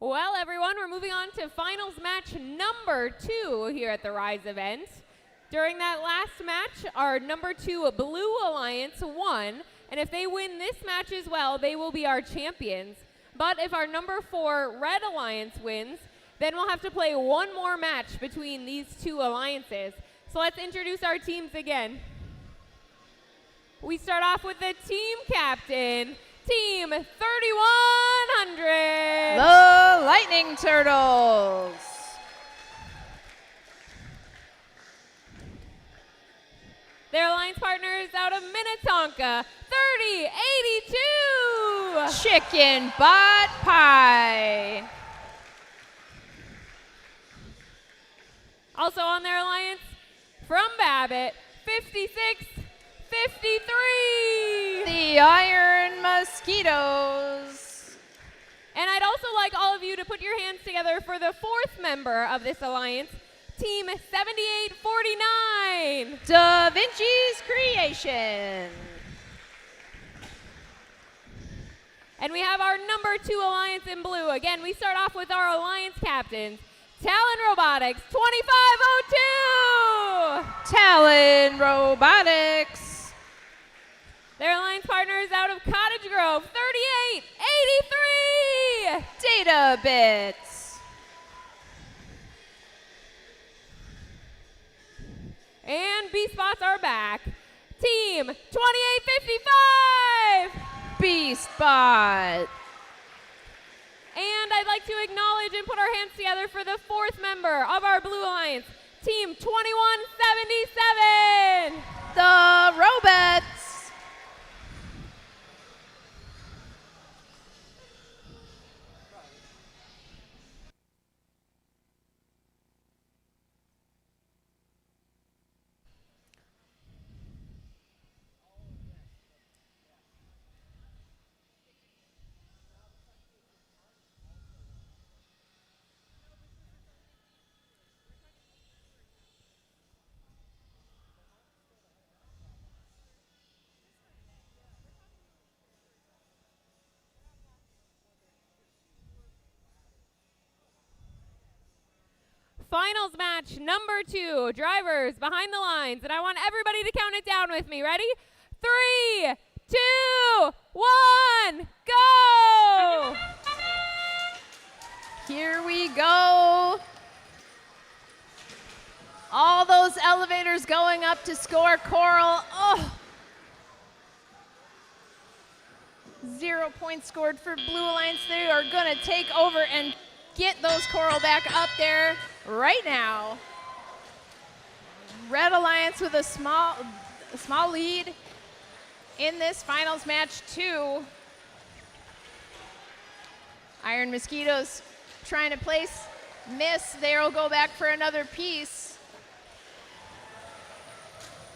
Well, everyone, we're moving on to finals match number 2 here at the Rise event. During that last match, our number 2 Blue Alliance won, and if they win this match as well, they will be our champions. But if our number 4 Red Alliance wins, then we'll have to play one more match between these 2 alliances. So let's introduce our teams again. We start off with the team captain, Team 3100. The Lightning Turtles. Their alliance partners out of Minnetonka, 3082. Chicken Bot Pie. Also on their alliance, from Babbitt, 5653. The Iron Mosquitoes. And I'd also like all of you to put your hands together for the 4th member of this alliance, Team 7849. Da Vinci's Creation. And we have our number 2 alliance in blue. Again, we start off with our alliance captains, Talon Robotics, 2502. Talon Robotics. Their alliance partners out of Cottage Grove, 3883. Data Bits. And B-Spots are back. Team 2855. B-Spot. And I'd like to acknowledge and put our hands together for the 4th member of our Blue Alliance, Team 2177. The Robots. Finals match number 2, drivers behind the lines. And I want everybody to count it down with me. Ready? 3, 2, 1, go! Here we go. All those elevators going up to score Coral. Oh. 0 points scored for Blue Alliance. They are going to take over and get those Coral back up there right now. Red Alliance with a small lead in this finals match 2. Iron Mosquitoes trying to place, miss. They'll go back for another piece.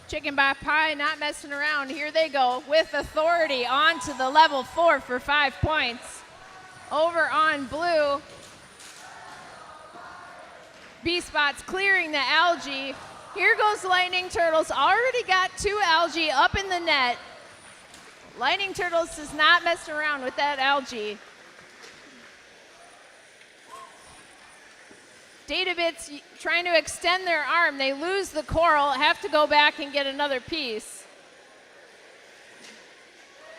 Chicken by Pie not messing around. Here they go with authority on to the level 4 for 5 points. Over on blue. B-Spots clearing the algae. Here goes Lightning Turtles. Already got 2 algae up in the net. Lightning Turtles does not mess around with that algae. Databits trying to extend their arm. They lose the Coral, have to go back and get another piece.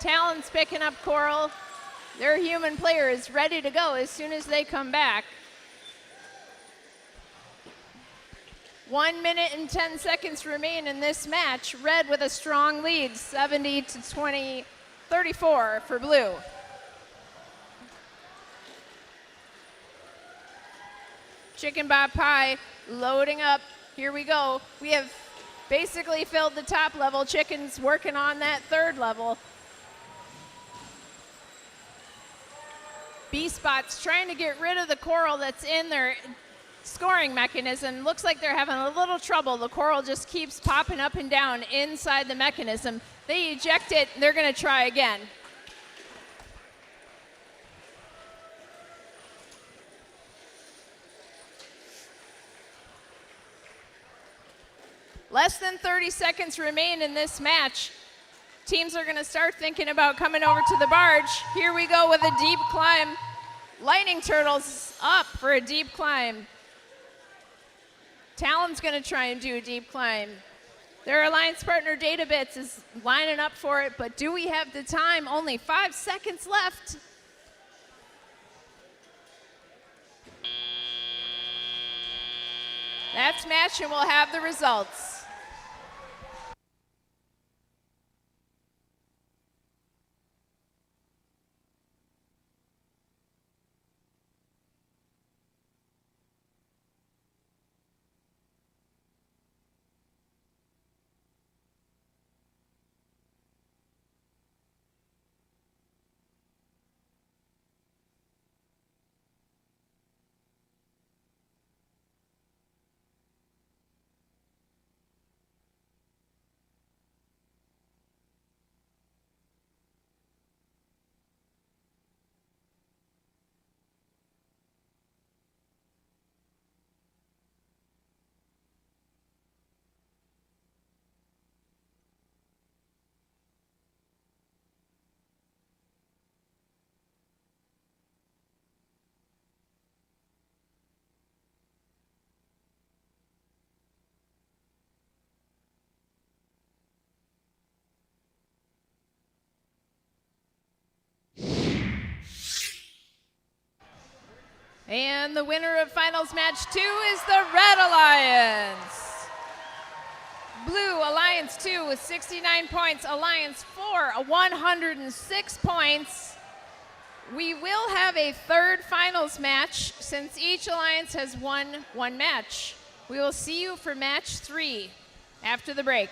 Talon's picking up Coral. Their human player is ready to go as soon as they come back. 1 minute and 10 seconds remain in this match. Red with a strong lead, 70-20, 34 for blue. Chicken Bob Pie loading up. Here we go. We have basically filled the top level. Chicken's working on that 3rd level. B-Spot's trying to get rid of the Coral that's in their scoring mechanism. Looks like they're having a little trouble. The Coral just keeps popping up and down inside the mechanism. They eject it. They're going to try again. Less than 30 seconds remain in this match. Teams are going to start thinking about coming over to the barge. Here we go with a deep climb. Lightning Turtles up for a deep climb. Talon's going to try and do a deep climb. Their alliance partner Databits is lining up for it, but do we have the time? Only 5 seconds left. That's match, and we'll have the results. And the winner of finals match 2 is the Red Alliance. Blue Alliance 2 with 69 points, Alliance 4 106 points. We will have a third finals match since each alliance has won one match. We will see you for match 3 after the break.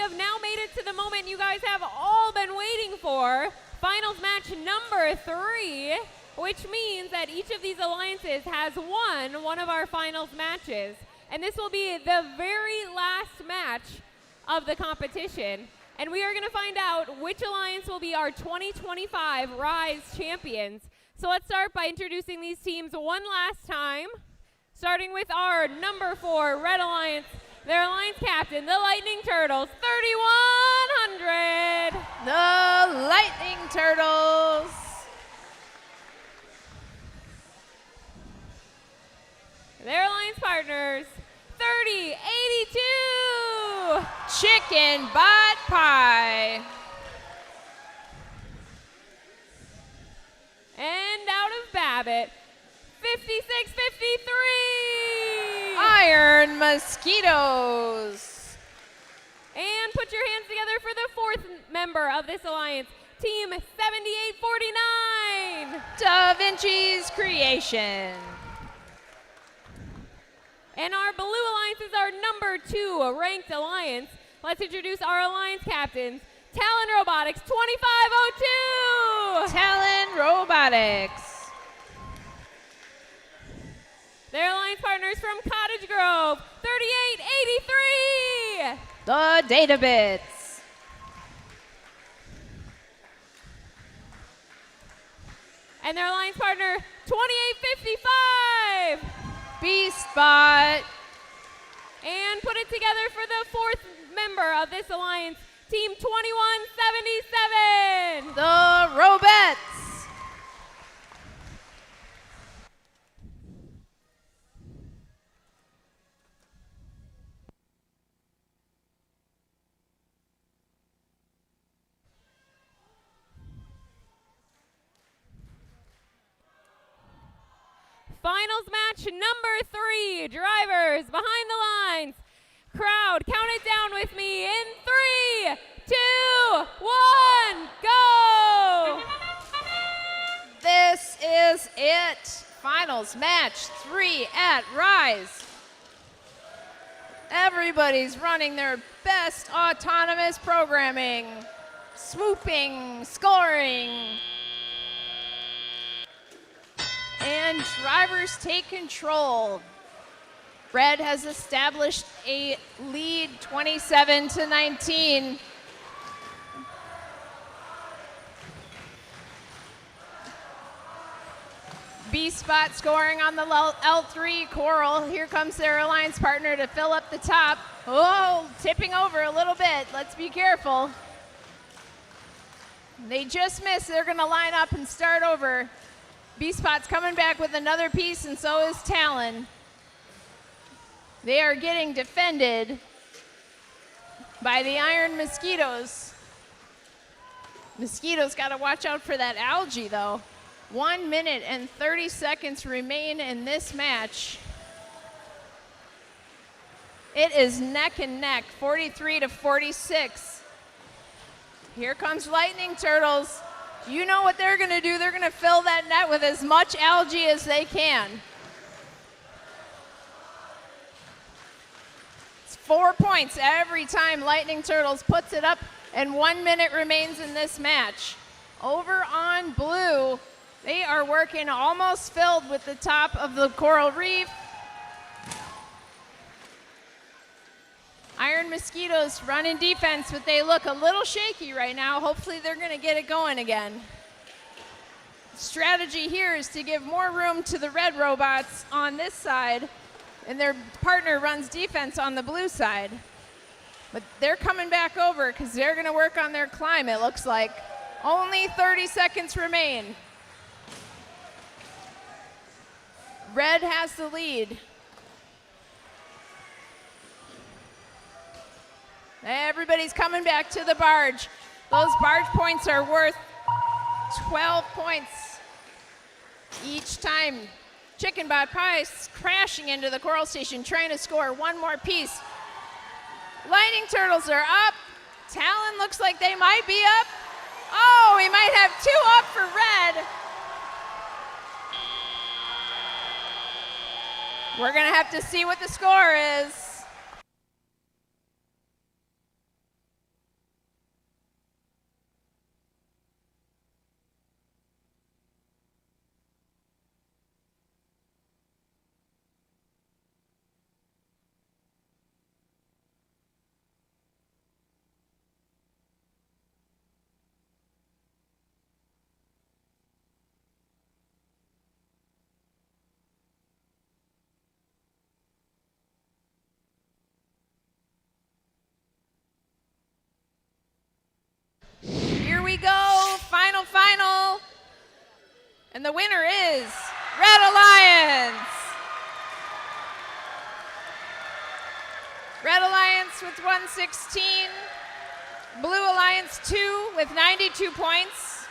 have now made it to the moment you guys have all been waiting for. Finals match number 3, which means that each of these alliances has won one of our finals matches. And this will be the very last match of the competition. And we are going to find out which alliance will be our 2025 Rise champions. So let's start by introducing these teams one last time. Starting with our number 4 Red Alliance, their alliance captain, the Lightning Turtles, 3,100. The Lightning Turtles. Their alliance partners, 30,82. Chicken Bot Pie. And out of Babbitt, 56,53. Iron Mosquitoes. And put your hands together for the 4th member of this alliance, Team 7849. Da Vinci's Creation. And our blue alliance is our number 2 ranked alliance. Let's introduce our alliance captains. Talon Robotics, 2502. Talon Robotics. Their alliance partners from Cottage Grove, 3883. The Data Bits. And their alliance partner, 2855. Beastbot. And put it together for the 4th member of this alliance, Team 2177. The Robettes. Finals match number 3, drivers behind the lines. Crowd, count it down with me in 3, 2, 1, go! This is it. Finals match 3 at Rise. Everybody's running their best autonomous programming. Swooping, scoring. And drivers take control. Red has established a lead 27-19. B-Spot scoring on the L3 Coral. Here comes their alliance partner to fill up the top. Oh, tipping over a little bit. Let's be careful. They just missed. They're going to line up and start over. B-Spot's coming back with another piece, and so is Talon. They are getting defended by the Iron Mosquitoes. Mosquitoes got to watch out for that algae, though. 1 minute and 30 seconds remain in this match. It is neck and neck, 43-46. Here comes Lightning Turtles. You know what they're going to do. They're going to fill that net with as much algae as they can. It's 4 points every time Lightning Turtles puts it up, and 1 minute remains in this match. Over on blue, they are working almost filled with the top of the coral reef. Iron Mosquitoes running defense, but they look a little shaky right now. Hopefully they're going to get it going again. Strategy here is to give more room to the red robots on this side, and their partner runs defense on the blue side. But they're coming back over because they're going to work on their climb, it looks like. Only 30 seconds remain. Red has the lead. Everybody's coming back to the barge. Those barge points are worth 12 points each time. Chicken Bot Pie crashing into the coral station, trying to score one more piece. Lightning Turtles are up. Talon looks like they might be up. Oh, we might have 2 up for red. We're gonna have to see what the score is. And the winner is Red Alliance. Red Alliance with 116, Blue Alliance 2 with 92 points.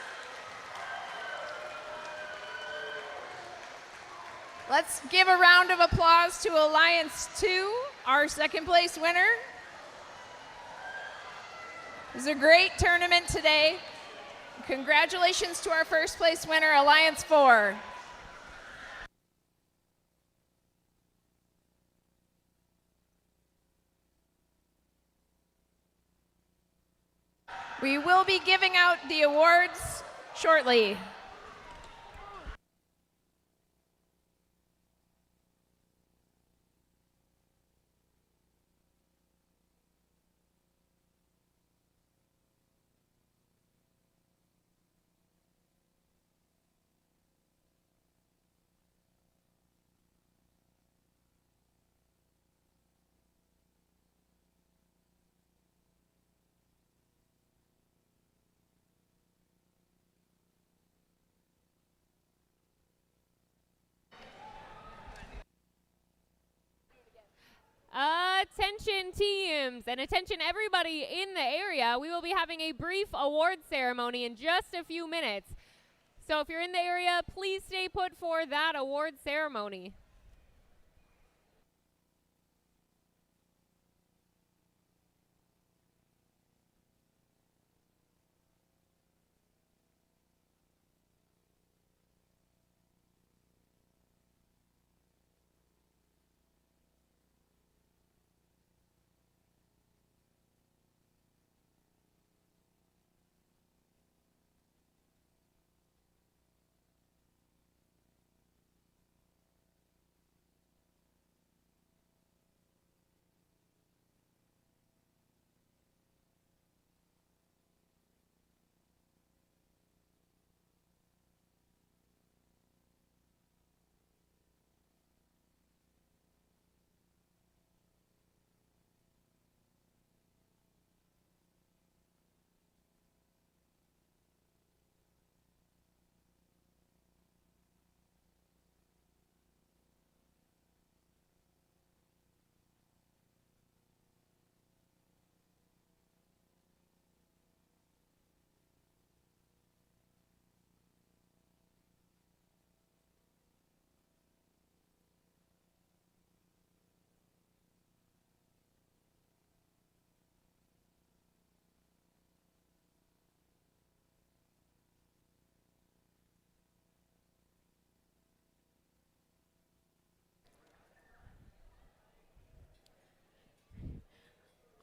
Let's give a round of applause to Alliance 2, our second place winner. It was a great tournament today. Congratulations to our first place winner, Alliance 4. We will be giving out the awards shortly. Attention teams and attention everybody in the area. We will be having a brief award ceremony in just a few minutes. So if you're in the area, please stay put for that award ceremony.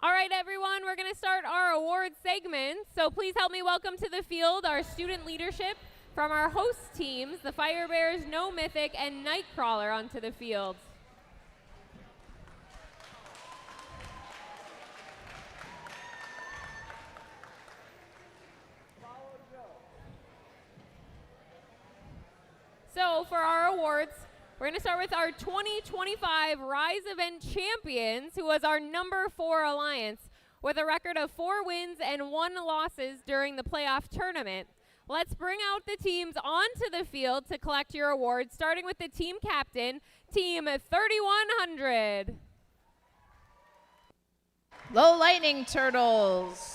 All right, everyone, we're going to start our award segment. So please help me welcome to the field our student leadership from our host teams, the Fire Bears, No Mythic, and Nightcrawler onto the field. So for our awards, we're going to start with our 2025 Rise Event Champions, who was our number 4 alliance, with a record of 4 wins and 1 losses during the playoff tournament. Let's bring out the teams onto the field to collect your awards, starting with the team captain, Team 3100. Low Lightning Turtles.